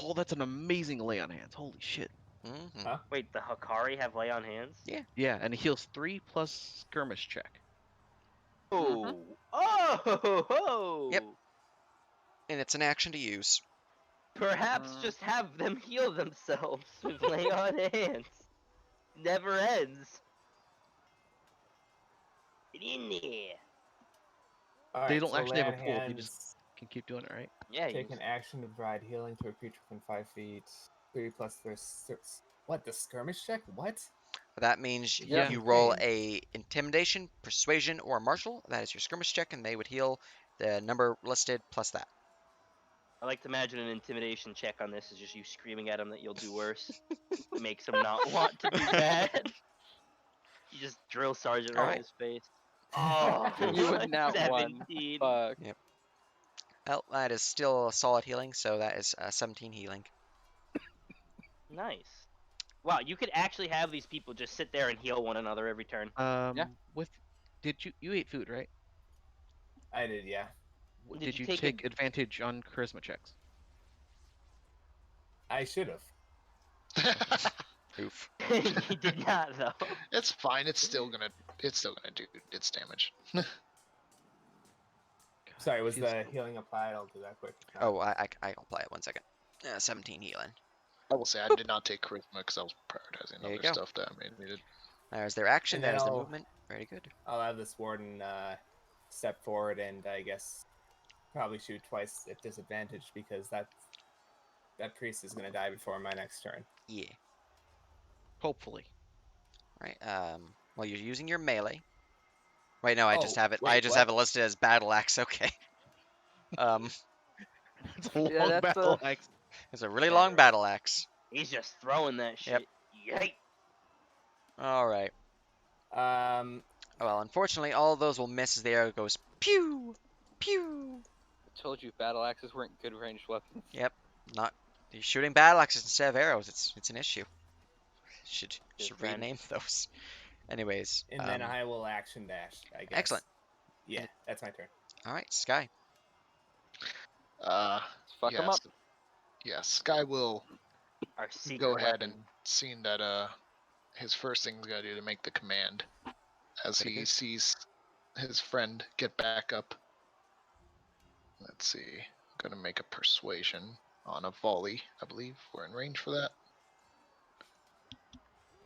Oh, that's an amazing lay on hands. Holy shit. Mm-hmm. Huh? Wait, the Hikari have lay on hands? Yeah. Yeah, and he heals 3 plus skirmish check. Oh. Oh. Yep. And it's an action to use. Perhaps just have them heal themselves with lay on hands. Never ends. Get in there. All They right, don't so actually lay have a on pool. You hands, just can keep doing it, right? Yeah, you take an action to provide healing to a creature within 5 feet. 3 plus their what? The skirmish check? What? That means Yeah. you roll a intimidation, persuasion, or martial. That is your skirmish check, and they would heal the number listed plus that. I like to imagine an intimidation check on this is just you screaming at him that you'll do worse. Makes him not want to do bad. You just drill sergeant right in Alright. his face. Oh, You would not one. 17. Fuck. Well, that is still a solid healing, so that is 17 healing. Nice. Wow, you could actually have these people just sit there and heal one another every turn. With did you ate food, right? I did, yeah. Did Did you you take take advantage on charisma checks? I should have. Oof. You did not though. It's fine. It's still gonna do its damage. Sorry, was He's- the healing applied? I'll do that quick. Oh, I'll apply it 1 second. 17 healing. I will say I did not take charisma because I was prioritizing There you other go. stuff that I made needed. There's their action. And then There's the I'll- movement. Very good. I'll have this warden step forward and I guess probably shoot twice at disadvantage because that priest is gonna die before my next turn. Yeah. Hopefully. Right. Well, you're using your melee. Wait, no, I just Oh, have it. I wait, just what? have it listed as battle axe. Okay. It's a long Yeah, that's battle axe. It's a really long battle axe. He's just throwing that Yep. shit. Yay! All right. Well, unfortunately, all of those will miss as the arrow goes pew, pew. I told you battle axes weren't good ranged weapons. Yep. Not you're shooting battle axes instead of arrows. It's an issue. Should friend. rename those. Anyways. And then I will action dash, I guess. Excellent. Yeah, that's my turn. All right, Sky. Uh, Fuck him yes. up. Yeah, Sky will Our secret go ahead weapon. and seeing that his first thing he's gonna do to make the command as he Okay. sees his friend get back up. Let's see. Gonna make a persuasion on a volley, I believe. We're in range for that.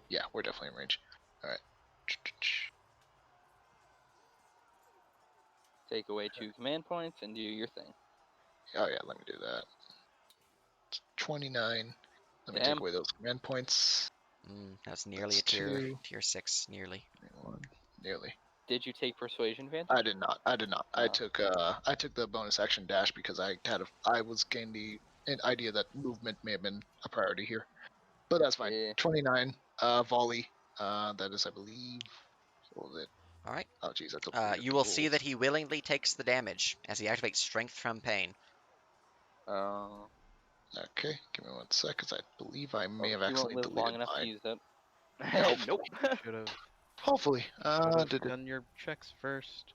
Yeah, we're definitely in range. Alright. Take away 2 command points and do your thing. Oh yeah, let me do that. It's 29. Let me Damn. take away those command points. That's nearly That's a tier 2. 6, nearly. 21. Nearly. Did you take persuasion, Van? I did not. I Oh. took the bonus action dash because I was getting the idea that movement may have been a priority here. But that's fine. Yeah. 29 volley. That is I believe what was it? All right. Oh geez, that's a You will see that he willingly takes the damage as he activates Strength from Pain. Oh. Okay, give me 1 sec, because I believe I may have He won't accidentally live long deleted enough to mine. use it. Nope. Should have Hopefully. done your checks first.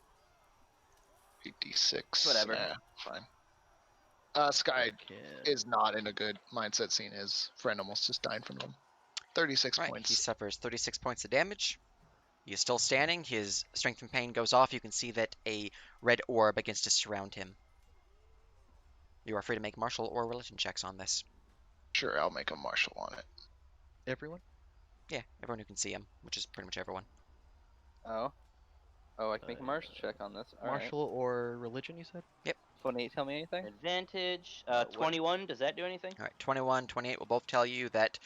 86. Whatever. Yeah, fine. Sky is not in a good mindset seeing his friend almost just dying from him. 36 Right. points. He suffers 36 points of damage. He is still standing. His Strength from Pain goes off. You can see that a red orb begins to surround him. You are free to make martial or religion checks on this. Sure, I'll make a martial on it. Everyone? Yeah, everyone who can see him, which is pretty much everyone. Oh. Oh, I can make a martial check on this. Alright. Martial or religion, you said? 28 tell me anything? Advantage. What? 21. Does that do anything? All right, 21, 28 will both tell you that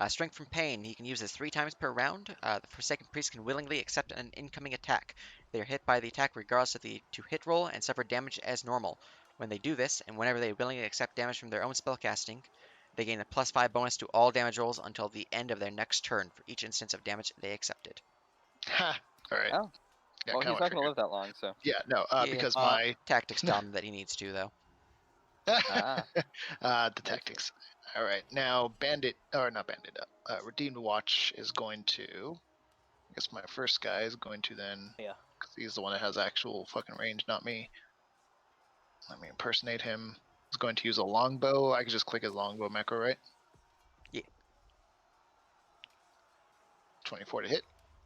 Strength from Pain, he can use this 3 times per round. The Forsaken Priest can willingly accept an incoming attack. They are hit by the attack regardless of the to-hit roll and suffer damage as normal. When they do this, and whenever they willingly accept damage from their own spellcasting, they gain a +5 bonus to all damage rolls until the end of their next turn for each instance of damage they accepted. Ha! Alright. Oh. Yeah, Well, kinda he's not what I going to live that long, so. figured. Yeah, no, Yeah. because my Tactics tell him that he needs to, though. Ah. the tactics. All right, now Bandit or not Bandit. Redeemed Watch is going to. I guess my first guy is going to then. Yeah. Because he's the one that has actual fucking range, not me. Let me impersonate him. He's going to use a longbow. I can just click his longbow macro, right? Yeah. 24 to hit.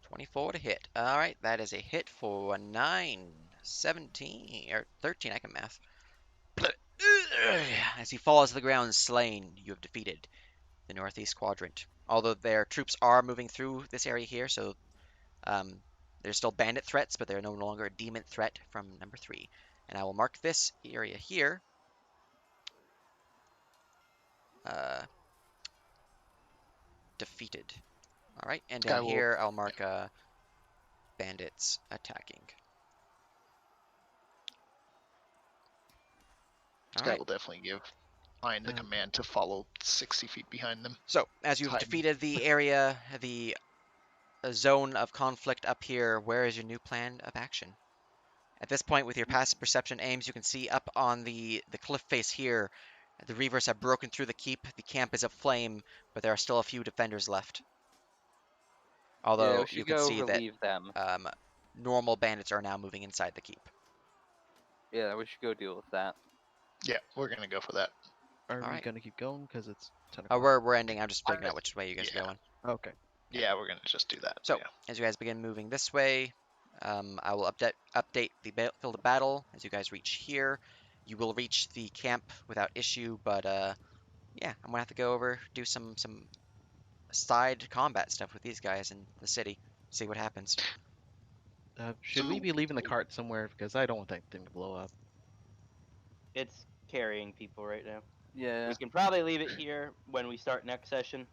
24 to hit. All right, that is a hit for 9, 17, or 13, I can math. As he falls to the ground slain, you have defeated the Northeast Quadrant. Although their troops are moving through this area here, so there's still bandit threats, but they're no longer a demon threat from number 3. And I will mark this area here. Defeated. All right, and down here I'll mark bandits attacking. This guy will definitely find the command to follow 60 feet behind them. So, as you've defeated the area, the zone of conflict up here, where is your new plan of action? At this point, with your passive perception aims, you can see up on the cliff face here, the Reavers have broken through the keep. The camp is aflame, but there are still a few defenders left. Although we should you can go see relieve that them. normal bandits are now moving inside the keep. Yeah, we should go deal with that. Yeah, we're gonna go for that. Are we Alright. gonna keep going because it's 10 Oh, o'clock? we're ending. I'm just figuring out which way you guys are going. Okay. Yeah, we're gonna just do that. So, yeah. as you guys begin moving this way, I will update the field of battle as you guys reach here. You will reach the camp without issue, but yeah, I'm gonna have to go over do some side combat stuff with these guys in the city. See what happens. Should we be leaving the cart somewhere? Because I don't want that thing to blow up. It's carrying people right now. Yeah. We can probably leave it here when we start next session,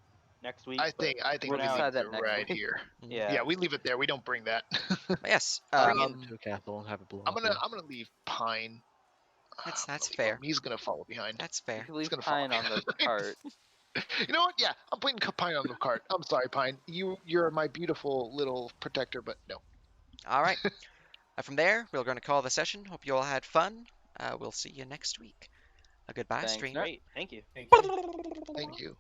next week. I think we'll we decide leave that it next right week. here. Yeah. Yeah, we leave it there. We don't bring that. But yes, Bring it to a castle and have it blow I'm up. gonna leave Pine. That's I'm gonna leave fair. him. He's gonna follow behind. That's You fair. can leave gonna follow Pine on the behind. cart. You know what? Yeah, I'm putting Pine on the cart. I'm sorry, Pine. You're my beautiful little protector, but no. All right. From there, we're going to call the session. Hope you all had fun. We'll see you next week. A goodbye, Thanks. stream. Great, thank you. Thank you. Thank you.